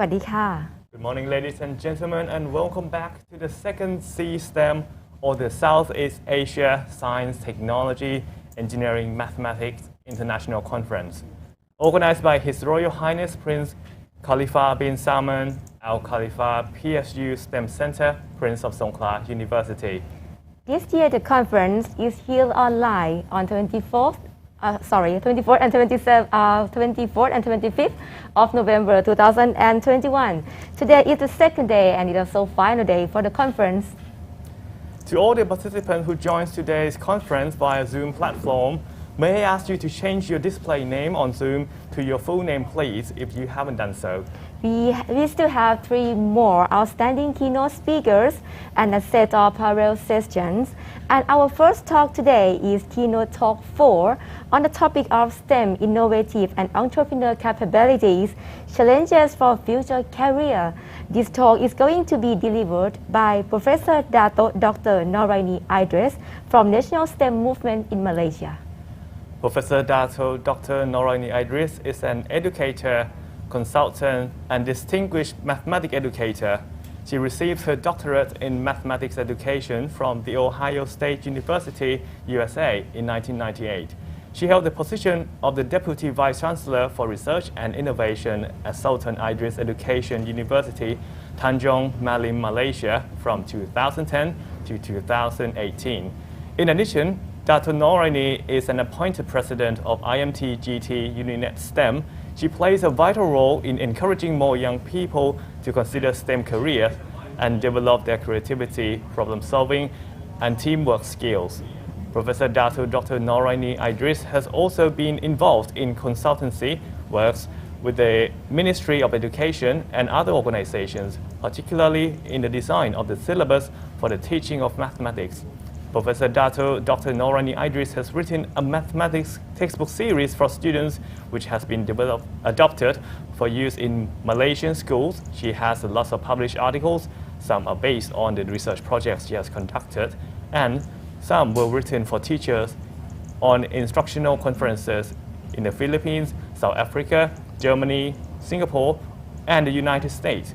สวัสดีค่ะ Good morning, ladies and gentlemen, and welcome back to the second C STEM or the Southeast Asia Science, Technology, Engineering, Mathematics International Conference, organized by His Royal Highness Prince Khalifa bin Salman Al Khalifa PSU STEM Center, Prince of Songkla University. This year the conference is held online on 24th and 24th and 25th of November 2021. Today is the second day and it is also final day for the conference. To all the participants who joined today's conference via Zoom platform, may I ask you to change your display name on Zoom to your full name, please, if you haven't done so. We still have 3 more outstanding keynote speakers and a set of parallel sessions. And our first talk today is Keynote Talk 4 on the topic of STEM innovative and entrepreneur capabilities, challenges for future career. This talk is going to be delivered by Professor Dato Dr. Noraini Idris from National STEM Movement in Malaysia. Professor Dato Dr. Noraini Idris is an educator, consultant, and distinguished mathematics educator. She received her doctorate in mathematics education from The Ohio State University, USA in 1998. She held the position of the Deputy Vice Chancellor for Research and Innovation at Sultan Idris Education University, Tanjung Malim, Malaysia from 2010 to 2018. In addition, Dato Noraini is an appointed president of IMT GT Uninet STEM. She plays a vital role in encouraging more young people to consider STEM careers and develop their creativity, problem solving, and teamwork skills. Professor Dato Dr. Noraini Idris has also been involved in consultancy works with the Ministry of Education and other organizations, particularly in the design of the syllabus for the teaching of mathematics. Professor Dato Dr. Noraini Idris has written a mathematics textbook series for students which has been adopted for use in Malaysian schools. She has lots of published articles. Some are based on the research projects she has conducted, and some were written for teachers on instructional conferences in the Philippines, South Africa, Germany, Singapore, and the United States.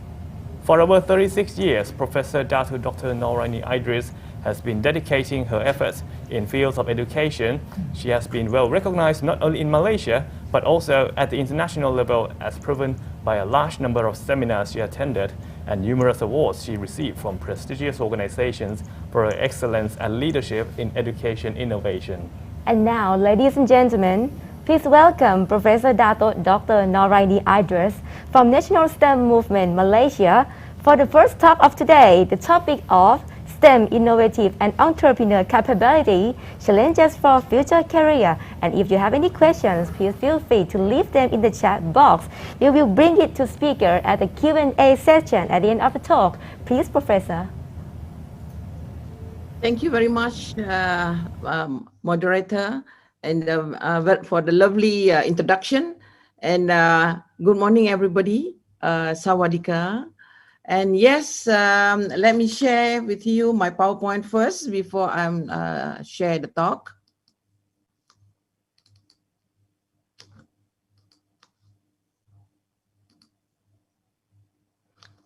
For over 36 years, Professor Dato Dr. Noraini Idris has been dedicating her efforts in fields of education. She has been well recognized not only in Malaysia, but also at the international level, as proven by a large number of seminars she attended and numerous awards she received from prestigious organizations for her excellence and leadership in education innovation. And now, ladies and gentlemen, please welcome Professor Dato Dr. Noraini Idris from National STEM Movement Malaysia for the first talk of today, the topic of STEM innovative and entrepreneur capability, challenges for future career. And if you have any questions, please feel free to leave them in the chat box. We will bring it to speaker at the Q&A session at the end of the talk. Please, Professor. Thank you very much, moderator, and for the lovely introduction. And good morning, everybody. Sawadika. And yes, let me share with you my PowerPoint first before I share the talk.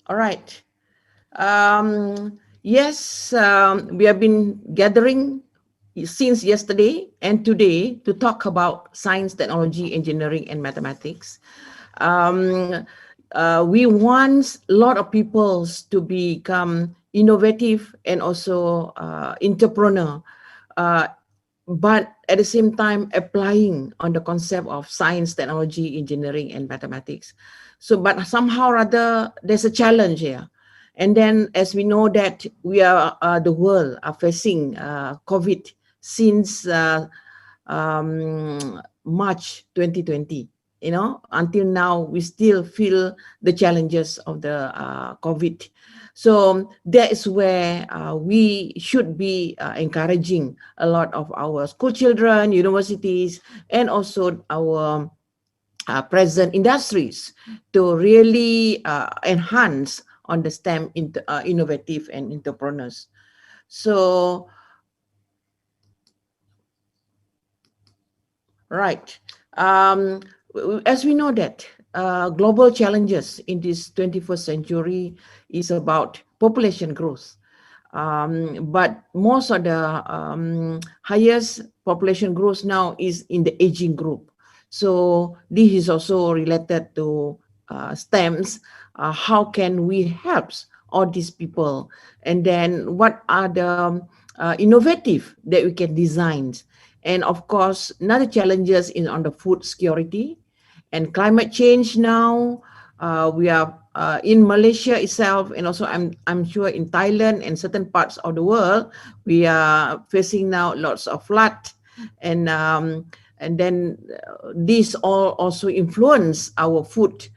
All right. Yes, we have been gathering since yesterday and today to talk about science, technology, engineering, and mathematics. We want a lot of people to become innovative and also entrepreneur, but at the same time applying on the concept of science, technology, engineering, and mathematics. So, but somehow or other, there's a challenge here. And then, as we know that we are the world are facing COVID since March 2020. You know, until now, we still feel the challenges of the COVID. So that is where we should be encouraging a lot of our school children, universities, and also our present industries to really enhance on the STEM innovative and entrepreneurs. So, right. As we know that global challenges in this 21st century is about population growth. But most of the highest population growth now is in the aging group. So this is also related to STEMs. How can we help all these people? And then what are the innovative that we can design? And of course, another challenges is on the food security and climate change now. We are in Malaysia itself, and also I'm sure in Thailand and certain parts of the world, we are facing now lots of flood, and then these all also influence our food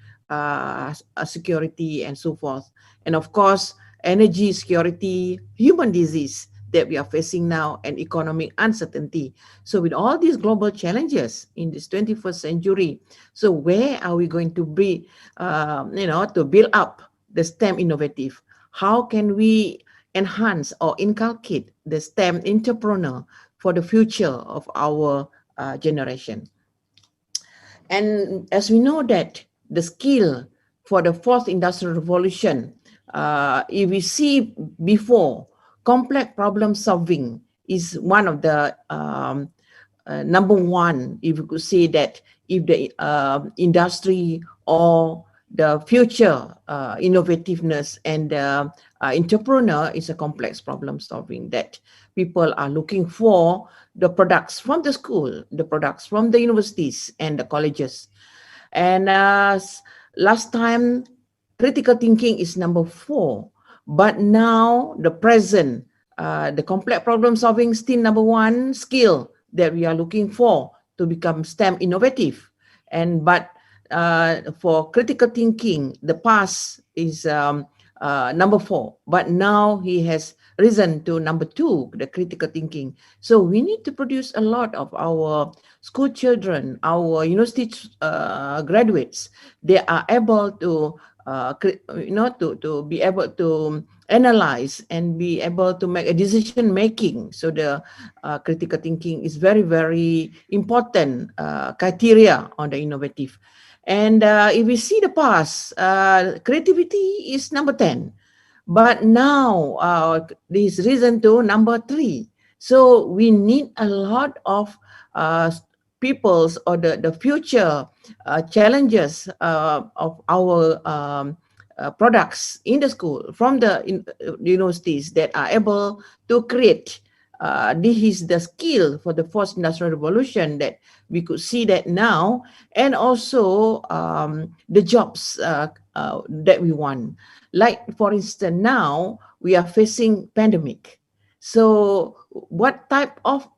security and so forth. And of course, energy security, human disease that we are facing now, and economic uncertainty. So with all these global challenges in this 21st century, so where are we going to be, to build up the STEM innovative? How can we enhance or inculcate the STEM entrepreneur for the future of our generation? And as we know that the skill for the fourth industrial revolution, if we see before, complex problem solving is one of the number one, if you could say that, if the industry or the future innovativeness and entrepreneur is a complex problem solving, that people are looking for the products from the school, the products from the universities and the colleges. And last time, critical thinking is number 4, but now the present, the complex problem solving still number 1 skill that we are looking for to become STEM innovative. And but for critical thinking, the past is number 4, but now he has risen to number 2, the critical thinking. So we need to produce a lot of our school children, our university graduates. They are able to to be able to analyze and be able to make a decision making. So the critical thinking is very, very important criteria on the innovative. And if we see the past, creativity is number 10, but now this risen to number 3. So we need a lot of people's or the future challenges of our products in the school from the universities that are able to create. This is the skill for the fourth industrial revolution that we could see that now, and also the jobs that we want. Like for instance, now we are facing pandemic. So what type of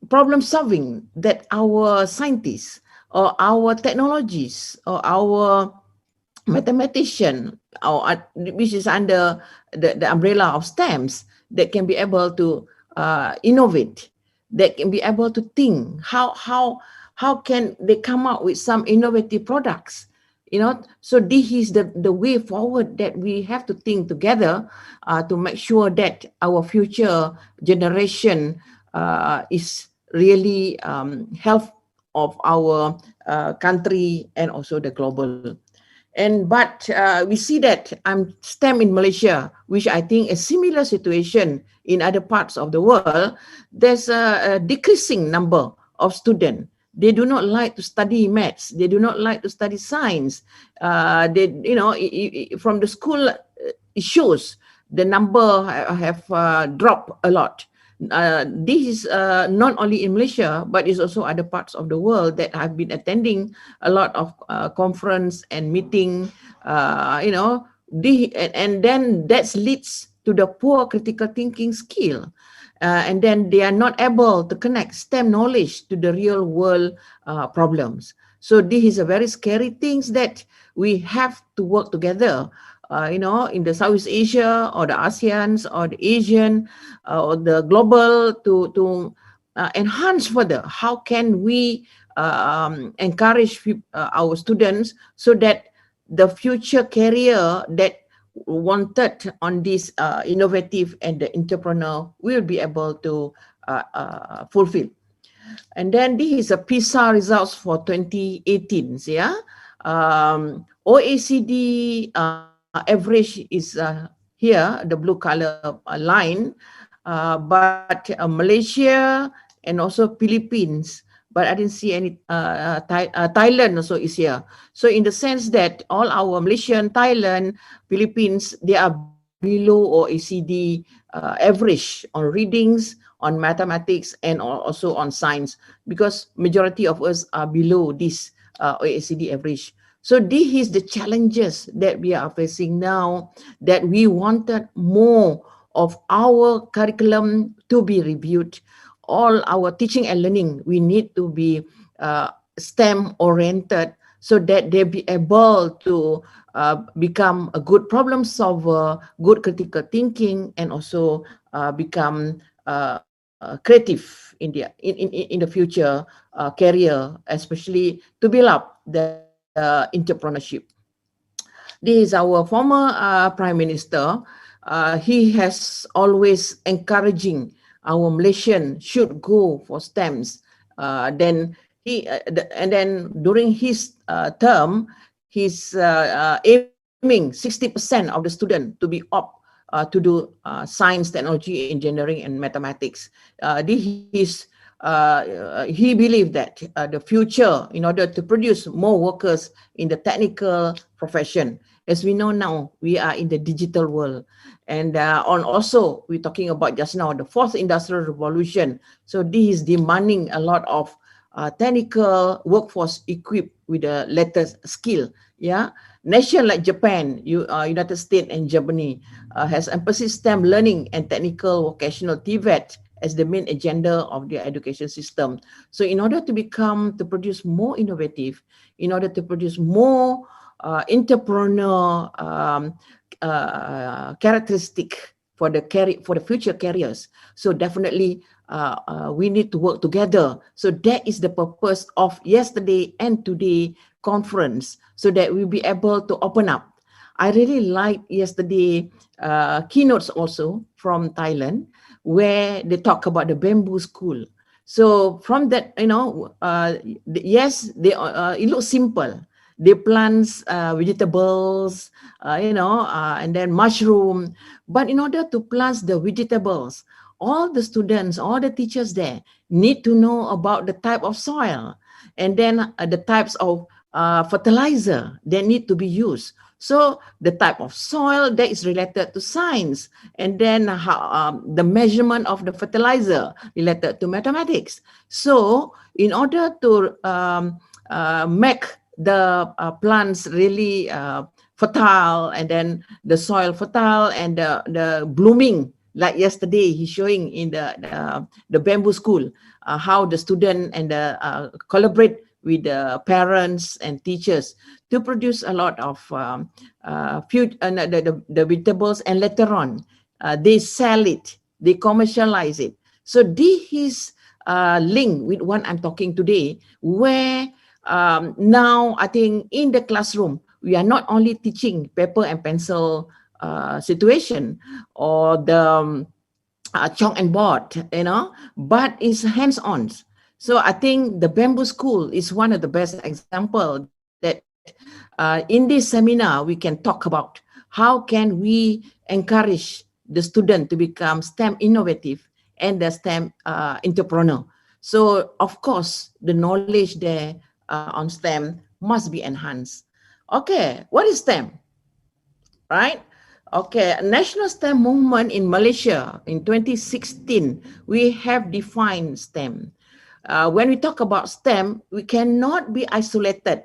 problem solving that our scientists or our technologies or our mathematician, or which is under the umbrella of STEMs, that can be able to innovate, that can be able to think how can they come up with some innovative products, so this is the way forward that we have to think together to make sure that our future generation is really health of our country and also the global. But we see that STEM in Malaysia, which I think a similar situation in other parts of the world, there's a decreasing number of students. They do not like to study maths. They do not like to study science. From the school, it shows the number have dropped a lot. This is not only in Malaysia, but it's also other parts of the world that have been attending a lot of conference and meeting, and then that leads to the poor critical thinking skill. And then they are not able to connect STEM knowledge to the real world problems. So this is a very scary thing that we have to work together, in the Southeast Asia or the ASEANs or the Asian or the global to enhance further. How can we encourage our students so that the future career that wanted on this innovative and the entrepreneur will be able to fulfill. And then this is a PISA results for 2018. Yeah, OECD average is here, the blue color line, but Malaysia and also Philippines, but I didn't see any Thailand also is here. So in the sense that all our Malaysian, Thailand, Philippines, they are below OECD average on readings, on mathematics, and also on science, because majority of us are below this OECD average. So this is the challenges that we are facing now, that we wanted more of our curriculum to be reviewed. All our teaching and learning, we need to be STEM oriented, so that they be able to become a good problem solver, good critical thinking, and also become creative in the future career, especially to build up the entrepreneurship. This is our former Prime Minister. He has always encouraging our Malaysian should go for STEMs. And then during his term, he's aiming 60% of the student to be up to do science, technology, engineering, and mathematics. He believed that the future, in order to produce more workers in the technical profession, as we know now, we are in the digital world. And also, we're talking about just now, the fourth industrial revolution. So this is demanding a lot of technical workforce equipped with the latest skill. Yeah, nation like Japan, United States, and Germany has emphasis STEM learning and technical vocational TVET as the main agenda of their education system. So in order to produce more innovative, in order to produce more entrepreneur characteristic for the future careers. So definitely we need to work together. So that is the purpose of yesterday and today conference, so that we'll be able to open up. I really liked yesterday keynotes also from Thailand, where they talk about the bamboo school. So from that, yes, it looks simple. They plant vegetables, and then mushroom. But in order to plant the vegetables, all the students, all the teachers there need to know about the type of soil, and then the types of fertilizer that need to be used. So the type of soil that is related to science, and then the measurement of the fertilizer related to mathematics. So in order to make the plants really fertile, and then the soil fertile, and the blooming, like yesterday he's showing in the bamboo school, how the student and the collaborate with the parents and teachers to produce a lot of the vegetables, and later on they sell it, they commercialize it. So this is linked with what I'm talking today, where now I think in the classroom, we are not only teaching paper and pencil situation, or the chalk and board, but it's hands-on. So I think the bamboo school is one of the best example that in this seminar we can talk about how can we encourage the student to become STEM innovative and the STEM entrepreneur. So of course, the knowledge there on STEM must be enhanced. Okay, what is STEM? Right? Okay, National STEM movement in Malaysia in 2016, we have defined STEM. When we talk about STEM, we cannot be isolated.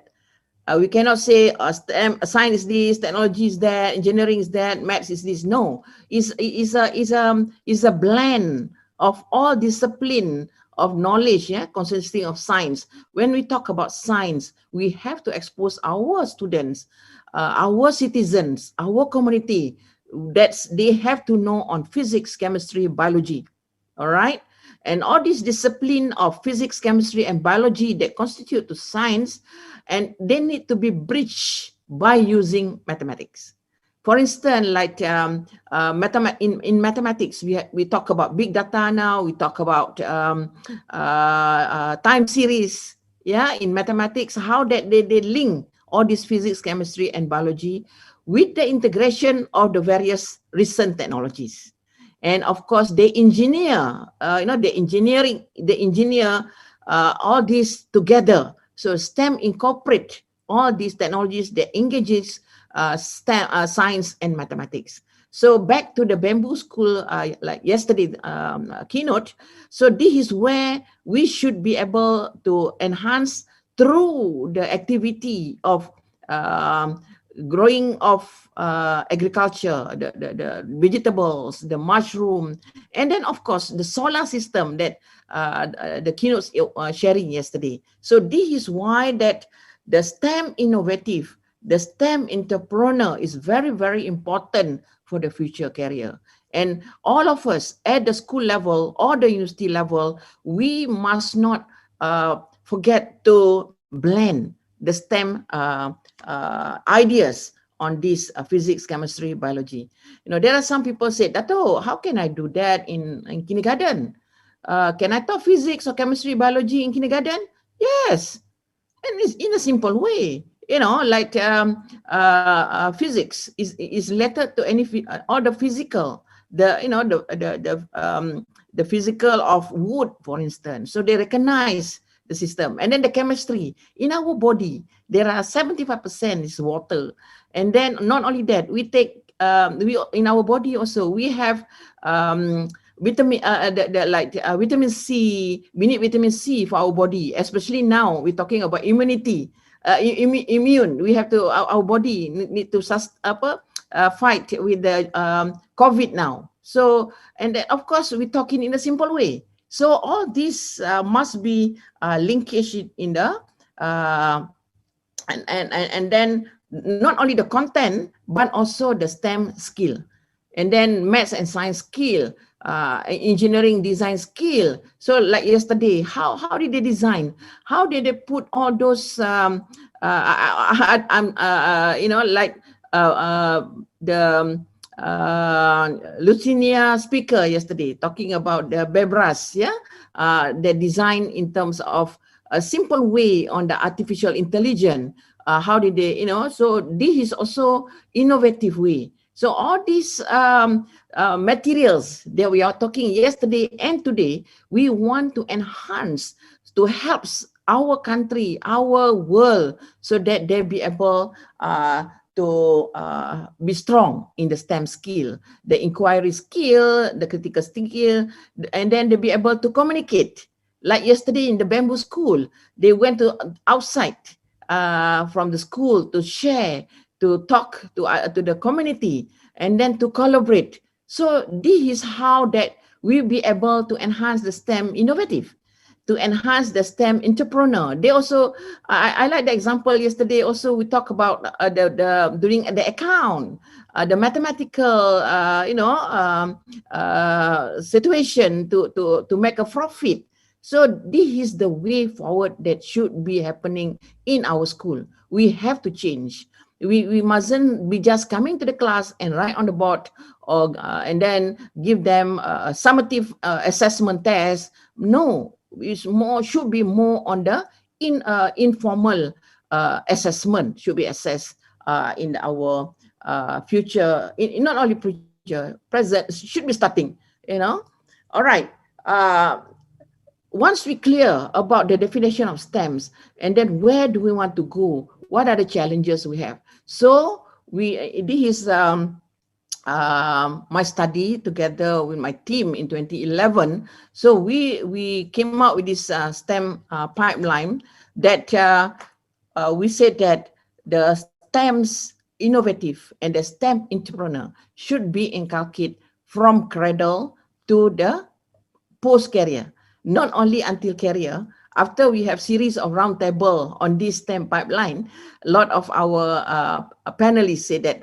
We cannot say STEM, science is this, technology is that, engineering is that, maths is this. No, it's a blend of all discipline of knowledge, consisting of science. When we talk about science, we have to expose our students, our citizens, our community, that they have to know on physics, chemistry, biology. All right. And all these discipline of physics, chemistry, and biology that constitute to science, and they need to be bridged by using mathematics. For instance, like in mathematics, we talk about big data now. We talk about time series. Yeah, in mathematics, how that they link all this physics, chemistry, and biology with the integration of the various recent technologies. And of course, they engineer, they engineer all this together. So STEM incorporate all these technologies that engages STEM, science and mathematics. So back to the bamboo school, like yesterday keynote. So this is where we should be able to enhance through the activity of growing of agriculture, the vegetables, the mushroom, and then of course the solar system that the keynotes sharing yesterday. So this is why that the STEM innovative, the STEM entrepreneur is very, very important for the future career. And all of us at the school level or the university level, we must not forget to blend the STEM ideas on this physics, chemistry, biology. You know, there are some people say, Dato, how can I do that in kindergarten? Can I taught physics or chemistry, biology in kindergarten? Yes, and it's in a simple way. You know, like physics is related to any all the physical, the physical of wood, for instance. So they recognize the system, and then the chemistry in our body. There are 75% is water, and then not only that, we take we in our body also we have vitamin vitamin C. We need vitamin C for our body, especially now we're talking about immunity. Immune, we have to our body need to fight with the COVID now. So, and then of course we're talking in a simple way. So all this must be linkage in the and then not only the content but also the STEM skill, and then maths and science skill, engineering design skill. So like yesterday, how did they design? How did they put all those the Lucinia speaker yesterday talking about the Bebras, the design in terms of a simple way on the artificial intelligence. How did they, so this is also innovative way. So all these materials that we are talking yesterday and today, we want to enhance to help our country, our world, so that they be able to be strong in the STEM skill, the inquiry skill, the critical skill, and then they be able to communicate. Like yesterday in the bamboo school, they went to outside from the school to share, to talk to the community, and then to collaborate. So this is how that we be able to enhance the STEM innovative, to enhance the STEM entrepreneur. They also, I like the example yesterday. Also, we talk about during the account, the mathematical, situation to make a profit. So this is the way forward that should be happening in our school. We have to change. We mustn't be just coming to the class and write on the board, or and then give them a summative assessment test. No, it's more, should be more on the informal assessment should be assessed in our future, in not only future, present should be starting. All right. Once we clear about the definition of STEMs, and then where do we want to go? What are the challenges we have? So this is my study together with my team in 2011. So we came out with this STEM pipeline that we said that the STEMs innovative and the STEM entrepreneur should be inculcated from cradle to the post-career, not only until career. After we have series of roundtable on this STEM pipeline, a lot of our panelists say that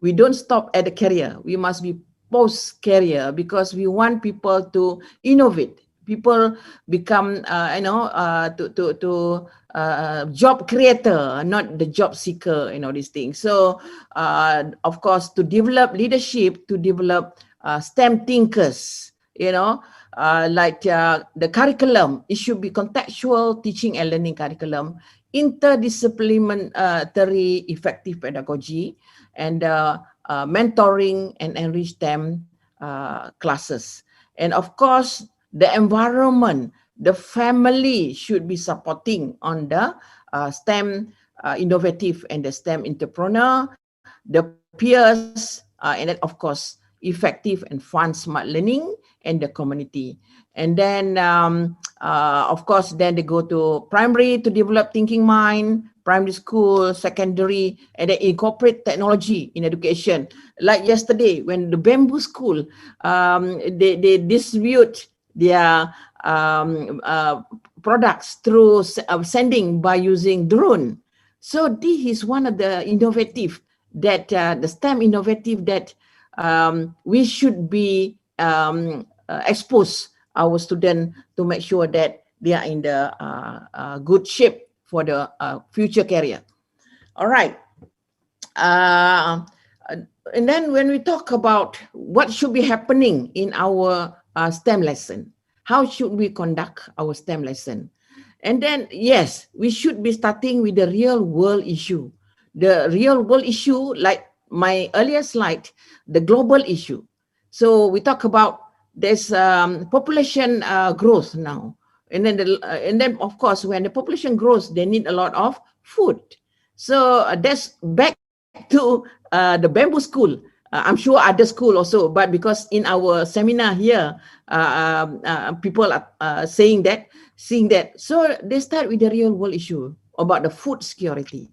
we don't stop at the career. We must be post-career, because we want people to innovate. People become, job creator, not the job seeker, and all these things. So, of course, to develop leadership, to develop STEM thinkers, the curriculum, it should be contextual teaching and learning curriculum, interdisciplinary effective pedagogy, and mentoring and enrich STEM classes. And of course, the environment, the family should be supporting on the STEM innovative and the STEM entrepreneur, the peers, and then of course effective and fun smart learning and the community. And then of course then they go to primary to develop thinking mind, primary school, secondary, and then incorporate technology in education. Like yesterday when the bamboo school, they distribute their products through sending by using drone. So this is one of the innovative that the STEM innovative that we should be expose our students to make sure that they are in the good shape for the future career. All right. And then when we talk about what should be happening in our STEM lesson, how should we conduct our STEM lesson? And then, yes, we should be starting with the real world issue. The real world issue, like my earlier slide, the global issue. So we talk about there's population growth now. And then of course, when the population grows, they need a lot of food. So that's back to the bamboo school. I'm sure other school also, but because in our seminar here, people are seeing that. So they start with the real world issue about the food security.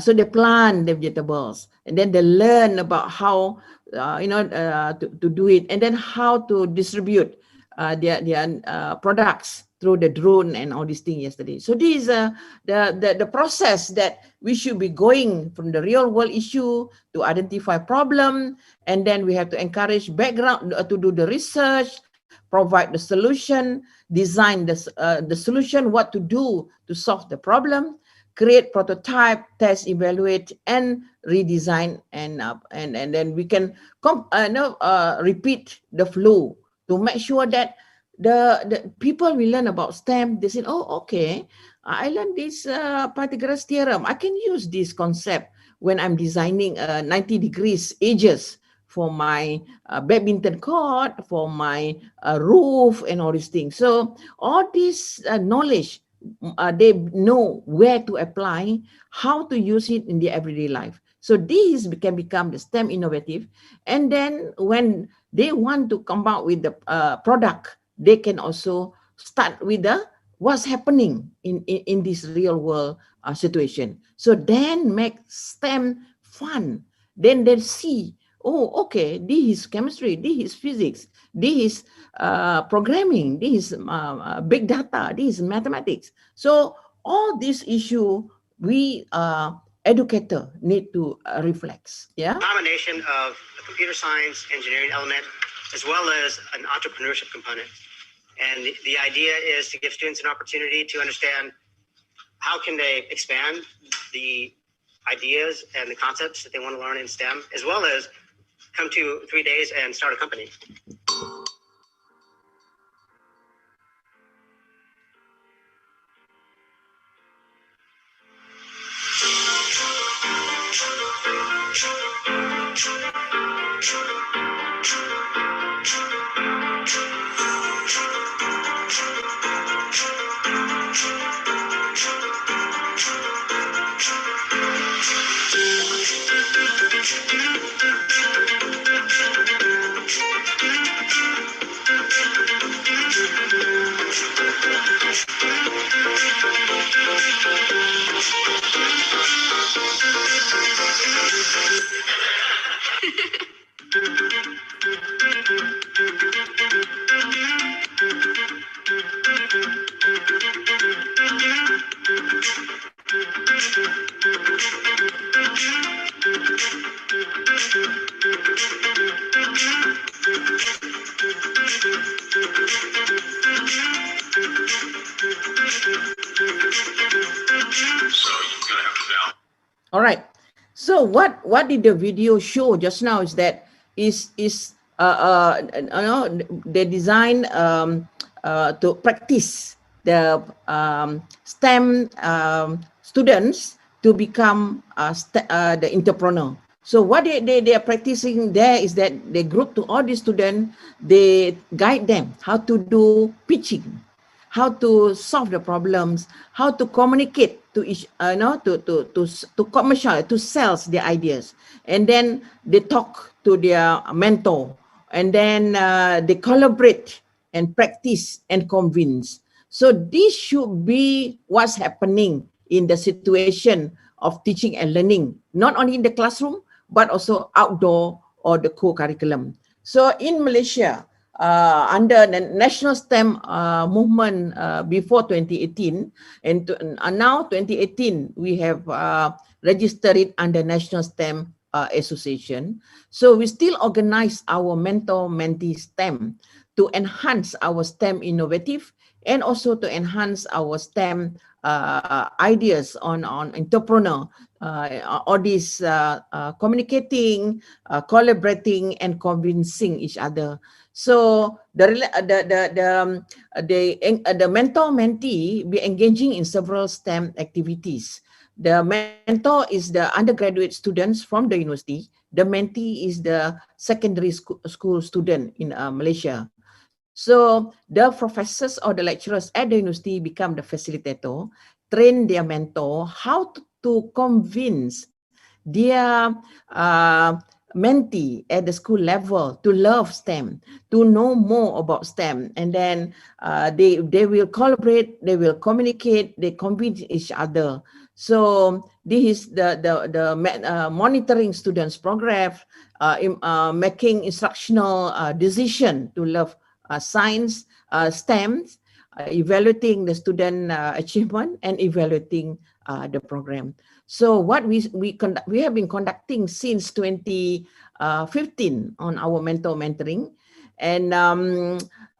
So they plant the vegetables, and then they learn about how, to do it, and then how to distribute their products through the drone and all these things yesterday. So this is the process that we should be going from the real world issue to identify problem, and then we have to encourage background to do the research, provide the solution, design the solution, what to do to solve the problem, create prototype, test, evaluate, and redesign, and then we can repeat the flow to make sure that the people will learn about STEM. They say, oh, okay, I learned this Pythagoras theorem. I can use this concept when I'm designing 90 degrees edges for my badminton court, for my roof, and all these things. So all this knowledge, they know where to apply, how to use it in their everyday life. So these can become the STEM innovative. And then when they want to come out with the product, they can also start with the what's happening in this real world situation. So then make STEM fun. Then they see, oh, okay, this is chemistry, this is physics, this is programming, this is big data, this is mathematics. So all these issue we educator need to reflect. Yeah. Combination of a computer science engineering element as well as an entrepreneurship component. And the idea is to give students an opportunity to understand how can they expand the ideas and the concepts that they want to learn in STEM, as well as come to 3 days and start a company. All right. So what did the video show just now is that they design to practice the STEM students to become the entrepreneur. So what they are practicing there is that they group to all the students, they guide them how to do pitching, how to solve the problems, how to communicate to each, to commercial, to sell their ideas, and then they talk to their mentor, and then they collaborate and practice and convince. So this should be what's happening in the situation of teaching and learning, not only in the classroom, but also outdoor or the co-curriculum. So in Malaysia, under the national STEM movement before 2018, and now 2018, we have registered it under National STEM Association. So we still organize our mentor-mentee STEM to enhance our STEM innovative and also to enhance our STEM ideas on entrepreneur, all these communicating, collaborating, and convincing each other. So the mentor-mentee be engaging in several STEM activities. The mentor is the undergraduate students from the university. The mentee is the secondary school student in Malaysia. So the professors or the lecturers at the university become the facilitator, train their mentor how to convince their mentee at the school level to love STEM, to know more about STEM, and then they will collaborate, they will communicate, they convince each other. So this is the monitoring students' progress, making instructional decision to love science, STEM, evaluating the student achievement and evaluating the program. So what we have been conducting since 2015 on our mentoring, and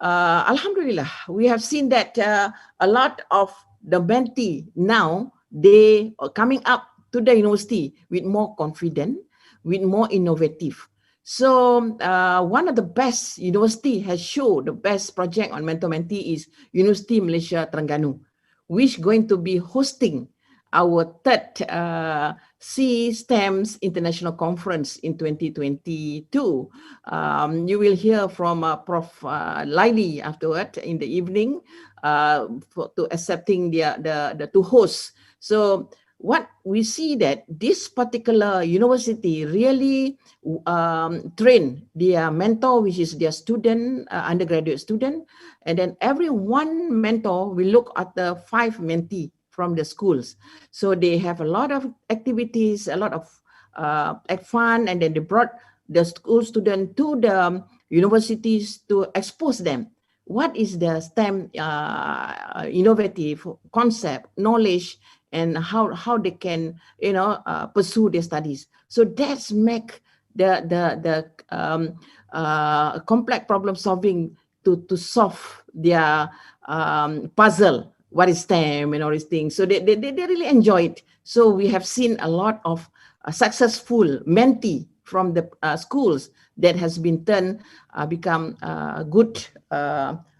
Alhamdulillah, we have seen that a lot of the mentee now, they are coming up to the university with more confidence, with more innovative. So one of the best university has shown the best project on mentor-mentee is University Malaysia Terengganu, which going to be hosting our third C-STEMS International Conference in 2022. You will hear from Prof. Laili afterward in the evening to accepting to host. So what we see that this particular university really train their mentor, which is their student, undergraduate student, and then every one mentor will look at the 5 mentee from the schools. So they have a lot of activities, a lot of fun, and then they brought the school student to the universities to expose them. What is the STEM innovative concept, knowledge, and how they can pursue their studies. So that's make the complex problem solving to solve their puzzle. What is STEM and all these things. So they really enjoy it. So we have seen a lot of successful mentee from the schools that has been turned become a good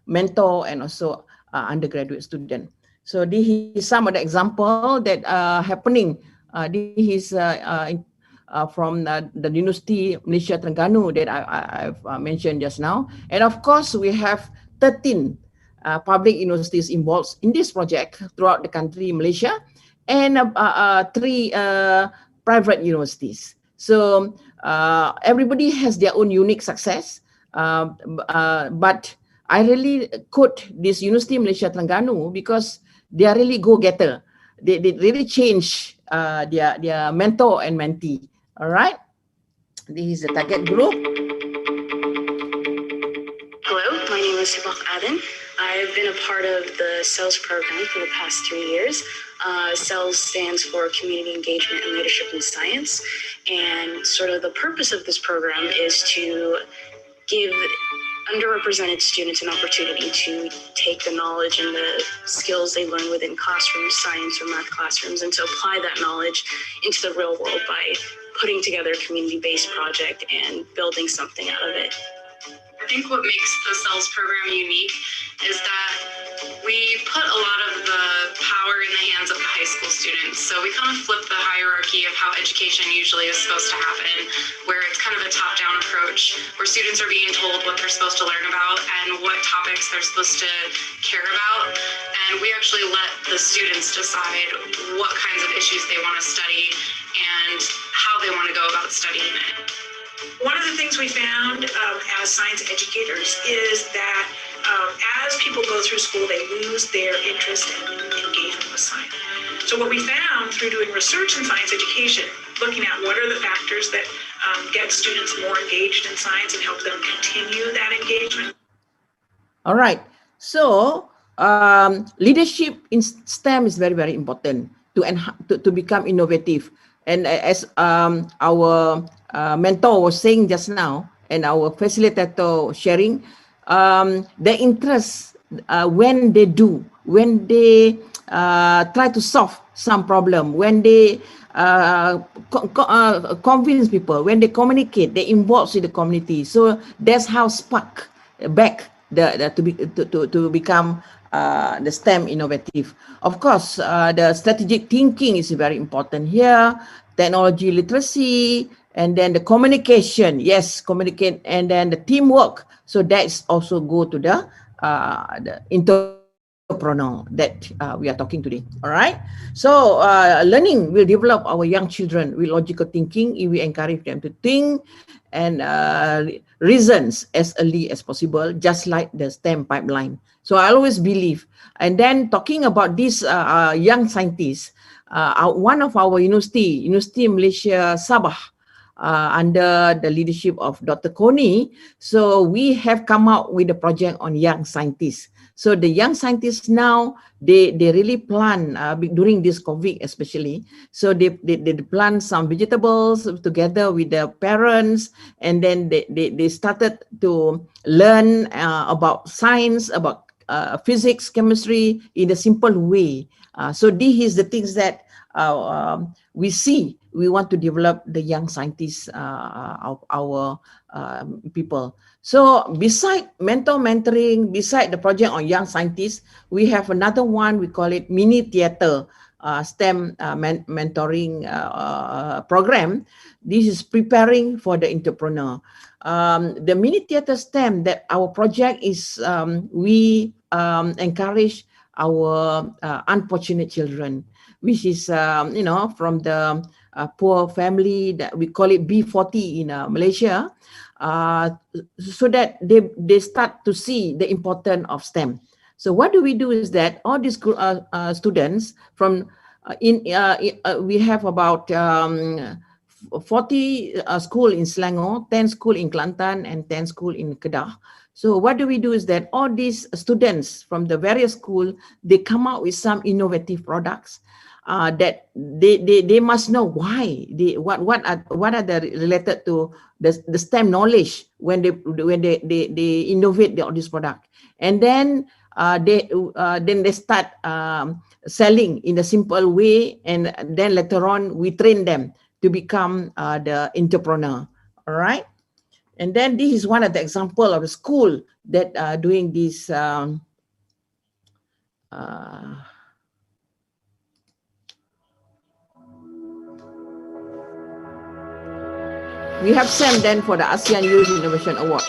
mentor and also undergraduate student. So this is some of the example that happening. This is from the University Malaysia Terengganu that I've mentioned just now. And of course, we have 13 public universities involved in this project throughout the country, Malaysia, and 3 private universities. So everybody has their own unique success, but I really quote this University Malaysia Terengganu because they are really go-getter. They really change their mentor and mentee. All right, this is the target group. Hello, my name is Sibach Aden. I've been a part of the CELS program for the past 3 years. CELS stands for Community Engagement and Leadership in Science. And sort of the purpose of this program is to give underrepresented students an opportunity to take the knowledge and the skills they learn within classrooms, science or math classrooms, and to apply that knowledge into the real world by putting together a community-based project and building something out of it. I think what makes the CELS program unique is that we put a lot of the power in the hands of the high school students. So we kind of flip the hierarchy of how education usually is supposed to happen, where it's kind of a top-down approach, where students are being told what they're supposed to learn about and what topics they're supposed to care about. And we actually let the students decide what kinds of issues they want to study and how they want to go about studying it. One of the things we found as science educators is that as people go through school, they lose their interest and engagement with science. So what we found through doing research in science education, looking at what are the factors that get students more engaged in science and help them continue that engagement. All right. So leadership in STEM is very, very important to become innovative. And as our mentor was saying just now, and our facilitator sharing, the interest when they try to solve some problem, when they convince people, when they communicate, they involve in the community. So that's how spark back to become the STEM innovative. Of course, the strategic thinking is very important here, technology literacy, and then the communication, yes, communicate, and then the teamwork. So that's also go to the entrepreneur that we are talking today. All right. So learning will develop our young children with logical thinking if we encourage them to think and reasons as early as possible, just like the STEM pipeline. So I always believe. And then talking about these young scientists, one of our University Malaysia Sabah, under the leadership of Dr. Koni, so we have come out with a project on young scientists. So the young scientists now, they really plan during this COVID especially. So they plant some vegetables together with their parents, and then they started to learn about science, about physics, chemistry in a simple way. So this is the things that we see. We want to develop the young scientists of our people. So beside mentoring, beside the project on young scientists, we have another one, we call it mini theater STEM mentoring program. This is preparing for the entrepreneur. The mini theater STEM, that our project is, we encourage our unfortunate children, which is, from the poor family, that we call it B40 in Malaysia, so that they start to see the importance of STEM. So what do we do is that all these students from, we have about 40 school in Selangor, 10 school in Kelantan, and 10 school in Kedah. So what do we do is that all these students from the various school, they come out with some innovative products that they must know why what are the related to the STEM knowledge when they innovate all this product, and then they start selling in a simple way, and then later on we train them to become the entrepreneur. All right. And then this is one of the example of a school that are doing this. We have sent them for the ASEAN Youth Innovation Awards.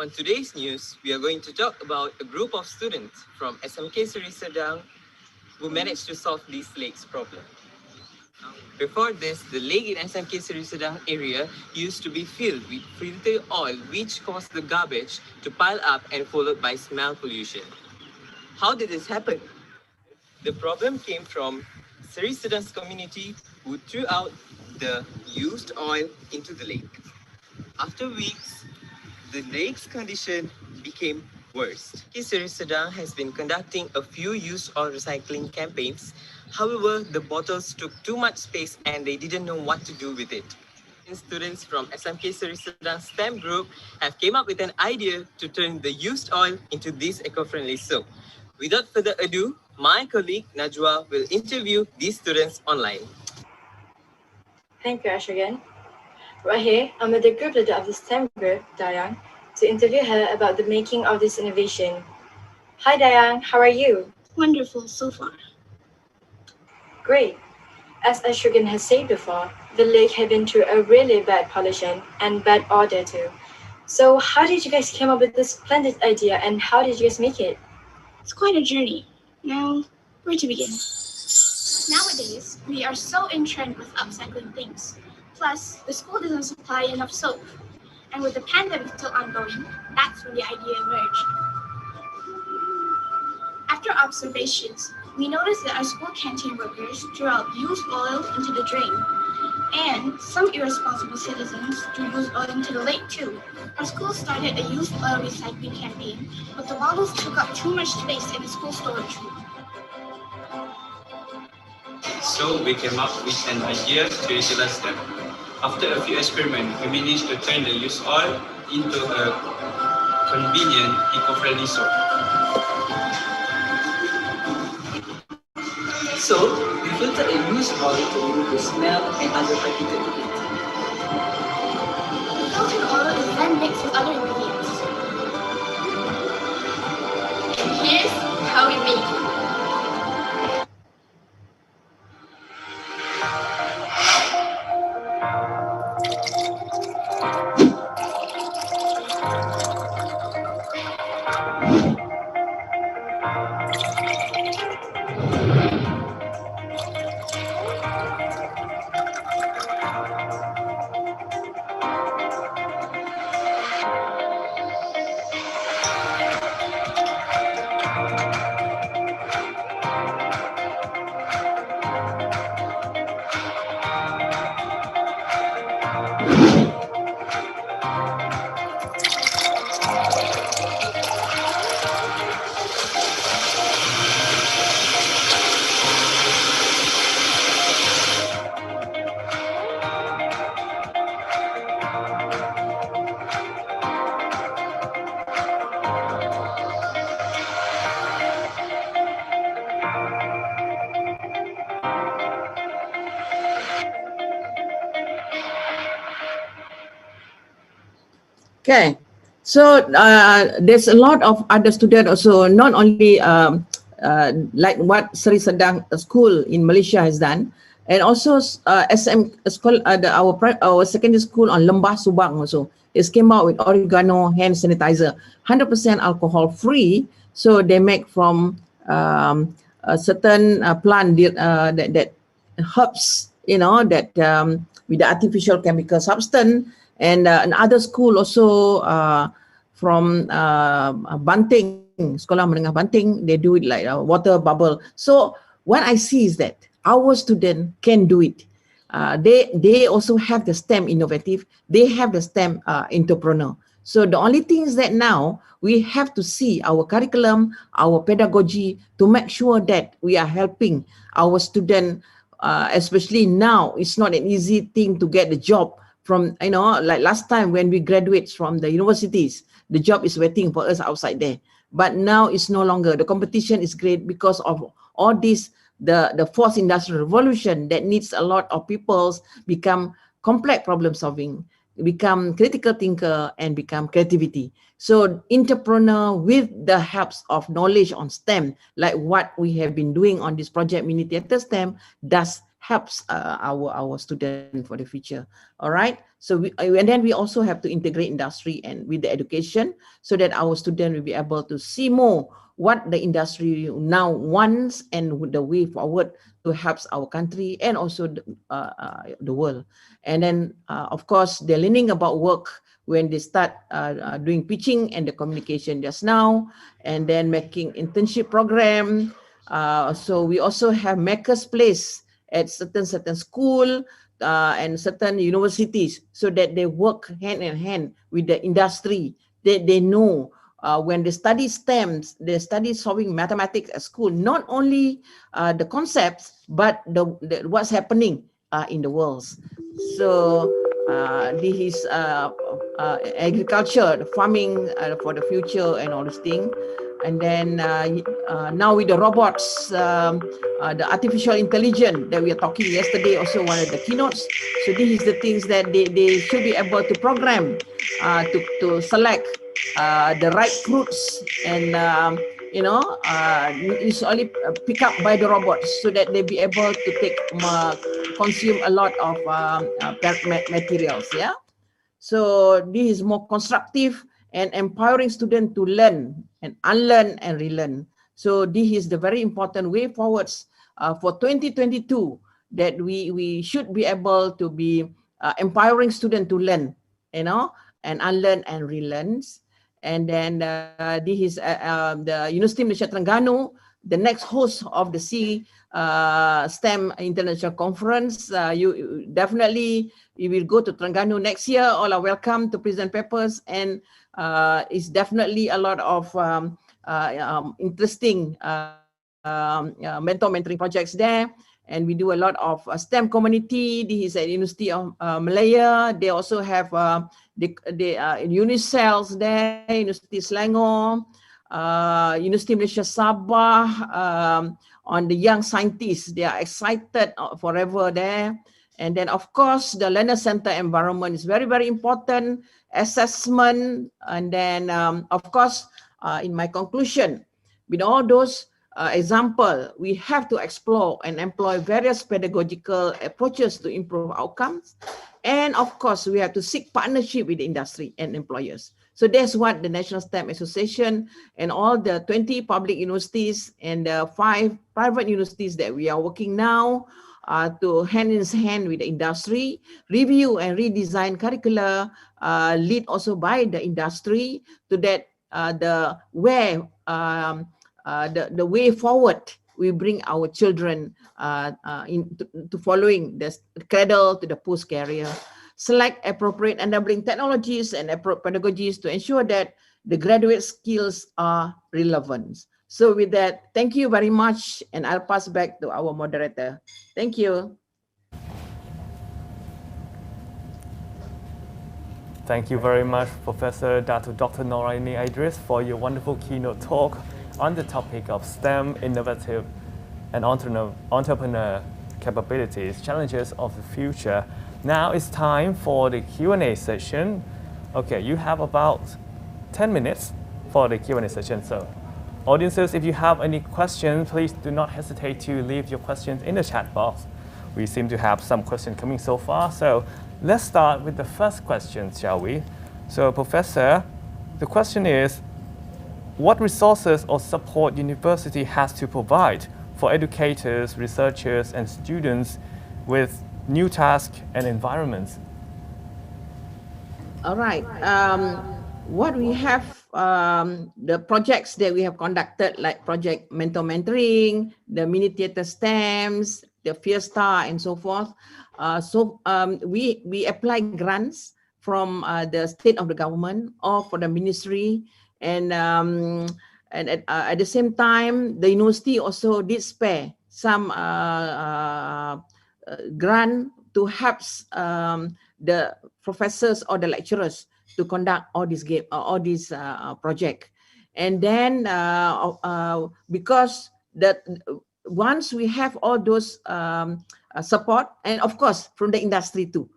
On today's news, we are going to talk about a group of students from SMK Seri Sedang who managed to solve this lakes problem. Before this, the lake in SMK Seri Sedang area used to be filled with filter oil, which caused the garbage to pile up and followed by smell pollution. How did this happen? The problem came from Seri Sedang's community who threw out the used oil into the lake. After weeks, the lake's condition became worse. Seri Sedang has been conducting a few used oil recycling campaigns. However, the bottles took too much space and they didn't know what to do with it. Students from SMK Seri Sedang STEM group have came up with an idea to turn the used oil into this eco-friendly soap. Without further ado, my colleague Najwa will interview these students online. Thank you, Ashragan. Right here, I'm with the group leader of the STEM group, Dayang, to interview her about the making of this innovation. Hi Dayang, how are you? Wonderful so far. Great. As Ashragan has said before, the lake had been through a really bad pollution and bad odor too. So how did you guys come up with this splendid idea and how did you guys make it? It's quite a journey. Now, where to begin? Nowadays, we are so in trend with upcycling things. Plus, the school doesn't supply enough soap. And with the pandemic still ongoing, that's when the idea emerged. After observations, we noticed that our school canteen workers threw out used oil into the drain. And some irresponsible citizens threw used oil into the lake too. Our school started a used oil recycling campaign, but the bottles took up too much space in the school storage room. So we came up with an idea to utilize them. After a few experiments, we managed to turn the used oil into a convenient, eco-friendly soap. So, we filtered a used oil to remove the smell and other particulates. The filtered oil is then mixed with other ingredients. And here's how we make it. Okay, so there's a lot of other students also, not only like what Seri Sedang School in Malaysia has done, and also SM school, our secondary school on Lembah Subang also. It came out with oregano hand sanitizer, 100% alcohol free. So they make from a certain plant that herbs, you know, that with the artificial chemical substance. And another school also from Banting, Sekolah Menengah Banting, they do it like a water bubble. So what I see is that our student can do it. They also have the STEM innovative, they have the STEM entrepreneur. So the only thing is that now we have to see our curriculum, our pedagogy to make sure that we are helping our student, especially now it's not an easy thing to get a job. From, you know, like last time when we graduate from the universities, the job is waiting for us outside there. But now it's no longer. The competition is great because of all this, the fourth industrial revolution that needs a lot of people's become complex problem solving, become critical thinker and become creativity. So entrepreneur with the helps of knowledge on STEM, like what we have been doing on this project Mini Theatre STEM, does helps our student for the future. All right. So and then we also have to integrate industry and with the education so that our student will be able to see more what the industry now wants and the way forward to help our country and also the world. And then, of course, they're learning about work when they start doing pitching and the communication just now, and then making internship program. So we also have Maker's Place at certain school and certain universities so that they work hand in hand with the industry. They know when they study STEM, they study solving mathematics at school, not only the concepts, but the what's happening in the world. So this is agriculture, the farming for the future and all those things. And then now with the robots, the artificial intelligence that we are talking yesterday, also one of the keynotes. So this is the things that they should be able to program to select the right fruits and it's only pick up by the robots so that they be able to consume a lot of materials. Yeah. So this is more constructive and empowering students to learn and unlearn and relearn. So this is the very important way forwards for 2022 that we should be able to be empowering students to learn, and unlearn and relearn. And then this is the University of Malaysia Terengganu, the next host of the STEM International Conference. You definitely, we will go to Terengganu next year. All are welcome to present papers, and it's definitely a lot of interesting mentoring projects there. And we do a lot of STEM community. This is at University of Malaya. They also have the UNICELs there, University Selangor, University of Malaysia Sabah, on the young scientists. They are excited forever there. And then, of course, the learner center environment is very, very important. Assessment. And then, of course, in my conclusion, with all those example, we have to explore and employ various pedagogical approaches to improve outcomes. And of course, we have to seek partnership with the industry and employers. So that's what the National STEM Association and all the 20 public universities and the 5 private universities that we are working now to hand in hand with the industry, review and redesign curricula, lead also by the industry to that the way forward we bring our children to following the cradle to the post career. Select appropriate enabling technologies and appropriate pedagogies to ensure that the graduate skills are relevant. So with that, thank you very much, and I'll pass back to our moderator. Thank you. Thank you very much, Professor Dr. Noraini Idris, for your wonderful keynote talk on the topic of STEM, innovative and entrepreneur capabilities, challenges of the future. Now it's time for the Q&A session. Okay, you have about 10 minutes for the Q&A session. So audiences, if you have any questions, please do not hesitate to leave your questions in the chat box. We seem to have some questions coming so far. So let's start with the first question, shall we? So Professor, the question is, what resources or support university has to provide for educators, researchers, and students with new tasks and environments? All right. What we have, the projects that we have conducted, like Project Mentoring, the Mini Theatre STEMs, the Fiesta, and so forth. We apply grants from the state of the government or for the ministry, and at the same time, the university also did spare some grant to help the professors or the lecturers to conduct all these project. And then because that once we have all those support, and of course from the industry too,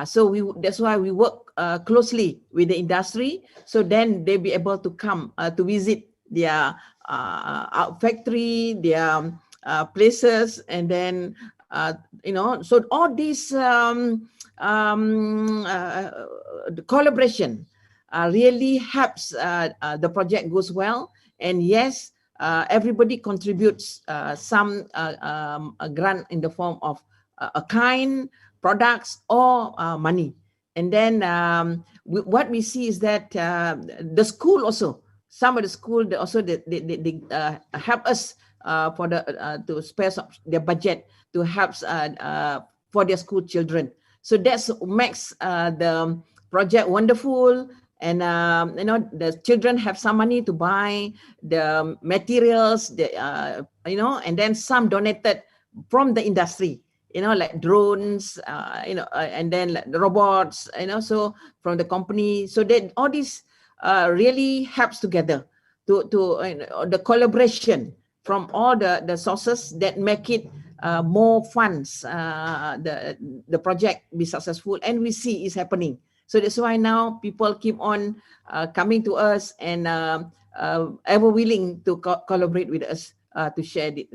so that's why we work closely with the industry, so then they be able to come to visit their factory, their places, and then So all these the collaboration really helps the project goes well. And yes, everybody contributes some a grant in the form of a kind, products, or money. And then what we see is that the school also, some of the school they also they help us for the to spare their budget to help for their school children. So that's makes the project wonderful. And the children have some money to buy the materials, and then some donated from the industry, like drones, and then like the robots, so from the company. So that all this really helps together to the collaboration from all the sources that make it more funds, the project be successful, and we see it's happening. So that's why now people keep on coming to us and ever willing to collaborate with us to share to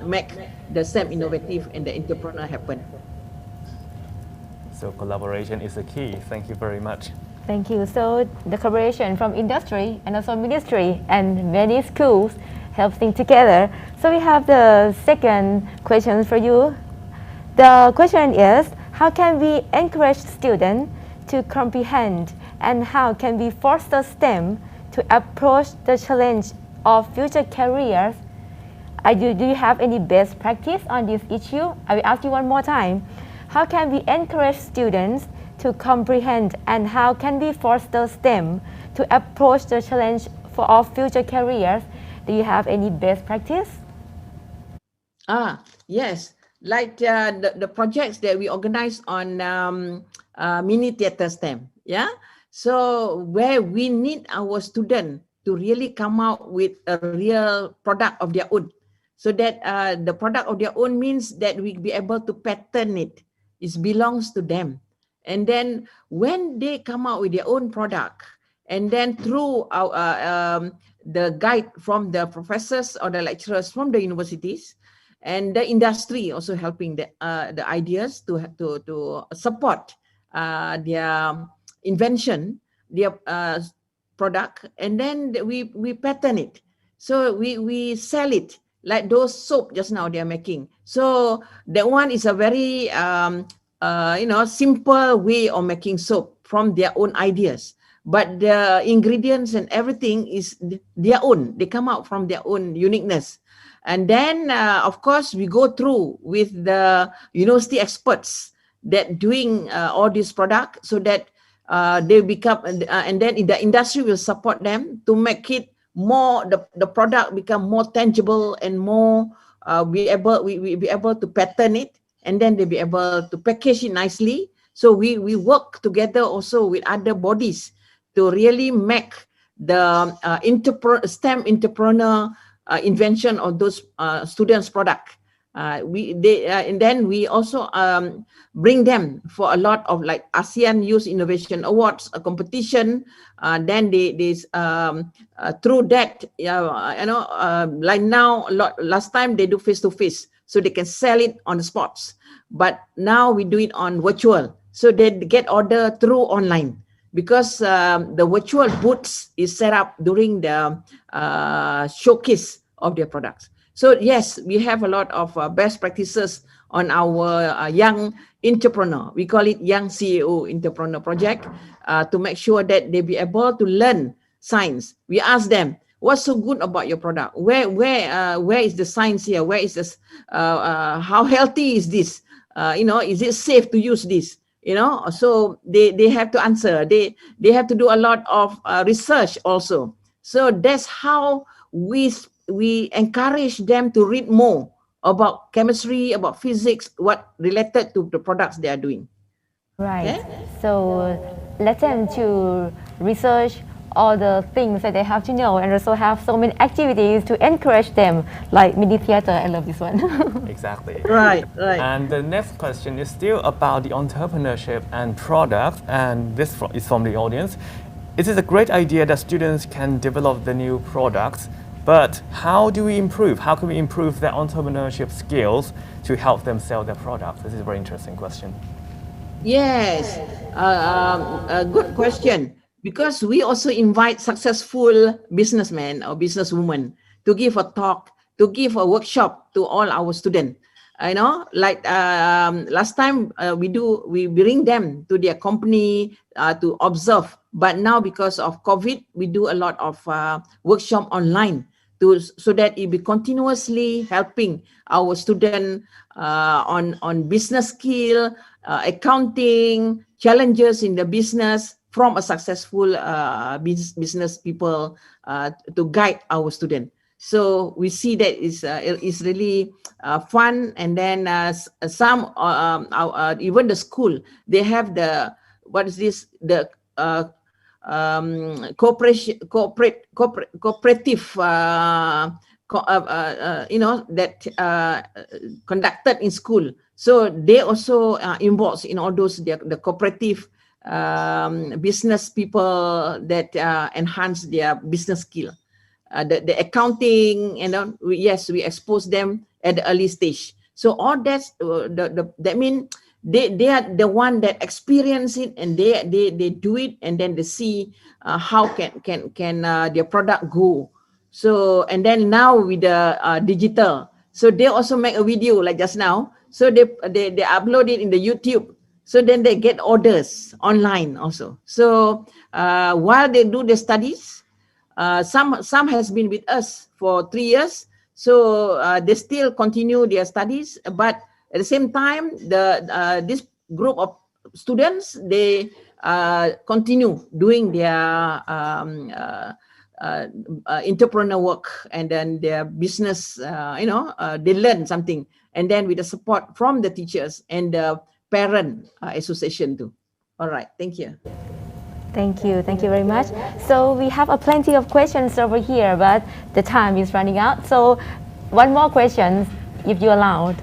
make the STEM innovative and the entrepreneur happen. So collaboration is the key. Thank you very much. Thank you. So the collaboration from industry and also ministry and many schools helping together. So we have the second question for you. The question is, how can we encourage students to comprehend, and how can we foster STEM to approach the challenge of future careers? Do you have any best practice on this issue? I will ask you one more time. How can we encourage students to comprehend, and how can we foster STEM to approach the challenge of future careers? Do you have any best practice? Yes. Like the projects that we organize on mini theater STEM, yeah. So where we need our student to really come out with a real product of their own, so that the product of their own means that we be able to pattern it. It belongs to them, and then when they come out with their own product, and then through our the guide from the professors or the lecturers from the universities, and the industry also helping the ideas to support their invention, their product, and then we pattern it. So we sell it, like those soap just now they are making. So that one is a very simple way of making soap from their own ideas. But the ingredients and everything is their own. They come out from their own uniqueness. And then, of course, we go through with the university experts that doing all this product, so that they become, and then the industry will support them to make it more, the product become more tangible and more, we be able to pattern it, and then they be able to package it nicely. So we work together also with other bodies to really make the STEM entrepreneur invention of those students' product. And then we also bring them for a lot of like ASEAN Youth Innovation Awards, a competition. Then they through that, like now, last time they do face-to-face, so they can sell it on the spots. But now we do it on virtual, so they get order through online. Because the virtual booths is set up during the showcase of their products. So yes, we have a lot of best practices on our young entrepreneur. We call it Young CEO Entrepreneur Project, to make sure that they be able to learn science. We ask them, what's so good about your product? Where is the science here? Where is this? How healthy is this? Is it safe to use this? So they have to answer. They have to do a lot of research also. So that's how we encourage them to read more about chemistry, about physics, what related to the products they are doing. Right. Okay? So let them to research all the things that they have to know, and also have so many activities to encourage them, like mini theater. I love this one. Exactly. Right. And the next question is still about the entrepreneurship and product, and this is from the audience. It is a great idea that students can develop the new products, But how do we improve? How can we improve their entrepreneurship skills to help them sell their products? This is a very interesting question. Yes, a good question. Because we also invite successful businessmen or businesswomen to give a talk, to give a workshop to all our students. Like last time we bring them to their company to observe. But now because of COVID, we do a lot of workshop online so that it be continuously helping our student on business skill, accounting, challenges in the business from a successful business people to guide our student. So we see that is really fun. And then some even the school, they have the cooperative that conducted in school. So they also involved in all those the cooperative business people that enhance their business skill. The accounting, and yes, we expose them at the early stage. So all that's that mean they are the one that experience it, and they do it, and then they see how can their product go. So and then now with the digital, so they also make a video like just now. So they upload it in the YouTube. So then they get orders online also. So while they do the studies, some has been with us for 3 years. So they still continue their studies, but at the same time, this group of students, they continue doing their entrepreneur work, and then their business, they learn something. And then with the support from the teachers and the parent association too. All right, thank you. Thank you very much. So we have plenty of questions over here, but the time is running out. So one more question, if you allowed.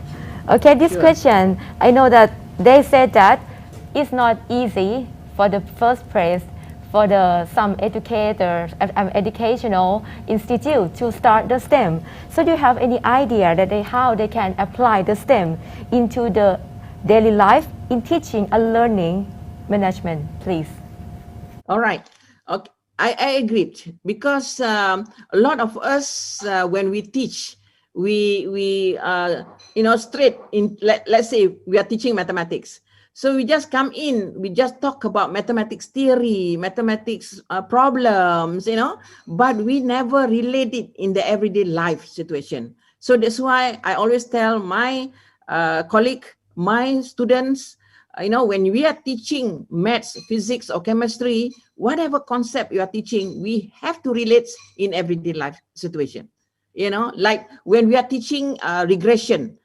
Okay, this question, I know that they said that it's not easy for the first place for some educators, educational institute to start the STEM. So do you have any idea that how they can apply the STEM into the daily life in teaching and learning management, please? All right. Okay. I agree, because a lot of us when we teach, we straight in, let's say we are teaching mathematics. So we just come in, we just talk about mathematics theory, mathematics problems, but we never relate it in the everyday life situation. So that's why I always tell my colleague, my students, when we are teaching maths, physics, or chemistry, whatever concept you are teaching, we have to relate in everyday life situation. Like when we are teaching regression,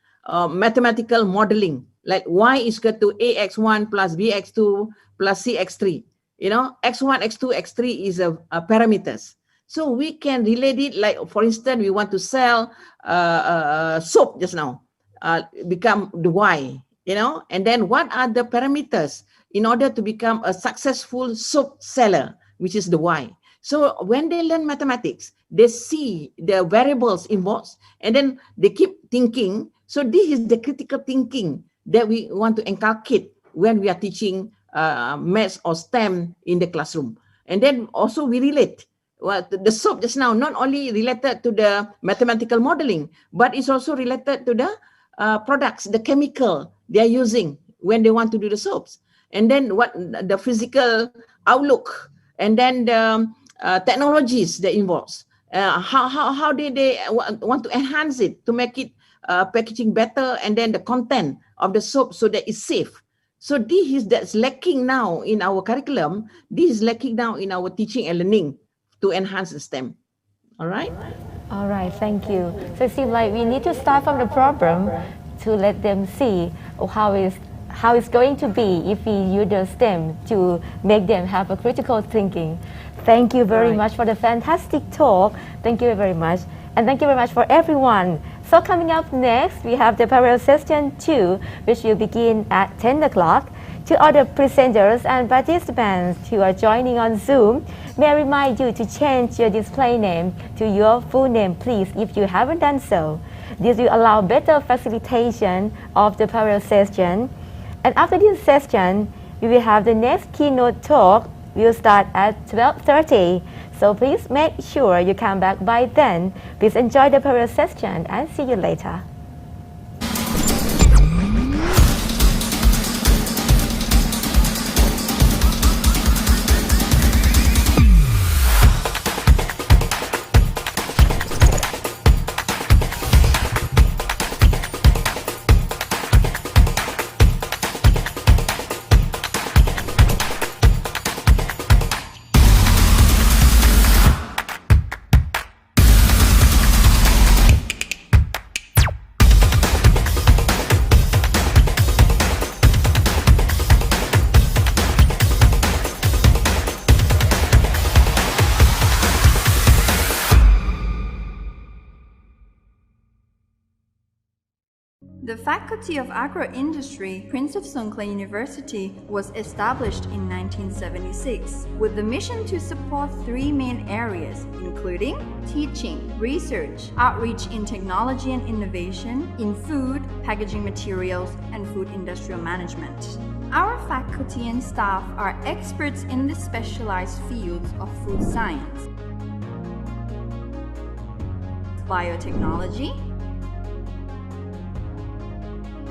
mathematical modeling, like y is equal to ax1 plus bx2 plus cx3. X1, x2, x3 is a parameters. So we can relate it, like, for instance, we want to sell soap just now, become the y, and then what are the parameters in order to become a successful soap seller, which is the y. So when they learn mathematics, they see the variables involved, and then they keep thinking. So this is the critical thinking that we want to inculcate when we are teaching maths or STEM in the classroom. And then also we relate. Well, the soap just now, not only related to the mathematical modeling, but it's also related to the products, the chemical they are using when they want to do the soaps. And then what the physical outlook, and then the technologies that involves. How did they want to enhance it to make it packaging better, and then the content of the soap so that it's safe. So that's lacking now in our curriculum. This is lacking now in our teaching and learning to enhance the STEM. All right? All right, thank you. So it seems like we need to start from the problem to let them see how it's going to be if we use the STEM to make them have a critical thinking. Thank you very much for the fantastic talk. Thank you very much. And thank you very much for everyone. So coming up next, we have the parallel session 2, which will begin at 10 o'clock. To other presenters and participants who are joining on Zoom, May I remind you to change your display name to your full name, please, if you haven't done so. This will allow better facilitation of the parallel session. And after this session, we will have the next keynote talk. We will start at 12:30. So please make sure you come back by then. Please enjoy the parallel session and see you later. The Faculty of Agro-Industry, Prince of Songkhla University, was established in 1976 with the mission to support three main areas, including teaching, research, outreach in technology and innovation, in food, packaging materials, and food industrial management. Our faculty and staff are experts in the specialized fields of food science, biotechnology,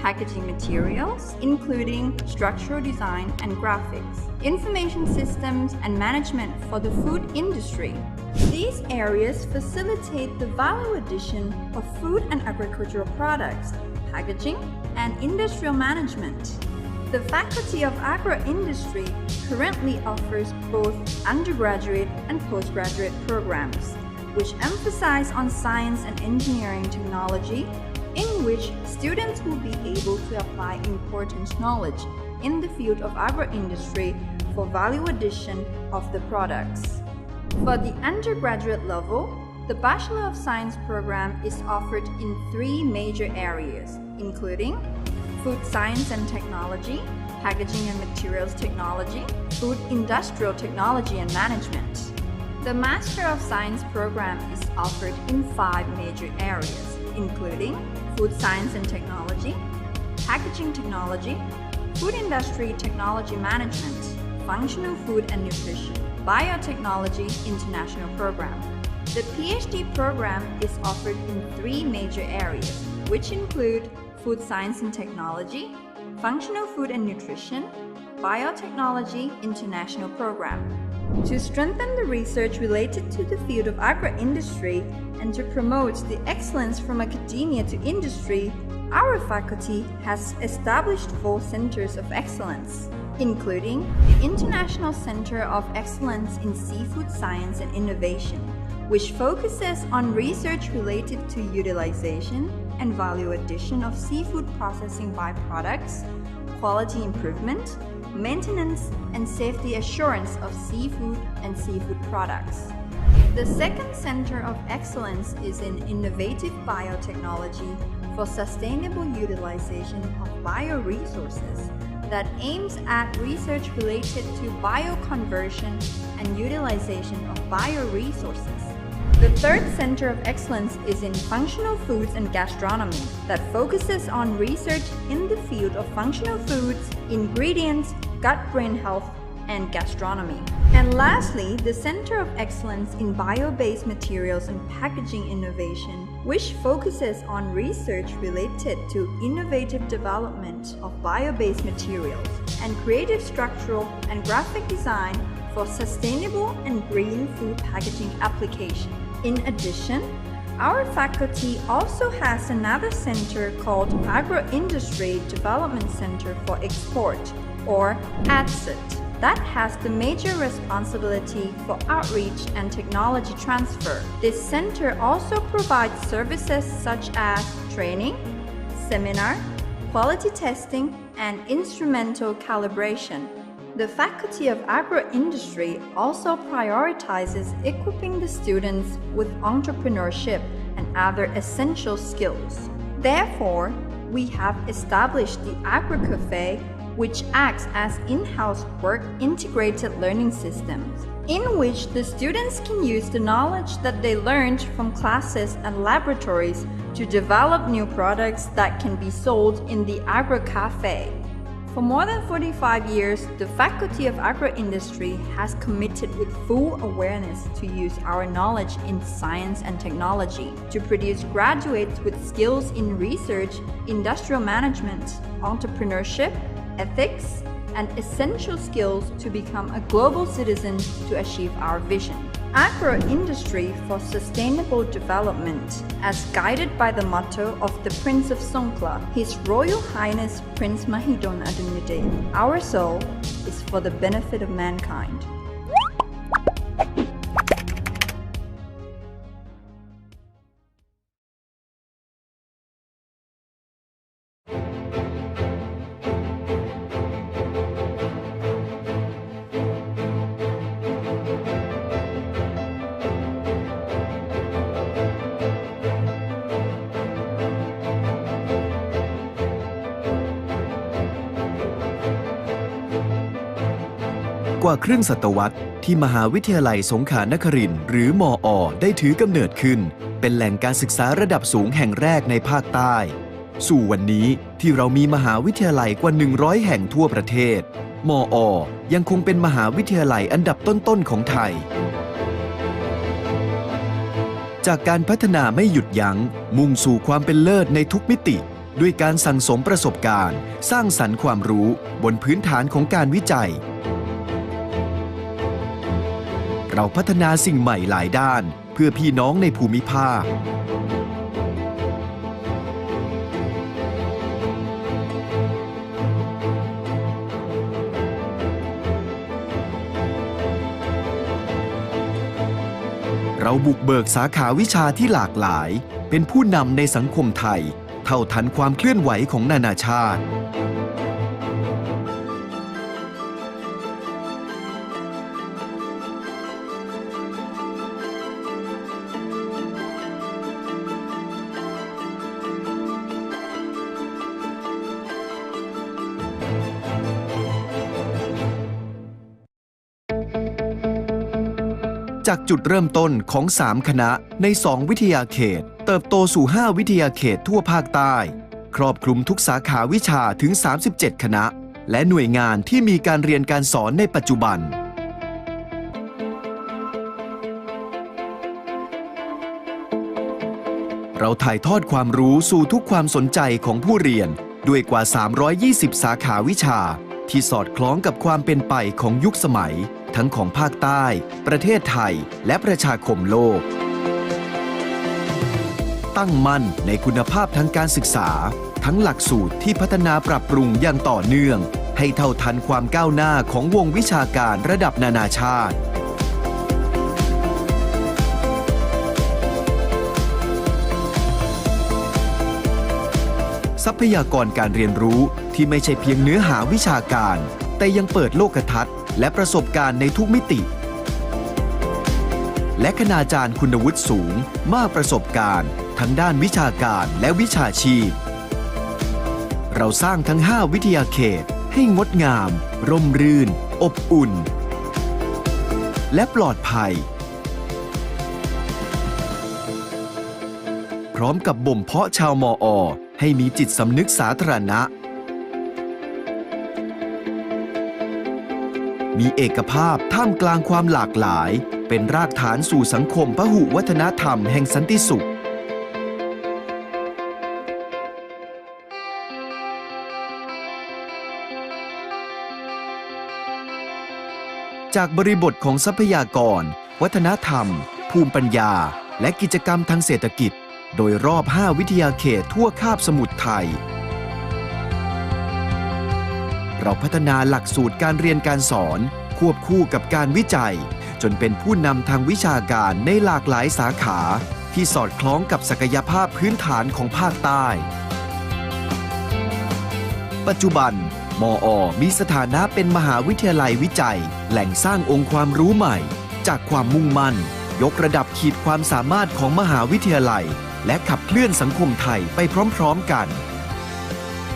packaging materials, including structural design and graphics, information systems, and management for the food industry. These areas facilitate the value addition of food and agricultural products, packaging, and industrial management. The Faculty of Agro-Industry currently offers both undergraduate and postgraduate programs, which emphasize on science and engineering technology, in which students will be able to apply important knowledge in the field of agro-industry for value addition of the products. For the undergraduate level, the Bachelor of Science program is offered in three major areas, including food science and technology, packaging and materials technology, food industrial technology and management. The Master of Science program is offered in five major areas, including food science and technology, packaging technology, food industry technology management, functional food and nutrition, biotechnology international program. The PhD program is offered in three major areas, which include food science and technology, functional food and nutrition, biotechnology international program. To strengthen the research related to the field of agro-industry and to promote the excellence from academia to industry, our faculty has established 4 centers of excellence, including the International Center of Excellence in Seafood Science and Innovation, which focuses on research related to utilization and value addition of seafood processing byproducts, quality improvement, maintenance, and safety assurance of seafood and seafood products. The second Center of Excellence is in Innovative Biotechnology for sustainable utilization of bioresources that aims at research related to bioconversion and utilization of bioresources. The third Center of Excellence is in Functional Foods and Gastronomy that focuses on research in the field of functional foods, ingredients, gut-brain health, and gastronomy. And lastly, the Center of Excellence in Bio-based Materials and Packaging Innovation, which focuses on research related to innovative development of bio-based materials and creative structural and graphic design for sustainable and green food packaging application. In addition, our faculty also has another center called Agro-Industry Development Center for Export, or ADCIT, that has the major responsibility for outreach and technology transfer. This center also provides services such as training, seminar, quality testing, and instrumental calibration. The Faculty of Agro-Industry also prioritizes equipping the students with entrepreneurship and other essential skills. Therefore, we have established the Agro Cafe which acts as in-house work integrated learning systems, in which the students can use the knowledge that they learned from classes and laboratories to develop new products that can be sold in the Agro Cafe. For more than 45 years, the Faculty of Agro-Industry has committed with full awareness to use our knowledge in science and technology to produce graduates with skills in research, industrial management, entrepreneurship, ethics, and essential skills to become a global citizen to achieve our vision. Agro-industry for sustainable development, as guided by the motto of the Prince of Songkhla, His Royal Highness Prince Mahidol Adunyadet. Our soul is for the benefit of mankind.กว่าครึ่งศตวรรษที่มหาวิทยาลัยสงขลานครินทร์หรือมอ.ได้ถือกำเนิดขึ้นเป็นแหล่งการศึกษาระดับสูงแห่งแรกในภาคใต้สู่วันนี้ที่เรามีมหาวิทยาลัยกว่า100แห่งทั่วประเทศมอ.ยังคงเป็นมหาวิทยาลัยอันดับต้นๆของไทยจากการพัฒนาไม่หยุดยั้งมุ่งสู่ความเป็นเลิศในทุกมิติด้วยการสั่งสมประสบการณ์สร้างสรรค์ความรู้บนพื้นฐานของการวิจัยเราพัฒนาสิ่งใหม่หลายด้านเพื่อพี่น้องในภูมิภาคเราบุกเบิกสาขาวิชาที่หลากหลายเป็นผู้นำในสังคมไทยเท่าทันความเคลื่อนไหวของนานาชาติจากจุดเริ่มต้นของ 3 คณะใน 2 วิทยาเขตเติบโตสู่ 5 วิทยาเขตทั่วภาคใต้ครอบคลุมทุกสาขาวิชาถึง 37 คณะและหน่วยงานที่มีการเรียนการสอนในปัจจุบันเราถ่ายทอดความรู้สู่ทุกความสนใจของผู้เรียนด้วยกว่า 320 สาขาวิชาที่สอดคล้องกับความเป็นไปของยุคสมัยทั้งของภาคใต้ประเทศไทยและประชาคมโลกตั้งมั่นในคุณภาพทางการศึกษาทั้งหลักสูตรที่พัฒนาปรับปรุงอย่างต่อเนื่องให้เท่าทันความก้าวหน้าของวงวิชาการระดับนานาชาติทรัพยากรการเรียนรู้ที่ไม่ใช่เพียงเนื้อหาวิชาการแต่ยังเปิดโลกทัศน์และประสบการณ์ในทุกมิติและคณาจารย์คุณวุฒิสูงมากประสบการณ์ทั้งด้านวิชาการและวิชาชีพเราสร้างทั้ง 5 วิทยาเขตให้งดงามร่มรื่นอบอุ่นและปลอดภัยพร้อมกับบ่มเพาะชาวมอ.ให้มีจิตสำนึกสาธารณะมีเอกภาพท่ามกลางความหลากหลายเป็นรากฐานสู่สังคมพหุวัฒนธรรมแห่งสันติสุขจากบริบทของทรัพยากรวัฒนธรรมภูมิปัญญาและกิจกรรมทางเศรษฐกิจโดยรอบ 5 วิทยาเขตทั่วคาบสมุทรไทยเราพัฒนาหลักสูตรการเรียนการสอนควบคู่กับการวิจัยจนเป็นผู้นำทางวิชาการในหลากหลายสาขาที่สอดคล้องกับศักยภาพพื้นฐานของภาคใต้ปัจจุบันมอ.มีสถานะเป็นมหาวิทยาลัยวิจัยแหล่งสร้างองค์ความรู้ใหม่จากความมุ่งมั่นยกระดับขีดความสามารถของมหาวิทยาลัยและขับเคลื่อนสังคมไทยไปพร้อมๆกัน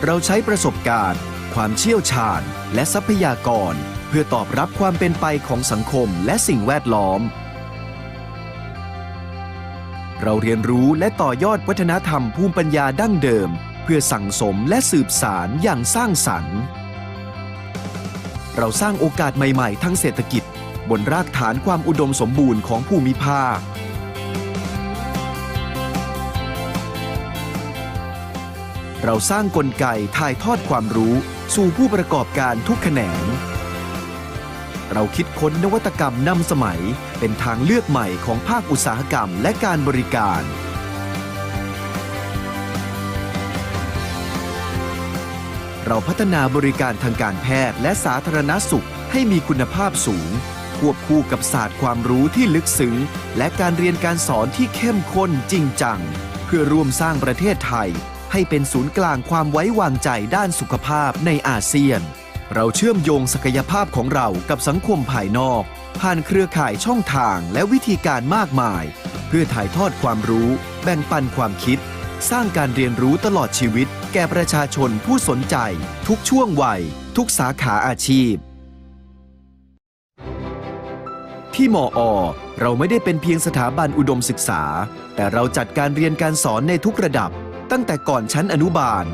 เราใช้ประสบการณ์ ความเชี่ยวชาญและทรัพยากรเพื่อตอบรับความเป็นไปของสังคมและสิ่งแวดล้อมเราเรียนรู้และต่อยอดวัฒนธรรมภูมิปัญญาดั้งเดิมเพื่อสั่งสมและสืบสานอย่างสร้างสรรค์เราสร้างโอกาสใหม่ๆทั้งเศรษฐกิจบนรากฐานความอุดมสมบูรณ์ของภูมิภาคเราสร้างกลไกถ่ายทอดความรู้สู่ผู้ประกอบการทุกแขนงเราคิดค้นนวัตกรรมนำสมัยเป็นทางเลือกใหม่ของภาคอุตสาหกรรมและการบริการเราพัฒนาบริการทางการแพทย์และสาธารณสุขให้มีคุณภาพสูงควบคู่กับศาสตร์ความรู้ที่ลึกซึ้งและการเรียนการสอนที่เข้มข้นจริงจังเพื่อร่วมสร้างประเทศไทยให้เป็นศูนย์กลางความไว้วางใจด้านสุขภาพในอาเซียนเราเชื่อมโยงศักยภาพของเรากับสังคมภายนอกผ่านเครือข่ายช่องทางและวิธีการมากมายเพื่อถ่ายทอดความรู้แบ่งปันความคิดสร้างการเรียนรู้ตลอดชีวิตแก่ประชาชนผู้สนใจทุกช่วงวัยทุกสาขาอาชีพที่มอ.เราไม่ได้เป็นเพียงสถาบันอุดมศึกษาแต่เราจัดการเรียนการสอนในทุกระดับตั้งแต่ก่อนชั้นอนุบาล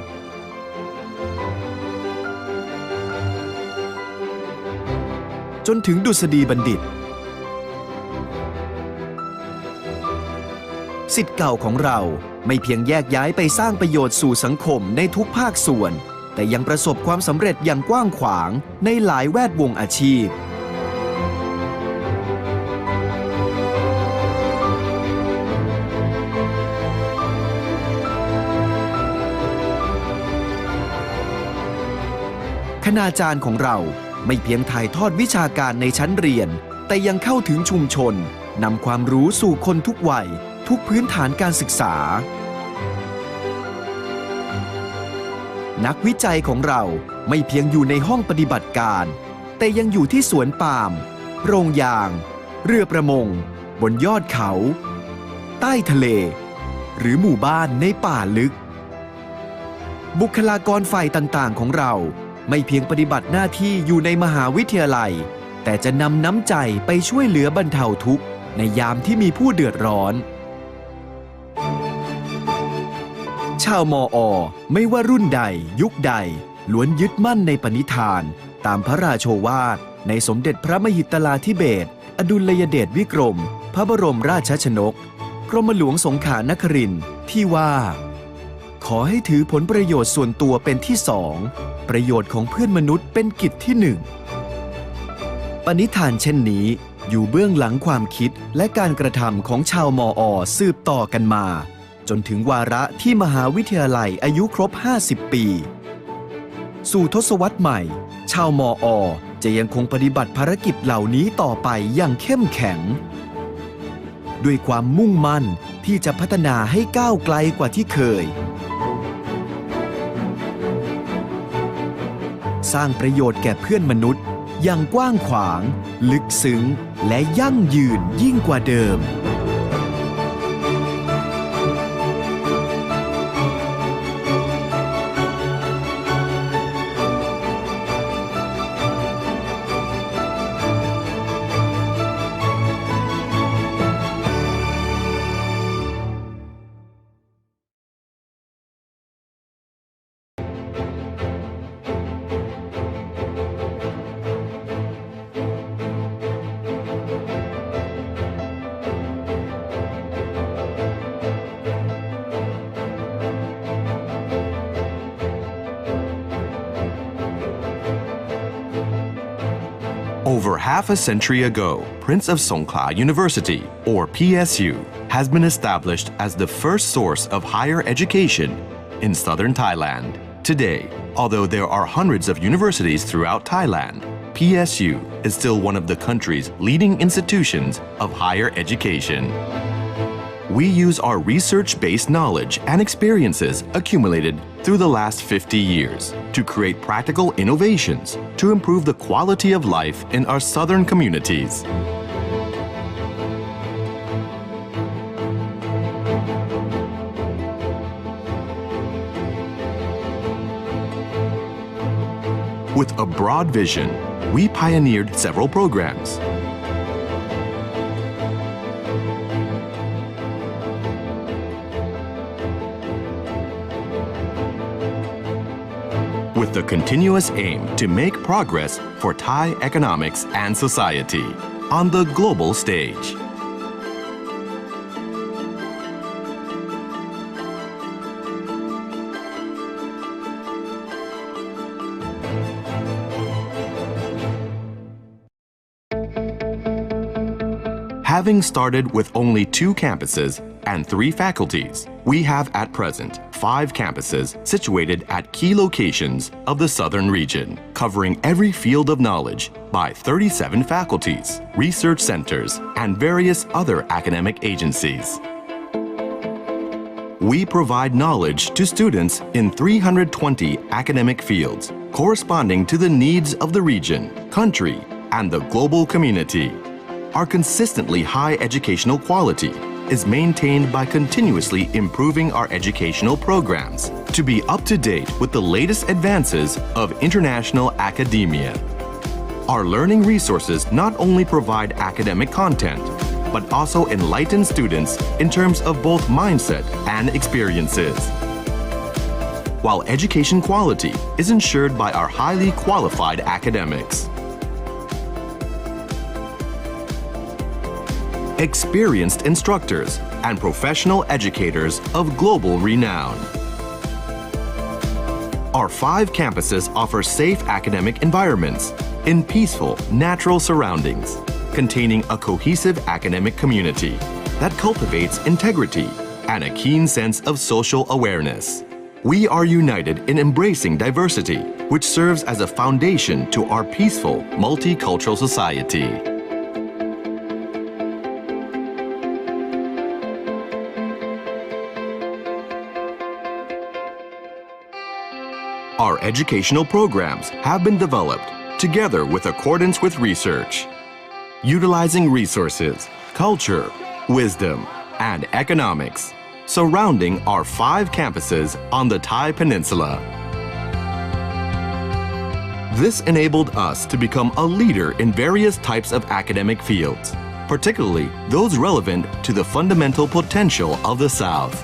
จนถึงดุษฎีบัณฑิตศิษย์เก่าของเราไม่เพียงแยกย้ายไปสร้างประโยชน์สู่สังคมในทุกภาคส่วนแต่ยังประสบความสำเร็จอย่างกว้างขวางในหลายแวดวงอาชีพคณาจารย์ของเราไม่เพียงถ่ายทอดวิชาการในชั้นเรียนแต่ยังเข้าถึงชุมชนนำความรู้สู่คนทุกวัยทุกพื้นฐานการศึกษานักวิจัยของเราไม่เพียงอยู่ในห้องปฏิบัติการแต่ยังอยู่ที่สวนปาล์มโรงยางเรือประมงบนยอดเขาใต้ทะเลหรือหมู่บ้านในป่าลึกบุคลากรฝ่ายต่างๆของเราไม่เพียงปฏิบัติหน้าที่อยู่ในมหาวิทยาลัยแต่จะนำน้ำใจไปช่วยเหลือบรรเทาทุกข์ในยามที่มีผู้เดือดร้อนชาวมอ.ไม่ว่ารุ่นใดยุคใดล้วนยึดมั่นในปณิธานตามพระราโชวาทในสมเด็จพระมหิดลาธิเบศรอดุลยเดชวิกรมพระบรมราชชนกกรมหลวงสงขลานครินทร์ที่ว่าขอให้ถือผลประโยชน์ส่วนตัวเป็นที่สองประโยชน์ของเพื่อนมนุษย์เป็นกิจที่หนึ่งปณิธานเช่นนี้อยู่เบื้องหลังความคิดและการกระทำของชาวมอ.สืบต่อกันมาจนถึงวาระที่มหาวิทยาลัยอายุครบ50 ปีสู่ทศวรรษใหม่ชาวมอ.จะยังคงปฏิบัติภารกิจเหล่านี้ต่อไปอย่างเข้มแข็งด้วยความมุ่งมั่นที่จะพัฒนาให้ก้าวไกลกว่าที่เคยสร้างประโยชน์แก่เพื่อนมนุษย์อย่างกว้างขวางลึกซึ้งและยั่งยืนยิ่งกว่าเดิม Over half a century ago, Prince of Songkhla University, or PSU, has been established as the first source of higher education in southern Thailand. Today, although there are hundreds of universities throughout Thailand, PSU is still one of the country's leading institutions of higher education. We use our research-based knowledge and experiences accumulated through the last 50 years to create practical innovations to improve the quality of life in our southern communities. With a broad vision, we pioneered several programs. With the continuous aim to make progress for Thai economics and society on the global stage. Having started with only 2 campuses and 3 faculties, we have at present 5 campuses situated at key locations of the southern region, covering every field of knowledge by 37 faculties, research centers, and various other academic agencies. We provide knowledge to students in 320 academic fields, corresponding to the needs of the region, country, and the global community. Our consistently high educational quality is maintained by continuously improving our educational programs to be up to date with the latest advances of international academia. Our learning resources not only provide academic content, but also enlighten students in terms of both mindset and experiences. While education quality is ensured by our highly qualified academics. Experienced instructors and professional educators of global renown. Our 5 campuses offer safe academic environments in peaceful, natural surroundings, containing a cohesive academic community that cultivates integrity and a keen sense of social awareness. We are united in embracing diversity, which serves as a foundation to our peaceful, multicultural society. Our educational programs have been developed together with accordance with research, utilizing resources, culture, wisdom, and economics surrounding our 5 campuses on the Thai Peninsula. This enabled us to become a leader in various types of academic fields, particularly those relevant to the fundamental potential of the South.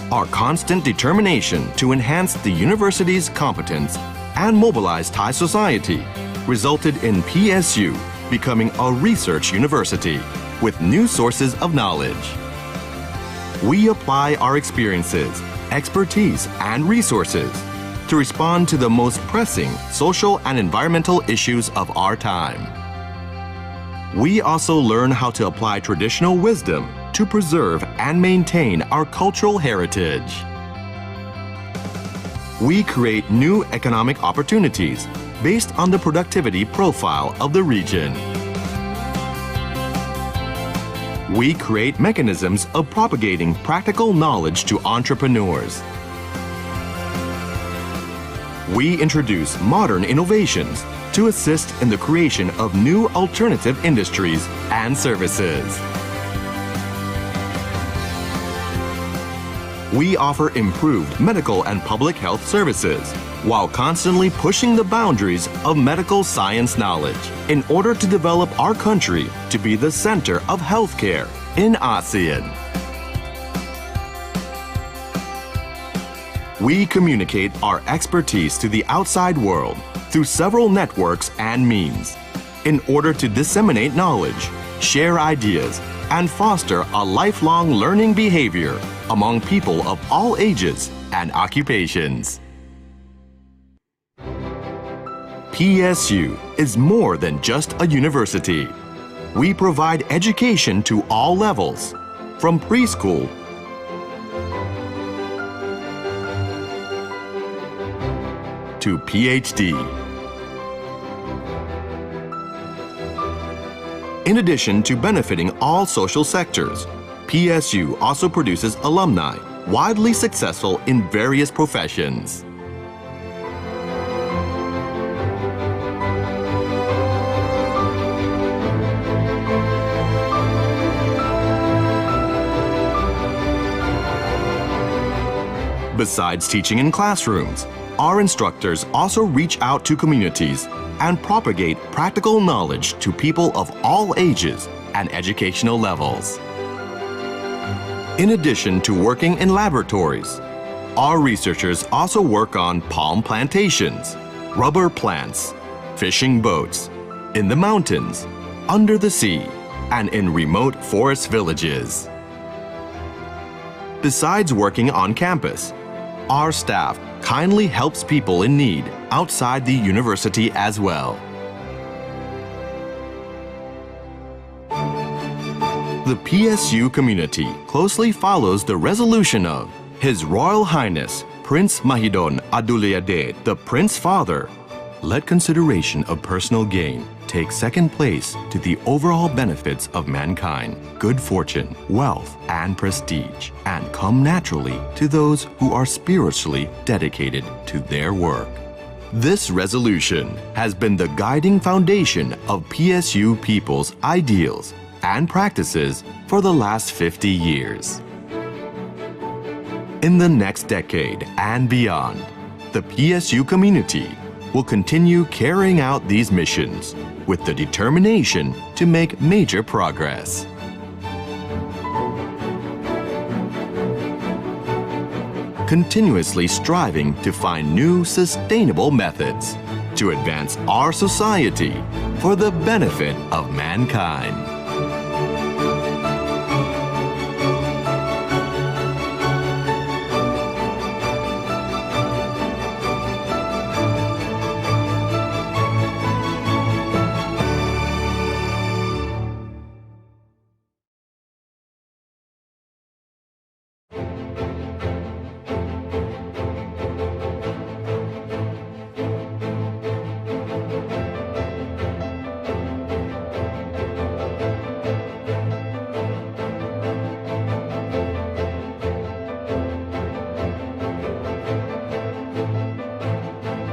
Our constant determination to enhance the university's competence and mobilize Thai society resulted in PSU becoming a research university with new sources of knowledge. We apply our experiences, expertise, and resources to respond to the most pressing social and environmental issues of our time. We also learn how to apply traditional wisdom to preserve and maintain our cultural heritage. We create new economic opportunities based on the productivity profile of the region. We create mechanisms of propagating practical knowledge to entrepreneurs. We introduce modern innovations to assist in the creation of new alternative industries and services. We offer improved medical and public health services while constantly pushing the boundaries of medical science knowledge in order to develop our country to be the center of healthcare in ASEAN. We communicate our expertise to the outside world through several networks and means in order to disseminate knowledge, share ideas, and foster a lifelong learning behavior among people of all ages and occupations. PSU is more than just a university. We provide education to all levels, from preschool to PhD. In addition to benefiting all social sectors, PSU also produces alumni widely successful in various professions. Besides teaching in classrooms, our instructors also reach out to communities and propagate practical knowledge to people of all ages and educational levels. In addition to working in laboratories, our researchers also work on palm plantations, rubber plants, fishing boats, in the mountains, under the sea, and in remote forest villages. Besides working on campus, our staff kindly helps people in need outside the university as well. The PSU community closely follows the resolution of His Royal Highness Prince Mahidol Adulyadej, the Prince Father. Let consideration of personal gain take second place to the overall benefits of mankind, good fortune, wealth, and prestige, and come naturally to those who are spiritually dedicated to their work. This resolution has been the guiding foundation of PSU people's ideals and practices for the last 50 years. In the next decade and beyond, the PSU community will continue carrying out these missions with the determination to make major progress. Continuously striving to find new sustainable methods to advance our society for the benefit of mankind.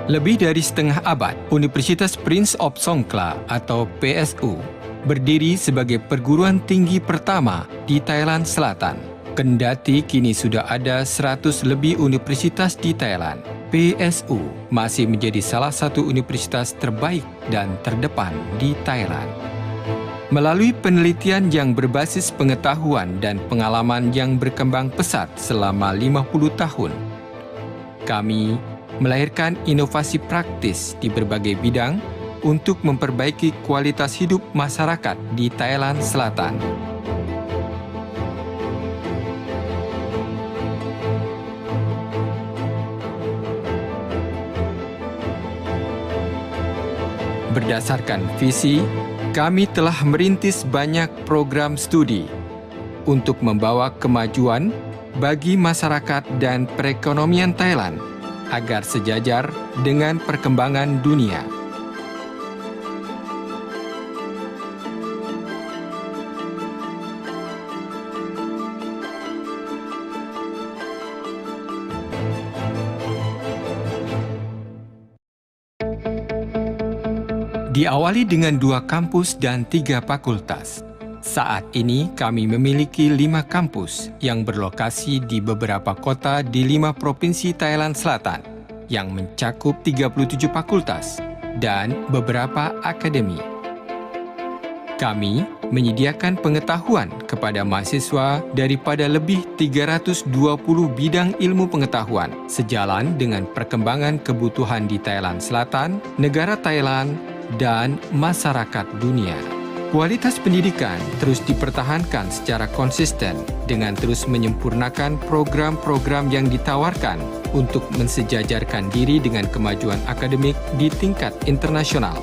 Lebih dari setengah abad, Universitas Prince of Songkla atau PSU berdiri sebagai perguruan tinggi pertama di Thailand Selatan. Kendati kini sudah ada 100 lebih universitas di Thailand, PSU masih menjadi salah satu universitas terbaik dan terdepan di Thailand. Melalui penelitian yang berbasis pengetahuan dan pengalaman yang berkembang pesat selama 50 tahun, kami melahirkan inovasi praktis di berbagai bidang untuk memperbaiki kualitas hidup masyarakat di Thailand Selatan. Berdasarkan visi, kami telah merintis banyak program studi untuk membawa kemajuan bagi masyarakat dan perekonomian Thailand agar sejajar dengan perkembangan dunia. Diawali dengan 2 kampus dan 3 fakultas. Saat ini kami memiliki 5 kampus yang berlokasi di beberapa kota di 5 provinsi Thailand Selatan yang mencakup 37 fakultas dan beberapa akademi. Kami menyediakan pengetahuan kepada mahasiswa daripada lebih 320 bidang ilmu pengetahuan sejalan dengan perkembangan kebutuhan di Thailand Selatan, negara Thailand, dan masyarakat dunia. Kualitas pendidikan terus dipertahankan secara konsisten dengan terus menyempurnakan program-program yang ditawarkan untuk mensejajarkan diri dengan kemajuan akademik di tingkat internasional.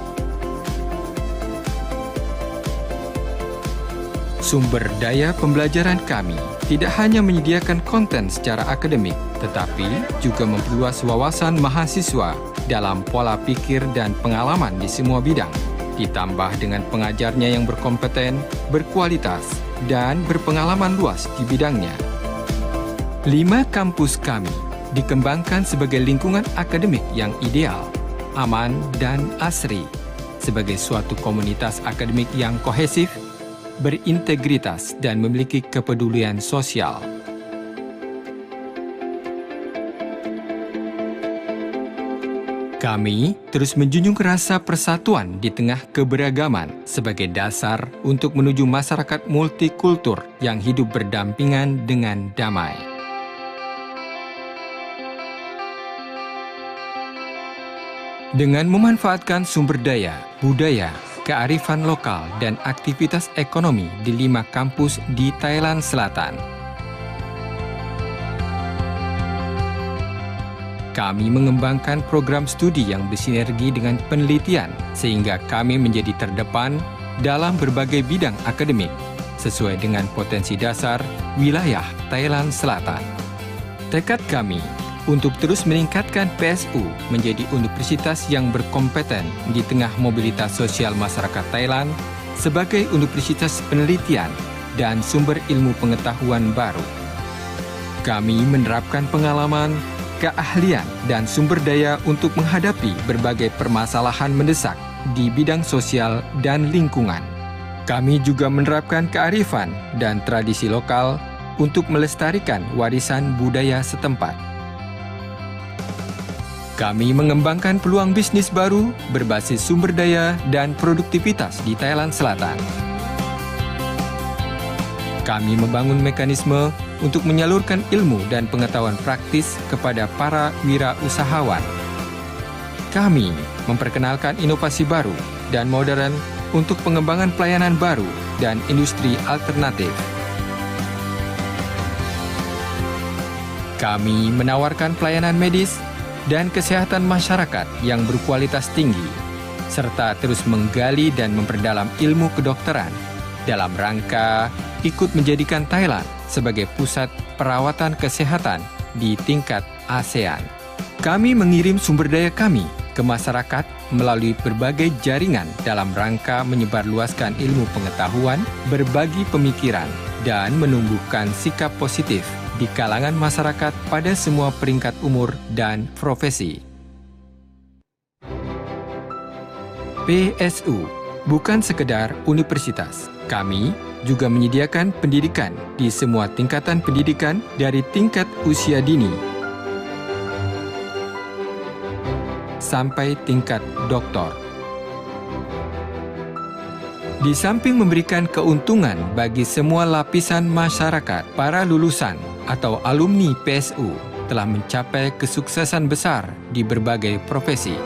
Sumber daya pembelajaran kami tidak hanya menyediakan konten secara akademik, tetapi juga memperluas wawasan mahasiswa dalam pola pikir dan pengalaman di semua bidang, ditambah dengan pengajarnya yang berkompeten, berkualitas, dan berpengalaman luas di bidangnya. 5 kampus kami dikembangkan sebagai lingkungan akademik yang ideal, aman, dan asri, sebagai suatu komunitas akademik yang kohesif, berintegritas, dan memiliki kepedulian sosial. Kami terus menjunjung rasa persatuan di tengah keberagaman sebagai dasar untuk menuju masyarakat multikultur yang hidup berdampingan dengan damai. Dengan memanfaatkan sumber daya, budaya, kearifan lokal, dan aktivitas ekonomi di 5 kampus di Thailand Selatan, kami mengembangkan program studi yang bersinergi dengan penelitian sehingga kami menjadi terdepan dalam berbagai bidang akademik sesuai dengan potensi dasar wilayah Thailand Selatan. Tekad kami untuk terus meningkatkan PSU menjadi universitas yang berkompeten di tengah mobilitas sosial masyarakat Thailand sebagai universitas penelitian dan sumber ilmu pengetahuan baru. Kami menerapkan pengalaman, keahlian, dan sumber daya untuk menghadapi berbagai permasalahan mendesak di bidang sosial dan lingkungan. Kami juga menerapkan kearifan dan tradisi lokal untuk melestarikan warisan budaya setempat. Kami mengembangkan peluang bisnis baru berbasis sumber daya dan produktivitas di Thailand Selatan. Kami membangun mekanisme untuk menyalurkan ilmu dan pengetahuan praktis kepada para wirausahawan. Kami memperkenalkan inovasi baru dan modern untuk pengembangan pelayanan baru dan industri alternatif. Kami menawarkan pelayanan medis dan kesehatan masyarakat yang berkualitas tinggi, serta terus menggali dan memperdalam ilmu kedokteran dalam rangka ikut menjadikan Thailand sebagai pusat perawatan kesehatan di tingkat ASEAN. Kami mengirim sumber daya kami ke masyarakat melalui berbagai jaringan dalam rangka menyebarluaskan ilmu pengetahuan, berbagi pemikiran, dan menumbuhkan sikap positif di kalangan masyarakat pada semua peringkat umur dan profesi. PSU bukan sekedar universitas. Kami juga menyediakan pendidikan di semua tingkatan pendidikan dari tingkat usia dini sampai tingkat doktor. Di samping memberikan keuntungan bagi semua lapisan masyarakat, para lulusan atau alumni PSU telah mencapai kesuksesan besar di berbagai profesi.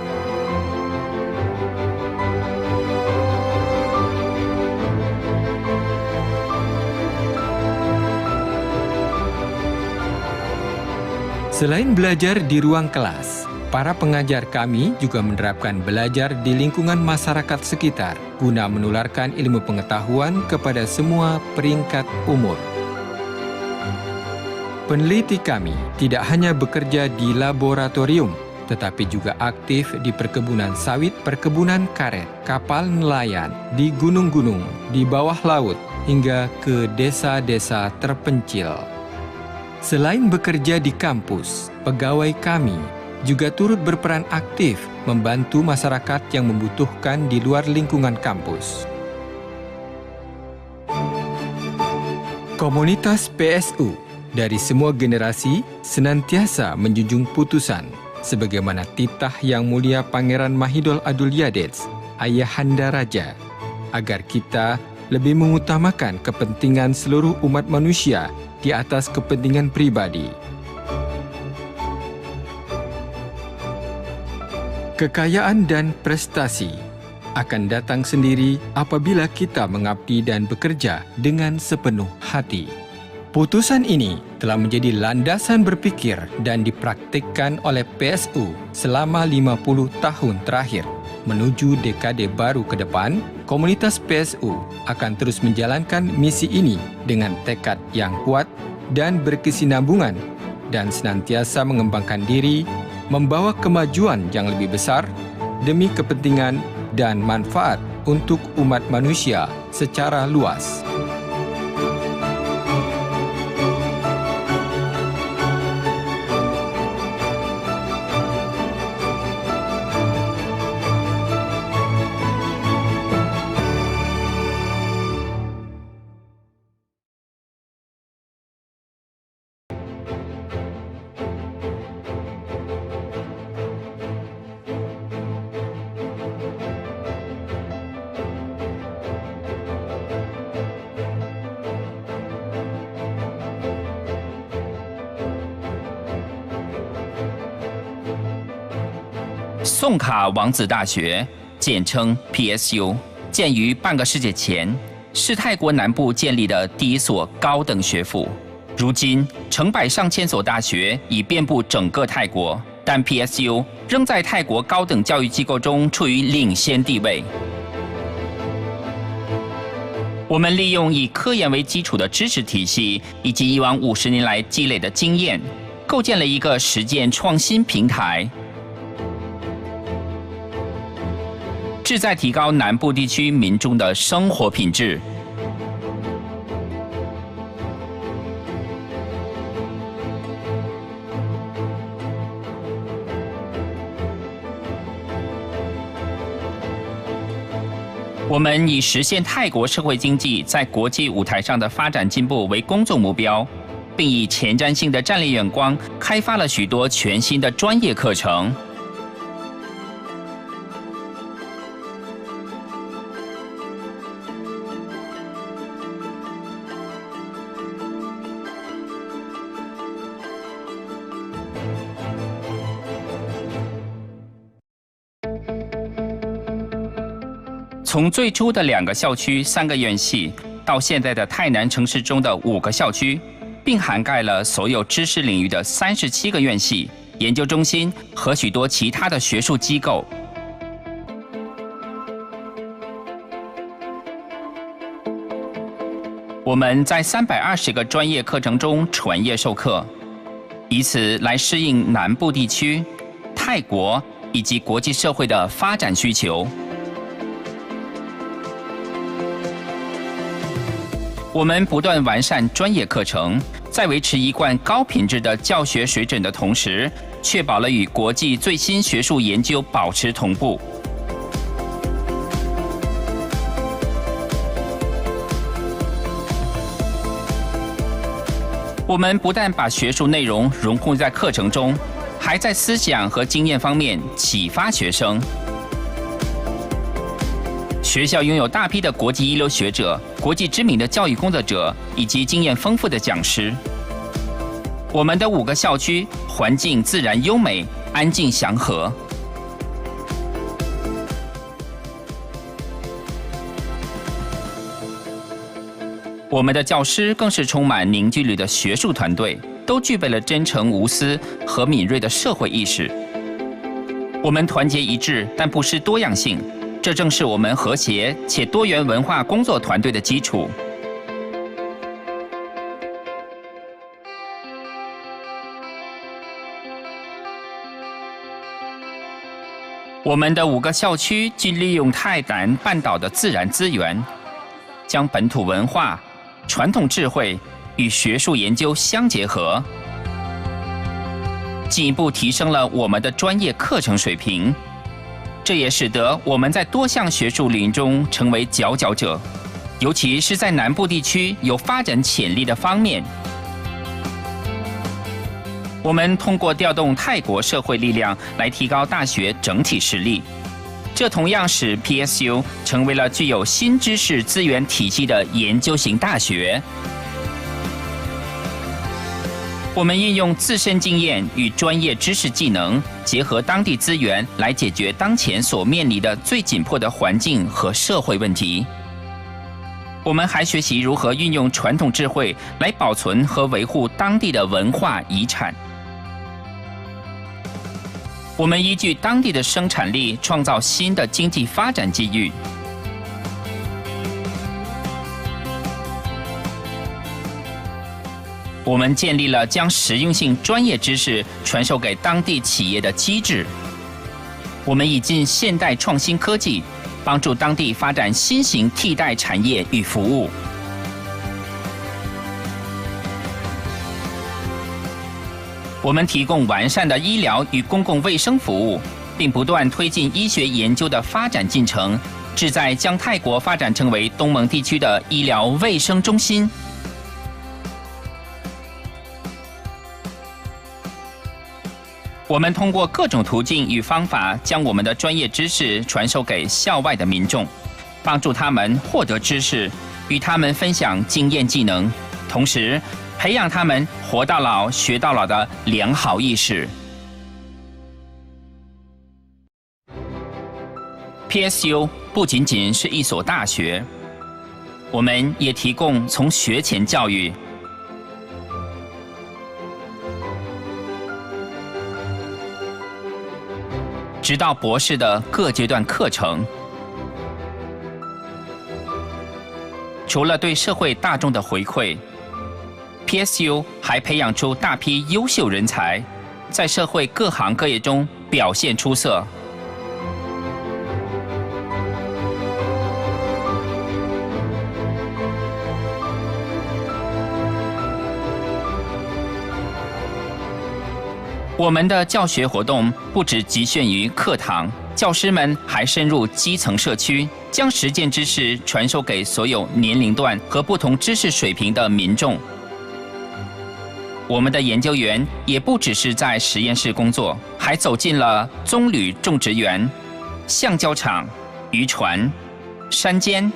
Selain belajar di ruang kelas, para pengajar kami juga menerapkan belajar di lingkungan masyarakat sekitar guna menularkan ilmu pengetahuan kepada semua peringkat umur. Peneliti kami tidak hanya bekerja di laboratorium, tetapi juga aktif di perkebunan sawit, perkebunan karet, kapal nelayan, di gunung-gunung, di bawah laut, hingga ke desa-desa terpencil. Selain bekerja di kampus, pegawai kami juga turut berperan aktif membantu masyarakat yang membutuhkan di luar lingkungan kampus. Komunitas PSU dari semua generasi senantiasa menjunjung putusan sebagaimana titah Yang Mulia Pangeran Mahidol Adulyadej, Ayahanda Raja, agar kita lebih mengutamakan kepentingan seluruh umat manusia di atas kepentingan pribadi. Kekayaan dan prestasi akan datang sendiri apabila kita mengabdi dan bekerja dengan sepenuh hati. Putusan ini telah menjadi landasan berpikir dan dipraktikkan oleh PSU selama 50 tahun terakhir. Menuju dekade baru ke depan, komunitas PSU akan terus menjalankan misi ini dengan tekad yang kuat dan berkesinambungan dan senantiasa mengembangkan diri, membawa kemajuan yang lebih besar demi kepentingan dan manfaat untuk umat manusia secara luas. 宋卡王子大学，简称 PSU， 建于半个世纪前，是泰国南部建立的第一所高等学府。如今，成百上千所大学已遍布整个泰国，但 PSU 仍在泰国高等教育机构中处于领先地位。我们利用以科研为基础的知识体系，以及以往50年来积累的经验，构建了一个实践创新平台，旨在提高南部地区民众的生活品质。我们以实现泰国社会经济在国际舞台上的发展进步为公众目标，并以前瞻性的战略眼光，开发了许多全新的专业课程。从最初的2个校区、3个院系，到现在的泰南城市中的5个校区，并涵盖了所有知识领域的37个院系、研究中心和许多其他的学术机构。我们在320个专业课程中传业授课，以此来适应南部地区、泰国以及国际社会的发展需求。我们不断完善专业课程，在维持一贯高品质的教学水准的同时，确保了与国际最新学术研究保持同步。我们不但把学术内容融入在课程中，还在思想和经验方面启发学生。学校拥有大批的国际一流学者、国际知名的教育工作者以及经验丰富的讲师。我们的5个校区环境自然优美、安静祥和。我们的教师更是充满凝聚力的学术团队，都具备了真诚无私和敏锐的社会意识。我们团结一致，但不失多样性。这正是我们和谐且多元文化工作团队的基础。我们的5个校区既利用泰南半岛的自然资源，将本土文化、传统智慧与学术研究相结合，进一步提升了我们的专业课程水平。这也使得我们在多项学术领域中成为佼佼者，尤其是在南部地区有发展潜力的方面。我们通过调动泰国社会力量来提高大学整体实力，这同样使 PSU 成为了具有新知识资源体系的研究型大学。我们运用自身经验与专业知识技能，结合当地资源来解决当前所面临的最紧迫的环境和社会问题。我们还学习如何运用传统智慧来保存和维护当地的文化遗产。我们依据当地的生产力，创造新的经济发展机遇。我们建立了将实用性专业知识传授给当地企业的机制。我们引进现代创新科技，帮助当地发展新型替代产业与服务。我们提供完善的医疗与公共卫生服务，并不断推进医学研究的发展进程，旨在将泰国发展成为东盟地区的医疗卫生中心。我们通过各种途径与方法，将我们的专业知识传授给校外的民众，帮助他们获得知识，与他们分享经验技能，同时培养他们活到老学到老的良好意识。PSU 不仅仅是一所大学，我们也提供从学前教育、直到博士的各阶段课程。除了对社会大众的回馈， PSU 还培养出大批优秀人才，在社会各行各业中表现出色。我们的教学活动不只局限于课堂，教师们还深入基层社区，将实践知识传授给所有年龄段和不同知识水平的民众。我们的研究员也不只是在实验室工作，还走进了棕榈种植园、橡胶厂、渔船、山间、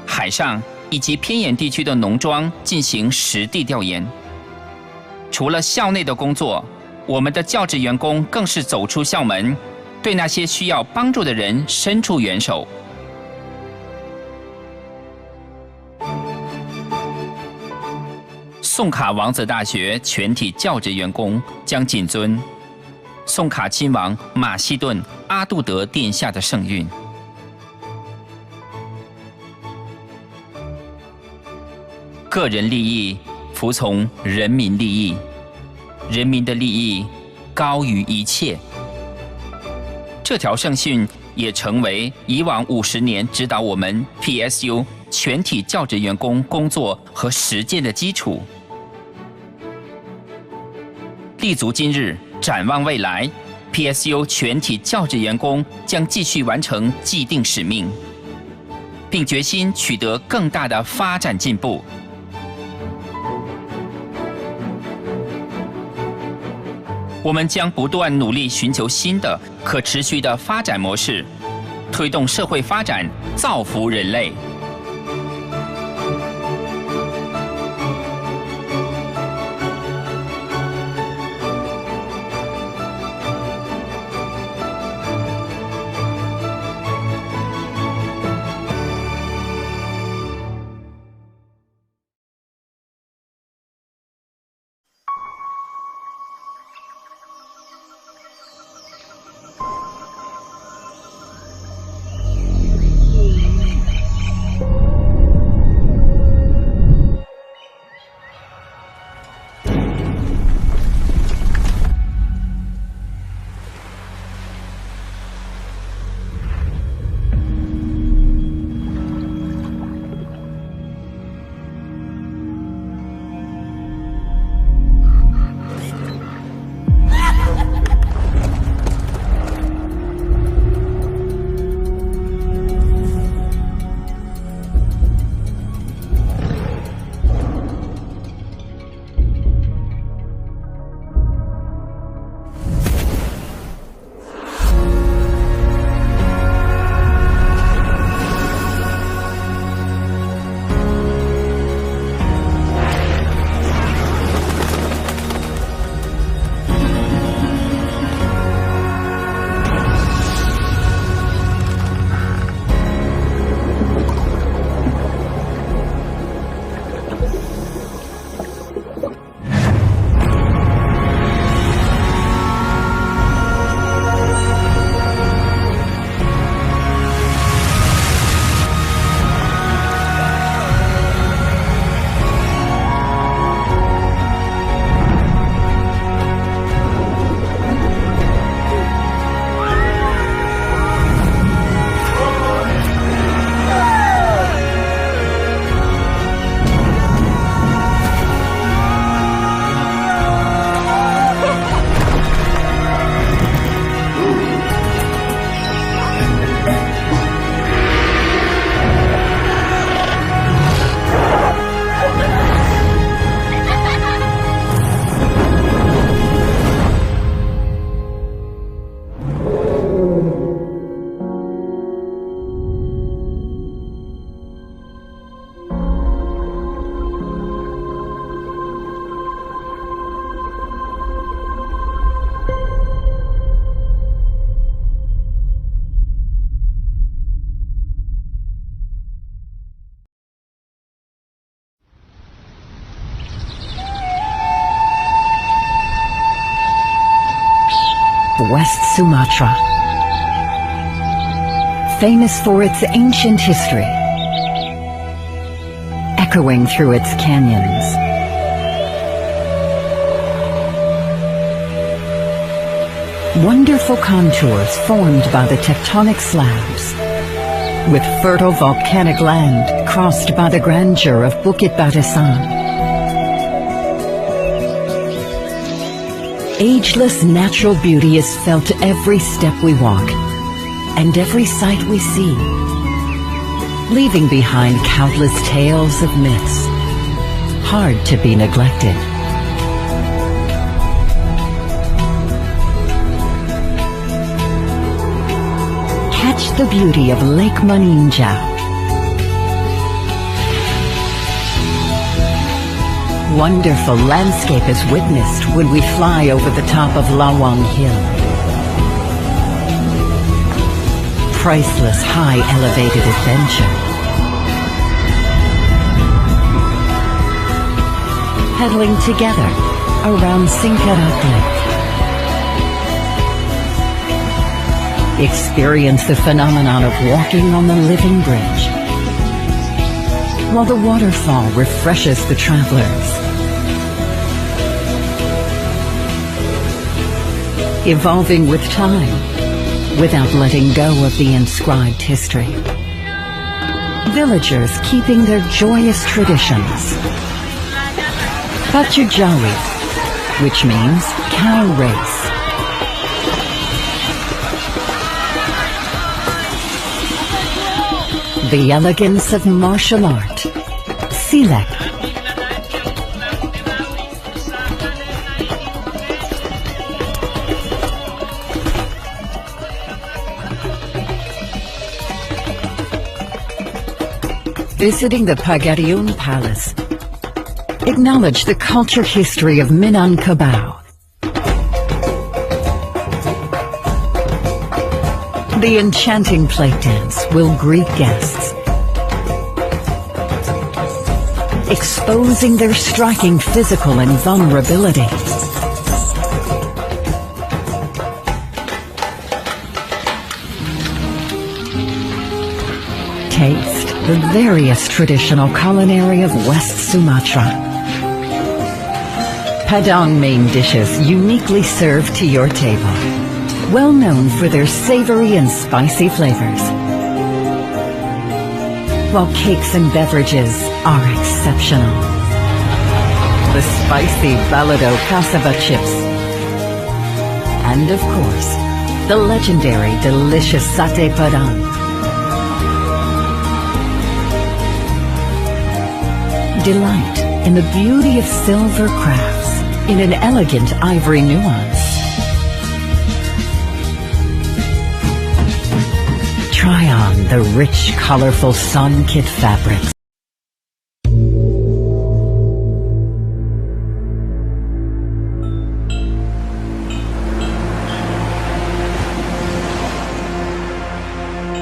海上以及偏远地区的农庄进行实地调研。除了校内的工作，我们的教职员工更是走出校门，对那些需要帮助的人伸出援手。宋卡王子大学全体教职员工将谨遵宋卡亲王马其顿阿杜德殿下的圣谕，个人利益服从人民利益，人民的利益高于一切。这条圣训也成为以往50年指导我们 PSU 全体教职员工工作和实践的基础。立足今日，展望未来， PSU 全体教职员工将继续完成既定使命，并决心取得更大的发展进步。我们将不断努力寻求新的可持续的发展模式，推动社会发展，造福人类。West Sumatra. Famous for its ancient history, echoing through its canyons. Wonderful contours formed by the tectonic slabs, with fertile volcanic land crossed by the grandeur of Bukit Barisan. Ageless natural beauty is felt every step we walk and every sight we see, leaving behind countless tales of myths, hard to be neglected. Catch the beauty of Lake Maninjau. Wonderful landscape is witnessed when we fly over the top of Lawang Hill. Priceless high elevated adventure. Paddling together around Singkarak Lake. Experience the phenomenon of walking on the living bridge, while the waterfall refreshes the travelers. Evolving with time, without letting go of the inscribed history. Villagers keeping their joyous traditions. Pachujawi, which means cow race. The elegance of martial art, Silek. Visiting the Pagadian Palace. Acknowledge the culture history of Minangkabau. The enchanting plate dance will greet guests, exposing their striking physical and vulnerability. Taste the various traditional culinary of West Sumatra. Padang main dishes uniquely served to your table, well known for their savory and spicy flavors, while cakes and beverages are exceptional. The spicy balado cassava chips, and of course, the legendary delicious satay padang. Delight in the beauty of silver crafts in an elegant ivory nuance. Try on the rich, colorful sun-kit fabrics.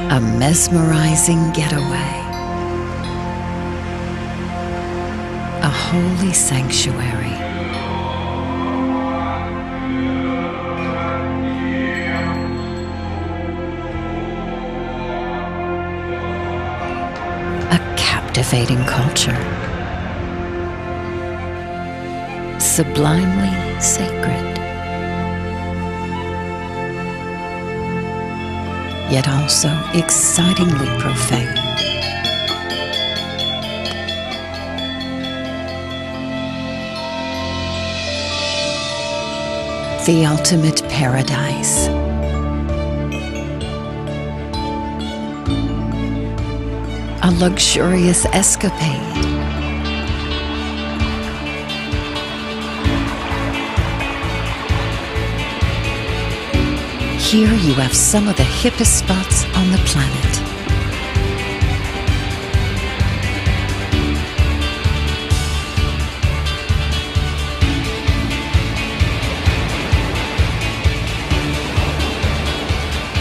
A mesmerizing getaway. A holy sanctuary. A captivating culture. Sublimely sacred. Yet also excitingly profane. The ultimate paradise. A luxurious escapade. Here you have some of the hippest spots on the planet.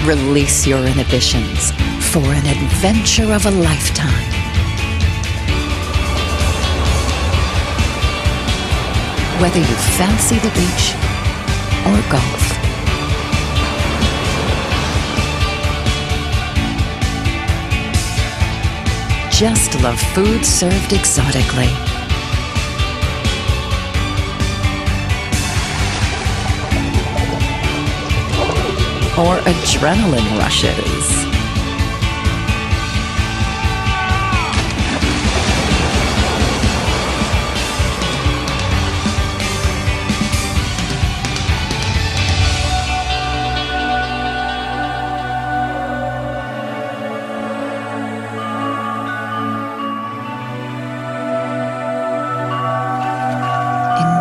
Release your inhibitions for an adventure of a lifetime. Whether you fancy the beach or golf, just love food served exotically. Or adrenaline rushes.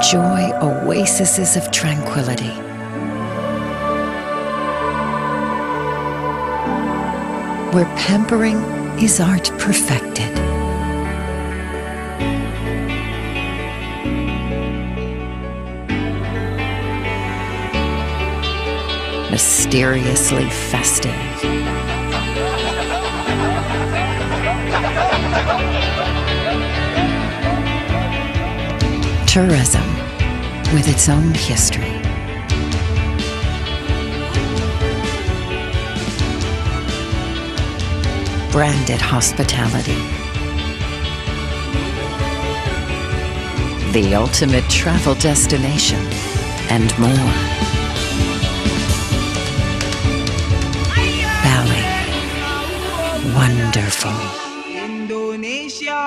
Enjoy oases of tranquility. Where pampering is art perfected. Mysteriously festive. Tourism with its own history. Branded hospitality. The ultimate travel destination and more. Bali. Wonderful. Indonesia.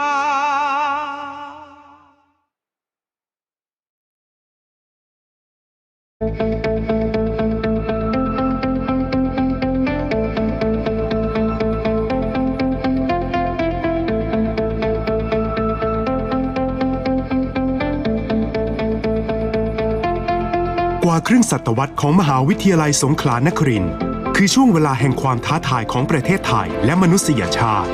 กว่าครึ่งศตวรรษของมหาวิทยาลัยสงขลานครินทร์คือช่วงเวลาแห่งความท้าทายของประเทศไทยและมนุษยชาติ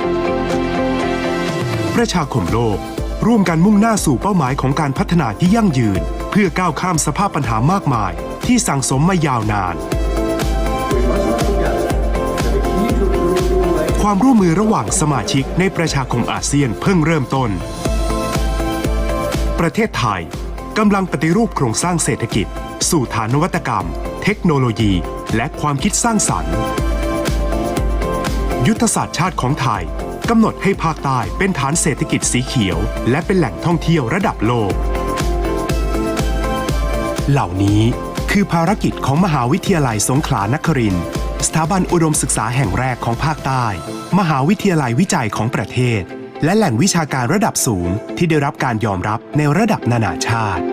ประชาคมโลกร่วมกันมุ่งหน้าสู่เป้าหมายของการพัฒนาที่ยั่งยืนเพื่อก้าวข้ามสภาพปัญหามากมายที่สั่งสมมายาวนานความร่วมมือระหว่างสมาชิกในประชาคมอาเซียนเพิ่งเริ่มต้นประเทศไทยกำลังปฏิรูปโครงสร้างเศรษฐกิจสู่ฐานนวัตกรรมเทคโนโลยีและความคิดสร้างสรรค์ยุทธศาสตร์ชาติของไทยกำหนดให้ภาคใต้เป็นฐานเศรษฐกิจสีเขียวและเป็นแหล่งท่องเที่ยวระดับโลกเหล่านี้คือภารกิจของมหาวิทยาลัยสงขลานครินทร์สถาบันอุดมศึกษาแห่งแรกของภาคใต้มหาวิทยาลัยวิจัยของประเทศและแหล่งวิชาการระดับสูงที่ได้รับการยอมรับในระดับนานาชาติ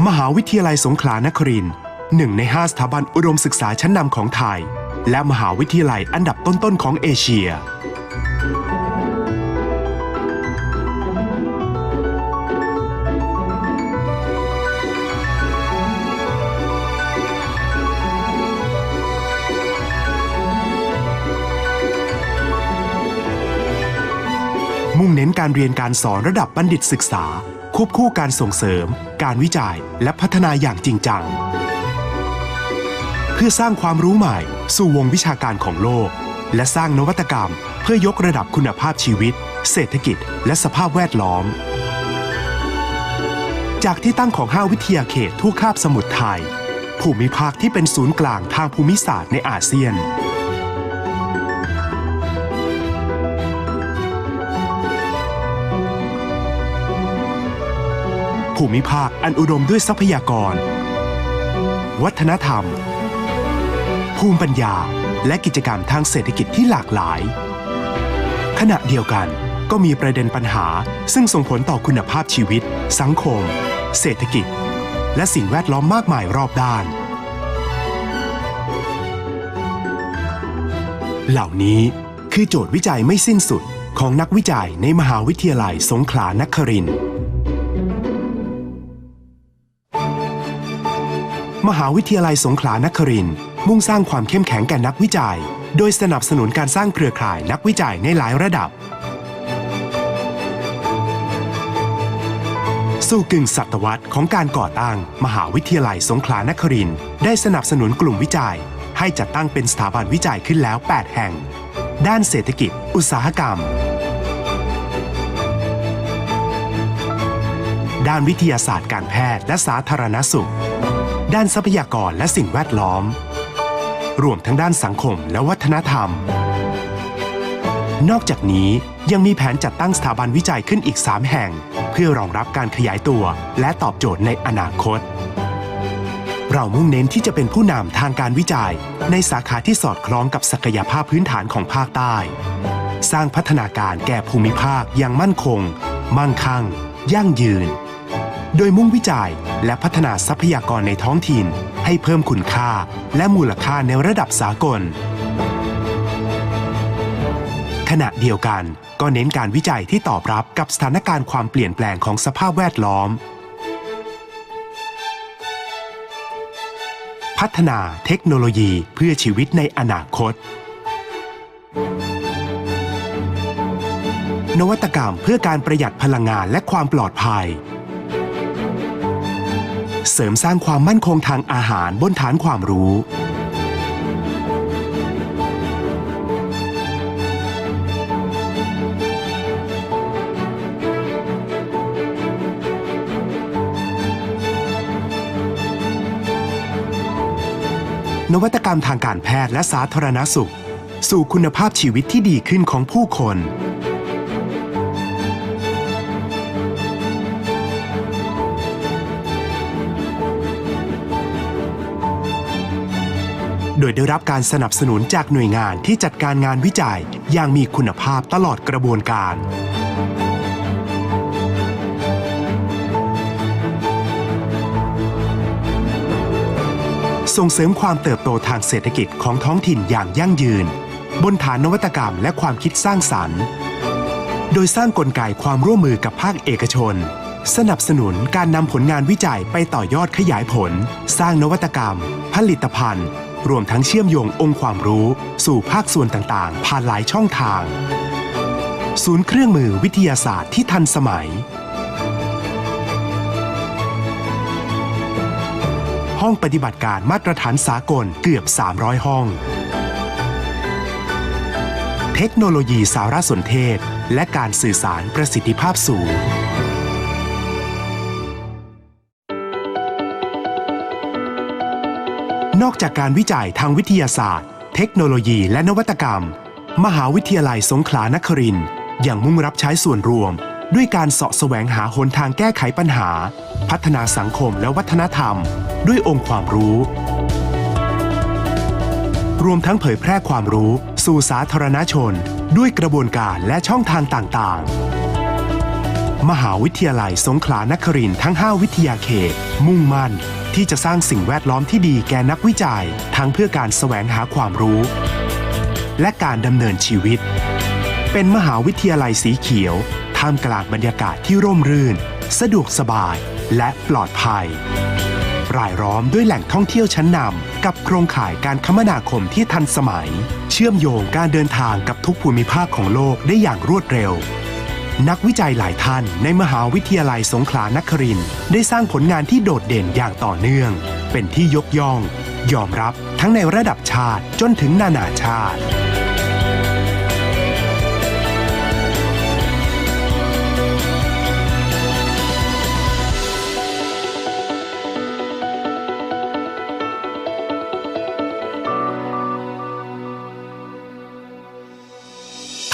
มหาวิทยาลัยสงขลานครินทร์1 ใน 5 สถาบันอุดมศึกษาชั้นนำของไทยและมหาวิทยาลัยอันดับต้นๆของเอเชียมุ่งเน้นการเรียนการสอนระดับบัณฑิตศึกษาควบคู่การส่งเสริมการวิจัยและพัฒนาอย่างจริงจังเพื่อสร้างความรู้ใหม่สู่วงวิชาการของโลกและสร้างนวัตกรรมเพื่อยกระดับคุณภาพชีวิตเศรษฐกิจและสภาพแวดล้อมจากที่ตั้งของ5 วิทยาเขตทั่วคาบสมุทรไทยภูมิภาคที่เป็นศูนย์กลางทางภูมิศาสตร์ในอาเซียนภูมิภาคอันอุดมด้วยทรัพยากรวัฒนธรรมภูมิปัญญาและกิจกรรมทางเศรษฐกิจที่หลากหลายขณะเดียวกันก็มีประเด็นปัญหาซึ่งส่งผลต่อคุณภาพชีวิตสังคมเศรษฐกิจและสิ่งแวดล้อมมากมายรอบด้านเหล่านี้คือโจทย์วิจัยไม่สิ้นสุดของนักวิจัยในมหาวิทยาลัยสงขลานครินทร์มหาวิทยาลัยสงขลานครินทร์มุ่งสร้างความเข้มแข็งแก่นักวิจัยโดยสนับสนุนการสร้างเครือข่ายนักวิจัยในหลายระดับสู่กึ่งศตวรรษของการก่อตั้งมหาวิทยาลัยสงขลานครินทร์ได้สนับสนุนกลุ่มวิจัยให้จัดตั้งเป็นสถาบันวิจัยขึ้นแล้ว8แห่งด้านเศรษฐกิจอุตสาหกรรม ด้านวิทยาศาสตร์การแพทย์และสาธารณสุขด้านทรัพยากรและสิ่งแวดล้อมรวมทั้งด้านสังคมและวัฒนธรรมนอกจากนี้ยังมีแผนจัดตั้งสถาบันวิจัยขึ้นอีก3แห่งเพื่อรองรับการขยายตัวและตอบโจทย์ในอนาคตเรามุ่งเน้นที่จะเป็นผู้นำทางการวิจัยในสาขาที่สอดคล้องกับศักยภาพพื้นฐานของภาคใต้สร้างพัฒนาการแก่ภูมิภาคอย่างมั่นคงมั่งคั่งยั่งยืนโดยมุ่งวิจัยและพัฒนาทรัพยากรในท้องถิ่นให้เพิ่มคุณค่าและมูลค่าในระดับสากลขณะเดียวกันก็เน้นการวิจัยที่ตอบรับกับสถานการณ์ความเปลี่ยนแปลงของสภาพแวดล้อมพัฒนาเทคโนโลยีเพื่อชีวิตในอนาคตนวัตกรรมเพื่อการประหยัดพลังงานและความปลอดภัยเสริมสร้างความมั่นคงทางอาหารบนฐานความรู้นวัตกรรมทางการแพทย์และสาธารณสุขสู่คุณภาพชีวิตที่ดีขึ้นของผู้คนโดยได้รับการสนับสนุนจากหน่วยงานที่จัดการงานวิจัยอย่างมีคุณภาพตลอดกระบวนการส่งเสริมความเติบโตทางเศรษฐกิจของท้องถิ่นอย่างยั่งยืนบนฐานนวัตกรรมและความคิดสร้างสรรค์โดยสร้างกลไกความร่วมมือกับภาคเอกชนสนับสนุนการนำผลงานวิจัยไปต่อยอดขยายผลสร้างนวัตกรรมผลิตภัณฑ์รวมทั้งเชื่อมโยงองค์ความรู้สู่ภาคส่วนต่างๆผ่านหลายช่องทางศูนย์เครื่องมือวิทยาศาสตร์ที่ทันสมัยห้องปฏิบัติการมาตรฐานสากลเกือบ300ห้องเทคโนโลยีสารสนเทศและการสื่อสารประสิทธิภาพสูงนอกจากการวิจัยทางวิทยาศาสตร์เทคโนโลยีและนวัตกรรมมหาวิทยาลัยสงขลานครินทร์ยังมุ่งรับใช้ส่วนรวมด้วยการเสาะแสวงหาหนทางแก้ไขปัญหาพัฒนาสังคมและวัฒนธรรมด้วยองค์ความรู้รวมทั้งเผยแพร่ความรู้สู่สาธารณชนด้วยกระบวนการและช่องทางต่างๆมหาวิทยาลัยสงขลานครินทร์ทั้ง5วิทยาเขตมุ่งมั่นที่จะสร้างสิ่งแวดล้อมที่ดีแก่นักวิจัยทั้งเพื่อการแสวงหาความรู้และการดำเนินชีวิตเป็นมหาวิทยาลัยสีเขียวท่ามกลางบรรยากาศที่ร่มรื่นสะดวกสบายและปลอดภัยรายล้อมด้วยแหล่งท่องเที่ยวชั้นนำกับโครงข่ายการคมนาคมที่ทันสมัยเชื่อมโยงการเดินทางกับทุกภูมิภาคของโลกได้อย่างรวดเร็วนักวิจัยหลายท่านในมหาวิทยาลัยสงขลานครินทร์ได้สร้างผลงานที่โดดเด่นอย่างต่อเนื่องเป็นที่ยกย่องยอมรับทั้งในระดับชาติจนถึงนานาชาติ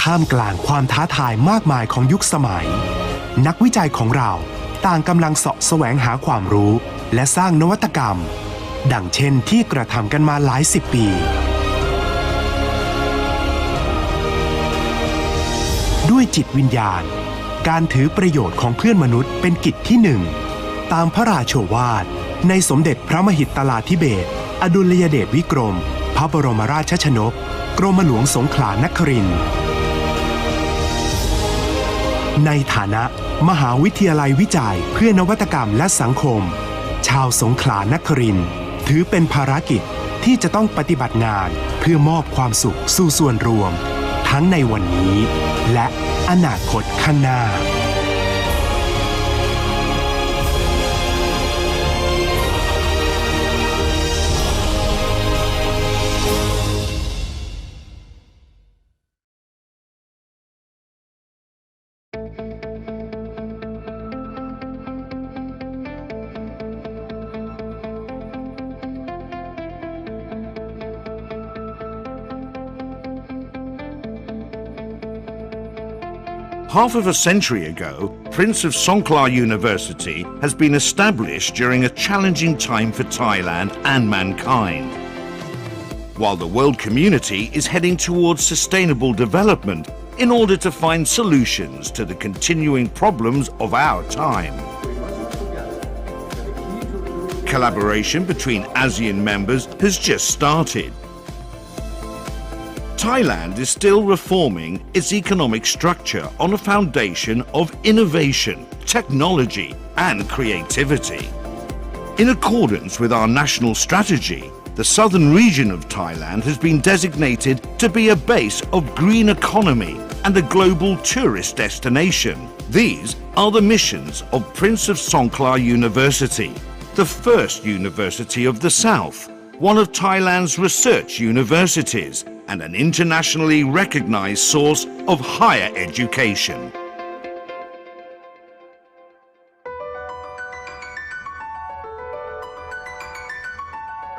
ท่ามกลางความท้าทายมากมายของยุคสมัยนักวิจัยของเราต่างกำลังเสาะแสวงหาความรู้และสร้างนวัตกรรมดังเช่นที่กระทำกันมาหลายสิบปีด้วยจิตวิญญาณการถือประโยชน์ของเพื่อนมนุษย์เป็นกิจที่หนึ่งตามพระราโชวาทในสมเด็จพระมหิตลาธิเบศรอดุลยเดชวิกรมพระบรมราชชนกกรมหลวงสงขลานครินทร์ในฐานะมหาวิทยาลัยวิจัยเพื่อนวัตกรรมและสังคมชาวสงขลานครินทร์ถือเป็นภารกิจที่จะต้องปฏิบัติงานเพื่อมอบความสุขสู่ส่วนรวมทั้งในวันนี้และอนาคตข้างหน้า Half of a century ago, Prince of Songkhla University has been established during a challenging time for Thailand and mankind. While the world community is heading towards sustainable development in order to find solutions to the continuing problems of our time. Collaboration between ASEAN members has just started. Thailand is still reforming its economic structure on a foundation of innovation, technology, and creativity. In accordance with our national strategy, the southern region of Thailand has been designated to be a base of green economy and a global tourist destination. These are the missions of Prince of Songkhla University, the first university of the South, one of Thailand's research universities, and an internationally recognized source of higher education.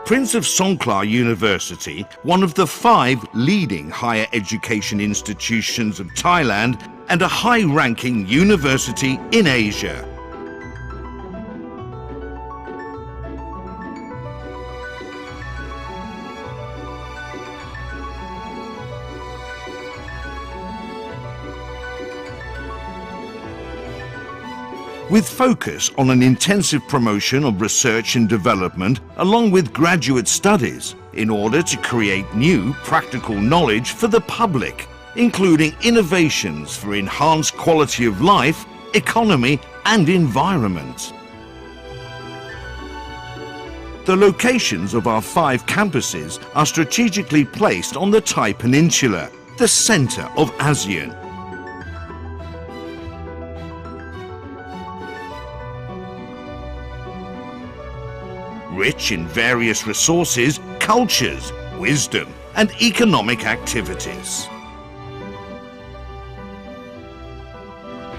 Prince of Songkhla University, one of the 5 leading higher education institutions of Thailand and a high-ranking university in Asia. With focus on an intensive promotion of research and development along with graduate studies in order to create new practical knowledge for the public, including innovations for enhanced quality of life, economy and environment. The locations of our 5 campuses are strategically placed on the Thai Peninsula, the center of ASEAN. Rich in various resources, cultures, wisdom, and economic activities.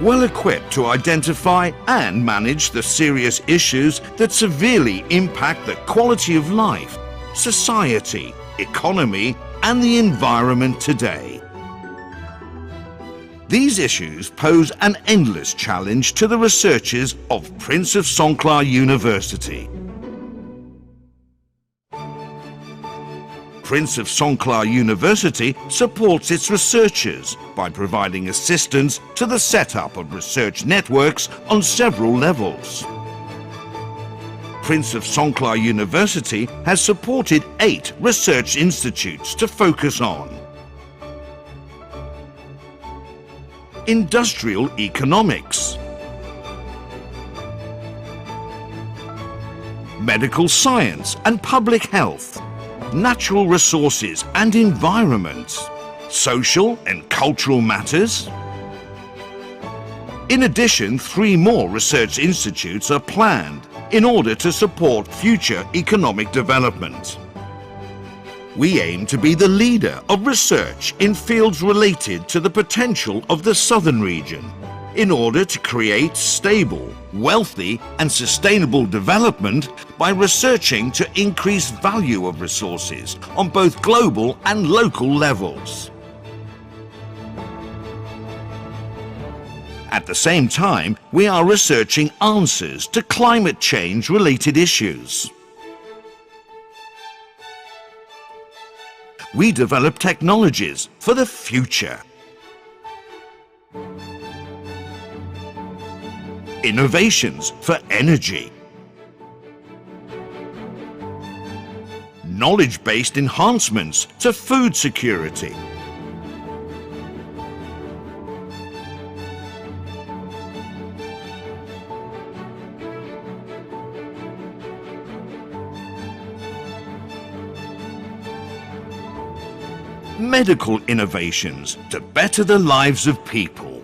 Well equipped to identify and manage the serious issues that severely impact the quality of life, society, economy, and the environment today. These issues pose an endless challenge to the researchers of Prince of Songkhla University. Prince of Songkhla University supports its researchers by providing assistance to the setup of research networks on several levels. Prince of Songkhla University has supported 8 research institutes to focus on industrial economics, medical science and public health, natural resources and environment, social and cultural matters. In addition, 3 more research institutes are planned in order to support future economic development. We aim to be the leader of research in fields related to the potential of the southern region in order to create stable, wealthy and sustainable development by researching to increase value of resources on both global and local levels. At the same time, we are researching answers to climate change related issues. We develop technologies for the future. Innovations for energy. Knowledge-based enhancements to food security. Medical innovations to better the lives of people.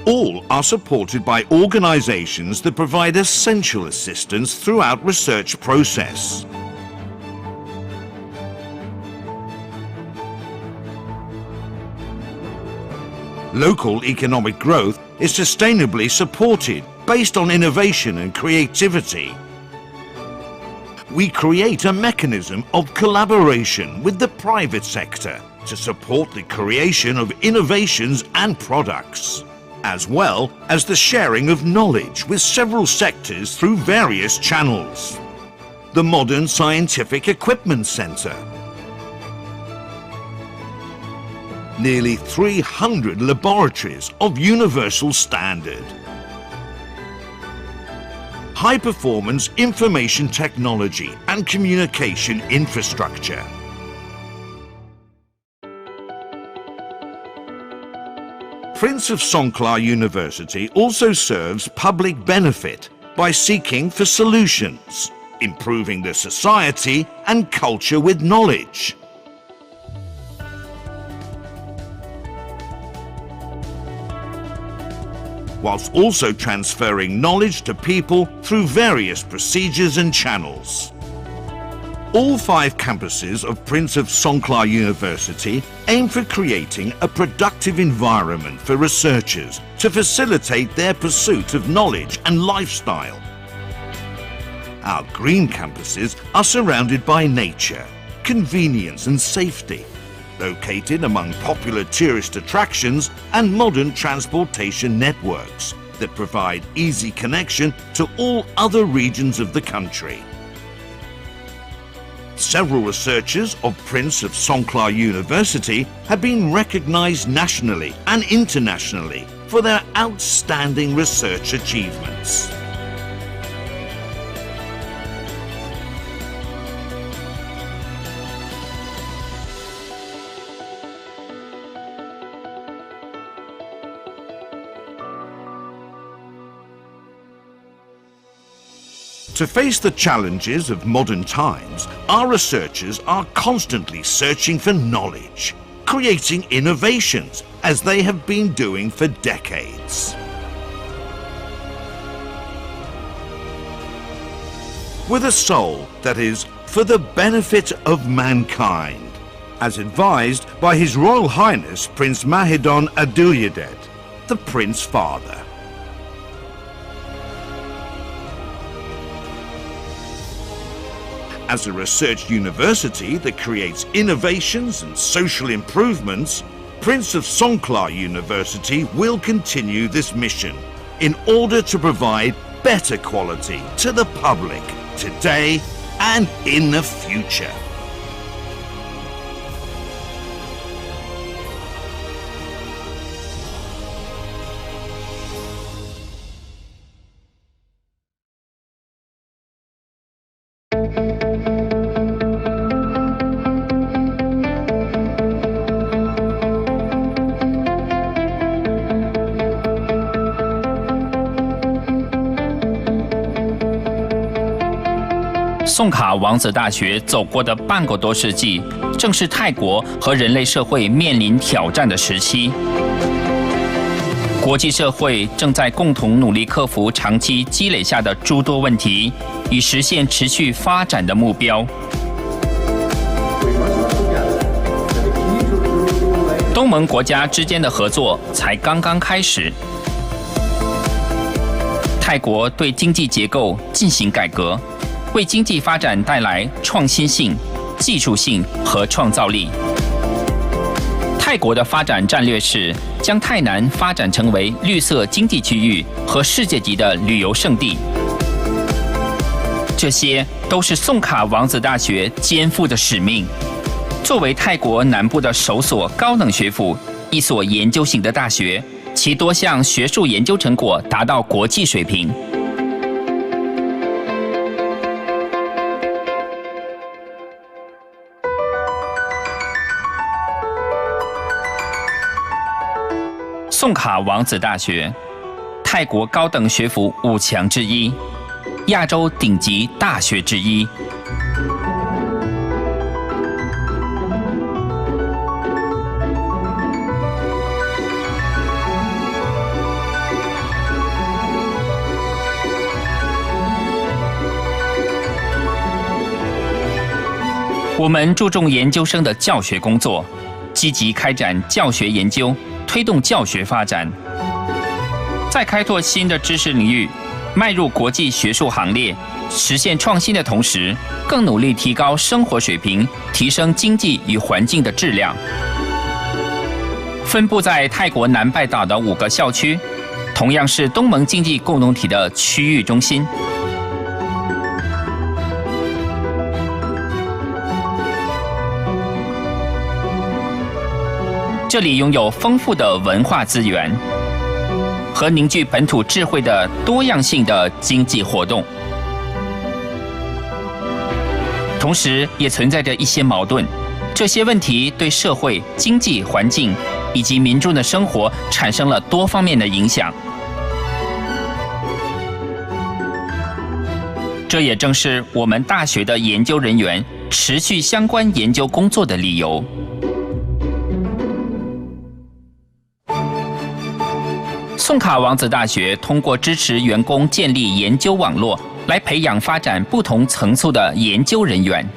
All are supported by organizations that provide essential assistance throughout research process. Local economic growth is sustainably supported based on innovation and creativity. We create a mechanism of collaboration with the private sector to support the creation of innovations and products, as well as the sharing of knowledge with several sectors through various channels. The Modern Scientific Equipment Centre. Nearly 300 laboratories of universal standard. High-performance information technology and communication infrastructure. Prince of Songkla University also serves public benefit by seeking for solutions, improving the society and culture with knowledge. Whilst also transferring knowledge to people through various procedures and channels. All 5 campuses of Prince of Songkla University aim for creating a productive environment for researchers to facilitate their pursuit of knowledge and lifestyle. Our green campuses are surrounded by nature, convenience and safety, located among popular tourist attractions and modern transportation networks that provide easy connection to all other regions of the country. Several researchers of Prince of Songkla University have been recognized nationally and internationally for their outstanding research achievements. To face the challenges of modern times, our researchers are constantly searching for knowledge, creating innovations as they have been doing for decades. With a soul that is for the benefit of mankind, as advised by His Royal Highness Prince Mahidol Adulyadej, the Prince Father. As a research university that creates innovations and social improvements, Prince of Songkla University will continue this mission in order to provide better quality to the public today and in the future.宋卡王子大学走过的半个多世纪，正是泰国和人类社会面临挑战的时期。国际社会正在共同努力克服长期积累下的诸多问题，以实现持续发展的目标。东盟国家之间的合作才刚刚开始。泰国对经济结构进行改革，为经济发展带来创新性、技术性和创造力。泰国的发展战略是将泰南发展成为绿色经济区域和世界级的旅游胜地。这些都是宋卡王子大学肩负的使命。作为泰国南部的首所高等学府，一所研究型的大学，其多项学术研究成果达到国际水平。宋卡王子大学，泰国高等学府5强之一，亚洲顶级大学之一。我们注重研究生的教学工作，积极开展教学研究，推动教学发展。在开拓新的知识领域，迈入国际学术行列，实现创新的同时，更努力提高生活水平，提升经济与环境的质量。分布在泰国南拜岛的5个校区，同样是东盟经济共同体的区域中心。这里拥有丰富的文化资源和凝聚本土智慧的多样性的经济活动，同时也存在着一些矛盾。这些问题对社会、经济、环境以及民众的生活产生了多方面的影响。这也正是我们大学的研究人员持续相关研究工作的理由。宋卡王子大学通过支持员工建立研究网络，来培养发展不同层次的研究人员。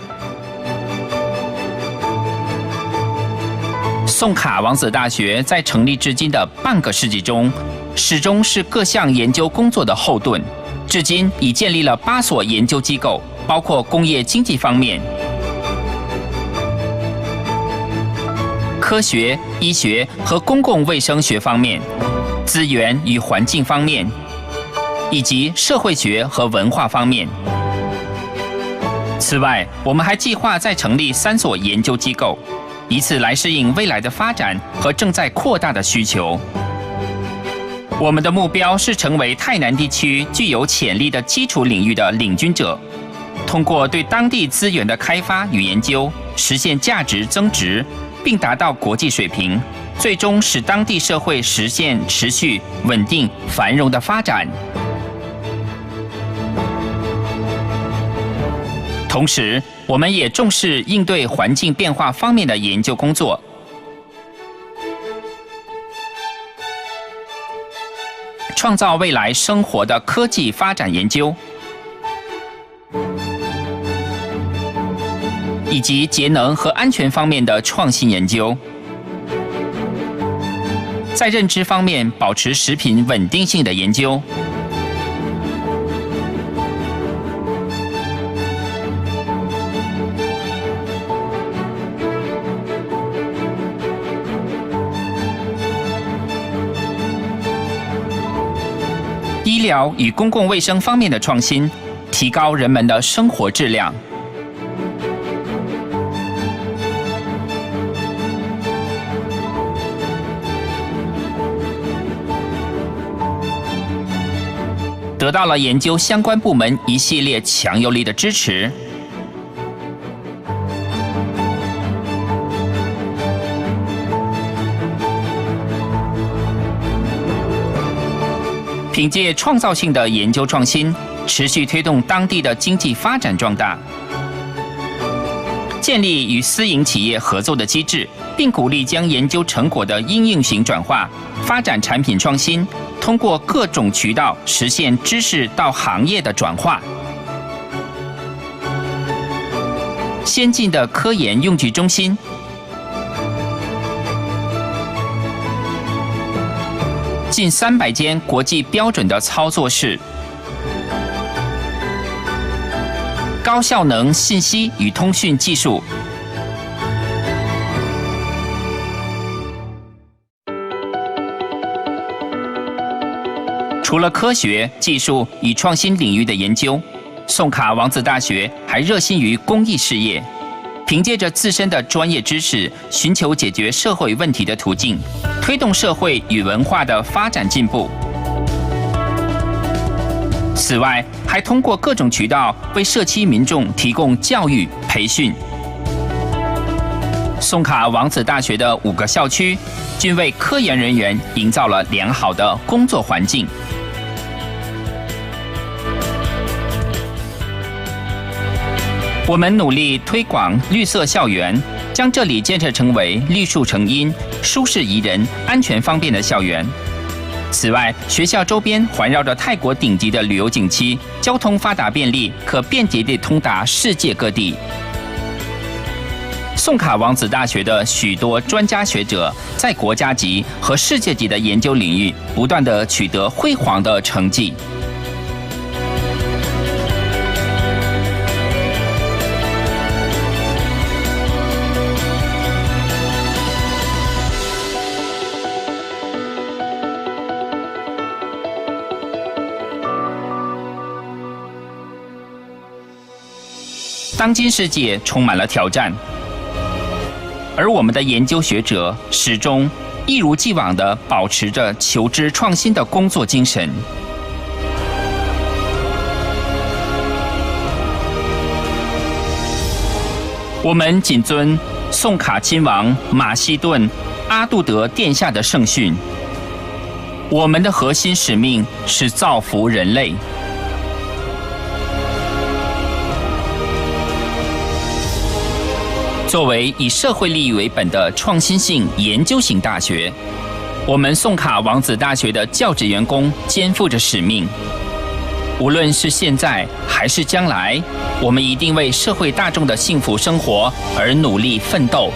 宋卡王子大学在成立至今的半个世纪中，始终是各项研究工作的后盾。至今已建立了8所研究机构，包括工业经济方面、科学、医学和公共卫生学方面、资源与环境方面，以及社会学和文化方面。此外，我们还计划再成立3所研究机构，以此来适应未来的发展和正在扩大的需求。我们的目标是成为泰南地区具有潜力的基础领域的领军者，通过对当地资源的开发与研究，实现价值增值，并达到国际水平，最终使当地社会实现持续、稳定、繁荣的发展。同时，我们也重视应对环境变化方面的研究工作。创造未来生活的科技发展研究，以及节能和安全方面的创新研究。在认知方面，保持食品稳定性的研究。医疗与公共卫生方面的创新，提高人们的生活质量。得到了研究相关部门一系列强有力的支持。凭借创造性的研究创新，持续推动当地的经济发展壮大，建立与私营企业合作的机制，并鼓励将研究成果的应用型转化，发展产品创新，通过各种渠道实现知识到行业的转化。先进的科研用具中心，近300间国际标准的操作室，高效能信息与通讯技术，除了科学、技术与创新领域的研究，宋卡王子大学还热心于公益事业，凭借着自身的专业知识，寻求解决社会问题的途径，推动社会与文化的发展进步。此外，还通过各种渠道为社区民众提供教育培训。宋卡王子大学的5个校区均为科研人员营造了良好的工作环境。我们努力推广绿色校园，将这里建设成为绿树成荫、舒适宜人、安全方便的校园。此外，学校周边环绕着泰国顶级的旅游景区，交通发达便利，可便捷地通达世界各地。宋卡王子大学的许多专家学者在国家级和世界级的研究领域不断地取得辉煌的成绩。当今世界充满了挑战，而我们的研究学者始终一如既往地保持着求知创新的工作精神。我们谨遵宋卡亲王马其顿阿杜德殿下的圣训，我们的核心使命是造福人类。作为以社会利益为本的创新性研究型大学，我们宋卡王子大学的教职员工肩负着使命。无论是现在还是将来，我们一定为社会大众的幸福生活而努力奋斗。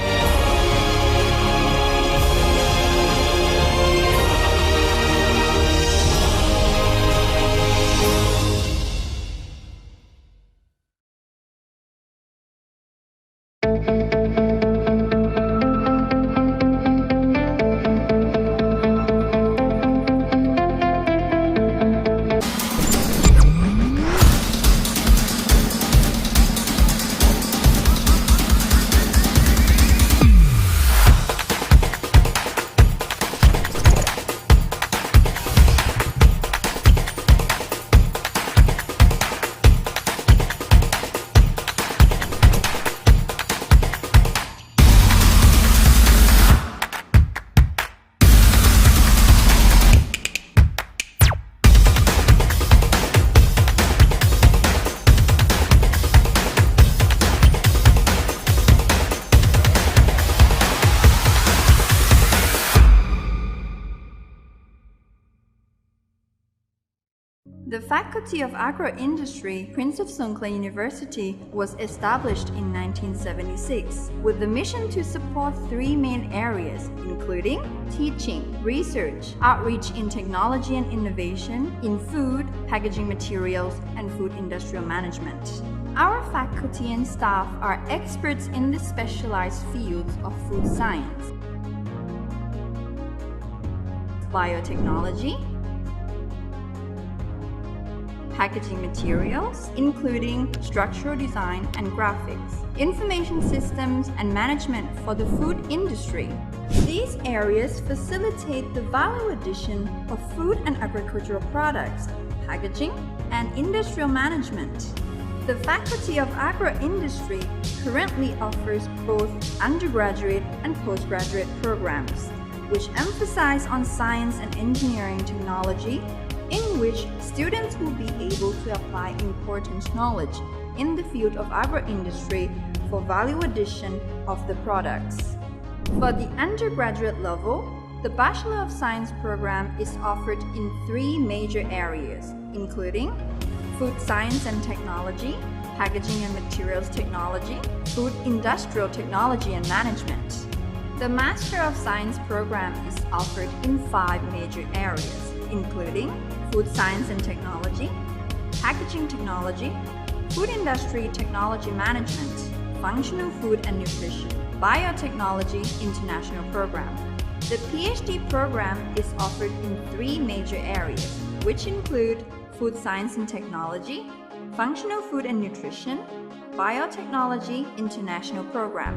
The Faculty of Agro-Industry, Prince of Songkla University, was established in 1976 with the mission to support three main areas, including teaching, research, outreach in technology and innovation, in food, packaging materials, and food industrial management. Our faculty and staff are experts in the specialized fields of food science, biotechnology, packaging materials, including structural design and graphics, information systems and management for the food industry. These areas facilitate the value addition of food and agricultural products, packaging, and industrial management. The Faculty of Agro-Industry currently offers both undergraduate and postgraduate programs, which emphasize on science and engineering technology, in which students will be able to apply important knowledge in the field of agro-industry for value addition of the products. For the undergraduate level, the Bachelor of Science program is offered in three major areas, including food science and technology, packaging and materials technology, food industrial technology and management. The Master of Science program is offered in five major areas, including food science and technology, packaging technology, food industry technology management, functional food and nutrition, biotechnology international program. The PhD program is offered in three major areas, which include food science and technology, functional food and nutrition, biotechnology international program.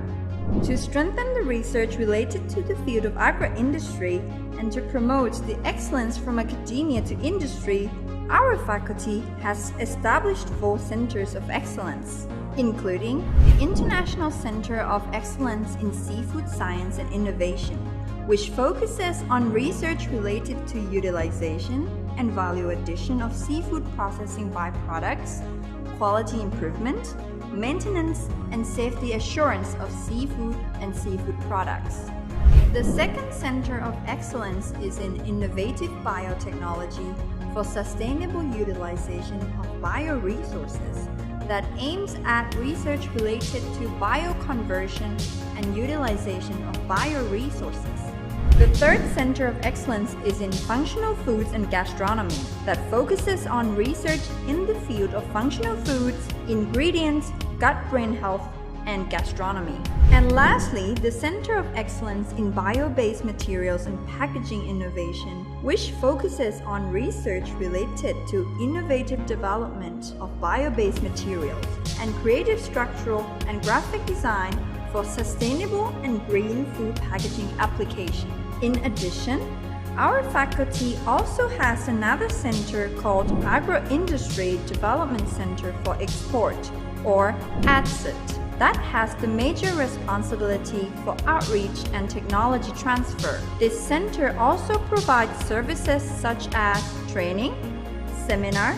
To strengthen the research related to the field of agro-industry and to promote the excellence from academia to industry, our faculty has established 4 centers of excellence, including the International Center of Excellence in Seafood Science and Innovation, which focuses on research related to utilization and value addition of seafood processing byproducts, quality improvement, maintenance, and safety assurance of seafood and seafood products. The second Center of Excellence is in Innovative Biotechnology for sustainable utilization of bioresources, that aims at research related to bioconversion and utilization of bioresources. The third Center of Excellence is in Functional Foods and Gastronomy that focuses on research in the field of functional foods, ingredients, gut-brain health, and gastronomy. And lastly, the Center of Excellence in Bio-based Materials and Packaging Innovation, which focuses on research related to innovative development of bio-based materials and creative structural and graphic design for sustainable and green food packaging application. In addition, our faculty also has another center called Agro-Industry Development Center for Export, or ADCIT, that has the major responsibility for outreach and technology transfer. This center also provides services such as training, seminar,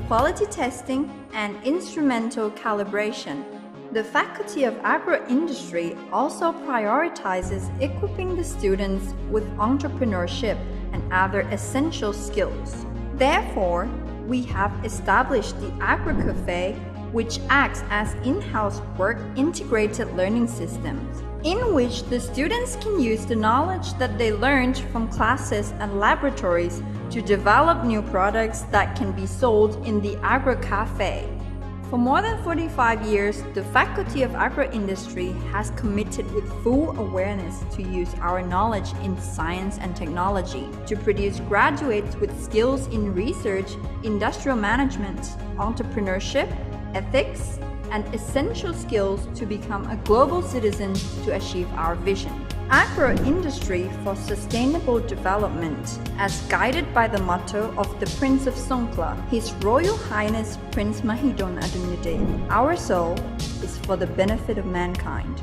quality testing, and instrumental calibration. The Faculty of Agro-Industry also prioritizes equipping the students with entrepreneurship and other essential skills. Therefore, we have established the Agro Cafe, which acts as in-house work integrated learning systems, in which the students can use the knowledge that they learned from classes and laboratories to develop new products that can be sold in the Agro Cafe. For more than 45 years, the Faculty of Agro-Industry has committed with full awareness to use our knowledge in science and technology to produce graduates with skills in research, industrial management, entrepreneurship, ethics, and essential skills to become a global citizen to achieve our vision. Agro-industry for sustainable development, as guided by the motto of the Prince of Songkla, His Royal Highness Prince Mahidol Adunyaden. Our soul is for the benefit of mankind.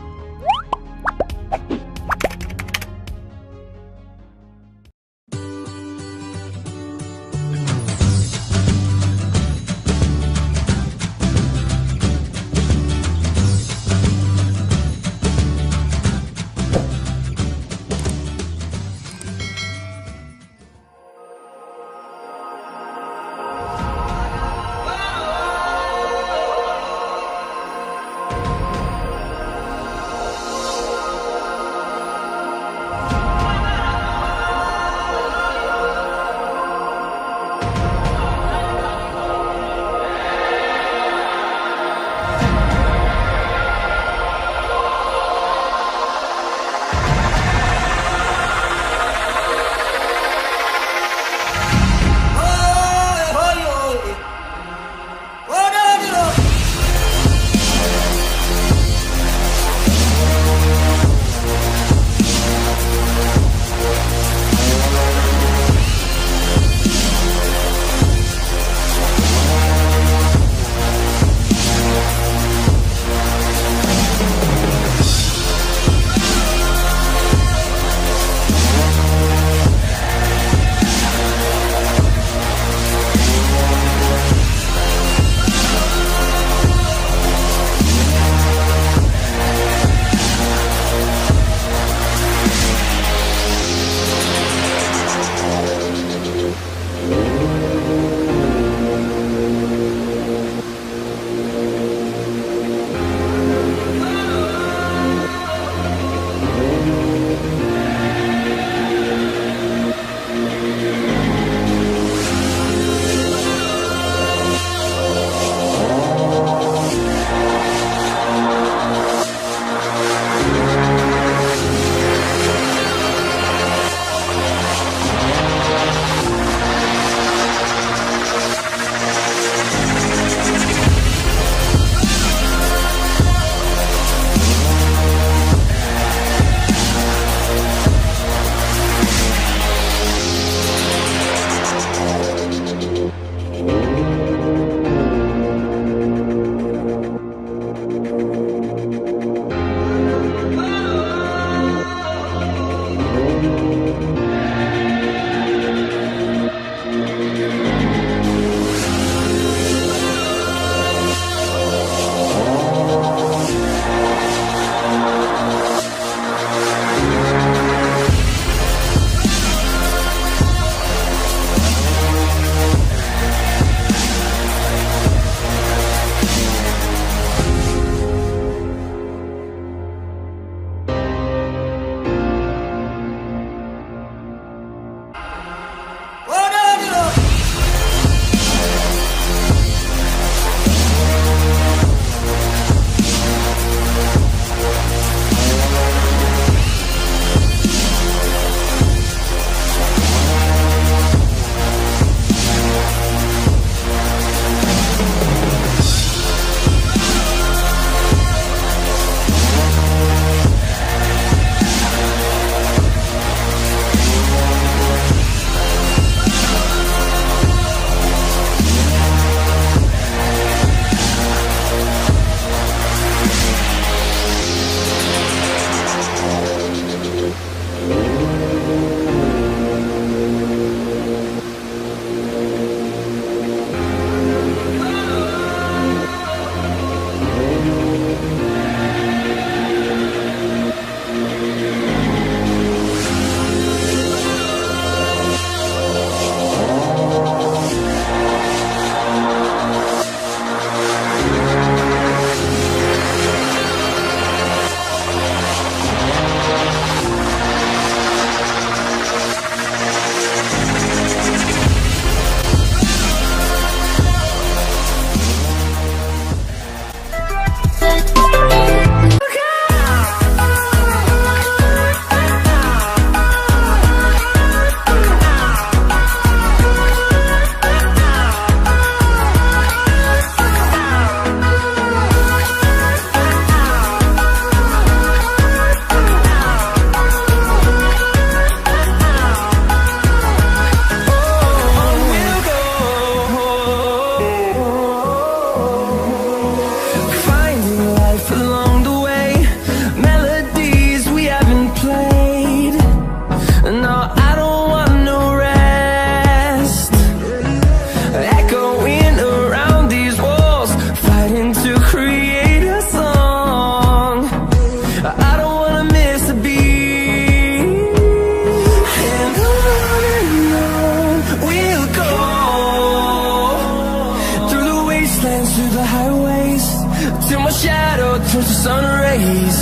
till my shadow turns to sun rays,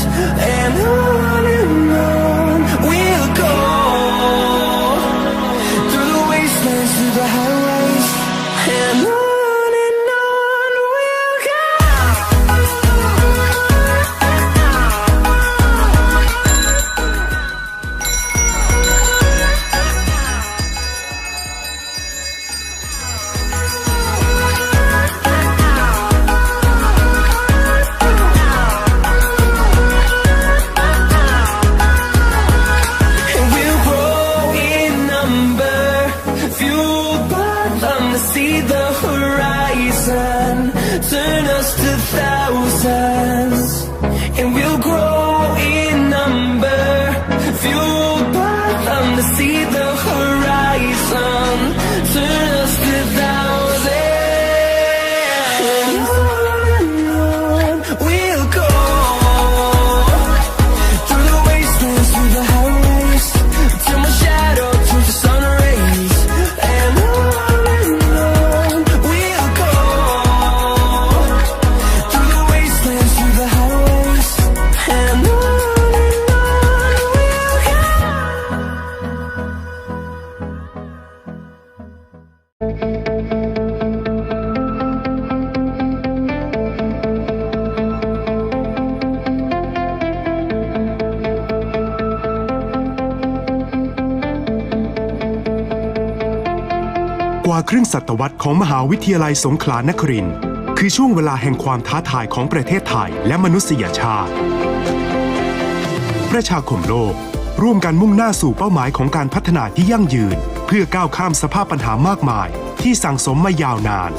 and on we'll go through the wastelands, through the highways, and on we'll go. Turn us to thousands, and we'll grow in number, fueled by them to see the horizon. Turn us to thousands, and on we'll go through the wastelands, through the highways, till my shadow turns to sun rays, and on we'll go.กว่าครึ่งศตวรรษของมหาวิทยาลัยสงขลานครินทร์คือช่วงเวลาแห่งความท้าทายของประเทศไทยและมนุษยชาติประชาคมโลกร่วมกันมุ่งหน้าสู่เป้าหมายของการพัฒนาที่ยั่งยืนเพื่อก้าวข้ามสภาพปัญหามากมายที่สั่งสมมายาวนาน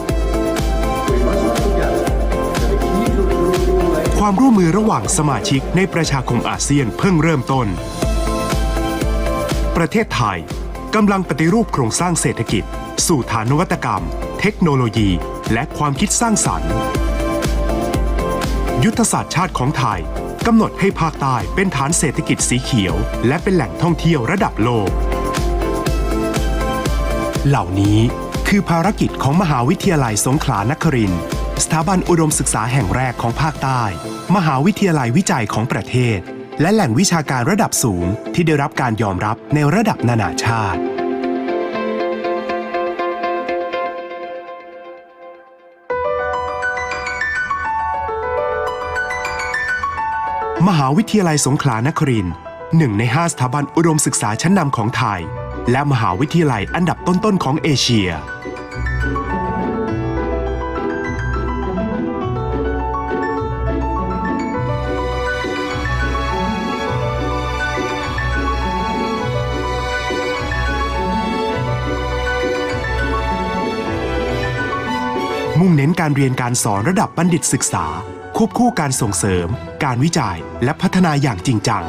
ความร่วมมือระหว่างสมาชิกในประชาคมอาเซียนเพิ่งเริ่มต้นประเทศไทยกำลังปฏิรูปโครงสร้างเศรษฐกิจสู่ฐานนวัตกรรมเทคโนโลยีและความคิดสร้างสรรค์ยุทธศาสตร์ชาติของไทยกำหนดให้ภาคใต้เป็นฐานเศรษฐกิจสีเขียวและเป็นแหล่งท่องเที่ยวระดับโลกเหล่านี้คือภารกิจของมหาวิทยาลัยสงขลานครินทร์สถาบันอุดมศึกษาแห่งแรกของภาคใต้มหาวิทยาลัยวิจัยของประเทศและแหล่งวิชาการระดับสูงที่ได้รับการยอมรับในระดับนานาชาติมหาวิทยาลัยสงขลานครินทร์1 ใน 5 สถาบันอุดมศึกษาชั้นนำของไทยและมหาวิทยาลัยอันดับต้นๆของเอเชียมุ่งเน้นการเรียนการสอนระดับบัณฑิตศึกษาควบคู่การส่งเสริมการวิจัยและพัฒนาอย่างจริงจัง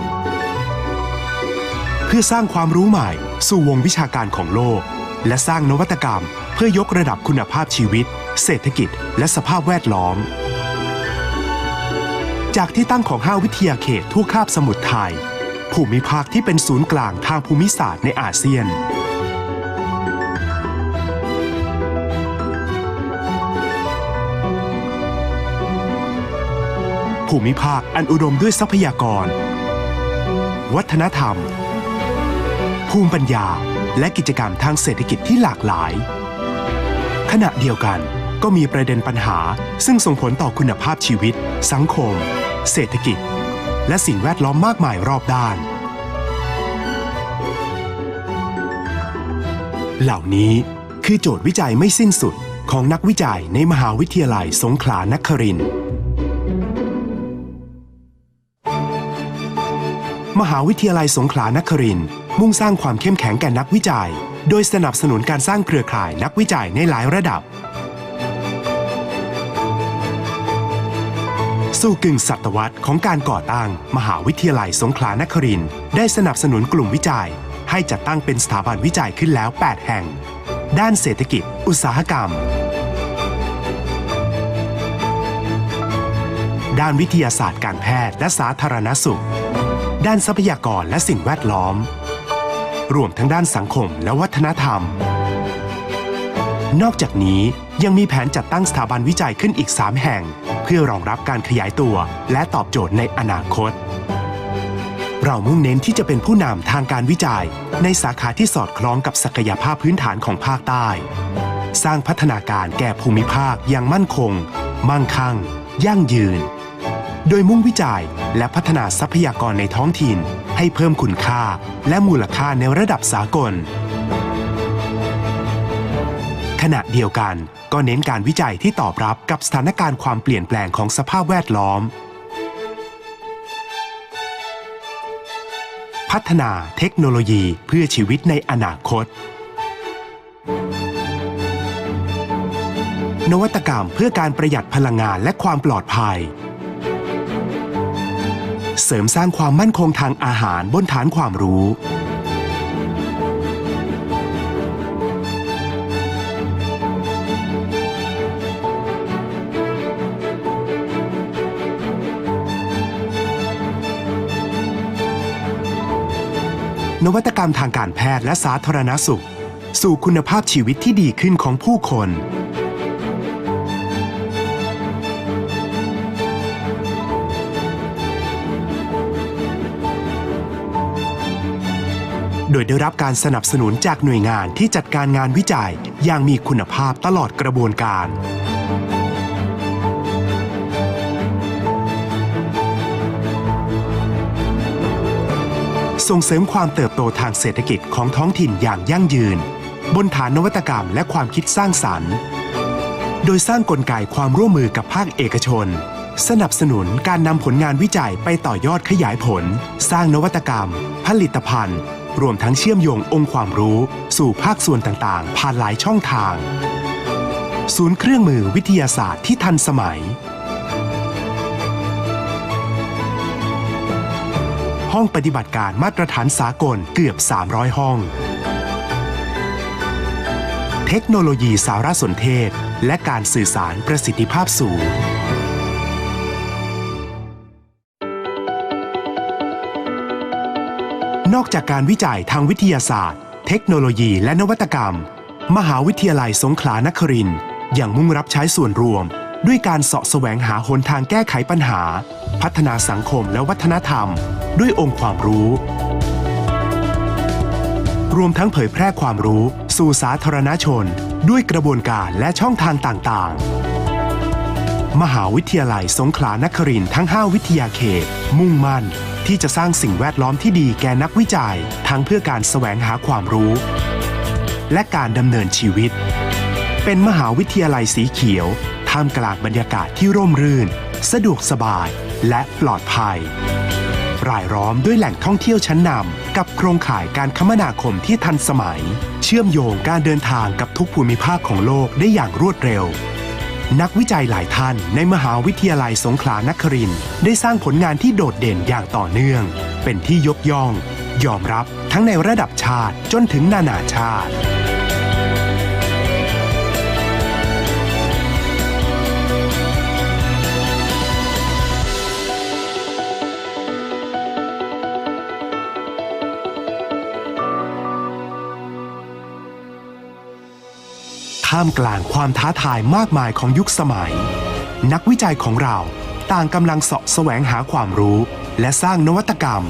เพื่อสร้างความรู้ใหม่สู่วงวิชาการของโลกและสร้างนวัตกรรมเพื่อยกระดับคุณภาพชีวิตเศรษฐกิจและสภาพแวดล้อมจากที่ตั้งของ5 วิทยาเขตทั่วคาบสมุทรไทยภูมิภาคที่เป็นศูนย์กลางทางภูมิศาสตร์ในอาเซียนภูมิภาคอันอุดมด้วยทรัพยากรวัฒนธรรมภูมิปัญญาและกิจกรรมทางเศรษฐกิจที่หลากหลายขณะเดียวกันก็มีประเด็นปัญหาซึ่งส่งผลต่อคุณภาพชีวิตสังคมเศรษฐกิจและสิ่งแวดล้อมมากมายรอบด้านเหล่านี้คือโจทย์วิจัยไม่สิ้นสุดของนักวิจัยในมหาวิทยาลัยสงขลานครินทร์มหาวิทยาลัยสงขลานครินทร์มุ่งสร้างความเข้มแข็งแก่นักวิจัยโดยสนับสนุนการสร้างเครือข่ายนักวิจัยในหลายระดับสู่กึ่งศตวรรษของการก่อตั้งมหาวิทยาลัยสงขลานครินทร์ได้สนับสนุนกลุ่มวิจัยให้จัดตั้งเป็นสถาบันวิจัยขึ้นแล้ว8แห่งด้านเศรษฐกิจอุตสาหกรรมด้านวิทยาศาสตร์การแพทย์และสาธารณสุขด้านทรัพยากรและสิ่งแวดล้อมรวมทั้งด้านสังคมและวัฒนธรรมนอกจากนี้ ยังมีแผนจัดตั้งสถาบันวิจัยขึ้นอีก 3 แห่งเพื่อรองรับการขยายตัวและตอบโจทย์ในอนาคตเรามุ่งเน้นที่จะเป็นผู้นำทางการวิจัยในสาขาที่สอดคล้องกับศักยภาพพื้นฐานของภาคใต้สร้างพัฒนาการแก่ภูมิภาคอย่างมั่นคงมั่งคั่งยั่งยืนโดยมุ่งวิจัยและพัฒนาทรัพยากรในท้องถิ่นให้เพิ่มคุณค่าและมูลค่าในระดับสากลขณะเดียวกันก็เน้นการวิจัยที่ตอบรับกับสถานการณ์ความเปลี่ยนแปลงของสภาพแวดล้อมพัฒนาเทคโนโลยีเพื่อชีวิตในอนาคตนวัตกรรมเพื่อการประหยัดพลังงานและความปลอดภัยเสริมสร้างความมั่นคงทางอาหารบนฐานความรู้นวัตกรรมทางการแพทย์และสาธารณสุขสู่คุณภาพชีวิตที่ดีขึ้นของผู้คนโดยได้รับการสนับสนุนจากหน่วยงานที่จัดการงานวิจัยอย่างมีคุณภาพตลอดกระบวนการส่งเสริมความเติบโตทางเศรษฐกิจของท้องถิ่นอย่างยั่งยืนบนฐานนวัตกรรมและความคิดสร้างสรรค์โดยสร้างกลไกความร่วมมือกับภาคเอกชนสนับสนุนการนำผลงานวิจัยไปต่อยอดขยายผลสร้างนวัตกรรมผลิตภัณฑ์รวมทั้งเชื่อมโยงองค์ความรู้สู่ภาคส่วนต่างๆผ่านหลายช่องทางศูนย์เครื่องมือวิทยาศาสตร์ที่ทันสมัยห้องปฏิบัติการมาตรฐานสากลเกือบ300ห้องเทคโนโลยีสารสนเทศและการสื่อสารประสิทธิภาพสูงนอกจากการวิจัยทางวิทยาศาสตร์เทคโนโลยีและนวัตกรรมมหาวิทยาลัยสงขลานครินทร์ยังมุ่งรับใช้ส่วนรวมด้วยการเสาะแสวงหาหนทางแก้ไขปัญหาพัฒนาสังคมและวัฒนธรรมด้วยองค์ความรู้รวมทั้งเผยแพร่ความรู้สู่สาธารณชนด้วยกระบวนการและช่องทางต่างๆมหาวิทยาลัยสงขลานครินทร์ทั้ง5วิทยาเขตมุ่งมั่นที่จะสร้างสิ่งแวดล้อมที่ดีแก่นักวิจัยทั้งเพื่อการแสวงหาความรู้และการดำเนินชีวิตเป็นมหาวิทยาลัยสีเขียวท่ามกลางบรรยากาศที่ร่มรื่นสะดวกสบายและปลอดภัยรายล้อมด้วยแหล่งท่องเที่ยวชั้นนำกับโครงข่ายการคมนาคมที่ทันสมัยเชื่อมโยงการเดินทางกับทุกภูมิภาคของโลกได้อย่างรวดเร็วนักวิจัยหลายท่านในมหาวิทยาลัยสงขลานครินทร์ได้สร้างผลงานที่โดดเด่นอย่างต่อเนื่องเป็นที่ยกย่องยอมรับทั้งในระดับชาติจนถึงนานาชาติท่ามกลางความท้าทายมากมายของยุคสมัยนักวิจัยของเราต่างกำลังเสาะแสวงหาความรู้และสร้างนวัตกรรม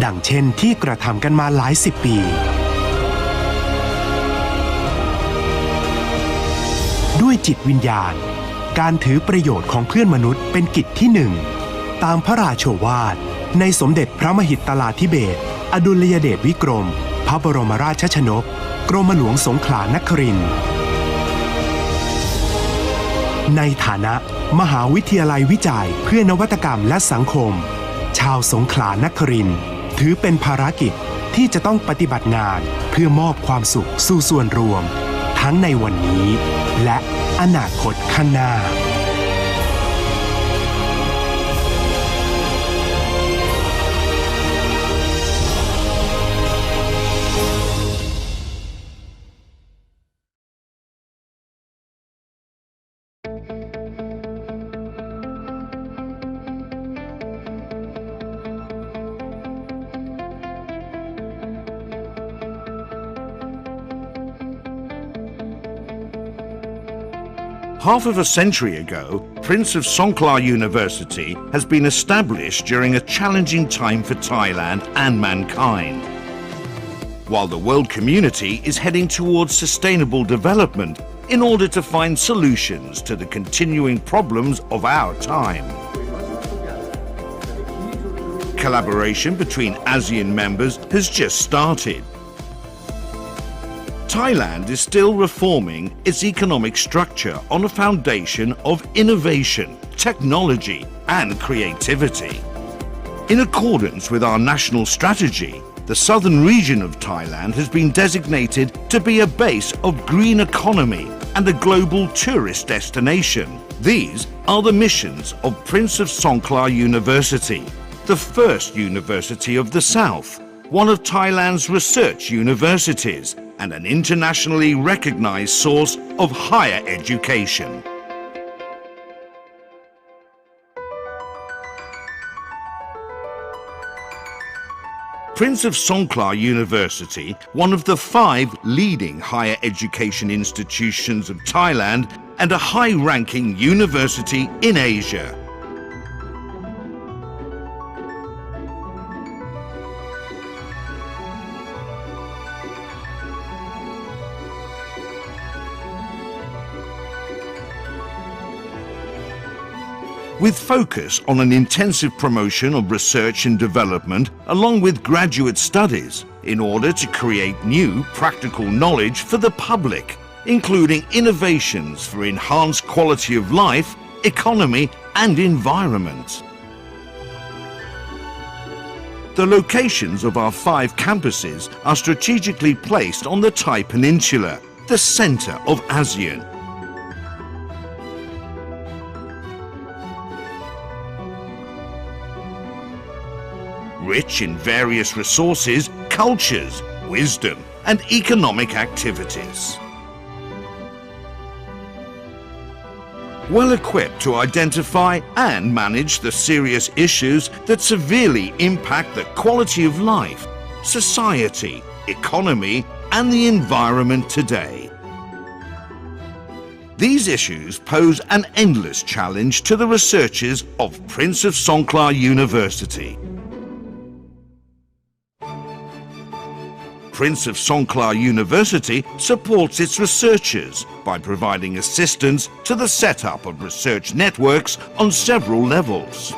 ดังเช่นที่กระทำกันมาหลายสิบปีด้วยจิตวิญญาณการถือประโยชน์ของเพื่อนมนุษย์เป็นกิจที่หนึ่งตามพระราโชวาทในสมเด็จพระมหิตลาธิเบศรอดุลยเดชวิกรมพระบรมราชชนกกรมหลวงสงขลานครินทร์ในฐานะมหาวิทยาลัยวิจัยเพื่อนวัตกรรมและสังคมชาวสงขลานครินทร์ถือเป็นภารกิจที่จะต้องปฏิบัติงานเพื่อมอบความสุขสู่ส่วนรวมทั้งในวันนี้และอนาคตข้างหน้า ค Half of a century ago, Prince of Songkhla University has been established during a challenging time for Thailand and mankind. While the world community is heading towards sustainable development in order to find solutions to the continuing problems of our time. Collaboration between ASEAN members has just started. Thailand is still reforming its economic structure on a foundation of innovation, technology, and creativity. In accordance with our national strategy, the southern region of Thailand has been designated to be a base of green economy and a global tourist destination. These are the missions of Prince of Songkhla University, the first university of the South, one of Thailand's research universities, and an internationally recognized source of higher education. Prince of Songkhla University, one of the 5 leading higher education institutions of Thailand and a high-ranking university in Asia. With focus on an intensive promotion of research and development along with graduate studies in order to create new practical knowledge for the public, including innovations for enhanced quality of life, economy and environment. The locations of our 5 campuses are strategically placed on the Thai Peninsula, the center of ASEAN. Rich in various resources, cultures, wisdom, and economic activities. Well equipped to identify and manage the serious issues that severely impact the quality of life, society, economy, and the environment today. These issues pose an endless challenge to the researchers of Prince of Songkhla University. Prince of Songkhla University supports its researchers by providing assistance to the setup of research networks on several levels.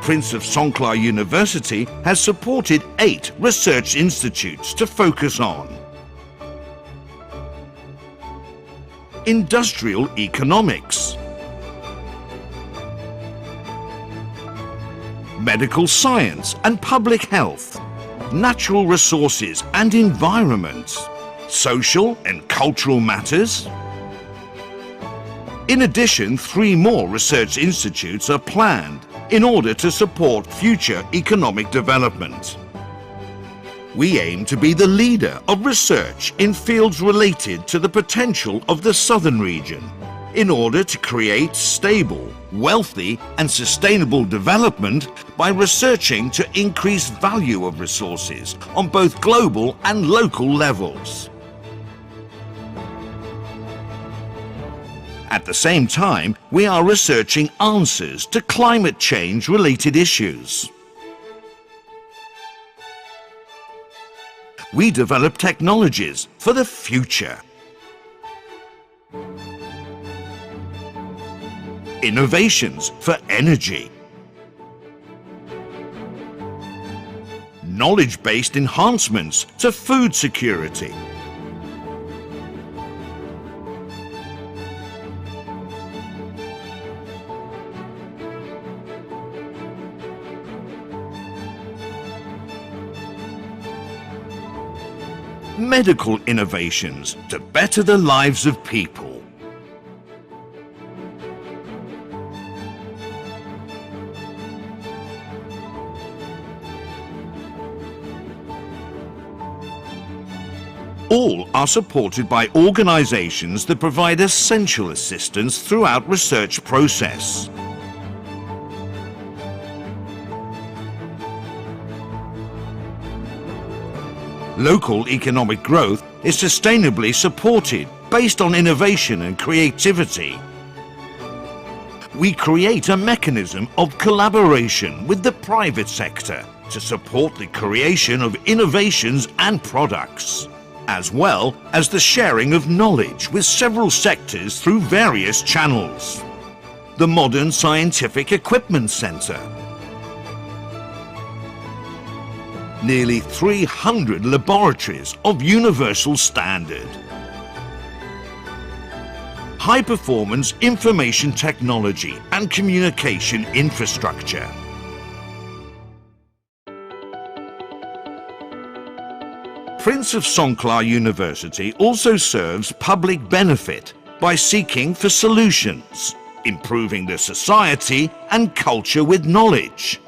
Prince of Songkhla University has supported 8 research institutes to focus on industrial economics, medical science and public health, natural resources and environment, social and cultural matters. In addition, 3 more research institutes are planned in order to support future economic development. We aim to be the leader of research in fields related to the potential of the southern region in order to create stable, wealthy and sustainable development by researching to increase value of resources on both global and local levels. At the same time, we are researching answers to climate change related issues. We develop technologies for the future. Innovations for energy. Knowledge-based enhancements to food security. Medical innovations to better the lives of people. All are supported by organizations that provide essential assistance throughout research process. Local economic growth is sustainably supported based on innovation and creativity. We create a mechanism of collaboration with the private sector to support the creation of innovations and products, as well as the sharing of knowledge with several sectors through various channels. The Modern Scientific Equipment Centre. Nearly 300 laboratories of universal standard. High-performance information technology and communication infrastructure. Prince of Songkla University also serves public benefit by seeking for solutions, improving the society and culture with knowledge.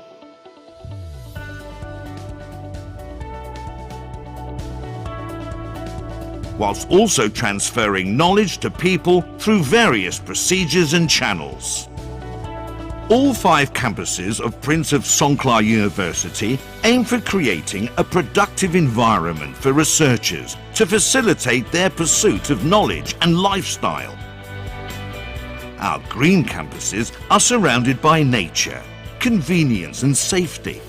Whilst also transferring knowledge to people through various procedures and channels. All 5 campuses of Prince of Songkla University aim for creating a productive environment for researchers to facilitate their pursuit of knowledge and lifestyle. Our green campuses are surrounded by nature, convenience and safety,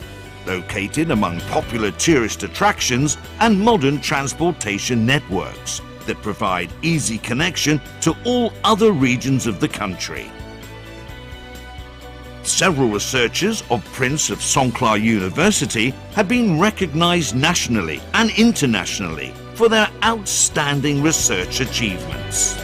located among popular tourist attractions and modern transportation networks that provide easy connection to all other regions of the country. Several researchers of Prince of Songkla University have been recognized nationally and internationally for their outstanding research achievements.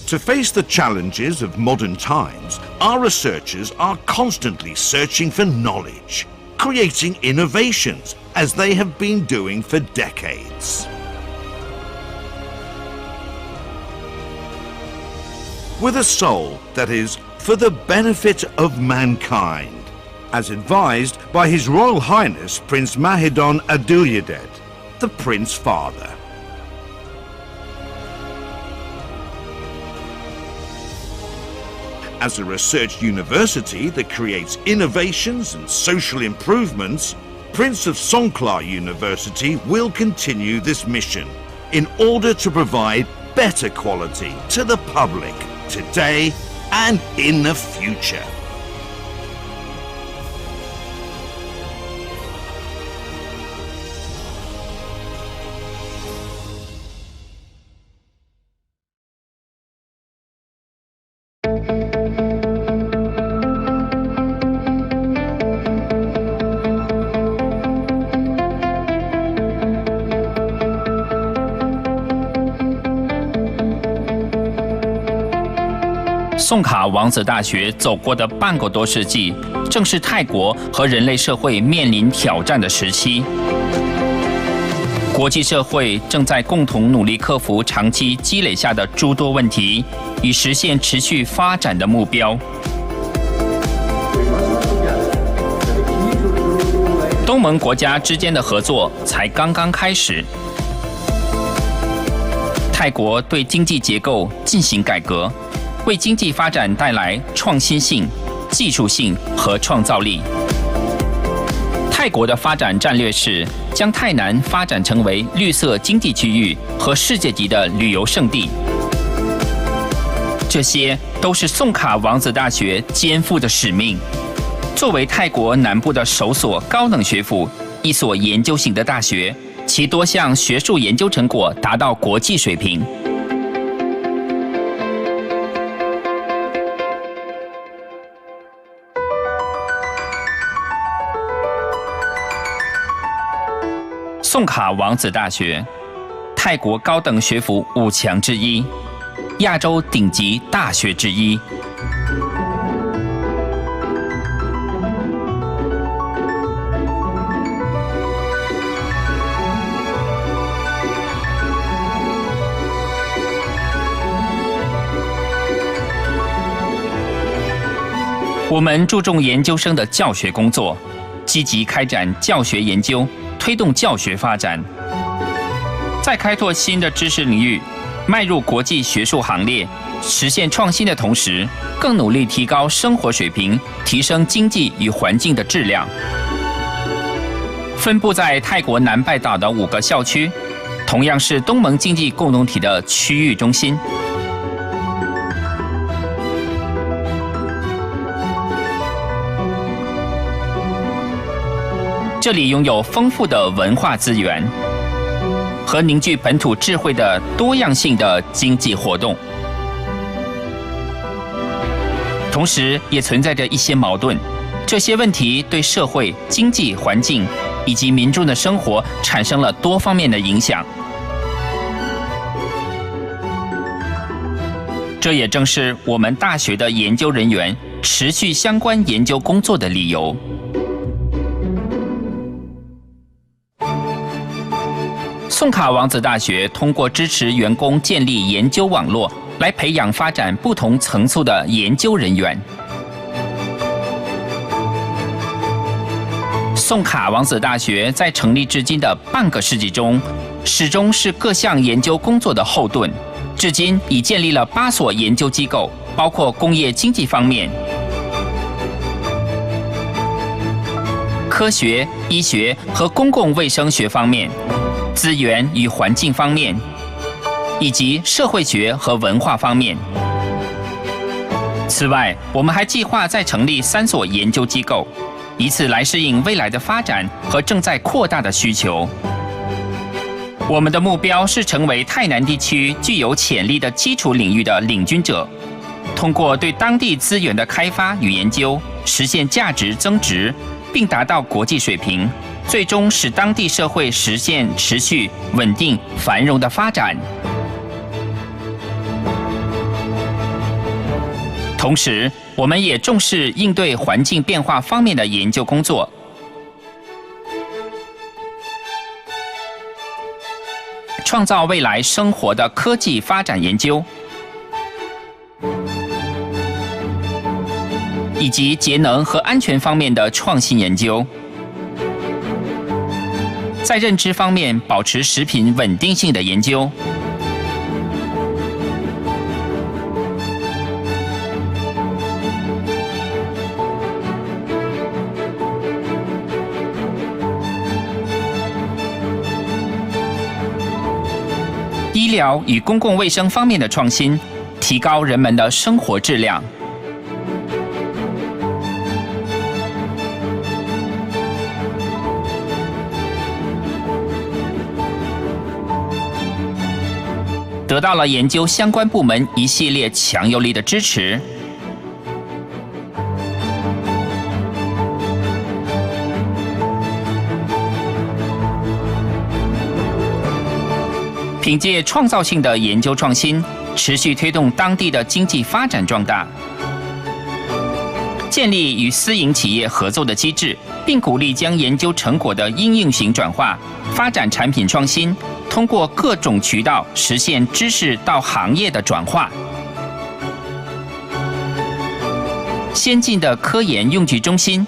To face the challenges of modern times, our researchers are constantly searching for knowledge, creating innovations, as they have been doing for decades. With a soul that is for the benefit of mankind, as advised by His Royal Highness Prince Mahidol Adulyadej, the Prince Father. As a research university that creates innovations and social improvements, Prince of Songkla University will continue this mission in order to provide better quality to the public today and in the future.宋卡王子大学走过的半个多世纪，正是泰国和人类社会面临挑战的时期。国际社会正在共同努力克服长期积累下的诸多问题，以实现持续发展的目标。东盟国家之间的合作才刚刚开始。泰国对经济结构进行改革，为经济发展带来创新性、技术性和创造力。泰国的发展战略是将泰南发展成为绿色经济区域和世界级的旅游胜地。这些都是宋卡王子大学肩负的使命。作为泰国南部的首所高等学府，一所研究型的大学，其多项学术研究成果达到国际水平。宋卡王子大学，泰国高等学府5强之一，亚洲顶级大学之一。我们注重研究生的教学工作，积极开展教学研究，推动教学发展。再开拓新的知识领域，迈入国际学术行列，实现创新的同时，更努力提高生活水平，提升经济与环境的质量。分布在泰国南拜岛的5个校区，同样是东盟经济共同体的区域中心。这里拥有丰富的文化资源和凝聚本土智慧的多样性的经济活动，同时也存在着一些矛盾。这些问题对社会、经济、环境以及民众的生活产生了多方面的影响。这也正是我们大学的研究人员持续相关研究工作的理由。宋卡王子大学通过支持员工建立研究网络，来培养发展不同层次的研究人员。宋卡王子大学在成立至今的半个世纪中，始终是各项研究工作的后盾。至今已建立了8所研究机构，包括工业经济方面、科学、医学和公共卫生学方面、资源与环境方面，以及社会学和文化方面。此外，我们还计划再成立3所研究机构，以此来适应未来的发展和正在扩大的需求。我们的目标是成为泰南地区具有潜力的基础领域的领军者，通过对当地资源的开发与研究，实现价值增值，并达到国际水平，最终使当地社会实现持续、稳定、繁荣的发展。同时，我们也重视应对环境变化方面的研究工作。创造未来生活的科技发展研究，以及节能和安全方面的创新研究。在认知方面，保持食品稳定性的研究。医疗与公共卫生方面的创新，提高人们的生活质量。得到了研究相关部门一系列强有力的支持。凭借创造性的研究创新，持续推动当地的经济发展壮大，建立与私营企业合作的机制，并鼓励将研究成果的应用型转化，发展产品创新，通过各种渠道实现知识到行业的转化。先进的科研用具中心，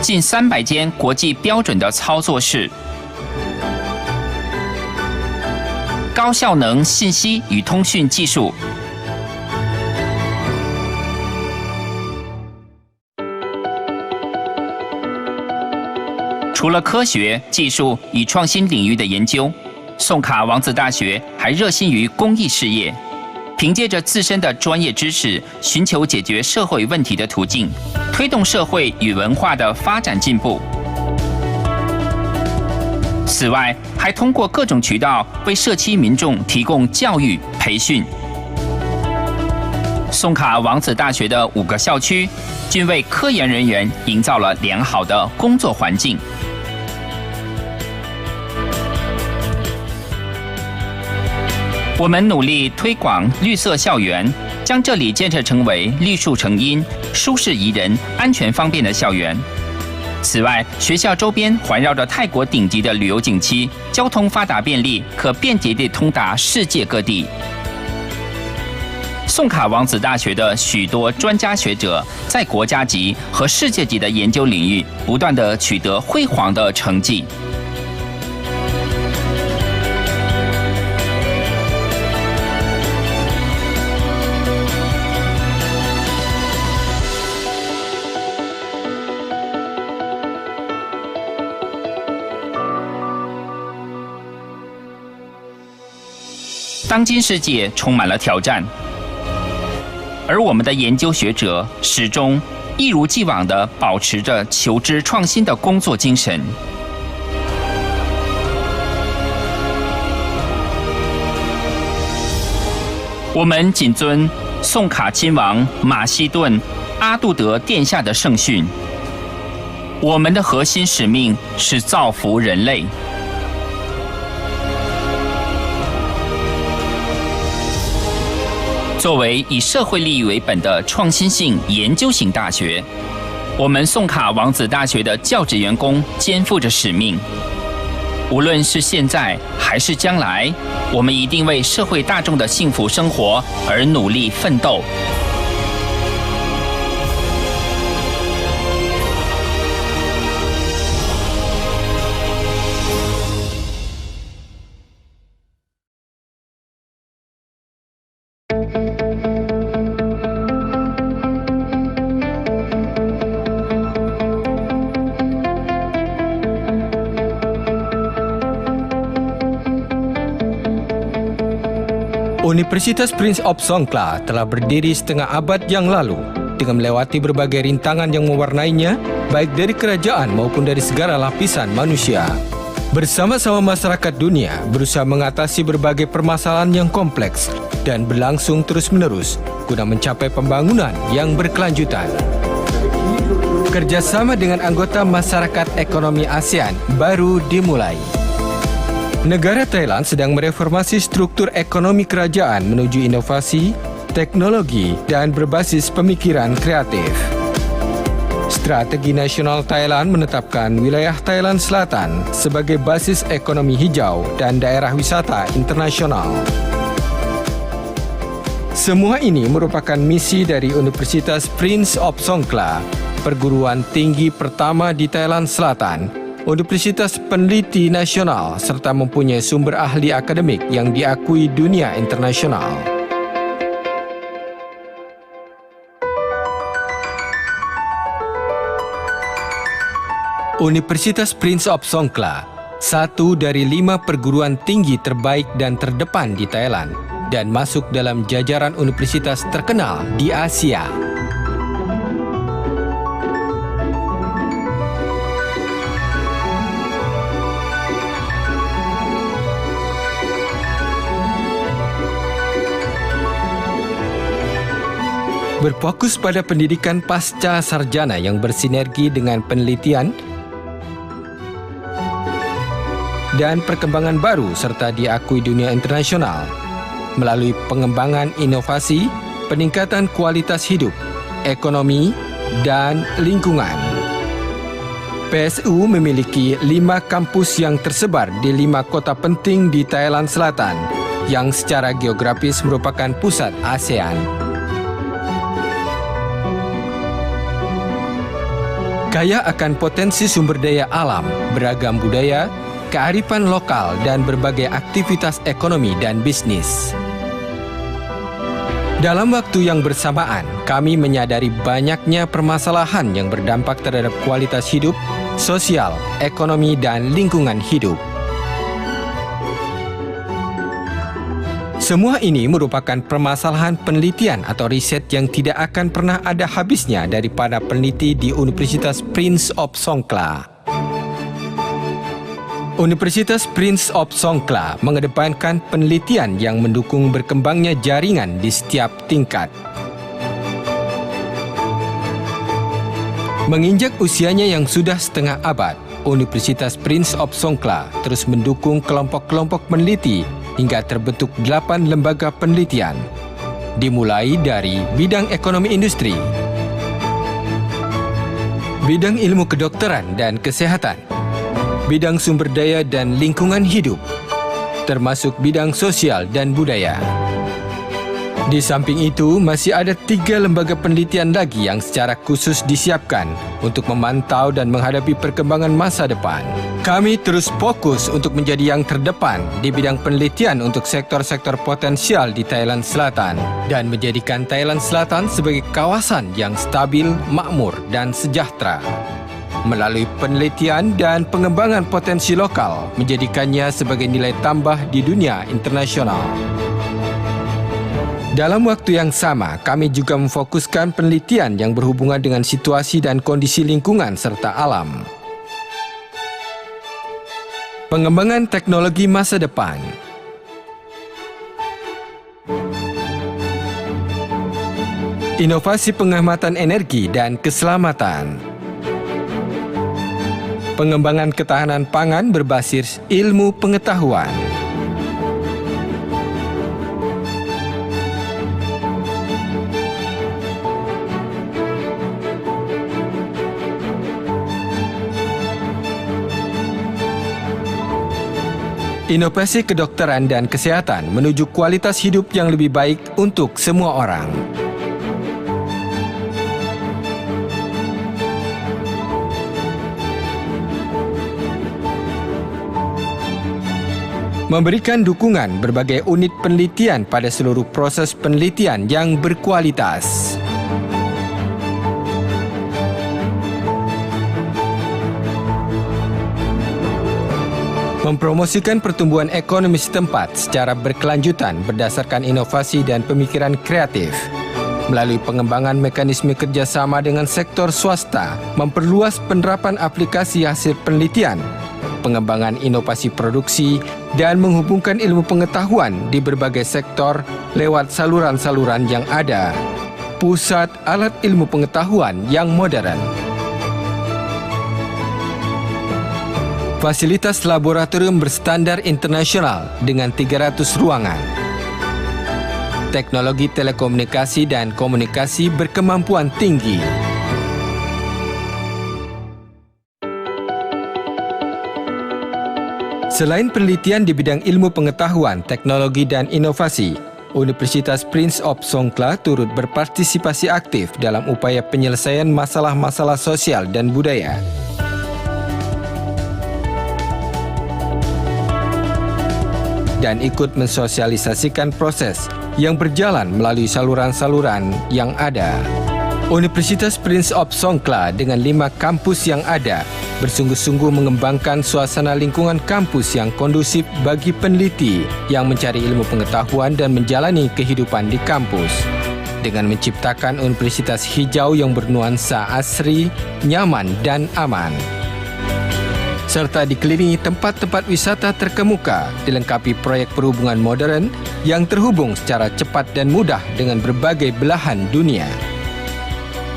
近300间国际标准的操作室，高效能信息与通讯技术，除了科学、技术与创新领域的研究，宋卡王子大学还热心于公益事业，凭借着自身的专业知识，寻求解决社会问题的途径，推动社会与文化的发展进步。此外，还通过各种渠道为社区民众提供教育培训。宋卡王子大学的5个校区均为科研人员营造了良好的工作环境。我们努力推广绿色校园，将这里建设成为绿树成荫、舒适宜人、安全方便的校园。此外，学校周边环绕着泰国顶级的旅游景区，交通发达便利，可便捷地通达世界各地。宋卡王子大学的许多专家学者在国家级和世界级的研究领域不断地取得辉煌的成绩。当今世界充满了挑战，而我们的研究学者始终一如既往地保持着求知创新的工作精神。我们谨遵宋卡亲王马其顿阿杜德殿下的圣训，我们的核心使命是造福人类。作为以社会利益为本的创新性研究型大学，我们宋卡王子大学的教职员工肩负着使命。无论是现在还是将来，我们一定为社会大众的幸福生活而努力奋斗。Universitas Prince of Songkla telah berdiri setengah abad yang lalu dengan melewati berbagai rintangan yang mewarnainya, baik dari kerajaan maupun dari segala lapisan manusia. Bersama-sama masyarakat dunia berusaha mengatasi berbagai permasalahan yang kompleks dan berlangsung terus-menerus guna mencapai pembangunan yang berkelanjutan. Kerjasama dengan anggota masyarakat ekonomi ASEAN baru dimulai. Negara Thailand sedang mereformasi struktur ekonomi kerajaan menuju inovasi, teknologi, dan berbasis pemikiran kreatif. Strategi Nasional Thailand menetapkan wilayah Thailand Selatan sebagai basis ekonomi hijau dan daerah wisata internasional. Semua ini merupakan misi dari Universitas Prince of Songkla, perguruan tinggi pertama di Thailand Selatan, Universitas Peneliti Nasional serta mempunyai sumber ahli akademik yang diakui dunia internasional. Universitas Prince of Songkla, satu dari 5 perguruan tinggi terbaik dan terdepan di Thailand dan masuk dalam jajaran universitas terkenal di Asia. Berfokus pada pendidikan pasca sarjana yang bersinergi dengan penelitian dan perkembangan baru serta diakui dunia internasional melalui pengembangan inovasi, peningkatan kualitas hidup, ekonomi, dan lingkungan. PSU memiliki 5 kampus yang tersebar di 5 kota penting di Thailand Selatan yang secara geografis merupakan pusat ASEAN. Kaya akan potensi sumber daya alam, beragam budaya, kearifan lokal, dan berbagai aktivitas ekonomi dan bisnis. Dalam waktu yang bersamaan, kami menyadari banyaknya permasalahan yang berdampak terhadap kualitas hidup, sosial, ekonomi, dan lingkungan hidup. Semua ini merupakan permasalahan penelitian atau riset yang tidak akan pernah ada habisnya daripada peneliti di Universitas Prince of Songkla. Universitas Prince of Songkla mengedepankan penelitian yang mendukung berkembangnya jaringan di setiap tingkat. Menginjak usianya yang sudah setengah abad, Universitas Prince of Songkla terus mendukung kelompok-kelompok peneliti hingga terbentuk 8 lembaga penelitian, dimulai dari bidang ekonomi industri, bidang ilmu kedokteran dan kesehatan, bidang sumber daya dan lingkungan hidup, termasuk bidang sosial dan budaya. Di samping itu, masih ada 3 lembaga penelitian lagi yang secara khusus disiapkan untuk memantau dan menghadapi perkembangan masa depan. Kami terus fokus untuk menjadi yang terdepan di bidang penelitian untuk sektor-sektor potensial di Thailand Selatan dan menjadikan Thailand Selatan sebagai kawasan yang stabil, makmur dan sejahtera. Melalui penelitian dan pengembangan potensi lokal, menjadikannya sebagai nilai tambah di dunia internasional. Dalam waktu yang sama, kami juga memfokuskan penelitian yang berhubungan dengan situasi dan kondisi lingkungan serta alam. Pengembangan teknologi masa depan. Inovasi penghematan energi dan keselamatan. Pengembangan ketahanan pangan berbasis ilmu pengetahuan. Inovasi kedokteran dan kesehatan menuju kualitas hidup yang lebih baik untuk semua orang. Memberikan dukungan berbagai unit penelitian pada seluruh proses penelitian yang berkualitas. Mempromosikan pertumbuhan ekonomi setempat secara berkelanjutan berdasarkan inovasi dan pemikiran kreatif. Melalui pengembangan mekanisme kerjasama dengan sektor swasta, memperluas penerapan aplikasi hasil penelitian, pengembangan inovasi produksi, dan menghubungkan ilmu pengetahuan di berbagai sektor lewat saluran-saluran yang ada. Pusat alat ilmu pengetahuan yang modern. Fasilitas laboratorium berstandar internasional dengan 300 ruangan. Teknologi telekomunikasi dan komunikasi berkemampuan tinggi. Selain penelitian di bidang ilmu pengetahuan, teknologi dan inovasi, Universitas Prince of Songkhla turut berpartisipasi aktif dalam upaya penyelesaian masalah-masalah sosial dan budaya. Dan ikut mensosialisasikan proses yang berjalan melalui saluran-saluran yang ada. Universitas Prince of Songkhla dengan 5 kampus yang ada bersungguh-sungguh mengembangkan suasana lingkungan kampus yang kondusif bagi peneliti yang mencari ilmu pengetahuan dan menjalani kehidupan di kampus. Dengan menciptakan universitas hijau yang bernuansa asri, nyaman dan aman. Serta dikelilingi tempat-tempat wisata terkemuka, dilengkapi proyek perhubungan modern yang terhubung secara cepat dan mudah dengan berbagai belahan dunia.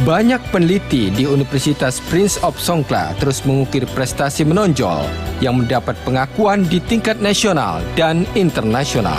Banyak peneliti di Universitas Prince of Songkhla terus mengukir prestasi menonjol yang mendapat pengakuan di tingkat nasional dan internasional.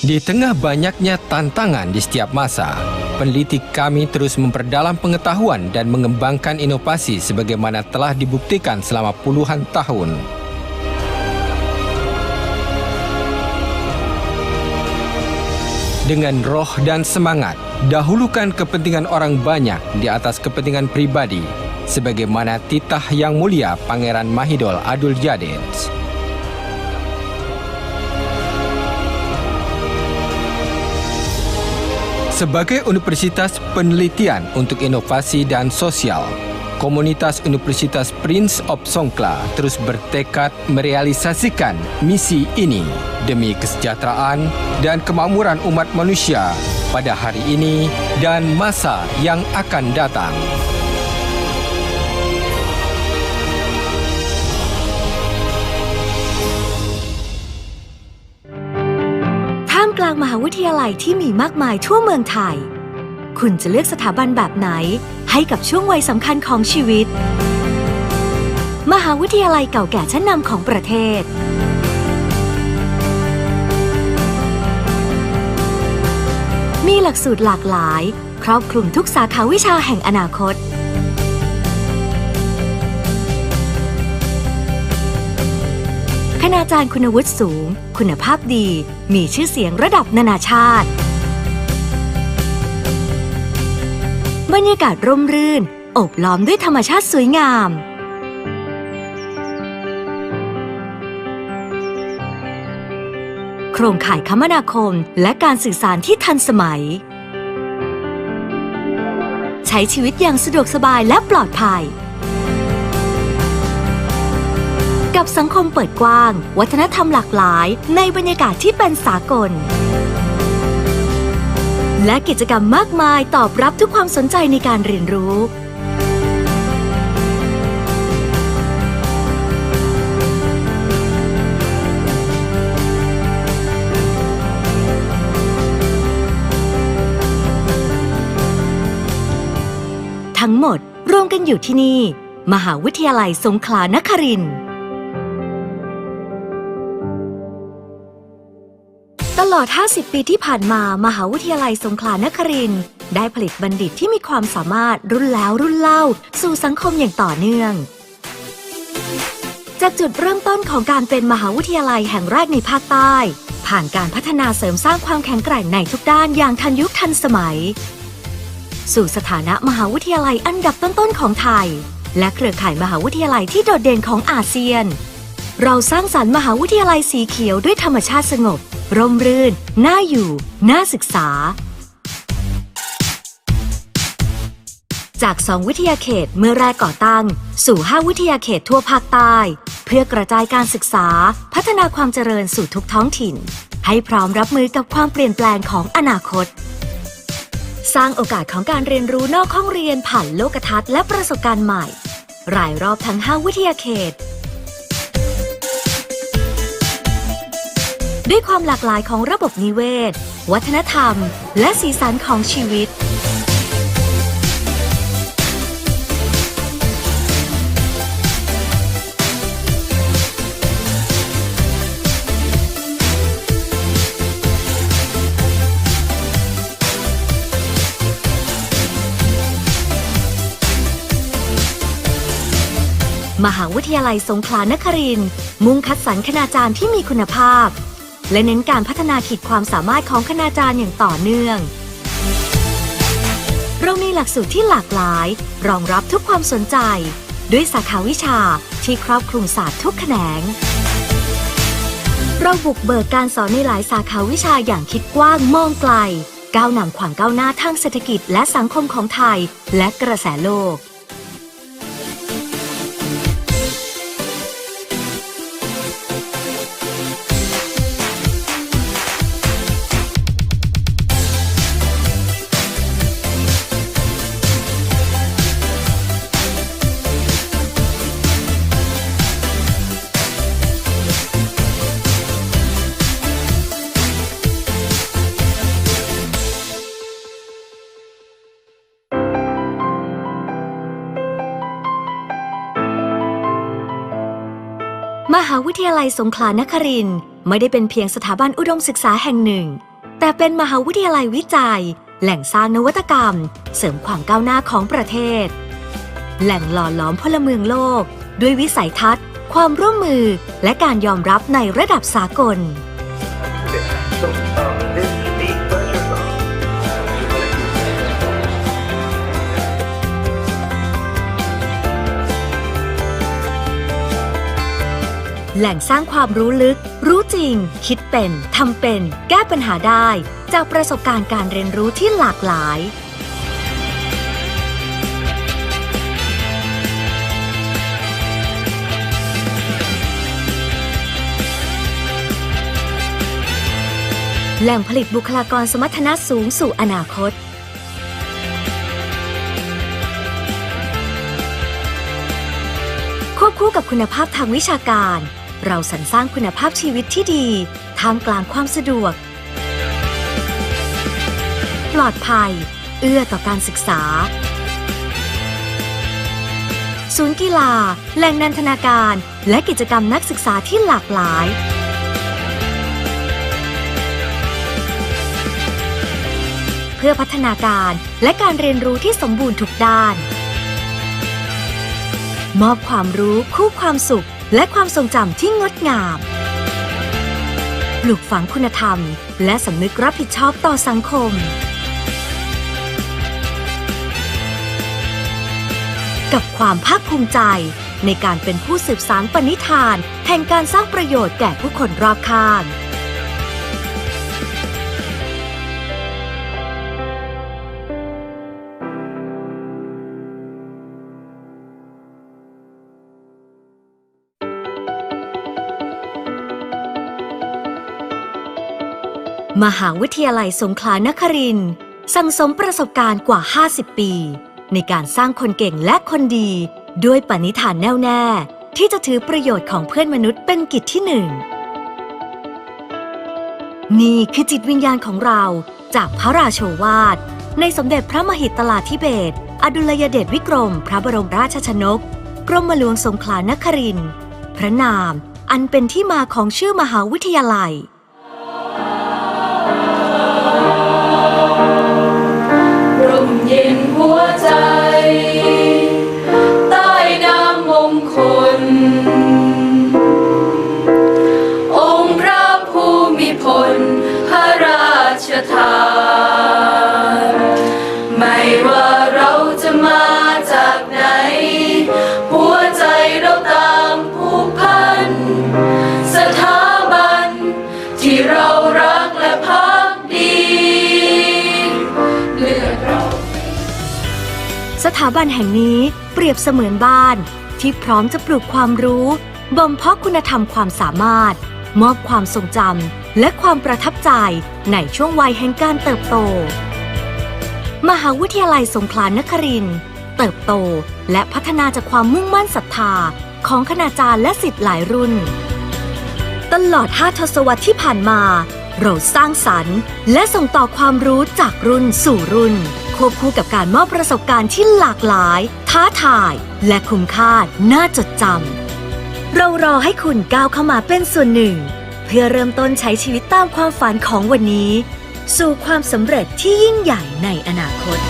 Di tengah banyaknya tantangan di setiap masa, peneliti kami terus memperdalam pengetahuan dan mengembangkan inovasi sebagaimana telah dibuktikan selama puluhan tahun. Dengan roh dan semangat, dahulukan kepentingan orang banyak di atas kepentingan pribadi, sebagaimana titah Yang Mulia Pangeran Mahidol Adul Jadid. Sebagai universitas penelitian untuk inovasi dan sosial, komunitas Universitas Prince of Songkhla terus bertekad merealisasikan misi ini demi kesejahteraan dan kemakmuran umat manusia pada hari ini dan masa yang akan datang.ท่ามกลางมหาวิทยาลัยที่มีมากมายทั่วเมืองไทยคุณจะเลือกสถาบันแบบไหนให้กับช่วงวัยสำคัญของชีวิตมหาวิทยาลัยเก่าแก่ชั้นนำของประเทศ หลักสูตรหลากหลายครอบคลุมทุกสาขาวิชาแห่งอนาคตคณาจารย์คุณวุฒิสูงคุณภาพดีมีชื่อเสียงระดับนานาชาติบรรยากาศร่มรื่นโอบล้อมด้วยธรรมชาติสวยงามโครงข่ายคมนาคมและการสื่อสารที่ทันสมัยใช้ชีวิตอย่างสะดวกสบายและปลอดภัยกับสังคมเปิดกว้างวัฒนธรรมหลากหลายในบรรยากาศที่เป็นสากลและกิจกรรมมากมายตอบรับทุกความสนใจในการเรียนรู้ทั้งหมดรวมกันอยู่ที่นี่มหาวิทยาลัยสงขลานครินทร์ตลอด 50 ปีที่ผ่านมามหาวิทยาลัยสงขลานครินทร์ได้ผลิตบัณฑิตที่มีความสามารถรุ่นแล้วรุ่นเล่าสู่สังคมอย่างต่อเนื่องจากจุดเริ่มต้นของการเป็นมหาวิทยาลัยแห่งแรกในภาคใต้ผ่านการพัฒนาเสริมสร้างความแข็งแกร่งในทุกด้านอย่างทันยุคทันสมัยสู่สถานะมหาวิทยาลัยอันดับต้นๆของไทยและเครือข่ายมหาวิทยาลัยที่โดดเด่นของอาเซียนเราสร้างสรรค์มหาวิทยาลัยสีเขียวด้วยธรรมชาติสงบร่มรื่นน่าอยู่น่าศึกษาจาก2วิทยาเขตเมื่อแรกก่อตั้งสู่5วิทยาเขตทั่วภาคใต้เพื่อกระจายการศึกษาพัฒนาความเจริญสู่ทุกท้องถิ่นให้พร้อมรับมือกับความเปลี่ยนแปลงของอนาคตสร้างโอกาสของการเรียนรู้นอกห้องเรียนผ่านโลกทัศน์และประสบการณ์ใหม่รายรอบทั้ง5วิทยาเขตด้วยความหลากหลายของระบบนิเวศวัฒนธรรมและสีสันของชีวิตมหาวิทยาลัยสงขลานครินทร์มุ่งคัดสรรคณาจารย์ที่มีคุณภาพและเน้นการพัฒนาขีดความสามารถของคณาจารย์อย่างต่อเนื่องเรามีหลักสูตรที่หลากหลายรองรับทุกความสนใจด้วยสาขาวิชาที่ครอบคลุมศาสตร์ทุกแขนงเราบุกเบิกการสอนในหลายสาขาวิชาอย่างคิดกว้างมองไกลก้าวนำความก้าวหน้าทางเศรษฐกิจและสังคมของไทยและกระแสโลกมหาวิทยาลัยสงขลานครินทร์ไม่ได้เป็นเพียงสถาบันอุดมศึกษาแห่งหนึ่งแต่เป็นมหาวิทยาลัยวิจัยแหล่งสร้างนวัตกรรมเสริมความก้าวหน้าของประเทศแหล่งหล่อหลอมพลเมืองโลกด้วยวิสัยทัศน์ความร่วมมือและการยอมรับในระดับสากลแหล่งสร้างความรู้ลึกรู้จริงคิดเป็นทำเป็นแก้ปัญหาได้จากประสบการณ์การเรียนรู้ที่หลากหลายแหล่งผลิตบุคลากรสมรรถนะสูงสู่อนาคตควบคู่กับคุณภาพทางวิชาการเราสรรสร้างคุณภาพชีวิตที่ดีท่ามกลางความสะดวกปลอดภัยเอื้อต่อการศึกษาศูนย์กีฬาแหล่งนันทนาการและกิจกรรมนักศึกษาที่หลากหลายเผ พื่อพัฒนาการและการเรียนรู้ที่สมบูรณ์ทุกด้านมอบความรู้คู่ความสุขและความทรงจำที่งดงามปลูกฝังคุณธรรมและสำนึกรับผิดชอบต่อสังคมกับความภาคภูมิใจในการเป็นผู้สืบสานปณิธานแห่งการสร้างประโยชน์แก่ผู้คนรอบข้างมหาวิทยาลัยสงขลานครินทร์สั่งสมประสบการณ์กว่า 50 ปีในการสร้างคนเก่งและคนดีด้วยปณิธานแน่วแน่ที่จะถือประโยชน์ของเพื่อนมนุษย์เป็นกิจที่หนึ่งนี่คือจิตวิญญาณของเราจากพระราโชวาทในสมเด็จพระมหิตลาธิเบศรอดุลยเดชวิกรมพระบรมราชชนกกรมหลวงสงขลานครินทร์พระนามอันเป็นที่มาของชื่อมหาวิทยาลัยร่มเย็นหัวใจใต้น้ำมงคลองค์พระภูมิพลพระราชทานไม่ว่าเราจะมาจากไหนหัวใจเราต่างผูกพันสถาบันที่เรารักและภักดีสถาบันแห่งนี้เปรียบเสมือนบ้านที่พร้อมจะปลูกความรู้บ่มเพาะคุณธรรมความสามารถมอบความทรงจำและความประทับใจในช่วงวัยแห่งการเติบโตมหาวิทยาลัยสงขลานครินทร์เติบโตและพัฒนาจากความมุ่งมั่นศรัทธาของคณาจารย์และศิษย์หลายรุ่นตลอด5 ทศวรรษที่ผ่านมาเราสร้างสรรค์และส่งต่อความรู้จากรุ่นสู่รุ่นควบคู่กับการมอบประสบการณ์ที่หลากหลายท้าทายและคุ้มค่าน่าจดจำเรารอให้คุณก้าวเข้ามาเป็นส่วนหนึ่งเพื่อเริ่มต้นใช้ชีวิตตามความฝันของวันนี้สู่ความสำเร็จที่ยิ่งใหญ่ในอนาคต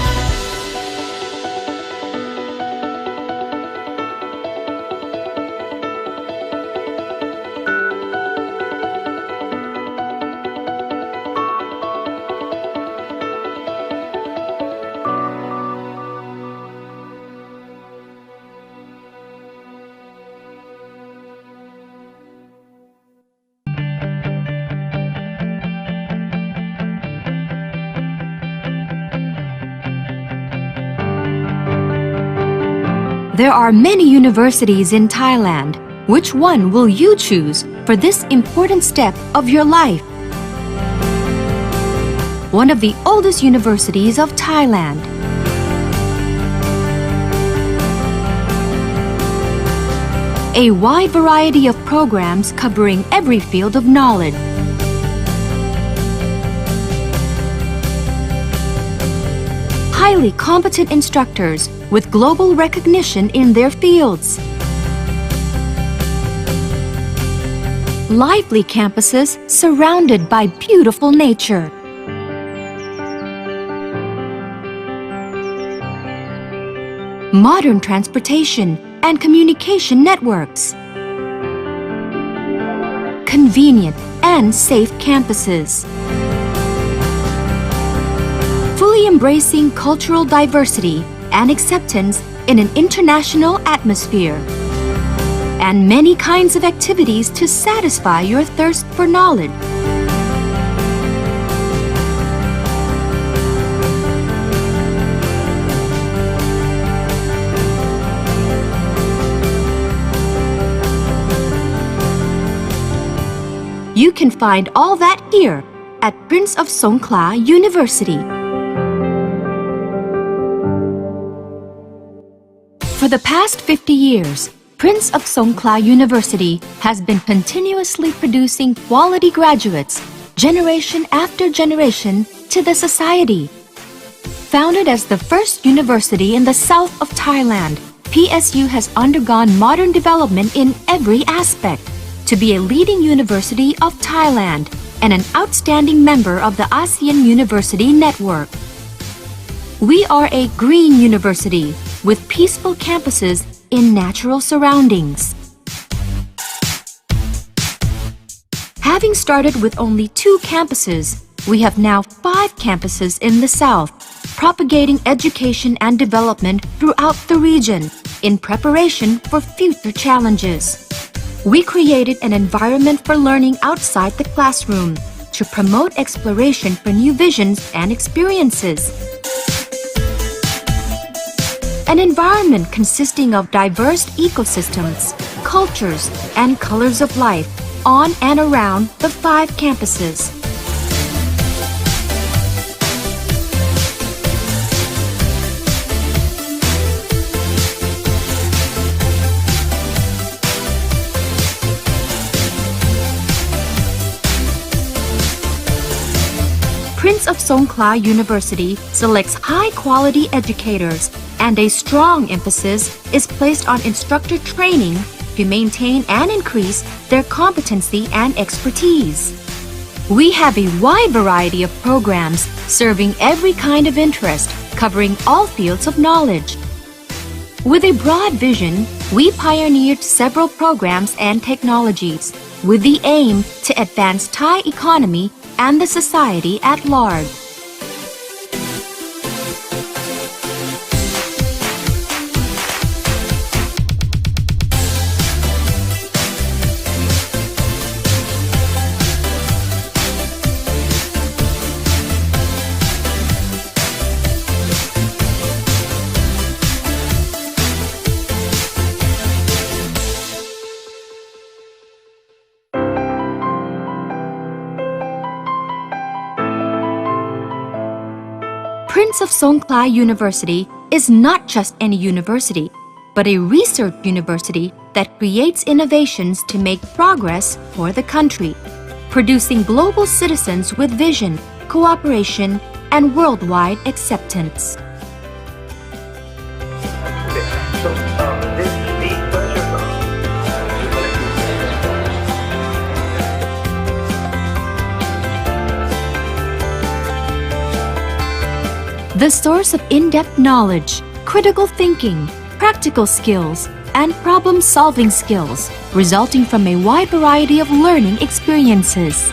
There are many universities in Thailand. Which one will you choose for this important step of your life? One of the oldest universities of Thailand. A wide variety of programs covering every field of knowledge. Highly competent instructors with global recognition in their fields. Lively campuses surrounded by beautiful nature. Modern transportation and communication networks. Convenient and safe campuses. Fully embracing cultural diversity and acceptance in an international atmosphere. And many kinds of activities to satisfy your thirst for knowledge. You can find all that here at Prince of Songkhla University. For the past 50 years, Prince of Songkhla University has been continuously producing quality graduates, generation after generation, to the society. Founded as the first university in the south of Thailand, PSU has undergone modern development in every aspect to be a leading university of Thailand and an outstanding member of the ASEAN University Network. We are a green university with peaceful campuses in natural surroundings. Having started with only 2 campuses, we have now 5 campuses in the south, propagating education and development throughout the region in preparation for future challenges. We created an environment for learning outside the classroom to promote exploration for new visions and experiences. An environment consisting of diverse ecosystems, cultures, and colors of life on and around the 5 campuses. Prince of Songkhla University selects high-quality educators, and a strong emphasis is placed on instructor training to maintain and increase their competency and expertise. We have a wide variety of programs serving every kind of interest, covering all fields of knowledge. With a broad vision, we pioneered several programs and technologies with the aim to advance Thai economy and the society at large. Prince of Songkhla University is not just any university, but a research university that creates innovations to make progress for the country, producing global citizens with vision, cooperation, and worldwide acceptance. The source of in-depth knowledge, critical thinking, practical skills, and problem-solving skills, resulting from a wide variety of learning experiences.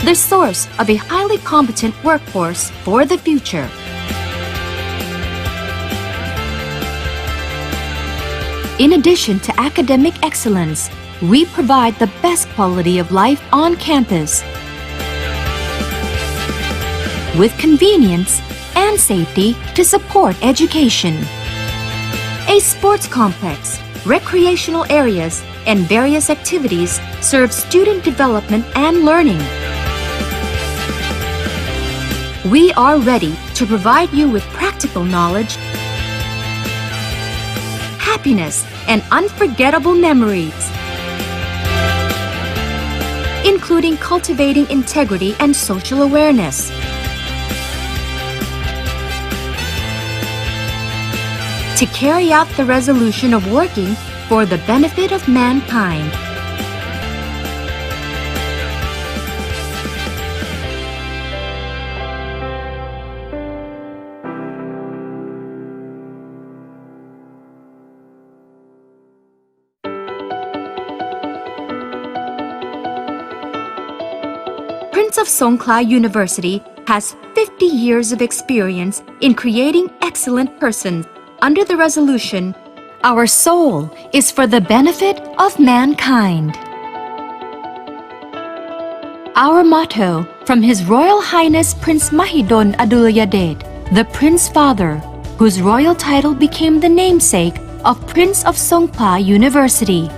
The source of a highly competent workforce for the future. In addition to academic excellence, we provide the best quality of life on campus with convenience and safety to support education. A sports complex, recreational areas, and various activities serve student development and learning. We are ready to provide you with practical knowledge, happiness, and unforgettable memories, including cultivating integrity and social awareness. To carry out the resolution of working for the benefit of mankind. Prince of Songkhla University has 50 years of experience in creating excellent persons under the resolution, "Our soul is for the benefit of mankind." Our motto, from His Royal Highness Prince Mahidol Adulyadej, the Prince Father, whose royal title became the namesake of Prince of Songkhla University.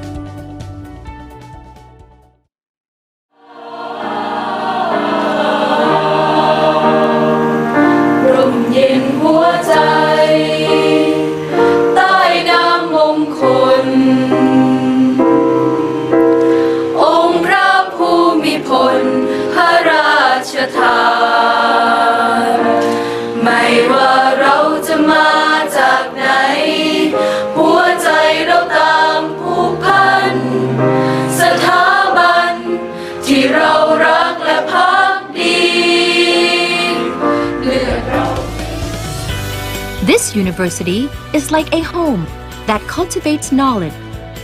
PS University is like a home that cultivates knowledge,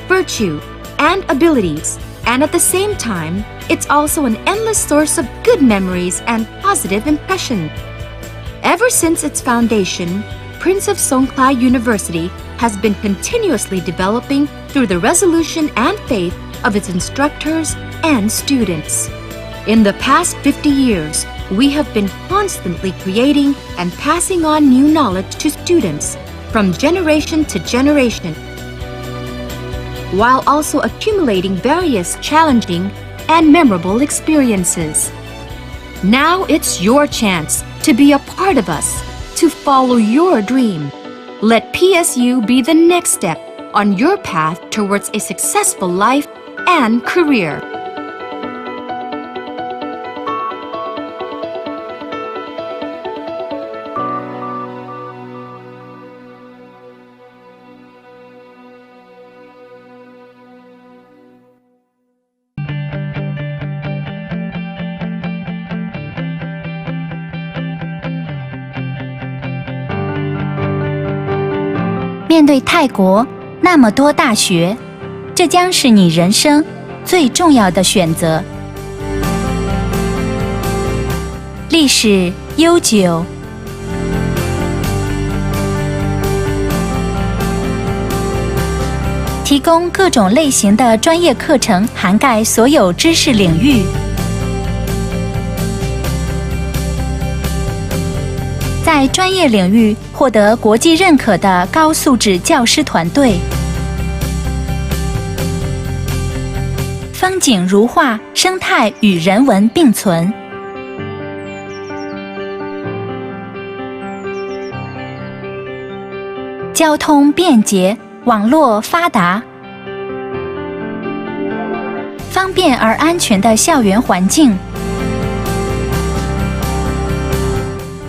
virtue, and abilities, and at the same time, it's also an endless source of good memories and positive impressions. Ever since its foundation, Prince of Songkla University has been continuously developing through the resolution and faith of its instructors and students. In the past 50 years, we have been constantly creating and passing on new knowledge to students from generation to generation, while also accumulating various challenging and memorable experiences. Now it's your chance to be a part of us, to follow your dream. Let PSU be the next step on your path towards a successful life and career. 面对泰国那么多大学，这将是你人生最重要的选择。历史悠久，提供各种类型的专业课程，涵盖所有知识领域。在专业领域获得国际认可的高素质教师团队，风景如画，生态与人文并存。交通便捷，网络发达，方便而安全的校园环境。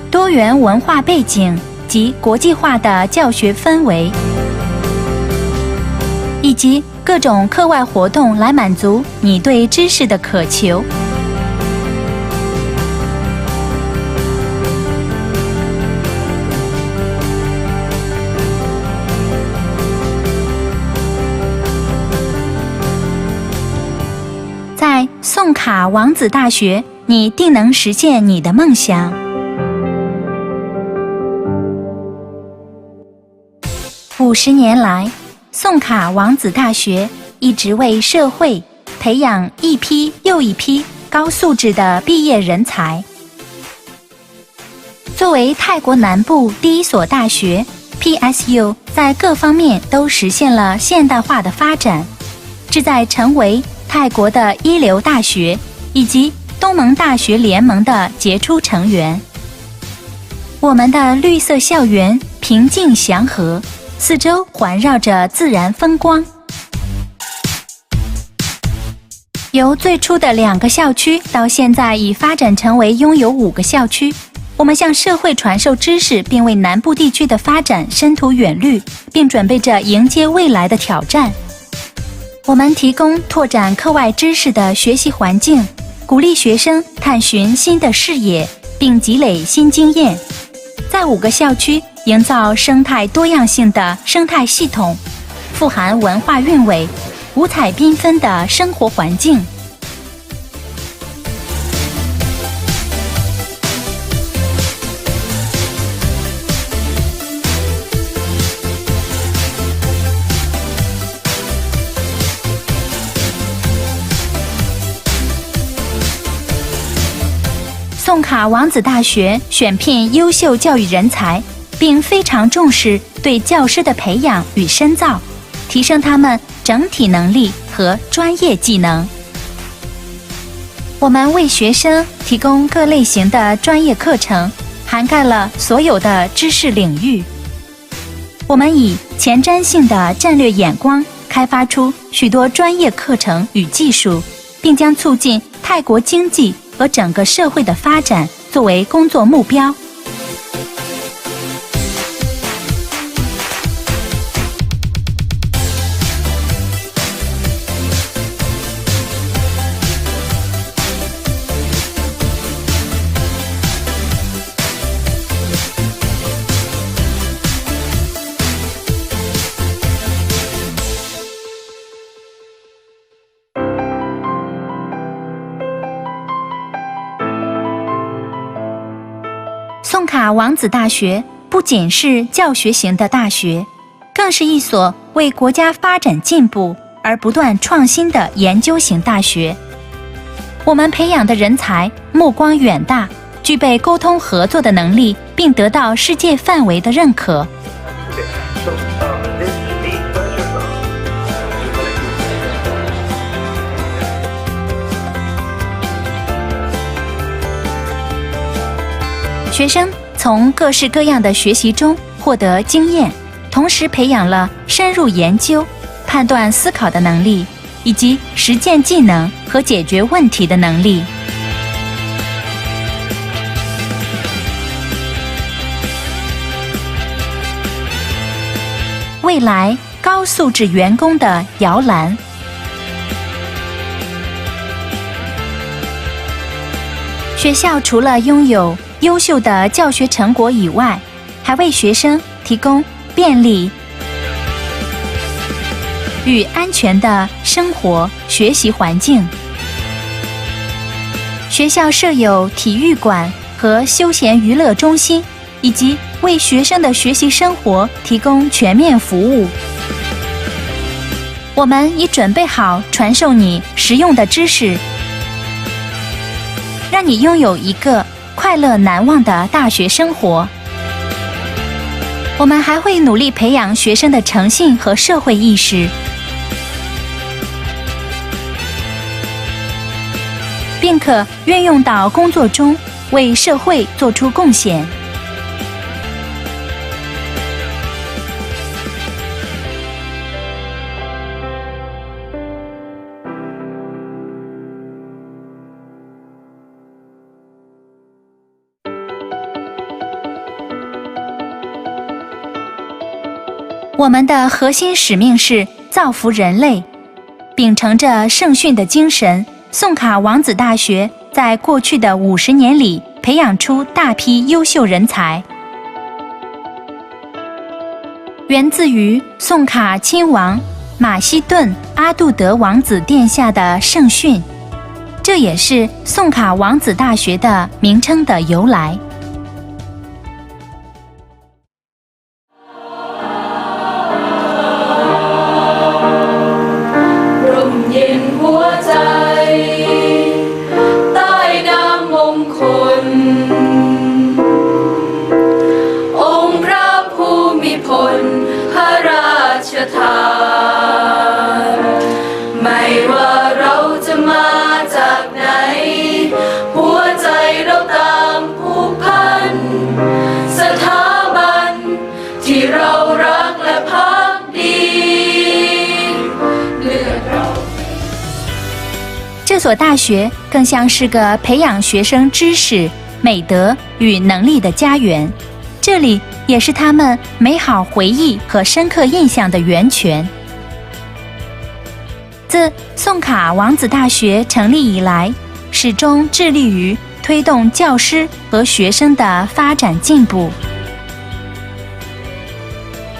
多元文化背景及国际化的教学氛围，以及各种课外活动来满足你对知识的渴求。在宋卡王子大学，你定能实现你的梦想。50年来，宋卡王子大学一直为社会培养一批又一批高素质的毕业人才。作为泰国南部第一所大学 ，PSU 在各方面都实现了现代化的发展，志在成为泰国的一流大学以及东盟大学联盟的杰出成员。我们的绿色校园平静祥和，四周环绕着自然风光。由最初的2个校区到现在已发展成为拥有5个校区，我们向社会传授知识，并为南部地区的发展深图远虑，并准备着迎接未来的挑战。我们提供拓展课外知识的学习环境，鼓励学生探寻新的视野，并积累新经验。在5个校区营造生态多样性的生态系统，富含文化韵味、五彩缤纷的生活环境。宋卡王子大学选聘优秀教育人才，并非常重视对教师的培养与深造，提升他们整体能力和专业技能。我们为学生提供各类型的专业课程，涵盖了所有的知识领域。我们以前瞻性的战略眼光，开发出许多专业课程与技术，并将促进泰国经济和整个社会的发展作为工作目标。卡王子大学不仅是教学型的大学，更是一所为国家发展进步而不断创新的研究型大学。我们培养的人才目光远大，具备沟通合作的能力，并得到世界范围的认可。学生从各式各样的学习中获得经验，同时培养了深入研究、判断思考的能力，以及实践技能和解决问题的能力。未来高素质员工的摇篮。学校除了拥有优秀的教学成果以外，还为学生提供便利与安全的生活学习环境。学校设有体育馆和休闲娱乐中心，以及为学生的学习生活提供全面服务。我们已准备好传授你实用的知识，让你拥有一个快乐难忘的大学生活。我们还会努力培养学生的诚信和社会意识，并可运用到工作中，为社会做出贡献。我们的核心使命是造福人类。秉承着圣训的精神，宋卡王子大学在过去的50年里培养出大批优秀人才，源自于宋卡亲王马希顿阿杜德王子殿下的圣训，这也是宋卡王子大学的名称的由来。这所大学更像是个培养学生知识、美德与能力的家园，这里也是他们美好回忆和深刻印象的源泉。自宋卡王子大学成立以来，始终致力于推动教师和学生的发展进步。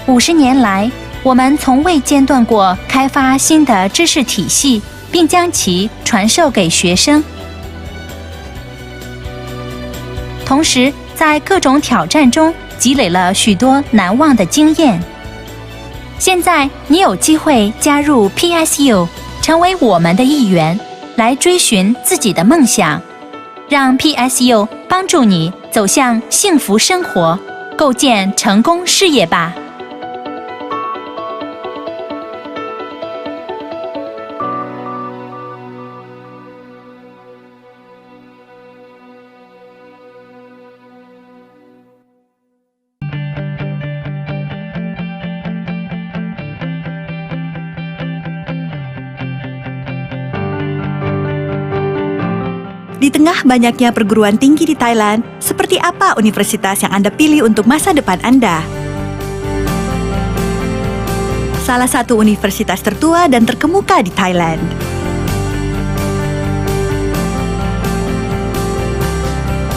50年来，我们从未间断过开发新的知识体系，并将其传授给学生。同时，在各种挑战中积累了许多难忘的经验。现在，你有机会加入 PSU， 成为我们的一员，来追寻自己的梦想。让 PSU 帮助你走向幸福生活，构建成功事业吧。Di tengah banyaknya perguruan tinggi di Thailand, seperti apa universitas yang Anda pilih untuk masa depan Anda? Salah satu universitas tertua dan terkemuka di Thailand.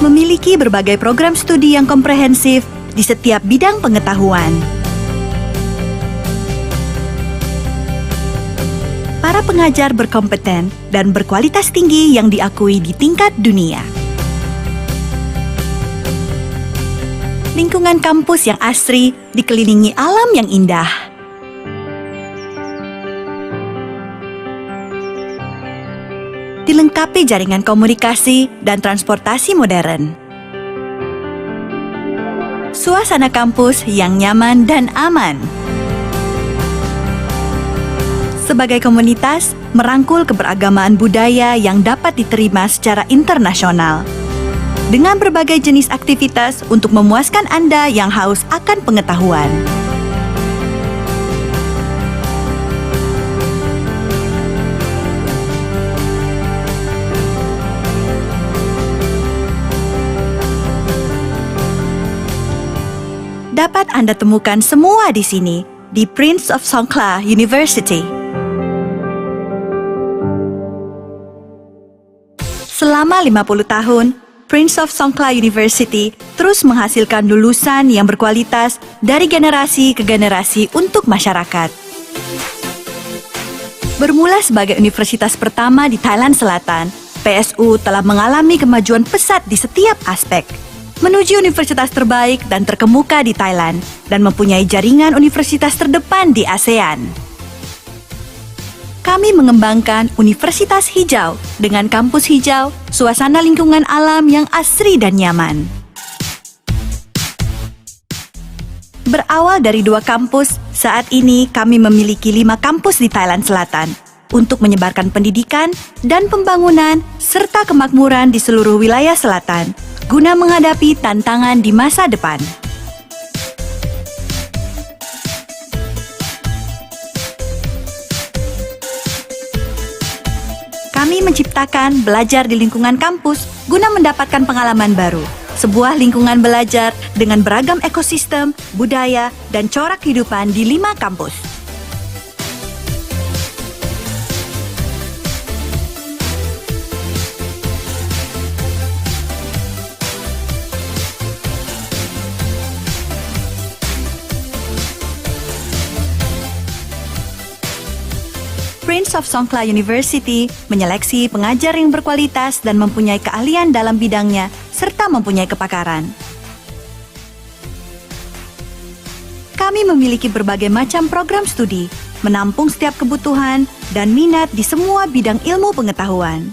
Memiliki berbagai program studi yang komprehensif di setiap bidang pengetahuan. Para pengajar berkompeten dan berkualitas tinggi yang diakui di tingkat dunia. Lingkungan kampus yang asri dikelilingi alam yang indah. Dilengkapi jaringan komunikasi dan transportasi modern. Suasana kampus yang nyaman dan aman. Sebagai komunitas, merangkul keberagamaan budaya yang dapat diterima secara internasional. Dengan berbagai jenis aktivitas untuk memuaskan Anda yang haus akan pengetahuan. Dapat Anda temukan semua di sini, di Prince of Songkhla University. Selama 50 tahun, Prince of Songkhla University terus menghasilkan lulusan yang berkualitas dari generasi ke generasi untuk masyarakat. Bermula sebagai universitas pertama di Thailand Selatan, PSU telah mengalami kemajuan pesat di setiap aspek, menuju universitas terbaik dan terkemuka di Thailand dan mempunyai jaringan universitas terdepan di ASEAN. Kami mengembangkan Universitas Hijau dengan kampus hijau, suasana lingkungan alam yang asri dan nyaman. Berawal dari 2 kampus, saat ini kami memiliki 5 kampus di Thailand Selatan untuk menyebarkan pendidikan dan pembangunan serta kemakmuran di seluruh wilayah selatan guna menghadapi tantangan di masa depan. Kami menciptakan belajar di lingkungan kampus guna mendapatkan pengalaman baru. Sebuah lingkungan belajar dengan beragam ekosistem, budaya, dan corak kehidupan di 5 kampus. Prince of Songkhla University menyeleksi pengajar yang berkualitas dan mempunyai keahlian dalam bidangnya serta mempunyai kepakaran. Kami memiliki berbagai macam program studi, menampung setiap kebutuhan dan minat di semua bidang ilmu pengetahuan.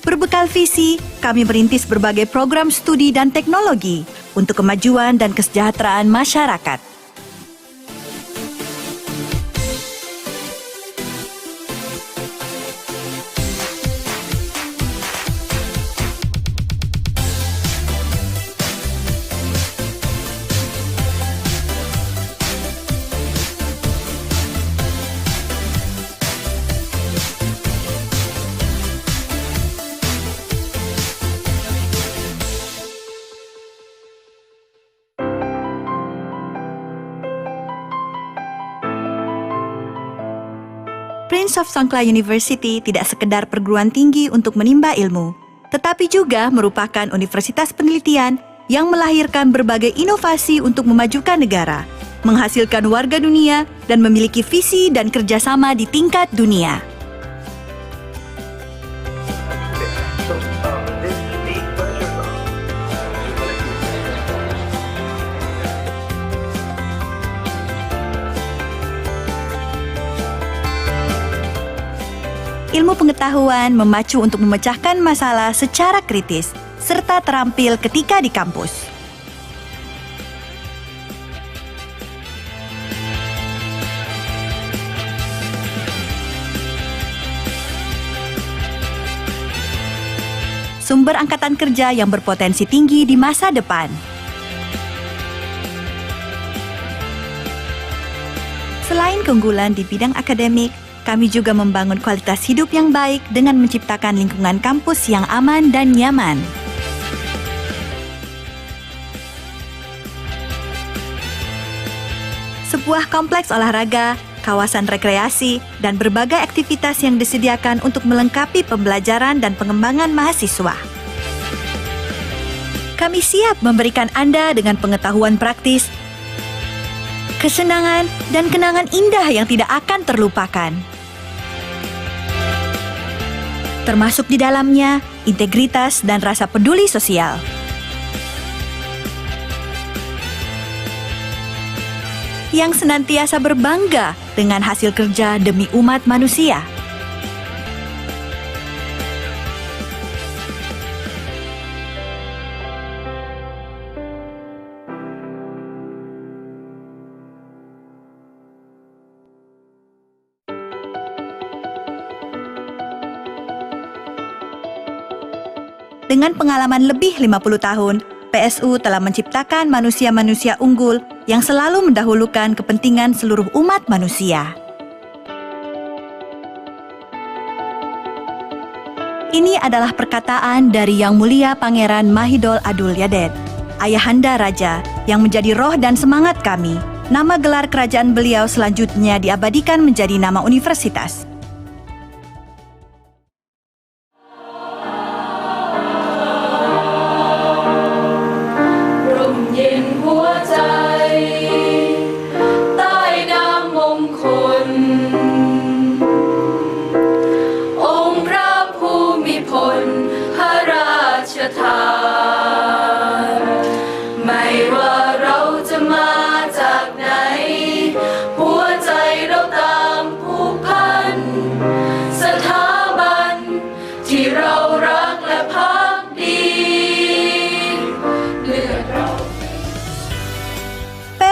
Berbekal visi, kami merintis berbagai program studi dan teknologi untuk kemajuan dan kesejahteraan masyarakat. Prince of Songkhla University tidak sekedar perguruan tinggi untuk menimba ilmu, tetapi juga merupakan universitas penelitian yang melahirkan berbagai inovasi untuk memajukan negara, menghasilkan warga dunia, dan memiliki visi dan kerjasama di tingkat dunia. Ilmu pengetahuan memacu untuk memecahkan masalah secara kritis, serta terampil ketika di kampus. Sumber angkatan kerja yang berpotensi tinggi di masa depan. Selain keunggulan di bidang akademik, kami juga membangun kualitas hidup yang baik dengan menciptakan lingkungan kampus yang aman dan nyaman. Sebuah kompleks olahraga, kawasan rekreasi, dan berbagai aktivitas yang disediakan untuk melengkapi pembelajaran dan pengembangan mahasiswa. Kami siap memberikan Anda dengan pengetahuan praktis, kesenangan, dan kenangan indah yang tidak akan terlupakan. Termasuk di dalamnya integritas dan rasa peduli sosial. yang senantiasa berbangga dengan hasil kerja demi umat manusia. Dengan pengalaman lebih 50 tahun, PSU telah menciptakan manusia-manusia unggul yang selalu mendahulukan kepentingan seluruh umat manusia. Ini adalah perkataan dari Yang Mulia Pangeran Mahidol Adul Yadet, Ayahanda Raja yang menjadi roh dan semangat kami. Nama gelar kerajaan beliau selanjutnya diabadikan menjadi nama universitas.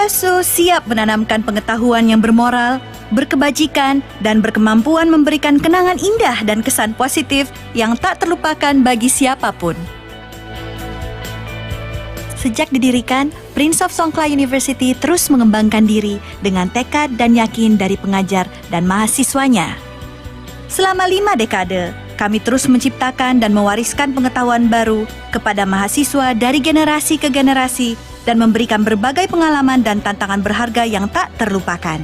PSU siap menanamkan pengetahuan yang bermoral, berkebajikan, dan berkemampuan memberikan kenangan indah dan kesan positif yang tak terlupakan bagi siapapun. Sejak didirikan, Prince of Songkla University terus mengembangkan diri dengan tekad dan yakin dari pengajar dan mahasiswanya. Selama 5 dekade, kami terus menciptakan dan mewariskan pengetahuan baru kepada mahasiswa dari generasi ke generasi dan memberikan berbagai pengalaman dan tantangan berharga yang tak terlupakan.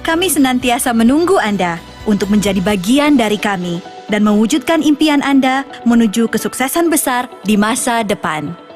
Kami senantiasa menunggu Anda untuk menjadi bagian dari kami dan mewujudkan impian Anda menuju kesuksesan besar di masa depan.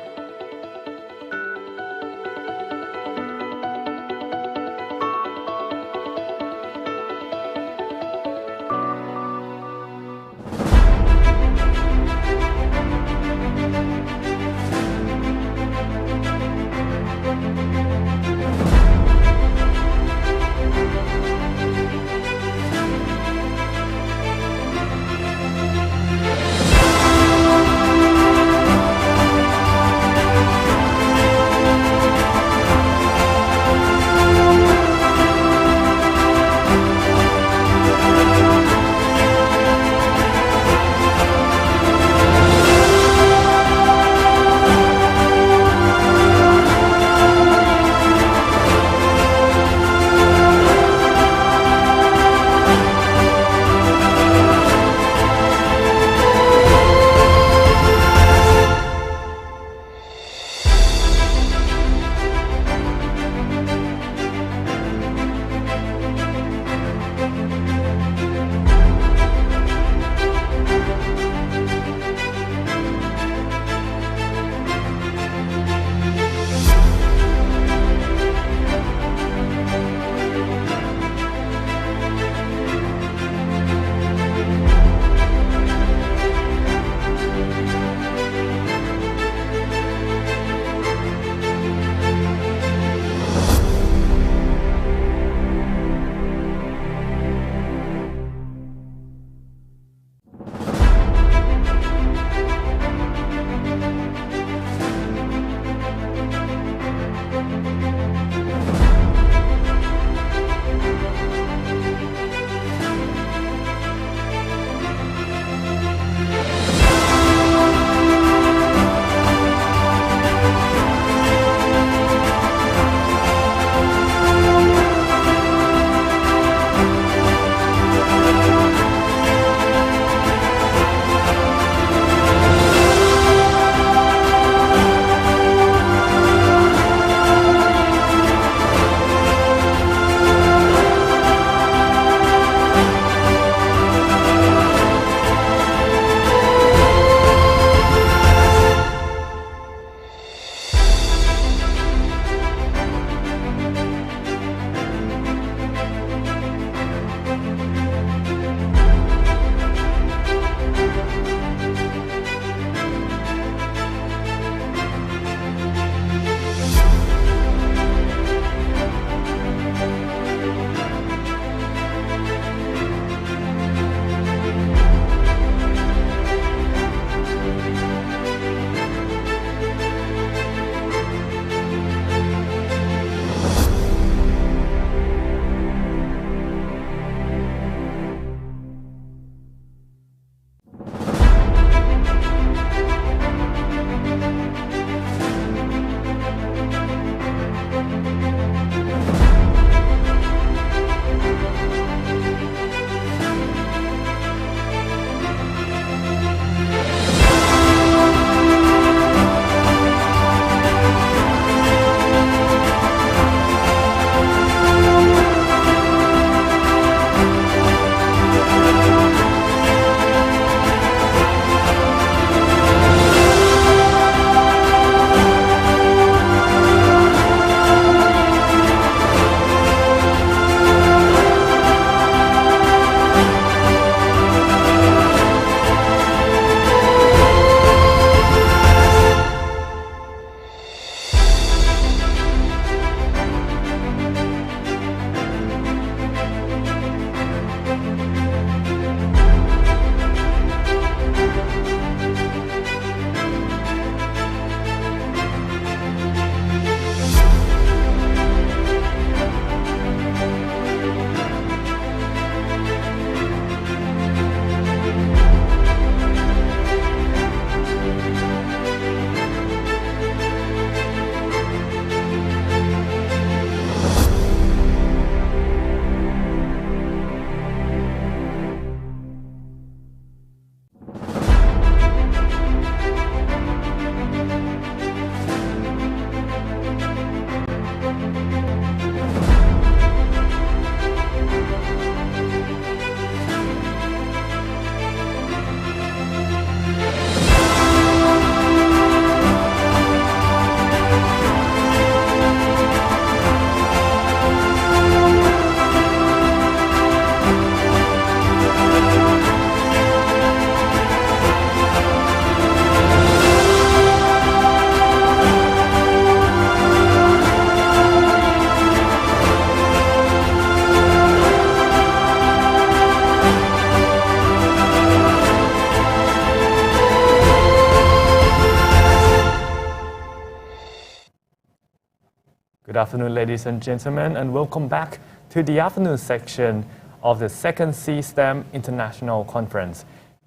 Good afternoon, ladies and gentlemen, and welcome back to the afternoon section of the second C-STEM International Conference.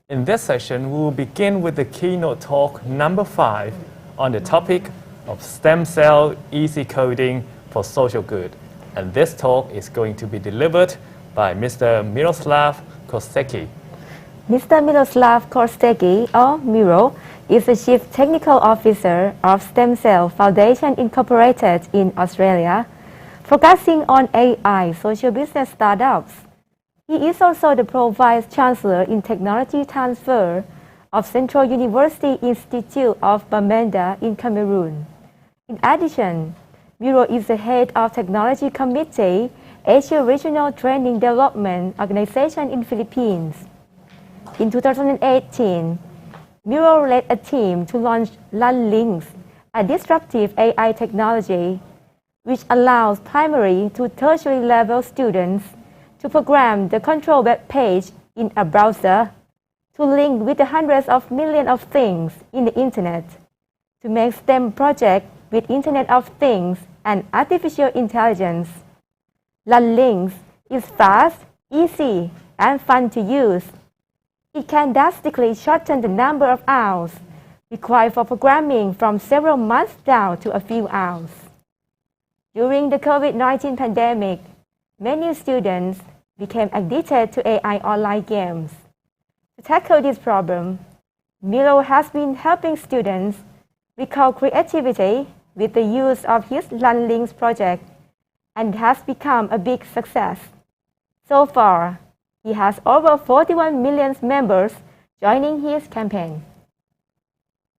In this session, we will begin with the keynote talk number 5 on the topic of stem cell easy coding for social good. And this talk is going to be delivered by Mr. Miroslav Kostecki. Mr. Miroslav Kostecki, or Miro, is the Chief Technical Officer of Stem Cell Foundation Incorporated in Australia, focusing on AI social business startups. He is also the Pro Vice Chancellor in Technology Transfer of Central University Institute of Bamenda in Cameroon. In addition, Miro is the head of Technology Committee, Asia Regional Training Development Organization in Philippines. In 2018, Miro led a team to launch LearnLinks, a disruptive AI technology which allows primary to tertiary level students to program the control web page in a browser to link with the hundreds of millions of things in the Internet to make STEM projects with Internet of Things and artificial intelligence. LearnLinks is fast, easy, and fun to use. It can drastically shorten the number of hours required for programming from several months down to a few hours. During the COVID-19 pandemic, many students became addicted to AI online games. To tackle this problem, Miro has been helping students recall creativity with the use of his LearnLinks project and has become a big success. So far, he has over 41 million members joining his campaign.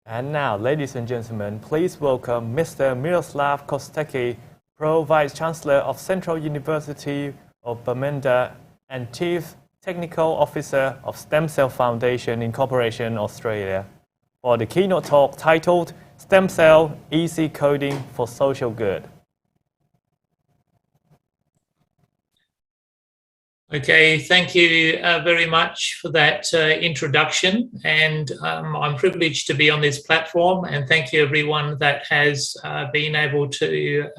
And now, ladies and gentlemen, please welcome Mr. Miroslav Kostecki, Pro Vice Chancellor of Central University of Bamenda and Chief Technical Officer of Stem Cell Foundation Incorporation Australia, for the keynote talk titled Stem Cell Easy Coding for Social Good. Okay, thank you very much for that introduction, and I'm privileged to be on this platform, and thank you everyone that has been able to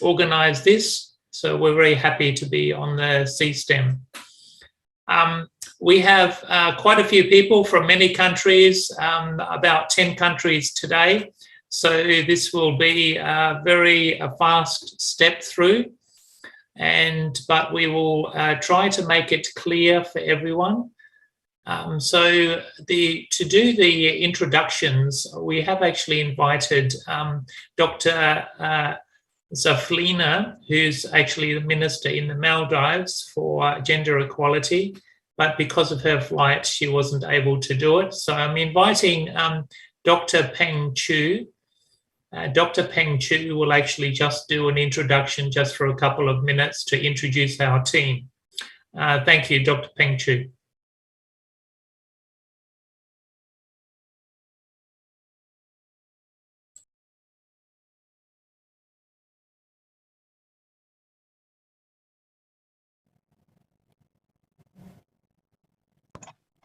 organize this. So we're very happy to be on the CSTEM. We have quite a few people from many countries, about 10 countries today. So this will be a very fast step through. But we will try to make it clear for everyone. To do the introductions, we have actually invited Dr. Zaflina, who's actually the Minister in the Maldives for Gender Equality, but because of her flight, she wasn't able to do it. So I'm inviting Dr. Peng Chu. Dr. Peng Chu will actually just do an introduction just for a couple of minutes to introduce our team. Thank you, Dr. Peng Chu.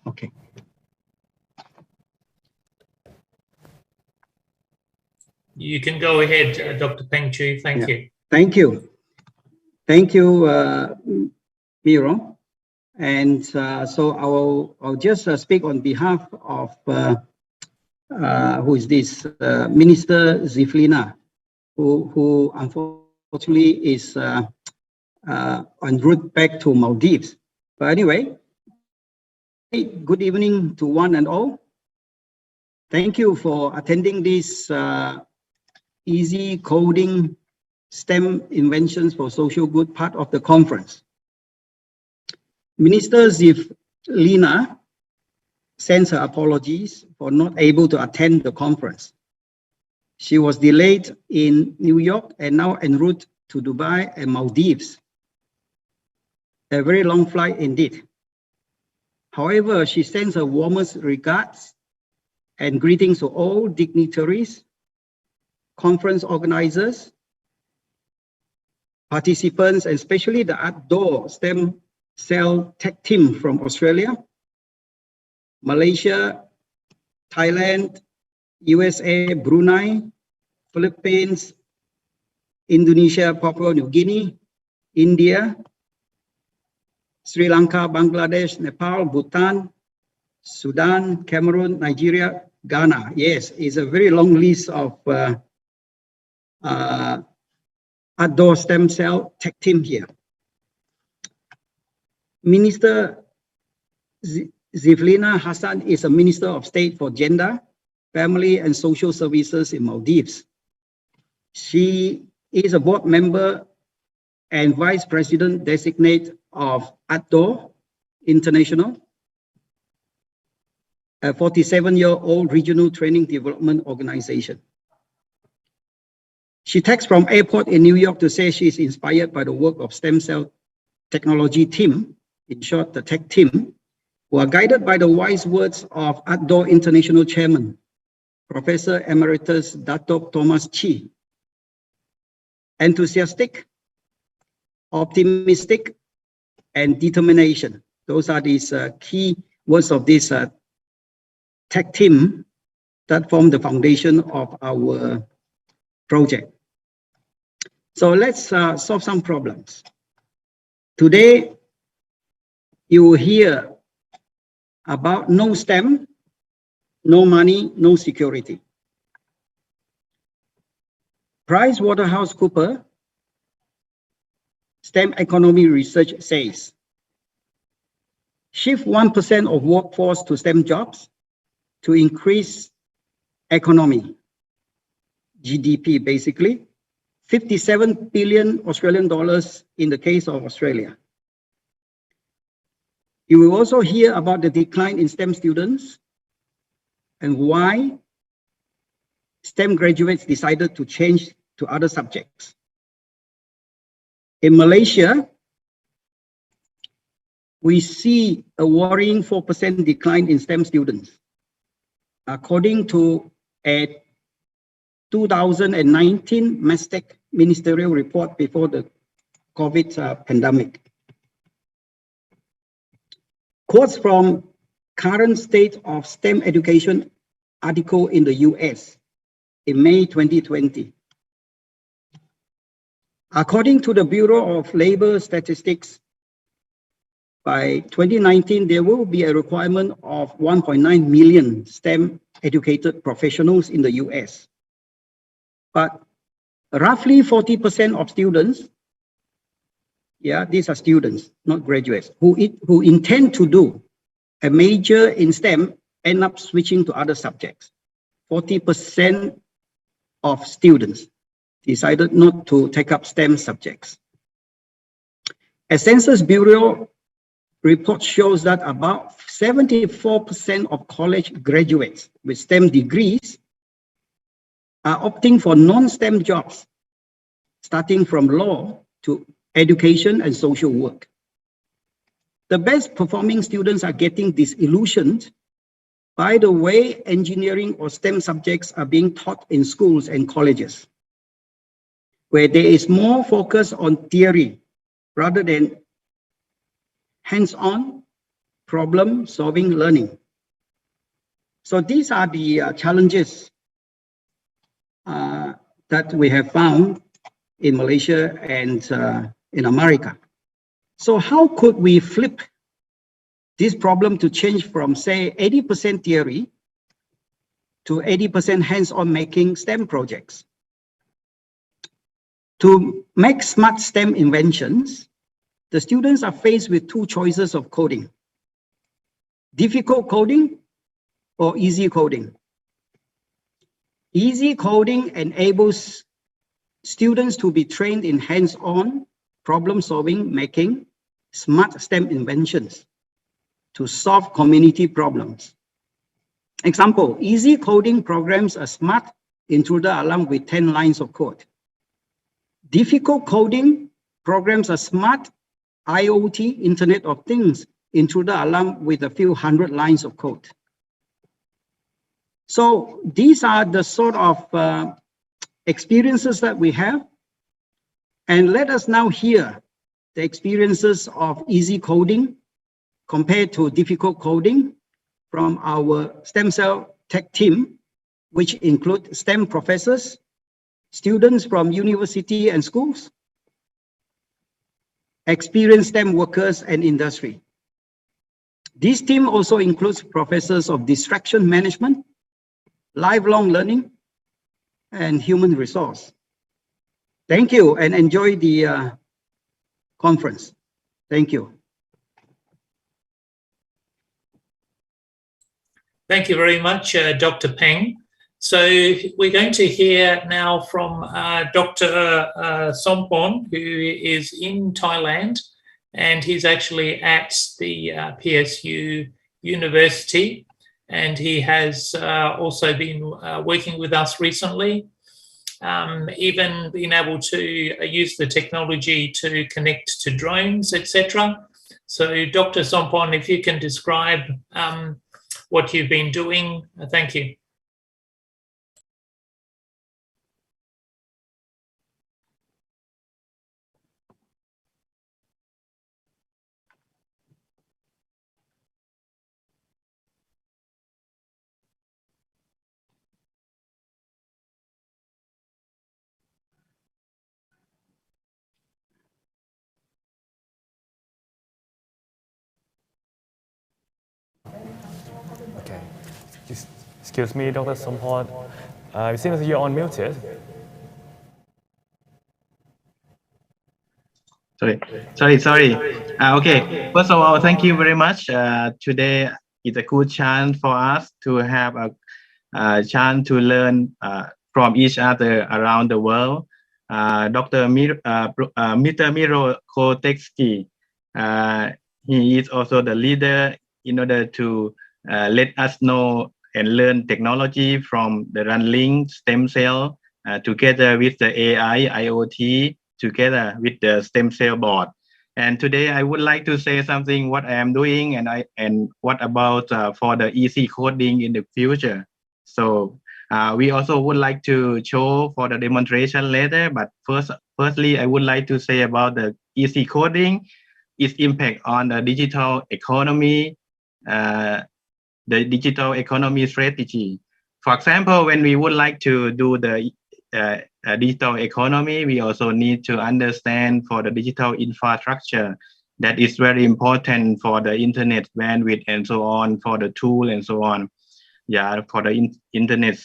Okay. You can go ahead, Dr. Peng Chu. Thank you. Thank you. Thank you, Miro. And so I'll just speak on behalf of who is this Minister Zaflina, who unfortunately is en route back to Maldives. But anyway, good evening to one and all. Thank you for attending this Easy Coding STEM Inventions for Social Good part of the conference. Minister Zaflina sends her apologies for not able to attend the conference. She was delayed in New York and now en route to Dubai and Maldives. A very long flight indeed. However, she sends her warmest regards and greetings to all dignitaries, conference organizers, participants, and especially the outdoor STEM cell tech team from Australia, Malaysia, Thailand, USA, Brunei, Philippines, Indonesia, Papua New Guinea, India, Sri Lanka, Bangladesh, Nepal, Bhutan, Sudan, Cameroon, Nigeria, Ghana. Yes, it's a very long list of outdoor stem cell tech team here. Minister Ziflina Hassan is a Minister of State for Gender, Family and Social Services in Maldives. She is a board member and Vice President designate of ADDO International, a 47-year-old regional training development organization. She texts from airport in New York to say she is inspired by the work of stem cell technology team, in short, the tech team, who are guided by the wise words of ADDO International Chairman, Professor Emeritus Dato Thomas Chi. Enthusiastic, optimistic, and determination. Those are these key words of this tech team that form the foundation of our project. So let's solve some problems. Today, you will hear about no STEM, no money, no security. PricewaterhouseCoopers STEM Economy Research says, shift 1% of workforce to STEM jobs to increase economy, GDP basically, 57 billion Australian dollars in the case of Australia. You will also hear about the decline in STEM students and why STEM graduates decided to change to other subjects. In Malaysia, we see a worrying 4% decline in STEM students, according to a 2019 MASTEC ministerial report before the COVID pandemic. Quotes from current state of STEM education article in the US in May 2020. According to the Bureau of Labor Statistics, by 2019, there will be a requirement of 1.9 million STEM educated professionals in the US. But roughly 40% of students, these are students, not graduates, who intend to do a major in STEM end up switching to other subjects. 40% of students decided not to take up STEM subjects. A Census Bureau report shows that about 74% of college graduates with STEM degrees are opting for non-STEM jobs, starting from law to education and social work. The best performing students are getting disillusioned by the way engineering or STEM subjects are being taught in schools and colleges, where there is more focus on theory rather than hands-on problem-solving learning. So these are the challenges that we have found in Malaysia and in America. So how could we flip this problem to change from, say, 80% theory to 80% hands-on making STEM projects? To make smart STEM inventions, the students are faced with two choices of coding: difficult coding or easy coding. Easy coding enables students to be trained in hands-on problem-solving, making smart STEM inventions to solve community problems. Example, easy coding programs a smart intruder alarm with 10 lines of code. Difficult coding programs a smart IoT, Internet of Things, intruder alarm with a few hundred lines of code. So these are the sort of experiences that we have. And let us now hear the experiences of easy coding compared to difficult coding from our stem cell tech team, which include STEM professors students from university and schools, experienced STEM workers and industry. This team also includes professors of distraction management, lifelong learning, and human resource. Thank you and enjoy the conference. Thank you. Thank you very much, Dr. Peng. So we're going to hear now from Dr. Sompon, who is in Thailand, and he's actually at the PSU University, and he has also been working with us recently, even being able to use the technology to connect to drones, etc. So Dr. Sompon, if you can describe what you've been doing, thank you. Okay. Excuse me, Dr. Sompon. It seems you're unmuted. Sorry. Okay. First of all, thank you very much. Today is a good chance for us to have a chance to learn from each other around the world. Mr. Miro Koteksky, he is also the leader in order to let us know and learn technology from the running stem cell together with the AI, IoT, together with the stem cell board. And today I would like to say something what I am doing and what about for the easy coding in the future. So we also would like to show for the demonstration later, but firstly I would like to say about the easy coding, its impact on the digital economy, the digital economy strategy. For example, when we would like to do the digital economy, we also need to understand for the digital infrastructure that is very important for the internet bandwidth and so on, for the tool and so on. Yeah, for the internet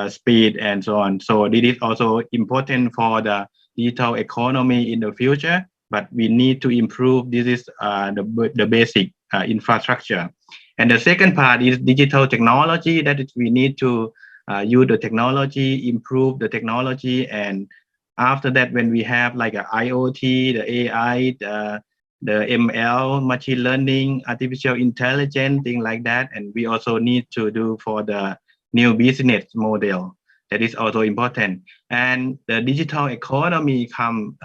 speed and so on. So this is also important for the digital economy in the future, but we need to improve. This is the basic infrastructure. And the second part is digital technology, that is we need to use the technology, improve the technology. And after that, when we have like a IoT, the AI, the ML, machine learning, artificial intelligence, things like that. And we also need to do for the new business model. That is also important. And the digital economy come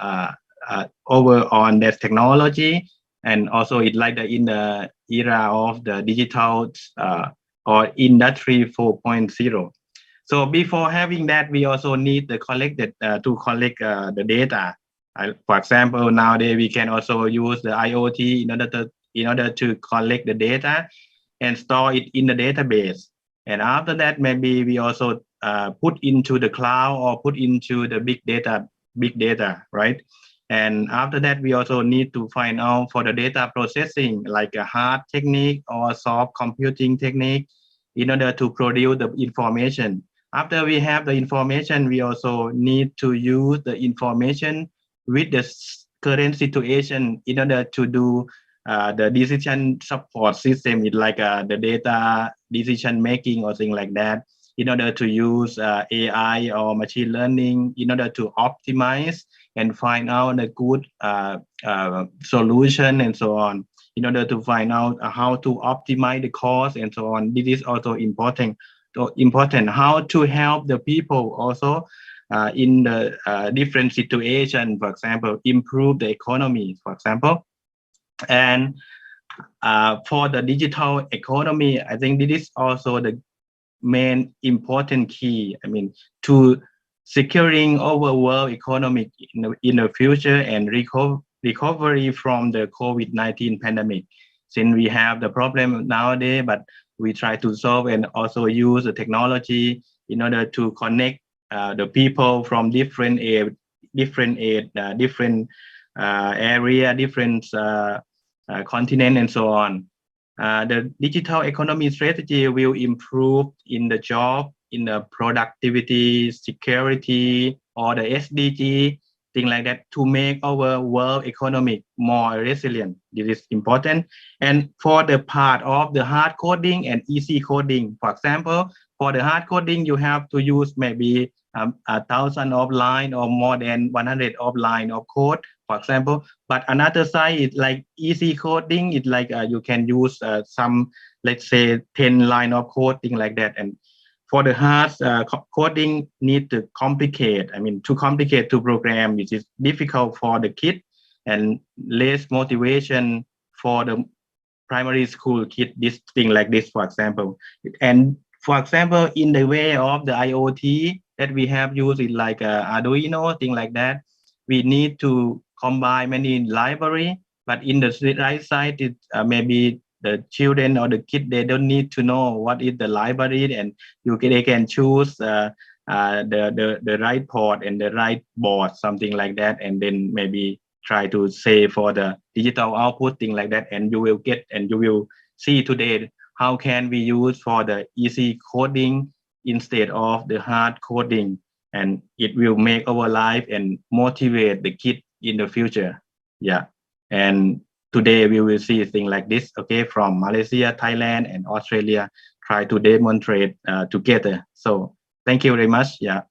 over on that technology. And also it's like in the era of the digital or industry 4.0. So before having that, we also need to collect the data. For example, nowadays we can also use the IoT in order to collect the data and store it in the database. And after that, maybe we also put into the cloud or put into the big data, right? And after that, we also need to find out for the data processing, like a hard technique or soft computing technique in order to produce the information. After we have the information, we also need to use the information with the current situation in order to do the decision support system, like the data decision making or things like that, in order to use AI or machine learning in order to optimize and find out a good solution and so on, in order to find out how to optimize the cost and so on. This is also important. So important how to help the people also in the different situation, for example, improve the economy, for example. And for the digital economy, I think this is also the main important key, I mean, to securing our world economic in the future and recovery from the COVID-19 pandemic. Since we have the problem nowadays, but we try to solve and also use the technology in order to connect the people from different age, different area, different continent, and so on. The digital economy strategy will improve in the job, in the productivity, security, or the SDG, things like that, to make our world economic more resilient. This is important. And for the part of the hard coding and easy coding, for example, for the hard coding, you have to use maybe 1,000 of line or more than 100 of line of code, for example. But another side is like easy coding. It's like you can use some, let's say, 10 line of code, thing like that. And for the hard coding, need to complicate. I mean, too complicated to program, which is difficult for the kid and less motivation for the primary school kid. This thing like this, for example. And for example, in the way of the IoT that we have used, it like Arduino, thing like that. We need to combine many library, but in the right side, it maybe the children or the kid, they don't need to know what is the library, and they can choose the right port and the right board, something like that, and then maybe try to save for the digital output, thing like that, and you will get, and you will see today how can we use for the easy coding instead of the hard coding, and it will make our life and motivate the kid in the future. Yeah, and today we will see things like this, okay, from Malaysia, Thailand, and Australia, try to demonstrate together. So thank you very much. Yeah.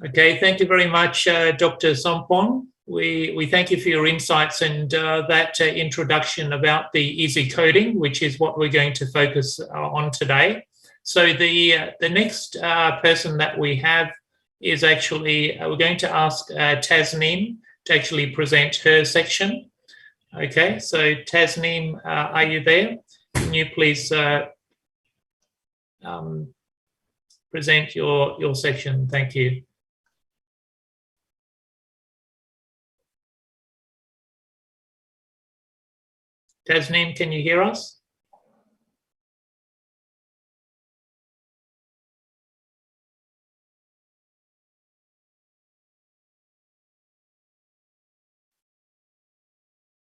Okay, thank you very much, Dr. Sompong. We thank you for your insights and that introduction about the easy coding, which is what we're going to focus on today. So the next person that we have is actually, we're going to ask Tasneem to actually present her section. Okay, so Tasneem, are you there? Can you please present your section? Thank you. Tasneem, can you hear us?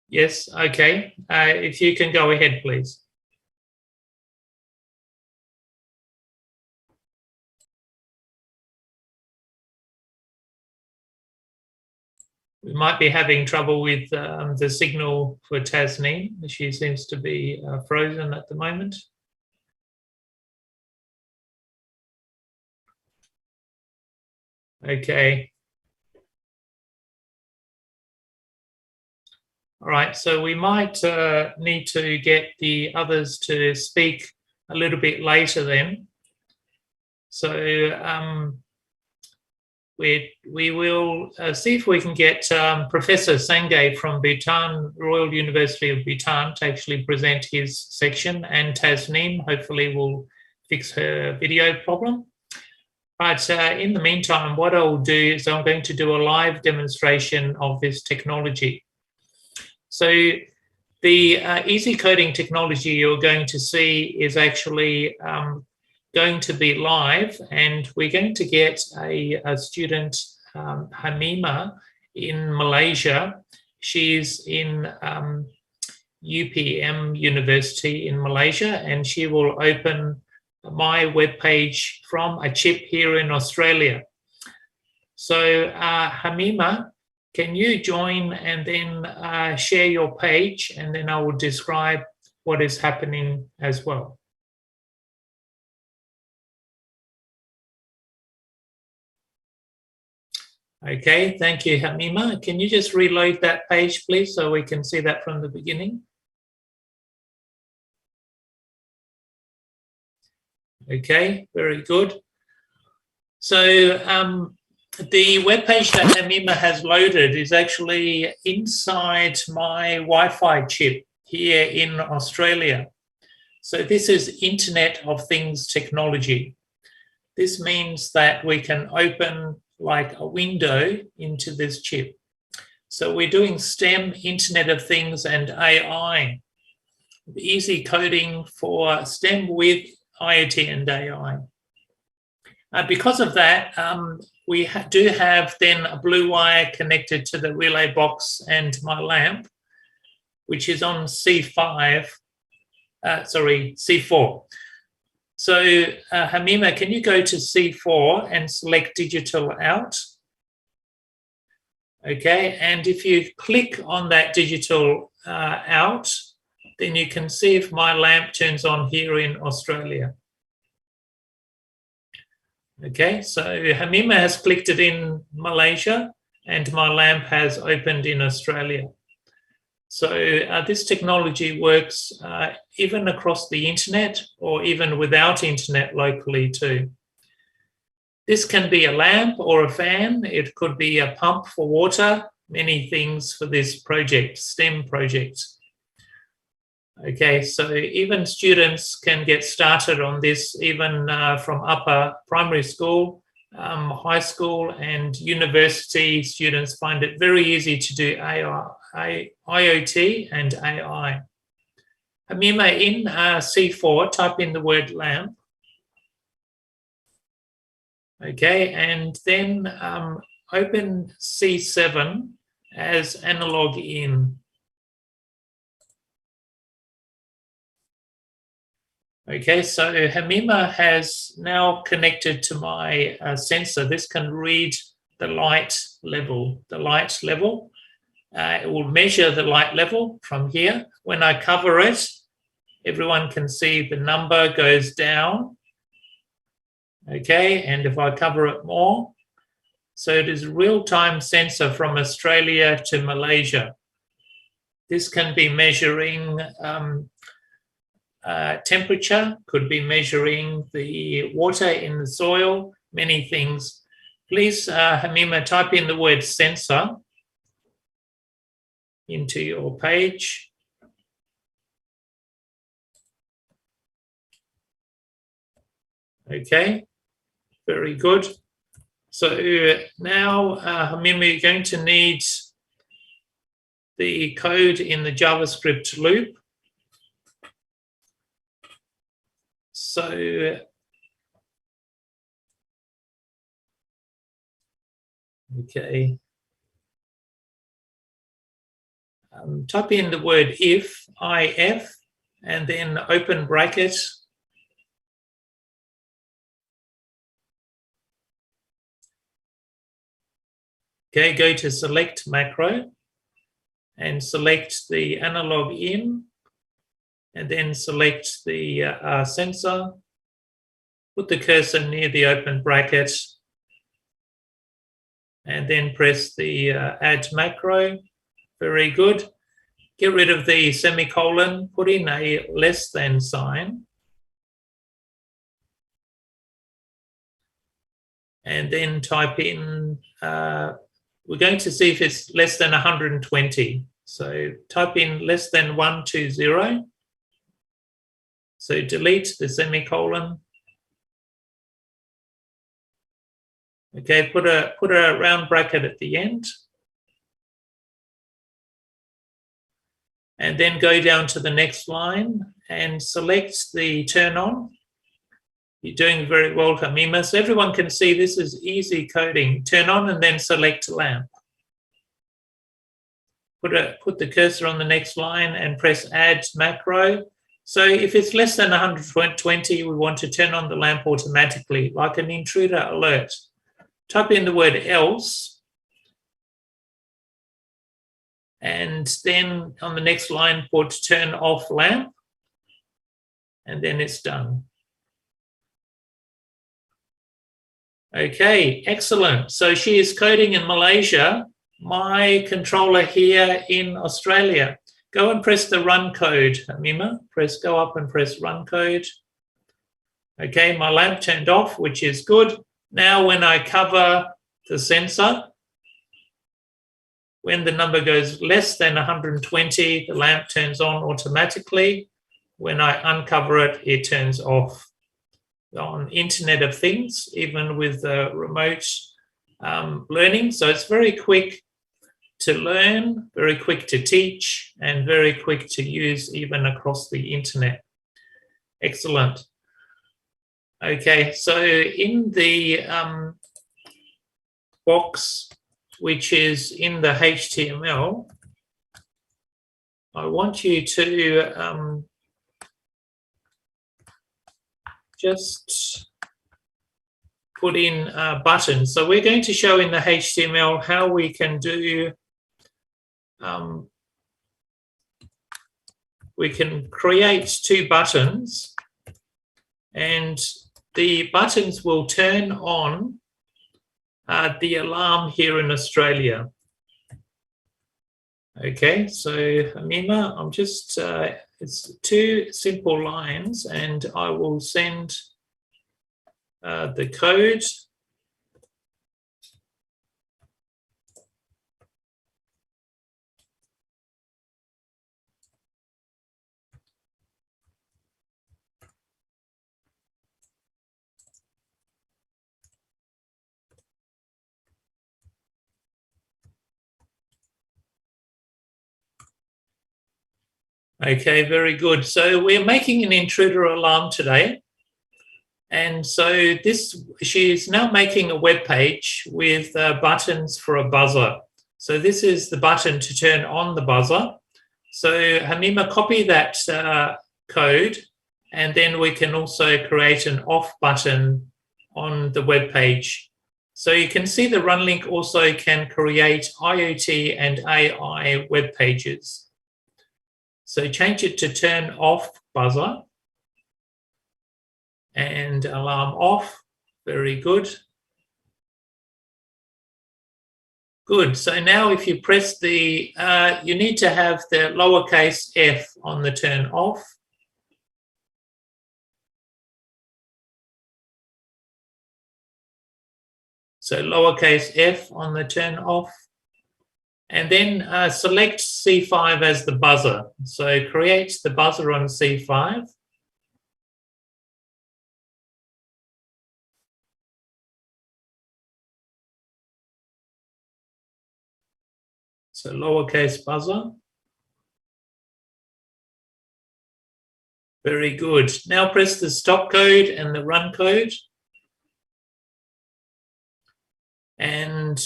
Yes, okay. If you can go ahead, please. We might be having trouble with the signal for Tasneem. She seems to be frozen at the moment. Okay. All right, so we might need to get the others to speak a little bit later then. So we will see if we can get Professor Sangay from Bhutan, Royal University of Bhutan, to actually present his section, and Tasneem hopefully will fix her video problem. But in the meantime, what I'll do is I'm going to do a live demonstration of this technology. So the easy coding technology you're going to see is actually going to be live, and we're going to get a student, Hamima, in Malaysia. She's in UPM University in Malaysia, and she will open my webpage from a chip here in Australia. So Hamima, can you join and then share your page, and then I will describe what is happening as well. Okay, thank you, Hamima. Can you just reload that page, please, so we can see that from the beginning? Okay, very good. So the webpage that Hamima has loaded is actually inside my Wi-Fi chip here in Australia. So this is Internet of Things technology. This means that we can open like a window into this chip. So we're doing STEM, Internet of Things, and AI. easy coding for STEM with IoT and AI. Because of that, we do have then a blue wire connected to the relay box and my lamp, which is on C4. So Hamima, can you go to C4 and select digital out? Okay, and if you click on that digital out, then you can see if my lamp turns on here in Australia. Okay, so Hamima has clicked it in Malaysia and my lamp has opened in Australia. So this technology works even across the internet or even without internet locally too. This can be a lamp or a fan. It could be a pump for water, many things for this project, STEM project. Okay, so even students can get started on this even from upper primary school, high school and university students find it very easy to do IoT and AI. Hamima, in C4, type in the word lamp. Okay, and then open C7 as analog in. Okay, so Hamima has now connected to my sensor. This can read the light level. It will measure the light level from here. When I cover it, everyone can see the number goes down. Okay, and if I cover it more, so it is a real-time sensor from Australia to Malaysia. This can be measuring temperature, could be measuring the water in the soil, many things. Please, Hamima, type in the word sensor into your page. Okay, very good. So now, Hamima, you're going to need the code in the JavaScript loop. So okay, type in the word if, and then open bracket. Okay, go to select macro and select the analog in, and then select the sensor. Put the cursor near the open bracket and then press the add macro. Very good. Get rid of the semicolon, put in a less than sign. And then type in, we're going to see if it's less than 120. So type in less than 120. So delete the semicolon. Okay, put a round bracket at the end. And then go down to the next line and select the turn on. You're doing very well, Hamima. So everyone can see this is easy coding. Turn on and then select lamp. Put the cursor on the next line and press add macro. So if it's less than 120, we want to turn on the lamp automatically, like an intruder alert. Type in the word else. And then on the next line, put turn off lamp. And then it's done. Okay, excellent. So she is coding in Malaysia. My controller here in Australia. Go and press the run code, Hamima. Go up and press run code. Okay, my lamp turned off, which is good. Now when I cover the sensor, when the number goes less than 120, the lamp turns on automatically. When I uncover it, it turns off. On Internet of Things, even with remote learning. So it's very quick to learn, very quick to teach, and very quick to use even across the internet. Excellent. Okay, so in the box, which is in the HTML, I want you to just put in buttons. So we're going to show in the HTML how we can do, we can create 2 buttons, and the buttons will turn on the alarm here in Australia. Okay, so Hamima, I'm just, it's 2 simple lines, and I will send the code. Okay, very good. So we're making an intruder alarm today. And so she's now making a web page with buttons for a buzzer. So this is the button to turn on the buzzer. So Hamima, copy that code, and then we can also create an off button on the web page. So you can see the run link also can create IoT and AI web pages. So change it to turn off buzzer and alarm off. Very good. Good. So now if you press the, you need to have the lowercase f on the turn off. So lowercase f on the turn off. And then select C5 as the buzzer. So create the buzzer on C5. So lowercase buzzer. Very good. Now press the stop code and the run code. And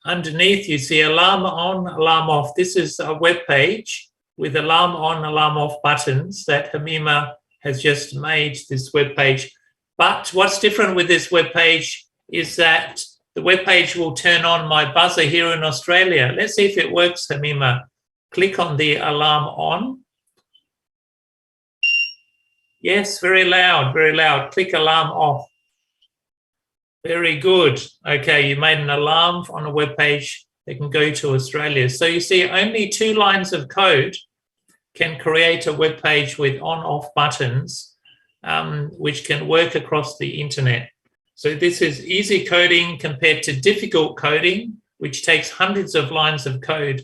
underneath you see alarm on, alarm off. This is a web page with alarm on, alarm off buttons that Hamima has just made this web page. But what's different with this web page is that the web page will turn on my buzzer here in Australia. Let's see if it works, Hamima. Click on the alarm on. Yes, very loud, very loud. Click alarm off. Very good. Okay, you made an alarm on a web page that can go to Australia. So you see only 2 lines of code can create a web page with on-off buttons, which can work across the internet. So this is easy coding compared to difficult coding, which takes hundreds of lines of code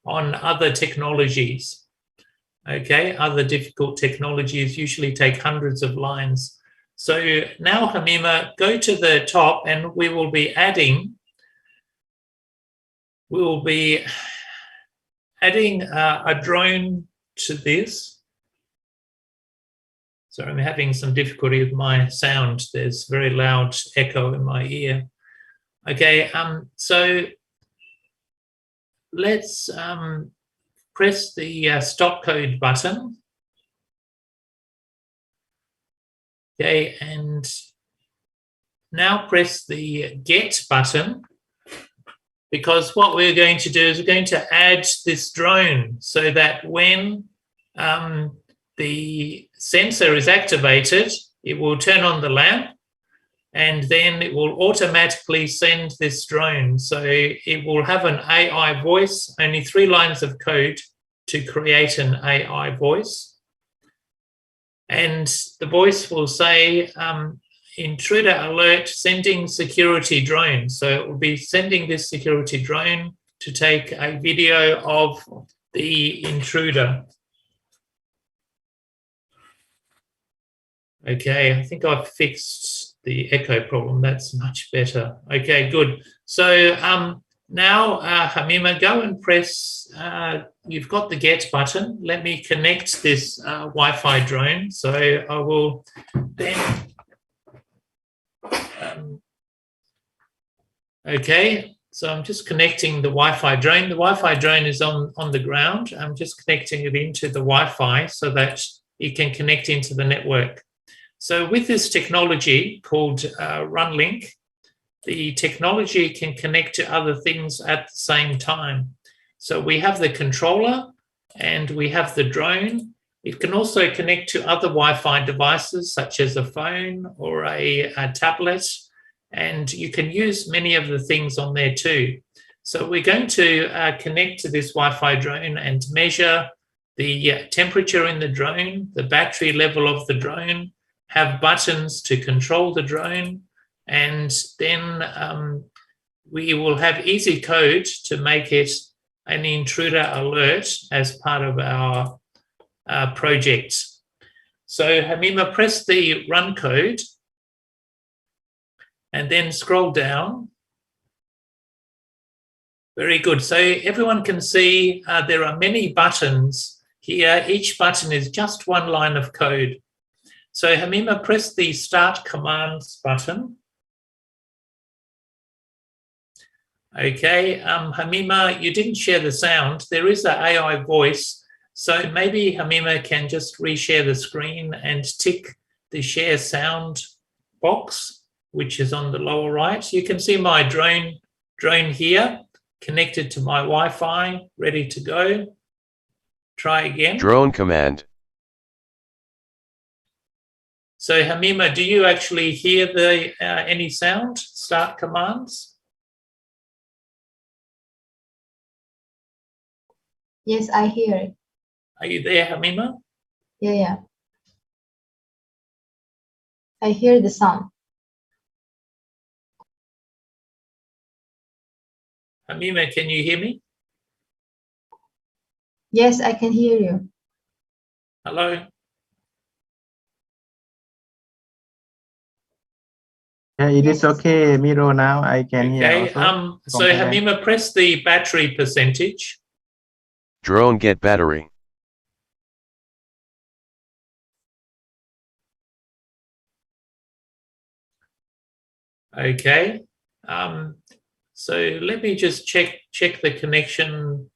on other technologies. Okay, other difficult technologies usually take hundreds of lines. So now, Hamima, go to the top and we will be adding a drone to this. So I'm having some difficulty with my sound. There's very loud echo in my ear. Okay, so let's press the stop code button. Okay, and now press the get button, because what we're going to do is we're going to add this drone so that when the sensor is activated, it will turn on the lamp and then it will automatically send this drone. So it will have an AI voice, only 3 lines of code to create an AI voice. And the voice will say, intruder alert, sending security drone. So it will be sending this security drone to take a video of the intruder. Okay, I think I've fixed the echo problem. That's much better. Okay, good. So Now, Hamima, go and press, you've got the get button. Let me connect this Wi-Fi drone. So I will then, okay, so I'm just connecting the Wi-Fi drone. The Wi-Fi drone is on the ground. I'm just connecting it into the Wi-Fi so that it can connect into the network. So with this technology called RunLink, the technology can connect to other things at the same time. So we have the controller and we have the drone. It can also connect to other Wi-Fi devices such as a phone or a tablet, and you can use many of the things on there too. So we're going to connect to this Wi-Fi drone and measure the temperature in the drone, the battery level of the drone, have buttons to control the drone, and then we will have easy code to make it an intruder alert as part of our project. So Hamima, press the run code and then scroll down. Very good. So everyone can see there are many buttons here. Each button is just one line of code. So Hamima, press the start commands button. Okay, Hamima, you didn't share the sound. There is an AI voice. So maybe Hamima can just reshare the screen and tick the share sound box, which is on the lower right. You can see my drone here connected to my Wi-Fi, ready to go. Try again. Drone command. So Hamima, do you actually hear the any sound? Start commands? Yes, I hear it. Are you there, Hamima? Yeah. I hear the sound. Hamima, can you hear me? Yes, I can hear you. Hello? Yeah, it is okay, Miro, now I can hear Okay, also. so Hamima, press the battery percentage. Drone get battery. Okay, so let me just check the connection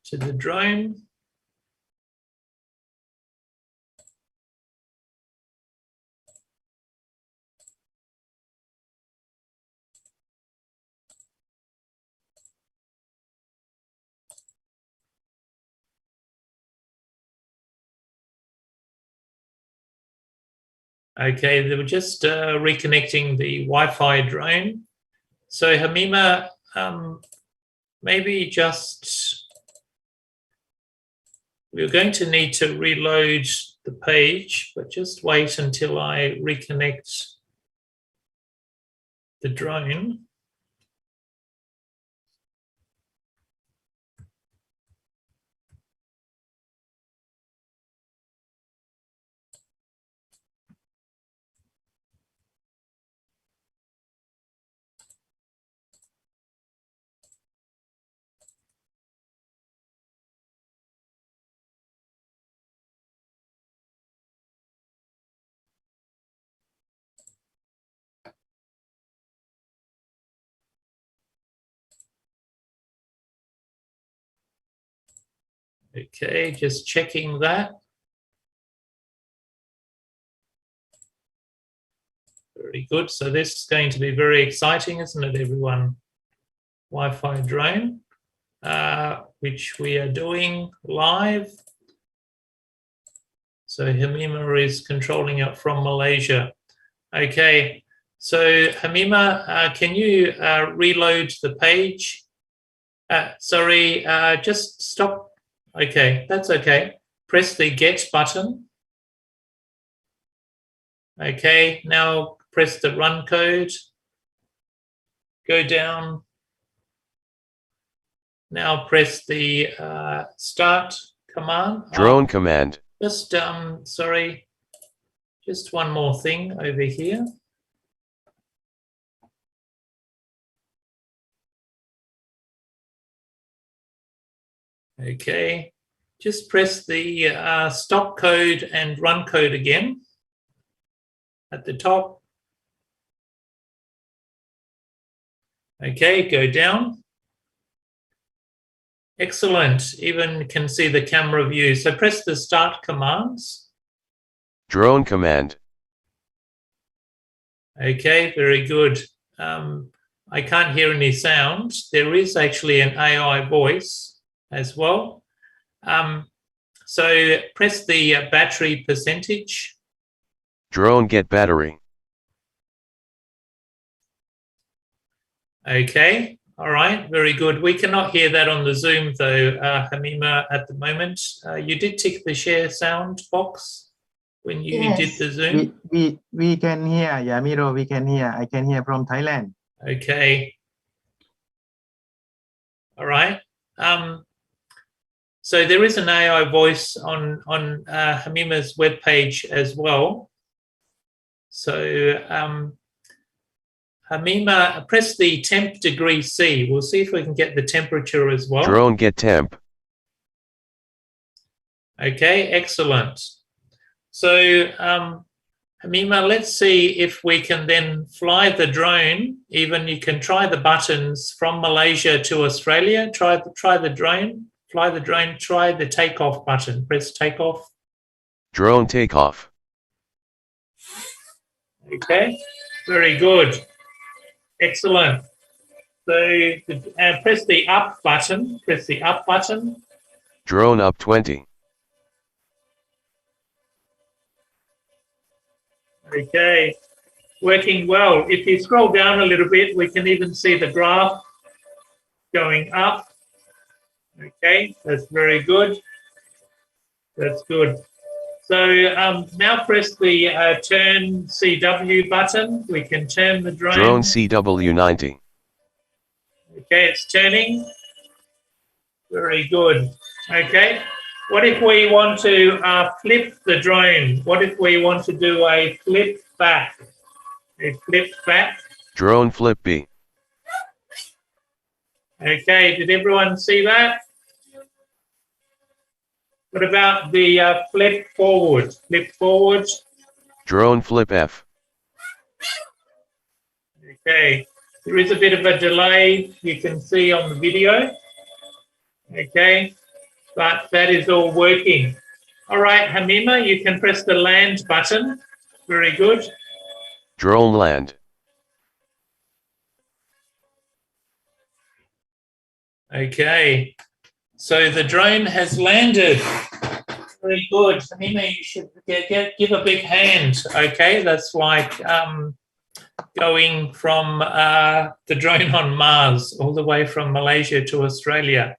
to the drone. Okay, they were just reconnecting the Wi-Fi drone. So Hamima, maybe just, we're going to need to reload the page, but just wait until I reconnect the drone. Okay, just checking that. Very good. So this is going to be very exciting, isn't it, everyone? Wi-Fi drone, which we are doing live. So Hamima is controlling it from Malaysia. Okay, so Hamima, can you reload the page? Sorry, just stop. Okay, that's okay. Press the get button. Okay, now press the run code. Go down. Now press the start command. Drone command. Just, sorry, just one more thing over here. Okay, just press the stop code and run code again at the top. Okay, go down. Excellent, even can see the camera view. So press the start commands. Drone command. Okay, very good. I can't hear any sound. There is actually an AI voice as well. So press the battery percentage. Drone get battery. Okay, all right, very good. We cannot hear that on the Zoom though, Hamima, at the moment. You did tick the share sound box when you did the Zoom? We can hear, yeah, Miro, we can hear. I can hear from Thailand. Okay. All right. So there is an AI voice on Hamima's webpage as well. So Hamima, press the temp degree C. We'll see if we can get the temperature as well. Drone get temp. Okay, excellent. So Hamima, let's see if we can then fly the drone. Even you can try the buttons from Malaysia to Australia. Try the drone, fly the drone, try the takeoff button. Press takeoff. Drone takeoff. Okay, very good. Excellent. So press the up button. Press the up button. Drone up 20. Okay, working well. If you scroll down a little bit, we can even see the graph going up. Okay, that's very good. That's good. So now press the turn CW button. We can turn the drone. Drone CW90. Okay, it's turning. Very good. Okay. What if we want to flip the drone? What if we want to do a flip back? A flip back. Drone flip B. Okay, did everyone see that? What about the flip forward? Flip forward. Drone flip F. Okay, there is a bit of a delay you can see on the video. Okay, but that is all working. All right, Hamima, you can press the land button. Very good. Drone land. Okay, so the drone has landed. Very good. Hamima, you should give a big hand. Okay, that's like going from the drone on Mars all the way from Malaysia to Australia.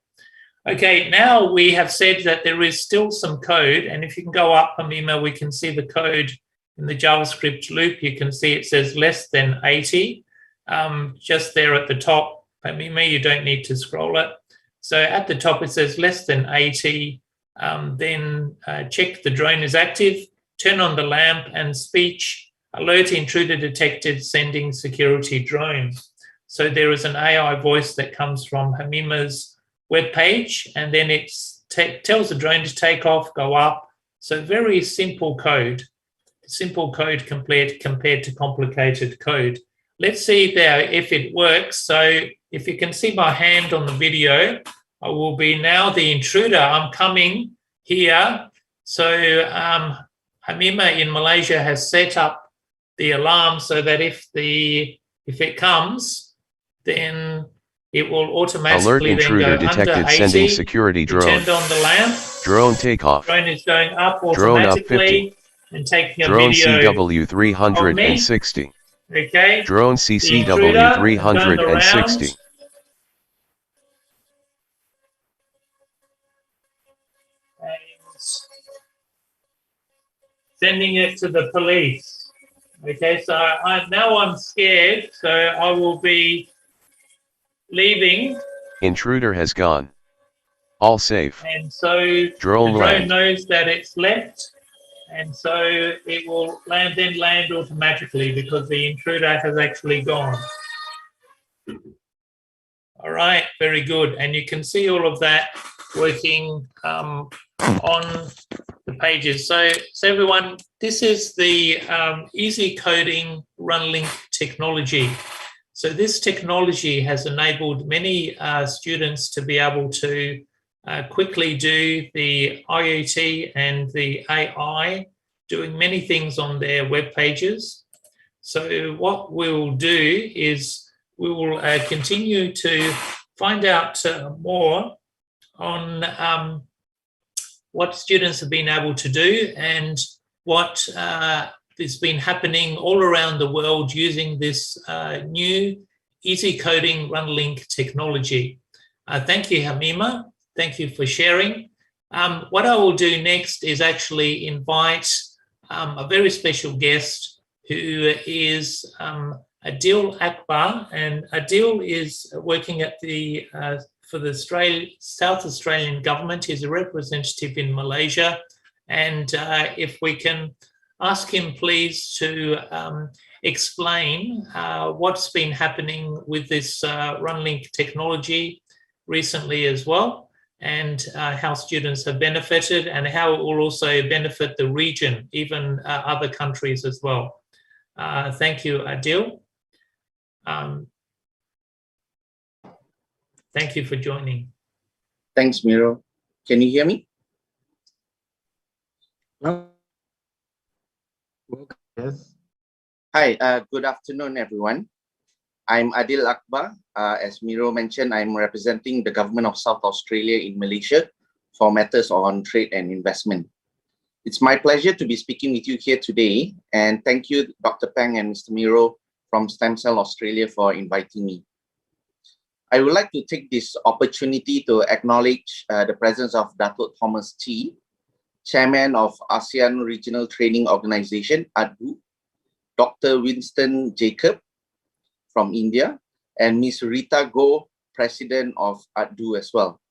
Okay, now we have said that there is still some code, and if you can go up, Hamima, we can see the code in the JavaScript loop. You can see it says less than 80, just there at the top. Hamima, you don't need to scroll it. So at the top it says less than 80, then check the drone is active, turn on the lamp and speech, alert intruder detected, sending security drone. So there is an AI voice that comes from Hamima's web page, and then it tells the drone to take off, go up. So very simple code compared to complicated code. Let's see there if it works. So if you can see my hand on the video, I will be now the intruder. I'm coming here. So Hamima in Malaysia has set up the alarm so that if it comes, then it will automatically Alert intruder then go detected under 80. sending security drone. Turned on the lamp. Drone takeoff. Drone is going up Drone up 50. automatically and taking a Drone video CW 360. Okay. Drone CCW 360. Sending it to the police. Okay, so now I'm scared, so I will be leaving. Intruder has gone. All safe. And so Drone the drone land. knows that it's left, and so it will land automatically because the intruder has actually gone. All right, very good. And you can see all of that working on the pages. So everyone, this is the easy coding run link technology. So this technology has enabled many students to be able to quickly do the IoT and the AI, doing many things on their web pages. So what we'll do is we will continue to find out more on what students have been able to do and what has been happening all around the world using this new easy coding run link technology. Thank you, Hamima. Thank you for sharing. What I will do next is actually invite a very special guest who is Adil Akbar, and Adil is working at the for the South Australian government. He's a representative in Malaysia, and if we can ask him please to explain what's been happening with this RunLink technology recently as well, and how students have benefited and how it will also benefit the region, even other countries as well. Thank you, Adil. Thank you for joining. Thanks, Miro. Can you hear me? Yes. Hi, good afternoon, everyone. I'm Adil Akbar. As Miro mentioned, I'm representing the government of South Australia in Malaysia for matters on trade and investment. It's my pleasure to be speaking with you here today, and thank you, Dr. Peng and Mr. Miro from Stem Cell Australia for inviting me. I would like to take this opportunity to acknowledge the presence of Datuk Thomas T, Chairman of ASEAN Regional Training Organization, ADU, Dr. Winston Jacob from India, and Ms. Rita Goh, President of ADU as well.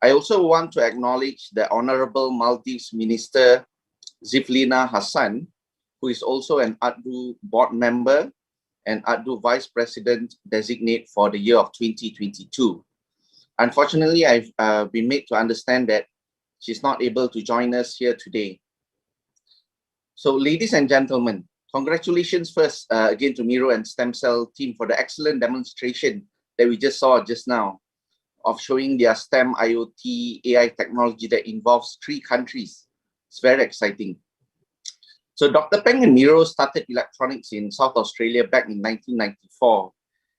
I also want to acknowledge the Honorable Maldives Minister Ziflina Hassan, who is also an ADU board member and ADU Vice President designate for the year of 2022. Unfortunately, I've been made to understand that she's not able to join us here today. So, ladies and gentlemen, congratulations first again to Miro and Stem Cell team for the excellent demonstration that we just saw just now of showing their STEM IoT AI technology that involves 3 countries. It's very exciting. So Dr. Peng and Miro started electronics in South Australia back in 1994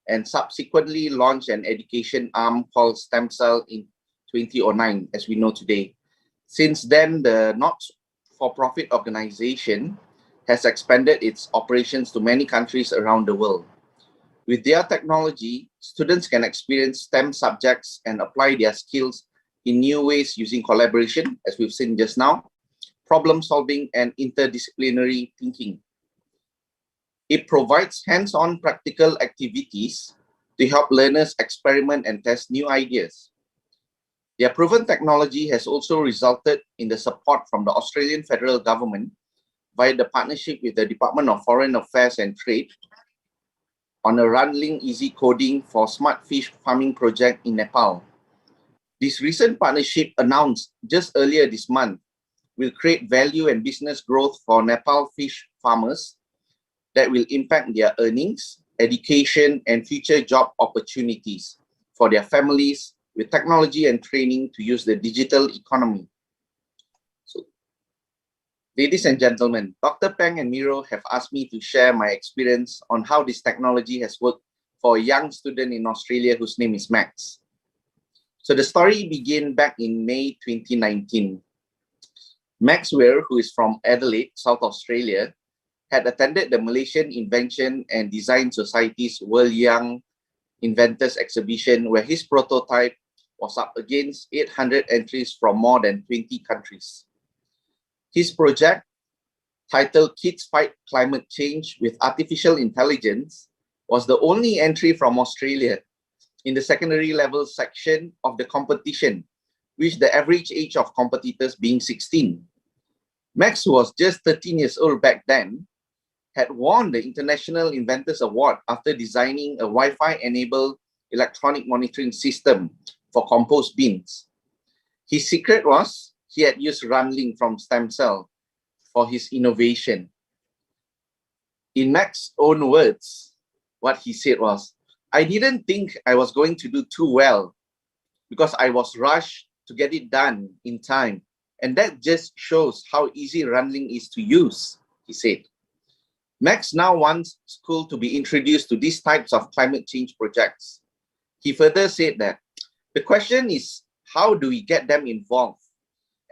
and subsequently launched an education arm called Stem Cell in 2009, as we know today. Since then, the not-for-profit organization has expanded its operations to many countries around the world. With their technology, students can experience STEM subjects and apply their skills in new ways using collaboration, as we've seen just now, problem solving, and interdisciplinary thinking. It provides hands-on practical activities to help learners experiment and test new ideas. Their proven technology has also resulted in the support from the Australian federal government via the partnership with the Department of Foreign Affairs and Trade on a RunLink Easy Coding for Smart Fish Farming project in Nepal. This recent partnership announced just earlier this month will create value and business growth for Nepal fish farmers that will impact their earnings, education, and future job opportunities for their families with technology and training to use the digital economy. So, ladies and gentlemen, Dr. Peng and Miro have asked me to share my experience on how this technology has worked for a young student in Australia whose name is Max. So the story began back in May 2019. Max Weir, who is from Adelaide, South Australia, had attended the Malaysian Invention and Design Society's World Young Inventors exhibition, where his prototype was up against 800 entries from more than 20 countries. His project, titled Kids Fight Climate Change with Artificial Intelligence, was the only entry from Australia in the secondary level section of the competition, with the average age of competitors being 16. Max, who was just 13 years old back then, had won the International Inventors Award after designing a Wi-Fi-enabled electronic monitoring system for compost bins. His secret was he had used runling from stem cell for his innovation. In Max's own words, what he said was, "I didn't think I was going to do too well because I was rushed to get it done in time. And that just shows how easy runling is to use," he said. Max now wants school to be introduced to these types of climate change projects. He further said that the question is, how do we get them involved?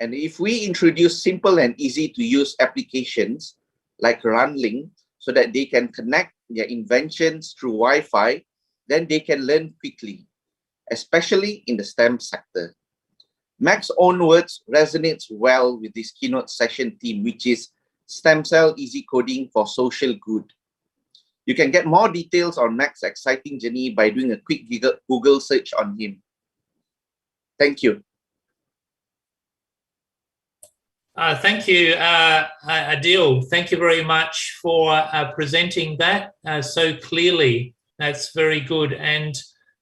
And if we introduce simple and easy to use applications like runling so that they can connect their inventions through Wi-Fi, then they can learn quickly, especially in the STEM sector. Max's own words resonates well with this keynote session theme, which is Stem Cell Easy Coding for Social Good. You can get more details on Max's exciting journey by doing a quick Google search on him. Thank you. Thank you, Adil. Thank you very much for presenting that so clearly. That's very good. And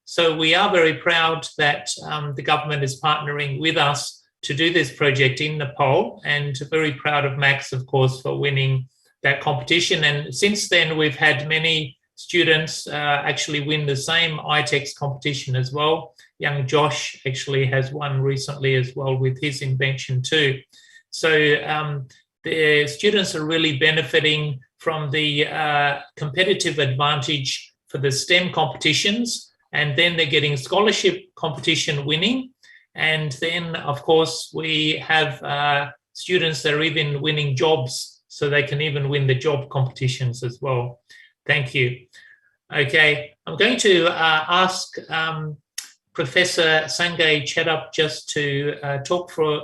so we are very proud that the government is partnering with us to do this project in Nepal, and very proud of Max, of course, for winning that competition. And since then, we've had many students actually win the same iTex competition as well. Young Josh actually has won recently as well with his invention too. So the students are really benefiting from the competitive advantage for the STEM competitions, and then they're getting scholarship competition winning. And then, of course, we have students that are even winning jobs, so they can even win the job competitions as well. Thank you. Okay, I'm going to ask Professor Sanjay Chetup just to talk for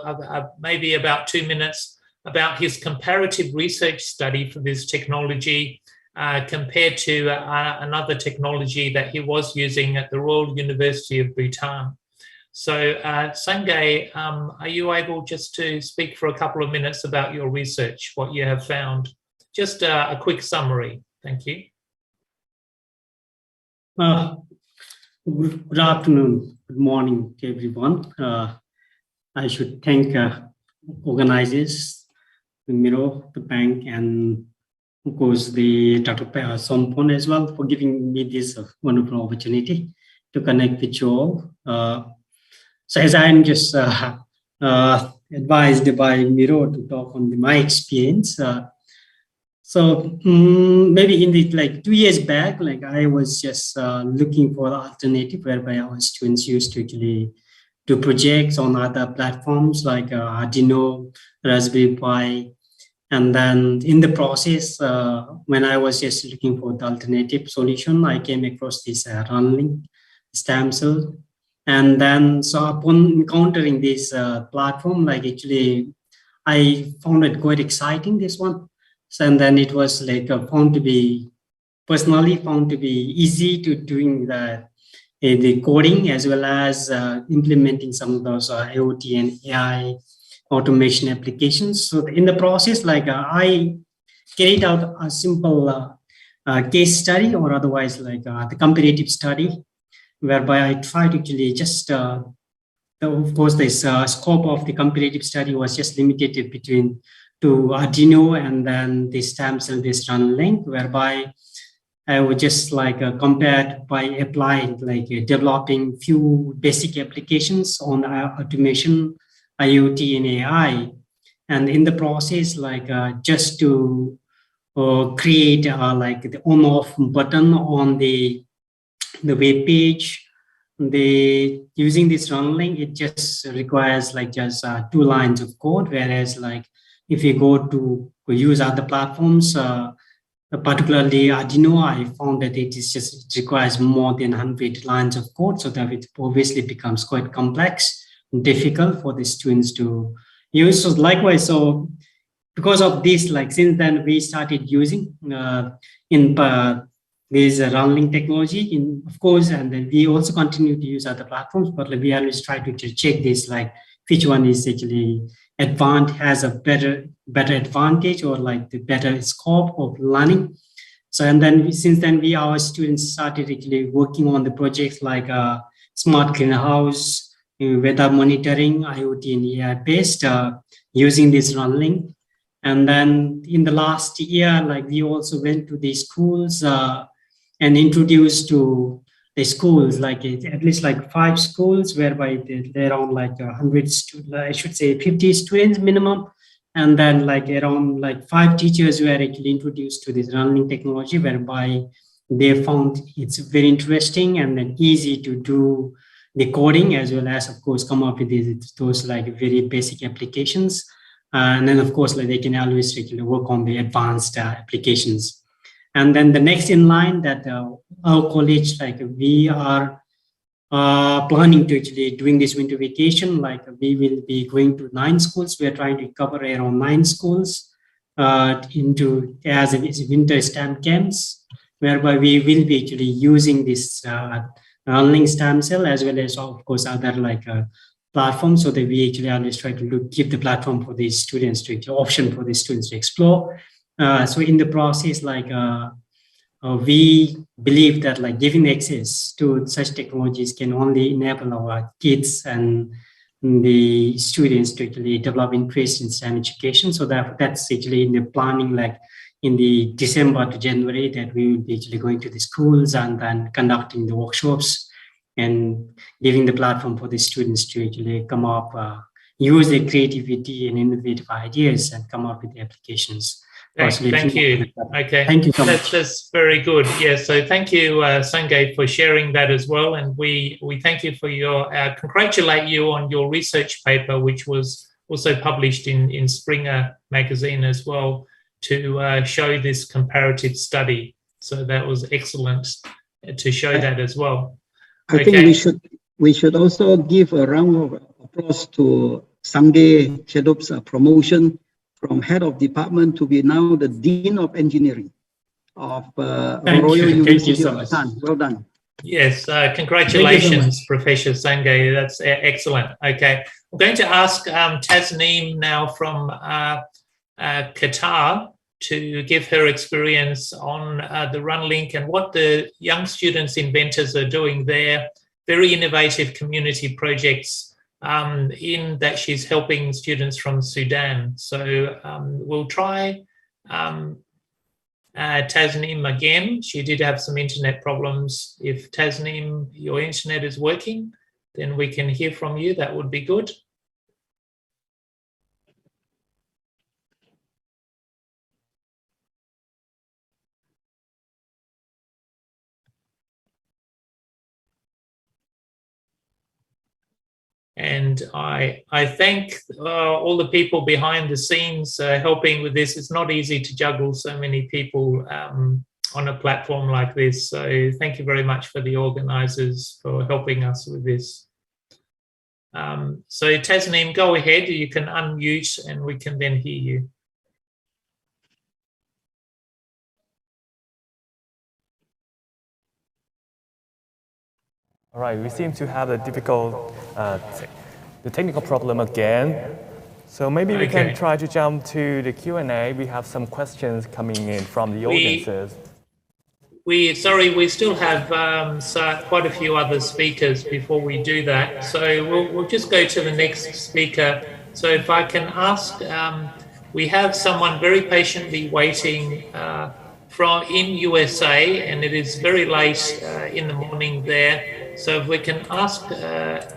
maybe about 2 minutes about his comparative research study for this technology compared to another technology that he was using at the Royal University of Bhutan. So Sanjay, are you able just to speak for a couple of minutes about your research, what you have found? Just a quick summary. Thank you. Good afternoon, good morning to everyone. I should thank organizers, the Miro, the bank, and of course the Dr. Sompon as well for giving me this wonderful opportunity to connect with you all. So as I'm just advised by Miro to talk on my experience, so maybe in the 2 years back, I was just looking for an alternative whereby our students used to actually do projects on other platforms like Arduino, Raspberry Pi, and then in the process, when I was just looking for the alternative solution, I came across this runling stem cell. And then, so upon encountering this platform, actually, I found it quite exciting, this one. So, and then it was personally found to be easy to doing the coding as well as implementing some of those IoT and AI automation applications. So in the process, I carried out a simple case study, or otherwise the comparative study, whereby I tried to actually just, of course, this scope of the comparative study was just limited to Arduino and then the stem cell based runling, whereby I would just compared by applying developing few basic applications on automation, IoT and AI, and in the process just to create the on off button on the web page. Using this runling, it just requires just 2 lines of code, whereas if you go to use other platforms, particularly Arduino, I found that it requires more than 100 lines of code, so that it obviously becomes quite complex and difficult for the students to use. So likewise, so because of this, since then we started using this runling technology, of course, and then we also continue to use other platforms, but we always try to check this, which one is actually has a better advantage, or the better scope of learning. So, and then since then our students started actually working on the projects like smart greenhouse, weather monitoring, IoT and AI based using this Runlink. And then in the last year, like we also went to the schools and introduced to the schools, like at least like 5 schools, whereby they're around like 100 students, I should say 50 students minimum. And then like around like 5 teachers were actually introduced to this Runlink technology, whereby they found it's very interesting and then easy to do the coding, as well as, of course, come up with those like very basic applications. And then, of course, like they can always actually work on the advanced applications. And then the next in line that our college, like we are planning to actually doing this winter vacation, like we will be going to 9 schools. We are trying to cover around 9 schools into as winter STEM camps, whereby we will be actually using this Runlink stem cell, as well as, of course, other like platforms, so that we actually always try to give the platform for these students to option for the students to explore. So in the process, like we believe that like giving access to such technologies can only enable our kids and the students to actually develop interest in STEM education. So that's actually in the planning, like in the December to January, that we will be actually going to the schools and then conducting the workshops and giving the platform for the students to actually come up, use their creativity and innovative ideas and come up with the applications. Thank you. Okay. Thank you so much. That's very good. Yeah. So thank you, Sanjay, for sharing that as well. And we thank you for your, congratulate you on your research paper, which was also published in Springer magazine as well, to show this comparative study. So that was excellent to show that as well. I think we should also give a round of applause to Sanjay Chedup's promotion from head of department to be now the Dean of Engineering of Royal University of Bhutan. Well done. Yes, congratulations, Professor Sanjay. That's excellent. Okay, I'm going to ask Tasneem now from Qatar to give her experience on the Runlink and what the young students inventors are doing there. Very innovative community projects in that she's helping students from Sudan. So we'll try Tasneem again. She did have some internet problems. If Tasneem, your internet is working, then we can hear from you. That would be good. And I thank all the people behind the scenes helping with this. It's not easy to juggle so many people on a platform like this. So thank you very much for the organizers for helping us with this. So Tasneem, go ahead. You can unmute and we can then hear you. All right, we seem to have a difficult, the technical problem again. So maybe we can try to jump to the Q&A. We have some questions coming in from the audiences. Sorry, we still have quite a few other speakers before we do that. So we'll just go to the next speaker. So if I can ask, we have someone very patiently waiting in USA, and it is very late in the morning there. So if we can ask,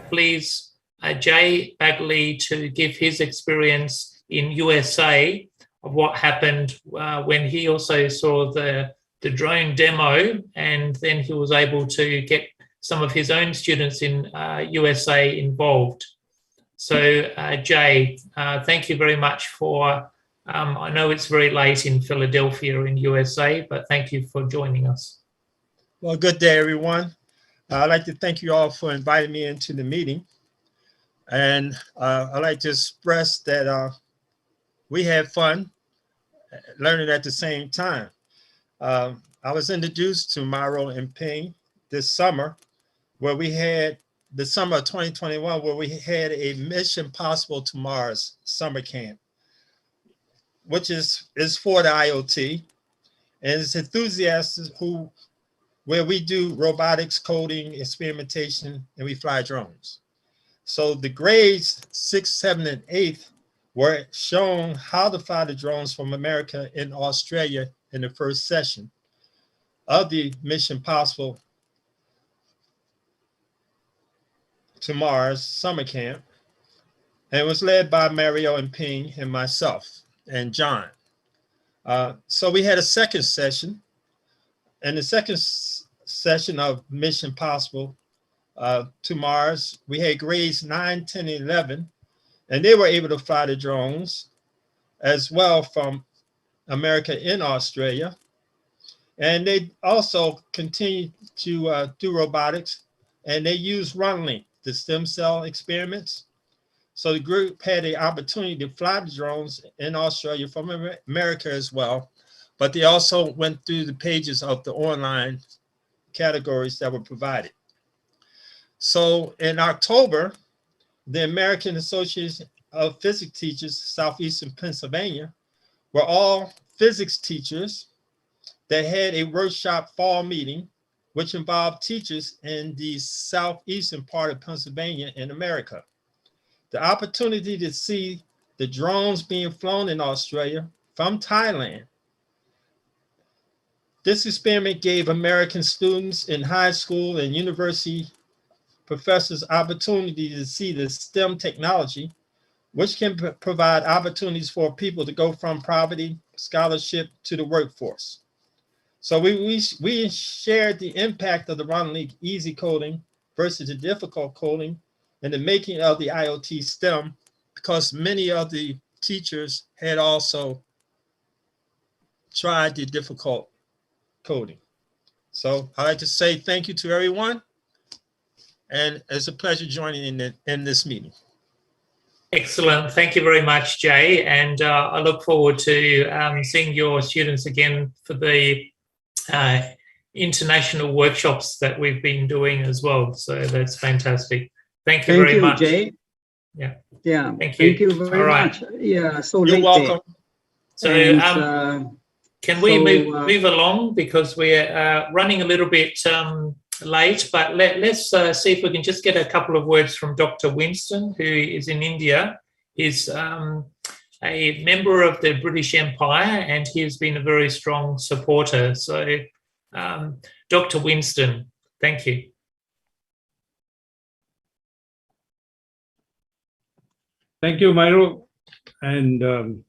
please, Jay Bagley to give his experience in USA of what happened when he also saw the drone demo, and then he was able to get some of his own students in USA involved. So Jay, thank you very much for, I know it's very late in Philadelphia in USA, but thank you for joining us. Well, good day, everyone. I'd like to thank you all for inviting me into the meeting. And I'd like to express that we had fun learning at the same time. I was introduced to Myro and Ping this summer, where we had the summer of 2021, where we had a Mission Possible to Mars summer camp, which is for the IoT. And it's enthusiasts where we do robotics, coding, experimentation, and we fly drones. So the grades 6, 7, and 8 were shown how to fly the drones from America in Australia in the first session of the Mission Possible to Mars summer camp. And it was led by Mario and Ping and myself and John. So we had a second session. And the second session of Mission Possible to Mars, we had grades 9, 10, and 11, and they were able to fly the drones as well from America in Australia. And they also continued to do robotics, and they used Runlink, the stem cell experiments. So the group had the opportunity to fly the drones in Australia from America as well, but they also went through the pages of the online categories that were provided. So in October, the American Association of Physics Teachers, Southeastern Pennsylvania, were all physics teachers that had a workshop fall meeting, which involved teachers in the southeastern part of Pennsylvania in America. The opportunity to see the drones being flown in Australia from Thailand. This experiment gave American students in high school and university professors opportunity to see the STEM technology, which can provide opportunities for people to go from poverty, scholarship to the workforce. So we shared the impact of the Runlink easy coding versus the difficult coding and the making of the IoT STEM, because many of the teachers had also tried the difficult coding. So I'd like to say thank you to everyone, and it's a pleasure joining in this meeting. Excellent. Thank you very much, Jay. And I look forward to seeing your students again for the international workshops that we've been doing as well. So that's fantastic. Thank you very much. Jay. Yeah. Yeah. Thank you. Thank you very much. Yeah. So you're late welcome. Day. So can we move along, because we're running a little bit late, but let's see if we can just get a couple of words from Dr. Winston, who is in India. He's a member of the British Empire, and he has been a very strong supporter. So Dr. Winston, thank you. Thank you, Myro. And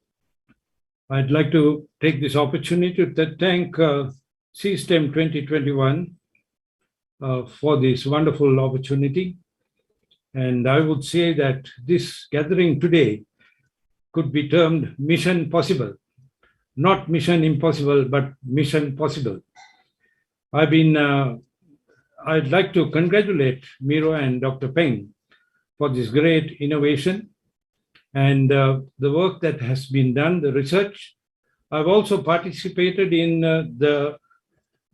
I'd like to take this opportunity to thank CSTEM 2021 for this wonderful opportunity. And I would say that this gathering today could be termed Mission Possible. Not Mission Impossible, but Mission Possible. I'd like to congratulate Miro and Dr. Peng for this great innovation and the work that has been done, the research. I've also participated in the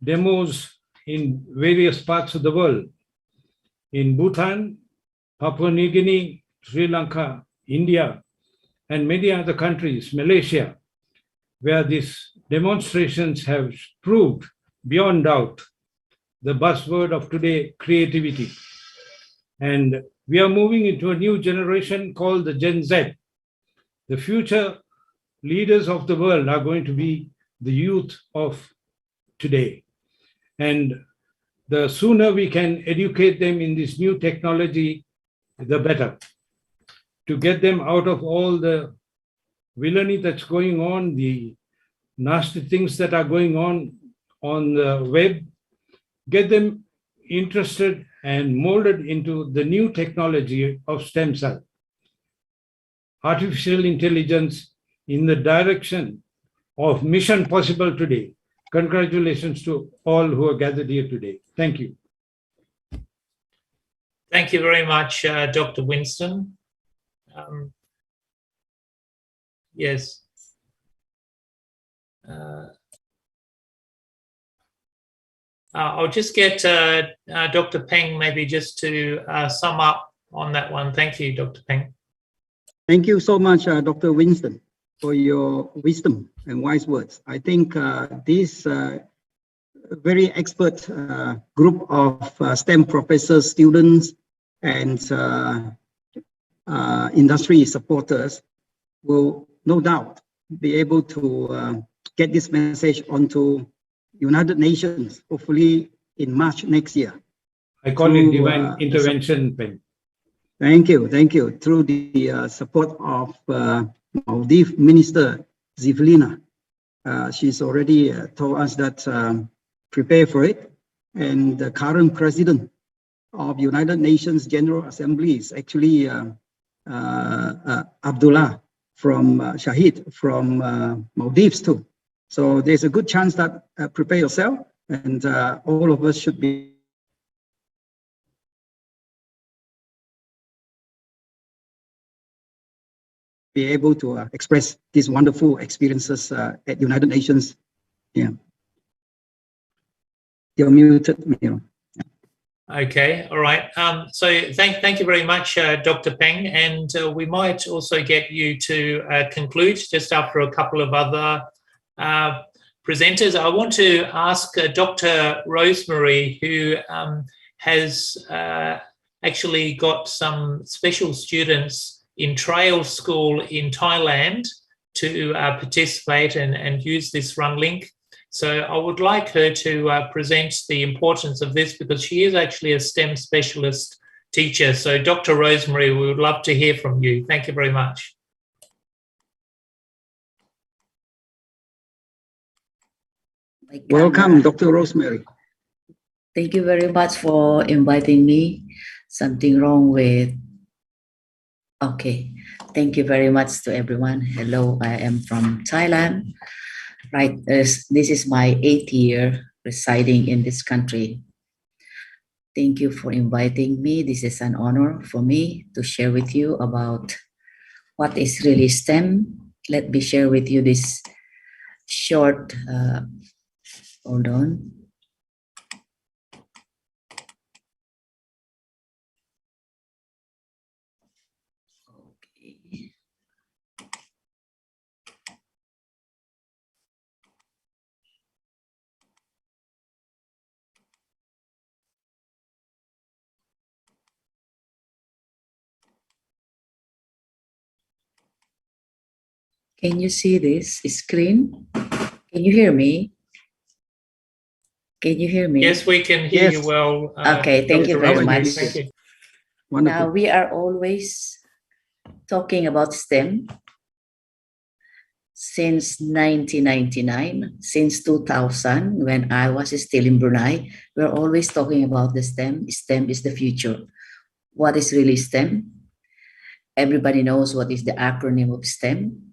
demos in various parts of the world, in Bhutan, Papua New Guinea, Sri Lanka, India, and many other countries, Malaysia, where these demonstrations have proved beyond doubt the buzzword of today, creativity. And we are moving into a new generation called the Gen Z. The future leaders of the world are going to be the youth of today. And the sooner we can educate them in this new technology, the better. To get them out of all the villainy that's going on, the nasty things that are going on the web, get them interested and molded into the new technology of stem cell. Artificial intelligence in the direction of Mission Possible today. Congratulations to all who are gathered here today. Thank you. Thank you very much, Dr. Winston. Yes. I'll just get Dr. Peng maybe just to sum up on that one. Thank you, Dr. Peng. Thank you so much, Dr. Winston, for your wisdom and wise words. I think this very expert group of STEM professors, students, and industry supporters will no doubt be able to get this message onto United Nations, hopefully in March next year. I call it divine intervention, Peng. Thank you. Through the support of Maldives Minister Zivlina. She's already told us that prepare for it. And the current president of United Nations General Assembly is actually Abdullah from Shahid from Maldives too. So there's a good chance that prepare yourself, and all of us should be able to express these wonderful experiences at United Nations. Yeah. You're muted, Miro. Okay, all right. So thank you very much, Dr. Peng, and we might also get you to conclude just after a couple of other presenters. I want to ask Dr. Rosemary, who has actually got some special students in Trail School in Thailand to participate and use this run link. So I would like her to present the importance of this, because she is actually a STEM specialist teacher. So Dr. Rosemary, we would love to hear from you. Thank you very much. Welcome, Dr. Rosemary. Thank you very much for inviting me. Something wrong with... Okay. Thank you very much to everyone. Hello, I am from Thailand. Right, this is my 8th year residing in this country. Thank you for inviting me. This is an honor for me to share with you about what is really STEM. Let me share with you this short, hold on. Can you see this screen? Can you hear me? Can you hear me? Yes, we can hear you well. Okay, thank you very much. Thank you. Now, we are always talking about STEM since 1999, since 2000, when I was still in Brunei. We're always talking about the STEM. STEM is the future. What is really STEM? Everybody knows what is the acronym of STEM.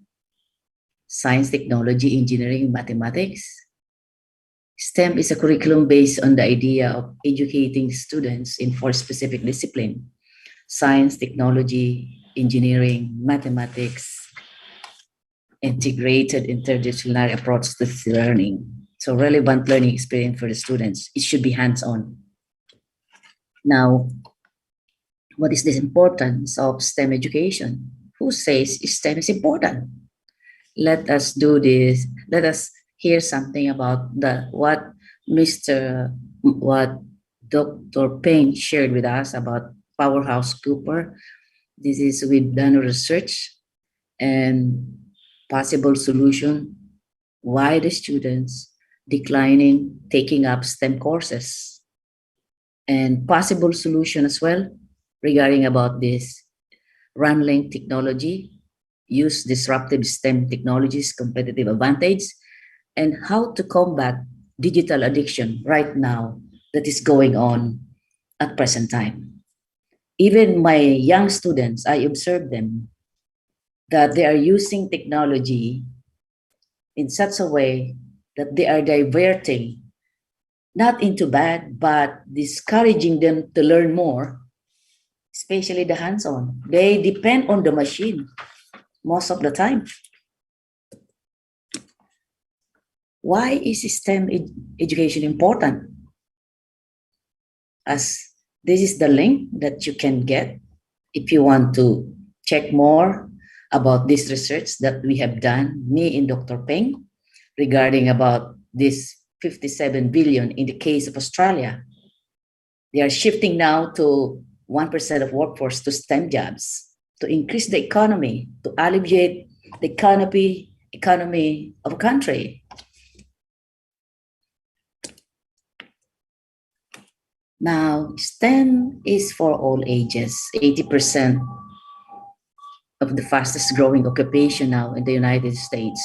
Science, technology, engineering, mathematics. STEM is a curriculum based on the idea of educating students in 4 specific disciplines: science, technology, engineering, mathematics, integrated interdisciplinary approach to learning. So relevant learning experience for the students. It should be hands-on. Now, what is the importance of STEM education? Who says STEM is important? Let us do this. Let us hear something about what Dr. Peng shared with us about Powerhouse Cooper. This is, we've done research and possible solution. Why the students declining taking up STEM courses, and possible solution as well regarding about this run-link technology, use disruptive STEM technologies, competitive advantage, and how to combat digital addiction right now that is going on at present time. Even my young students, I observe them that they are using technology in such a way that they are diverting, not into bad, but discouraging them to learn more, especially the hands-on. They depend on the machine most of the time. Why is STEM education important? As this is the link that you can get if you want to check more about this research that we have done, me and Dr. Peng, regarding about this 57 billion in the case of Australia. They are shifting now to 1% of workforce to STEM jobs. to increase the economy, to alleviate the economy of a country. Now, STEM is for all ages. 80% of the fastest growing occupation now in the United States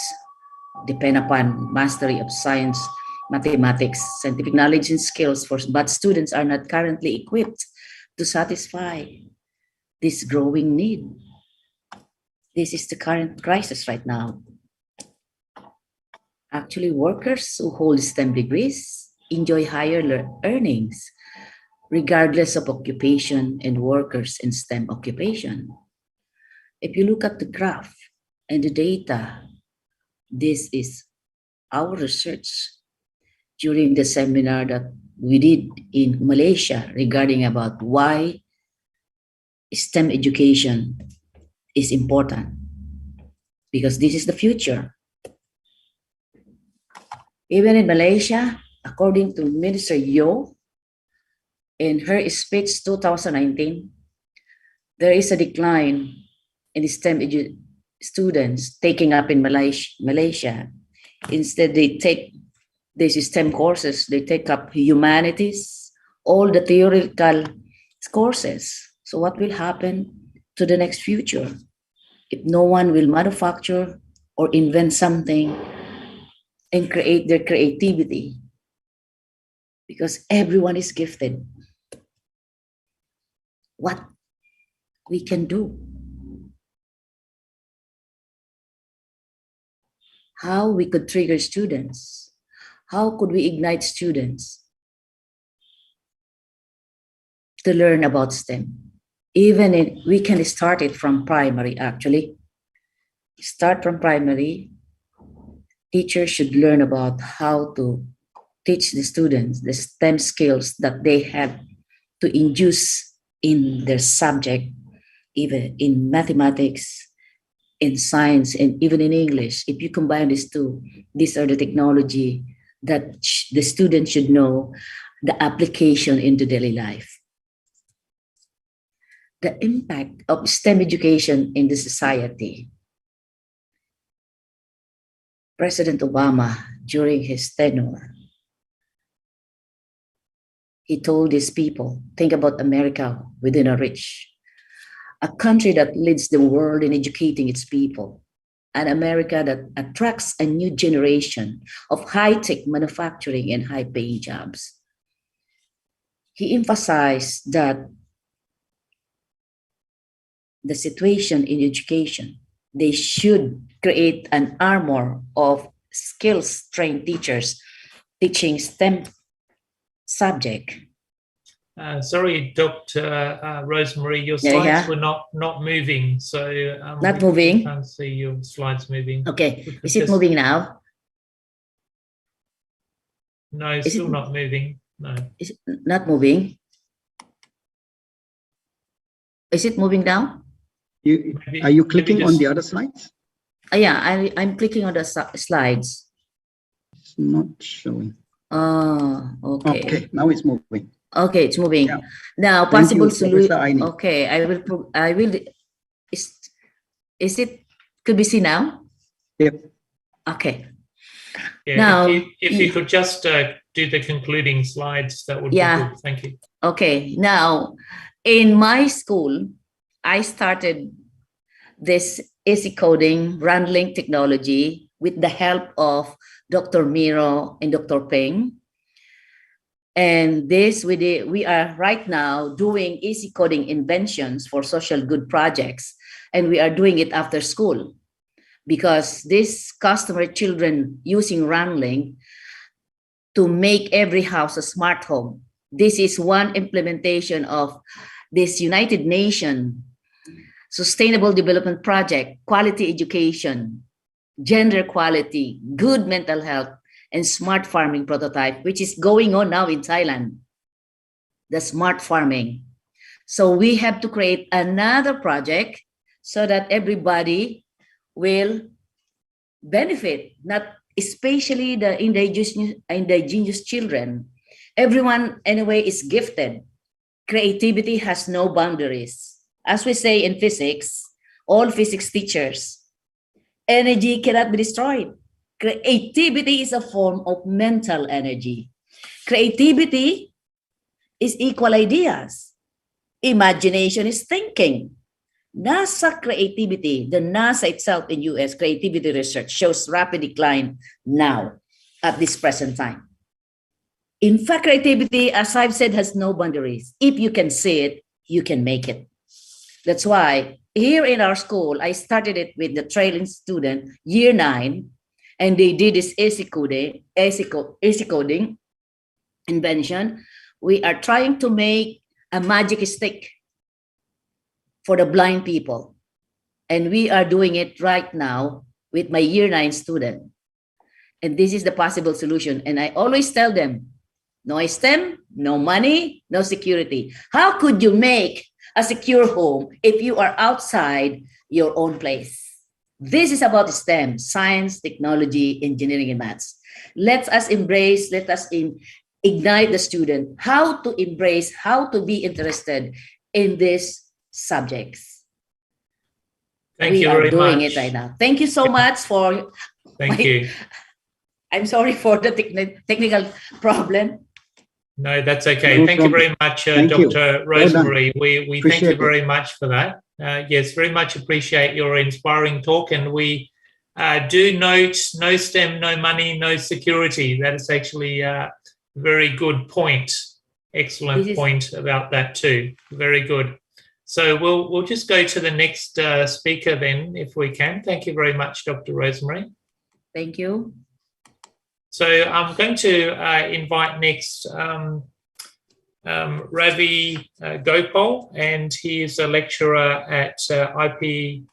depend upon mastery of science, mathematics, scientific knowledge and skills, but students are not currently equipped to satisfy this growing need. This is the current crisis right now. Actually, workers who hold STEM degrees enjoy higher earnings, regardless of occupation, and workers in STEM occupation. If you look at the graph and the data, this is our research during the seminar that we did in Malaysia regarding about why STEM education is important, because this is the future. Even in Malaysia, according to Minister Yo, in her speech 2019, there is a decline in STEM students taking up in Malaysia. Instead, they take these STEM courses, they take up humanities, all the theoretical courses. So what will happen to the next future if no one will manufacture or invent something and create their creativity? Because everyone is gifted. What we can do? How we could trigger students? How could we ignite students to learn about STEM? We can start it from primary, actually. Start from primary. Teachers should learn about how to teach the students the STEM skills that they have to induce in their subject, even in mathematics, in science, and even in English. If you combine these two, these are the technology that the student should know, the application into daily life. The impact of STEM education in the society. President Obama, during his tenure, he told his people, think about America within a reach, a country that leads the world in educating its people, an America that attracts a new generation of high-tech manufacturing and high-paying jobs. He emphasized that the situation in education, they should create an armor of skills-trained teachers teaching STEM subject. Sorry, Dr. Rosemary, your slides were not moving, so not moving. We can't see your slides moving. Okay, is it moving now? No, it's still not moving. No, is it not moving? Is it moving now? Are you clicking on the other slides? Yeah, I'm clicking on the slides. It's not showing. Okay. Okay, now it's moving. Okay, it's moving. Yeah. Now, possible solution. Okay, I will. Is it? Could we see now? Yep. Okay. Yeah, now, if you could just do the concluding slides, that would be good. Thank you. Okay. Now, in my school, I started this easy coding Runlink technology with the help of Dr. Miro and Dr. Peng. And this we are right now doing easy coding inventions for social good projects. And we are doing it after school because this customer children using Runlink to make every house a smart home. This is one implementation of this United Nations Sustainable Development Project, quality education, gender equality, good mental health, and smart farming prototype, which is going on now in Thailand, the smart farming. So we have to create another project so that everybody will benefit, not especially the indigenous children. Everyone anyway is gifted. Creativity has no boundaries. as we say in physics, all physics teachers, energy cannot be destroyed. Creativity is a form of mental energy. Creativity is equal ideas. Imagination is thinking. NASA creativity, the NASA itself in US creativity research shows rapid decline now at this present time. In fact, creativity, as I've said, has no boundaries. If you can see it, you can make it. That's why here in our school, I started it with the trailing student, year 9, and they did this AC coding invention. We are trying to make a magic stick for the blind people. And we are doing it right now with my year 9 student. And this is the possible solution. And I always tell them, no STEM, no money, no security. How could you make a secure home if you are outside your own place? This is about STEM, science, technology, engineering, and maths. Let us embrace, let us ignite the student, how to embrace, how to be interested in these subjects. Thank you very much. We are doing it right now. Thank you so much for... Thank you. I'm sorry for the technical problem. No, that's okay. Thank you very much, Dr. Rosemary. We thank you very much for that. Yes, very much appreciate your inspiring talk. And we do note no STEM, no money, no security. That is actually a very good point. Excellent point about that too. Very good. So we'll just go to the next speaker then, if we can. Thank you very much, Dr. Rosemary. Thank you. So I'm going to invite next Ravi Gopal, and he is a lecturer at IPGK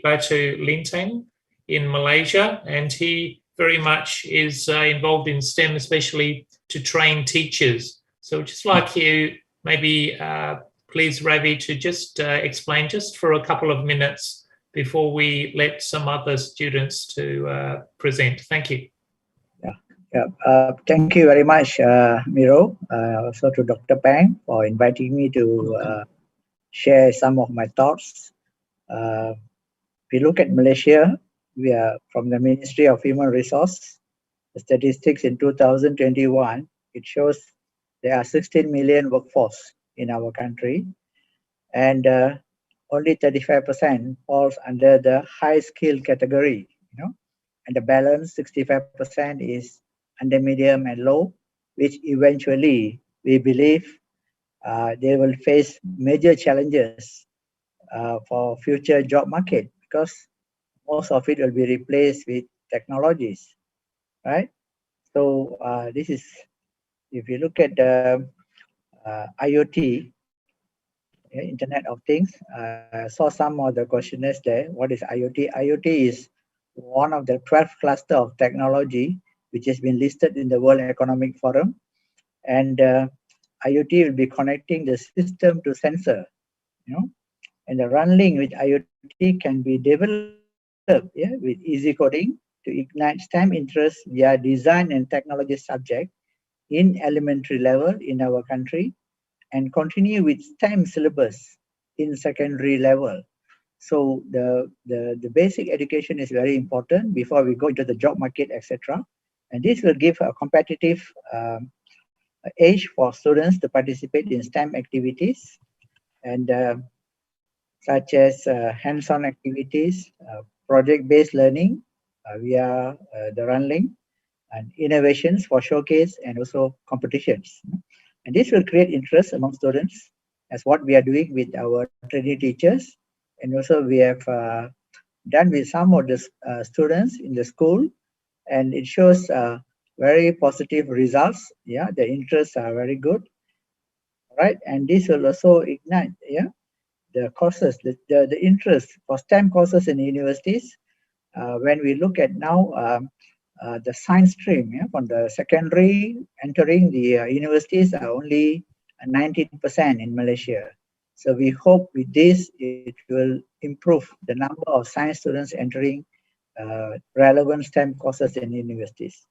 Batu Lintang in Malaysia, and he very much is involved in STEM, especially to train teachers. So just like you, maybe please, Ravi, to just explain just for a couple of minutes before we let some other students to present. Thank you. Thank you very much, Miro. Also to Dr. Pang for inviting me to share some of my thoughts. If we look at Malaysia, we are from the Ministry of Human Resource. The statistics in 2021, it shows there are 16 million workforce in our country, and only 35% falls under the high skill category, and the balance 65% is under medium and low, which eventually we believe they will face major challenges for future job market, because most of it will be replaced with technologies, right? So this is, if you look at the IoT, Internet of Things, I saw some of the questionnaires there. What is IoT? IoT is one of the 12 clusters of technology which has been listed in the World Economic Forum. And IoT will be connecting the system to sensor, and the run link with IoT can be developed with easy coding to ignite STEM interest via design and technology subject in elementary level in our country, and continue with STEM syllabus in secondary level. So the basic education is very important before we go into the job market, etc. And this will give a competitive edge for students to participate in STEM activities, and such as hands-on activities, project-based learning via the Runlink, and innovations for showcase, and also competitions. And this will create interest among students, as what we are doing with our trainee teachers. And also we have done with some of the students in the school, and it shows very positive results. Yeah, the interests are very good, right? And this will also ignite, the courses, the interest for STEM courses in universities. When we look at now the science stream, from the secondary entering the universities are only 19% in Malaysia. So we hope with this it will improve the number of science students entering relevant STEM courses in universities.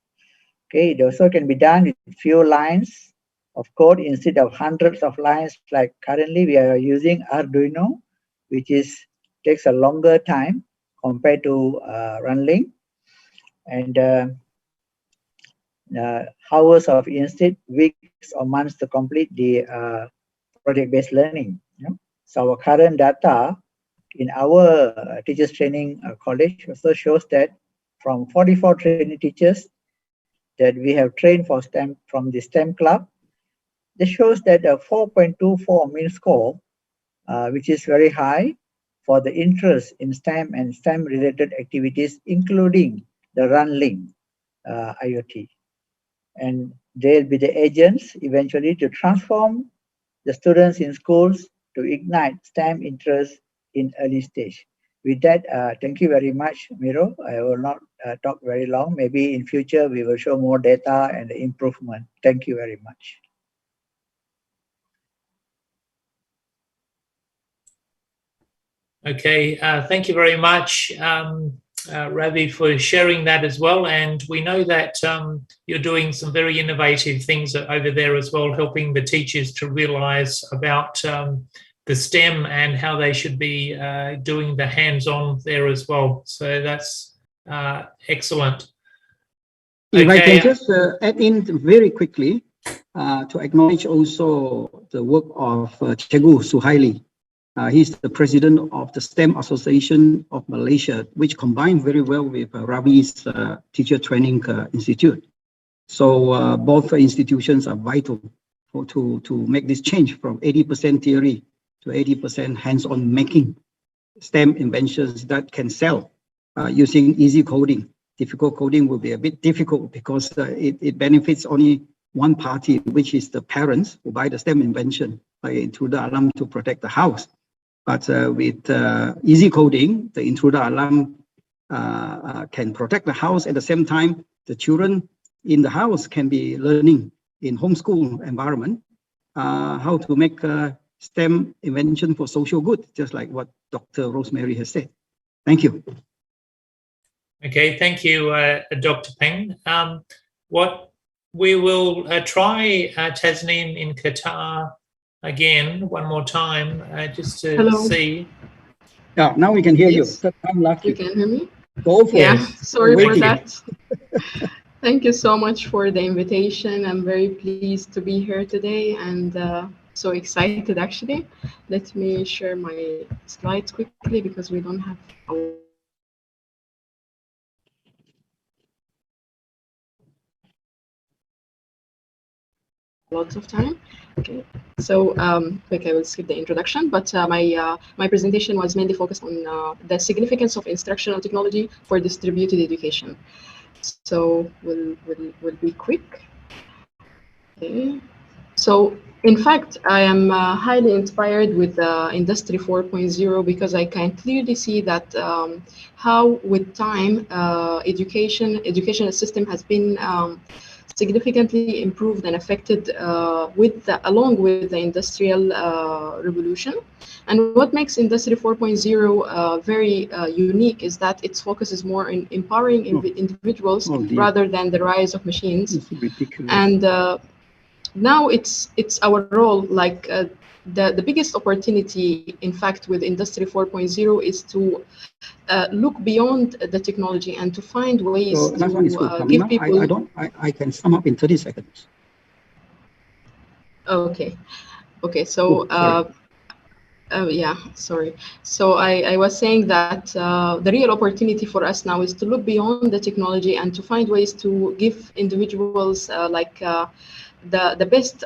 Okay, it also can be done with few lines of code instead of hundreds of lines. Like currently we are using Arduino, which takes a longer time compared to Runling, and hours of instead weeks or months to complete the project-based learning. So our current data in our teachers training college also shows that from 44 training teachers that we have trained for STEM from the STEM club, this shows that a 4.24 mean score, which is very high for the interest in STEM and STEM related activities, including the Runling IoT. And they'll be the agents eventually to transform the students in schools to ignite STEM interest in early stage. With that, thank you very much, Miro. I will not talk very long. Maybe in future we will show more data and improvement. Thank you very much. Okay, thank you very much, Ravi, for sharing that as well. And we know that you're doing some very innovative things over there as well, helping the teachers to realize about the STEM and how they should be doing the hands-on there as well. So that's excellent. If I can just add in very quickly to acknowledge also the work of Cikgu Suhaili. He's the president of the STEM Association of Malaysia, which combines very well with Ravi's Teacher Training Institute. So both institutions are vital to make this change from 80% theory to 80% hands-on making STEM inventions that can sell using easy coding. Difficult coding will be a bit difficult because it benefits only one party, which is the parents who buy the STEM invention, like intruder alarm to protect the house. But with easy coding, the intruder alarm can protect the house. At the same time, the children in the house can be learning in homeschool environment how to make STEM invention for social good, just like what Dr. Rosemary has said. Thank you. Okay, thank you, Dr. Peng. What we will try Tasneem in Qatar again one more time, just to see. Yeah, now we can hear you. I'm lucky. You can hear me? Go for it. Sorry for that. Thank you so much for the invitation. I'm very pleased to be here today and so excited actually. Let me share my slides quickly because we don't have lots of time. Okay, so quick, I will skip the introduction, but my presentation was mainly focused on the significance of instructional technology for distributed education. So we'll be quick. Okay. So in fact, I am highly inspired with Industry 4.0 because I can clearly see that how with time educational system has been significantly improved and affected along with the industrial revolution. And what makes Industry 4.0 very unique is that its focus is more in empowering individuals rather than the rise of machines. This is ridiculous. And now it's our role, like the biggest opportunity, in fact, with Industry 4.0 is to look beyond the technology and to find ways to give people. I can sum up in 30 seconds. Okay. So yeah, sorry. So I was saying that the real opportunity for us now is to look beyond the technology and to find ways to give individuals the best,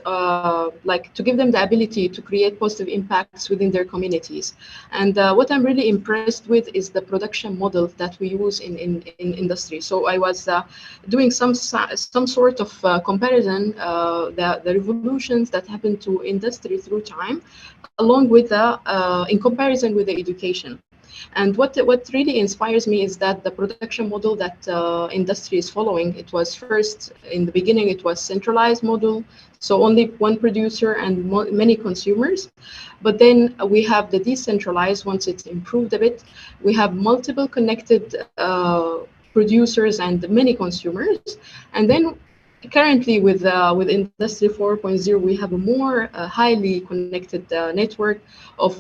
like to give them the ability to create positive impacts within their communities. And what I'm really impressed with is the production model that we use in industry. So I was doing some sort of comparison, the revolutions that happened to industry through time, along with in comparison with the education. And what really inspires me is that the production model that industry is following, it was first, in the beginning, it was centralized model, so only one producer and many consumers. But then we have the decentralized, once it's improved a bit, we have multiple connected producers and many consumers. And then currently with Industry 4.0, we have a more highly connected network of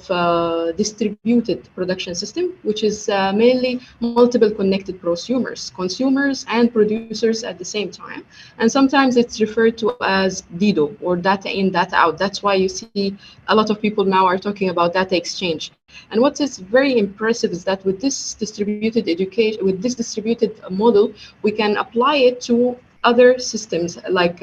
distributed production system, which is mainly multiple connected consumers and producers at the same time. And sometimes it's referred to as DIDO, or data in, data out. That's why you see a lot of people now are talking about data exchange. And what is very impressive is that with this distributed education, with this distributed model, we can apply it to other systems. Like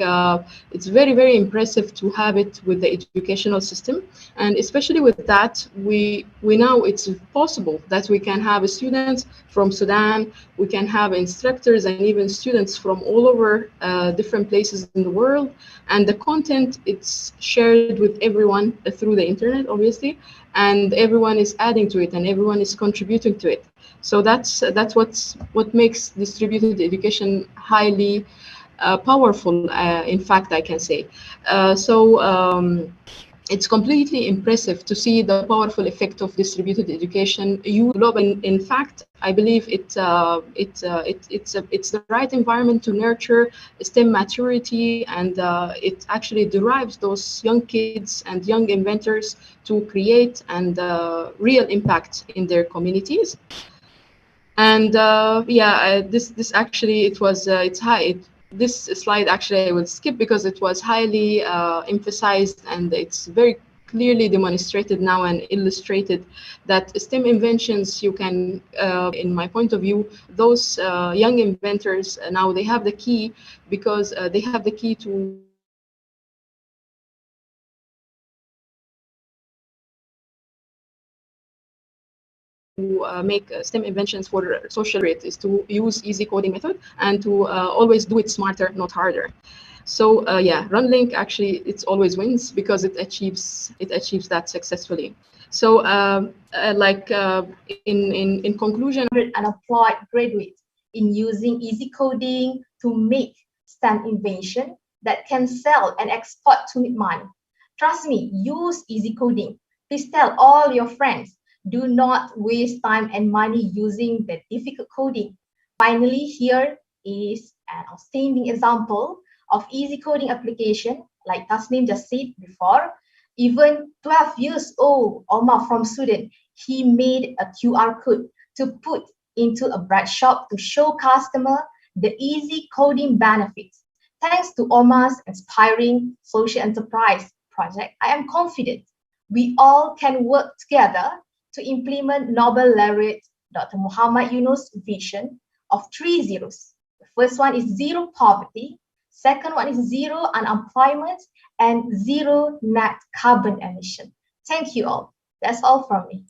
it's very, very impressive to have it with the educational system. And especially with that, we know it's possible that we can have students from Sudan, we can have instructors and even students from all over different places in the world. And the content, it's shared with everyone through the internet, obviously, and everyone is adding to it and everyone is contributing to it. So that's what makes distributed education highly powerful, in fact, I can say. It's completely impressive to see the powerful effect of distributed education globally. In fact, I believe it's the right environment to nurture STEM maturity, and it actually derives those young kids and young inventors to create and real impact in their communities. And this actually this slide actually I will skip because it was highly emphasized, and it's very clearly demonstrated now and illustrated that STEM inventions, you can, in my point of view, those young inventors now they have the key, because they have the key to make STEM inventions for social rate is to use easy coding method and to always do it smarter, not harder. So RunLink actually it always wins because it achieves that successfully. So in conclusion, unemployed graduates in using easy coding to make STEM invention that can sell and export to make money. Trust me, use easy coding. Please tell all your friends. Do not waste time and money using the difficult coding. Finally, here is an outstanding example of easy coding application, like Tasnim just said before. Even 12 years old Omar from Sudan, he made a QR code to put into a bread shop to show customer the easy coding benefits. Thanks to Omar's inspiring social enterprise project, I am confident we all can work together to implement Nobel laureate Dr. Muhammad Yunus' vision of 3 zeros. The first one is zero poverty, second one is zero unemployment, and zero net carbon emission. Thank you all. That's all from me.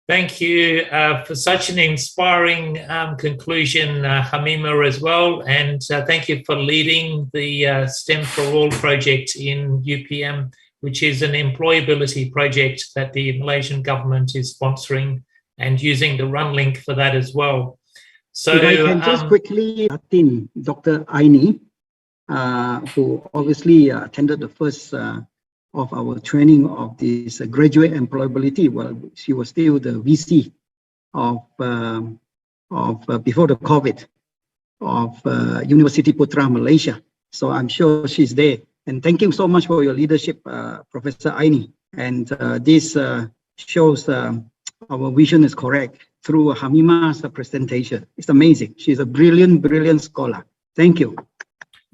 Thank you for such an inspiring conclusion, Hamima, as well. And thank you for leading the STEM for All project in UPM, which is an employability project that the Malaysian government is sponsoring and using the RunLink for that as well. So if I can just quickly in Dr. Aini, who obviously attended the first of our training of this graduate employability. Well, she was still the VC of before the COVID of University Putra Malaysia. So I'm sure she's there. And thank you so much for your leadership, Professor Aini. And this shows our vision is correct through Hamima's presentation. It's amazing. She's a brilliant, brilliant scholar. Thank you.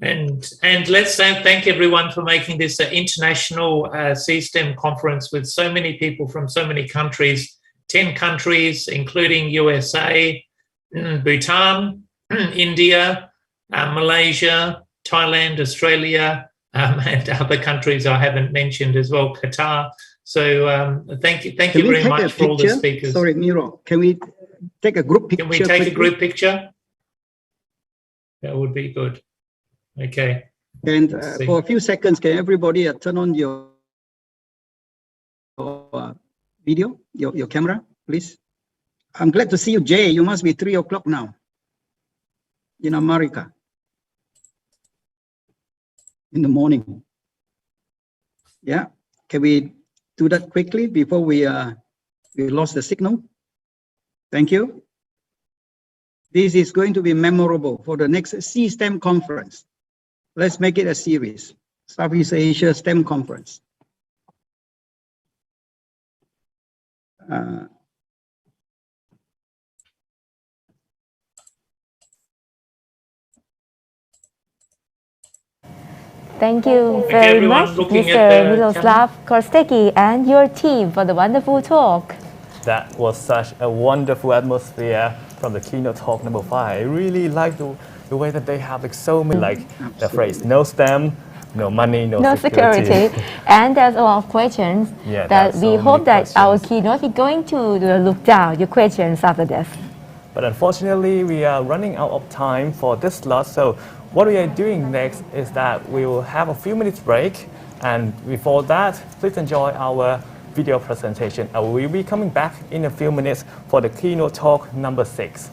And let's thank everyone for making this an international CSTEM conference with so many people from so many countries, 10 countries, including USA, Bhutan, India, Malaysia, Thailand, Australia, and other countries I haven't mentioned as well, Qatar. So thank you very much for all the speakers. Sorry, Miro, can we take a group picture? Can we take a group picture? That would be good. Okay. And for a few seconds, can everybody turn on your video, your camera, please? I'm glad to see you, Jay. You must be 3 o'clock now in America. In the morning. Yeah, can we do that quickly before we lost the signal? Thank you. This is going to be memorable for the next C-STEM conference. Let's make it a series, Southeast Asia STEM Conference. Thank you very much, Mr. Miloslav Korsteki and your team for the wonderful talk. That was such a wonderful atmosphere from the keynote talk number 5. I really like the way that they have like so many, like the phrase, no STEM, no money, no security. And there's a lot of questions that we hope that our keynote is going to look down your questions after this. But unfortunately, we are running out of time for this slot. So what we are doing next is that we will have a few minutes break. And before that, please enjoy our video presentation. I will be coming back in a few minutes for the keynote talk number 6.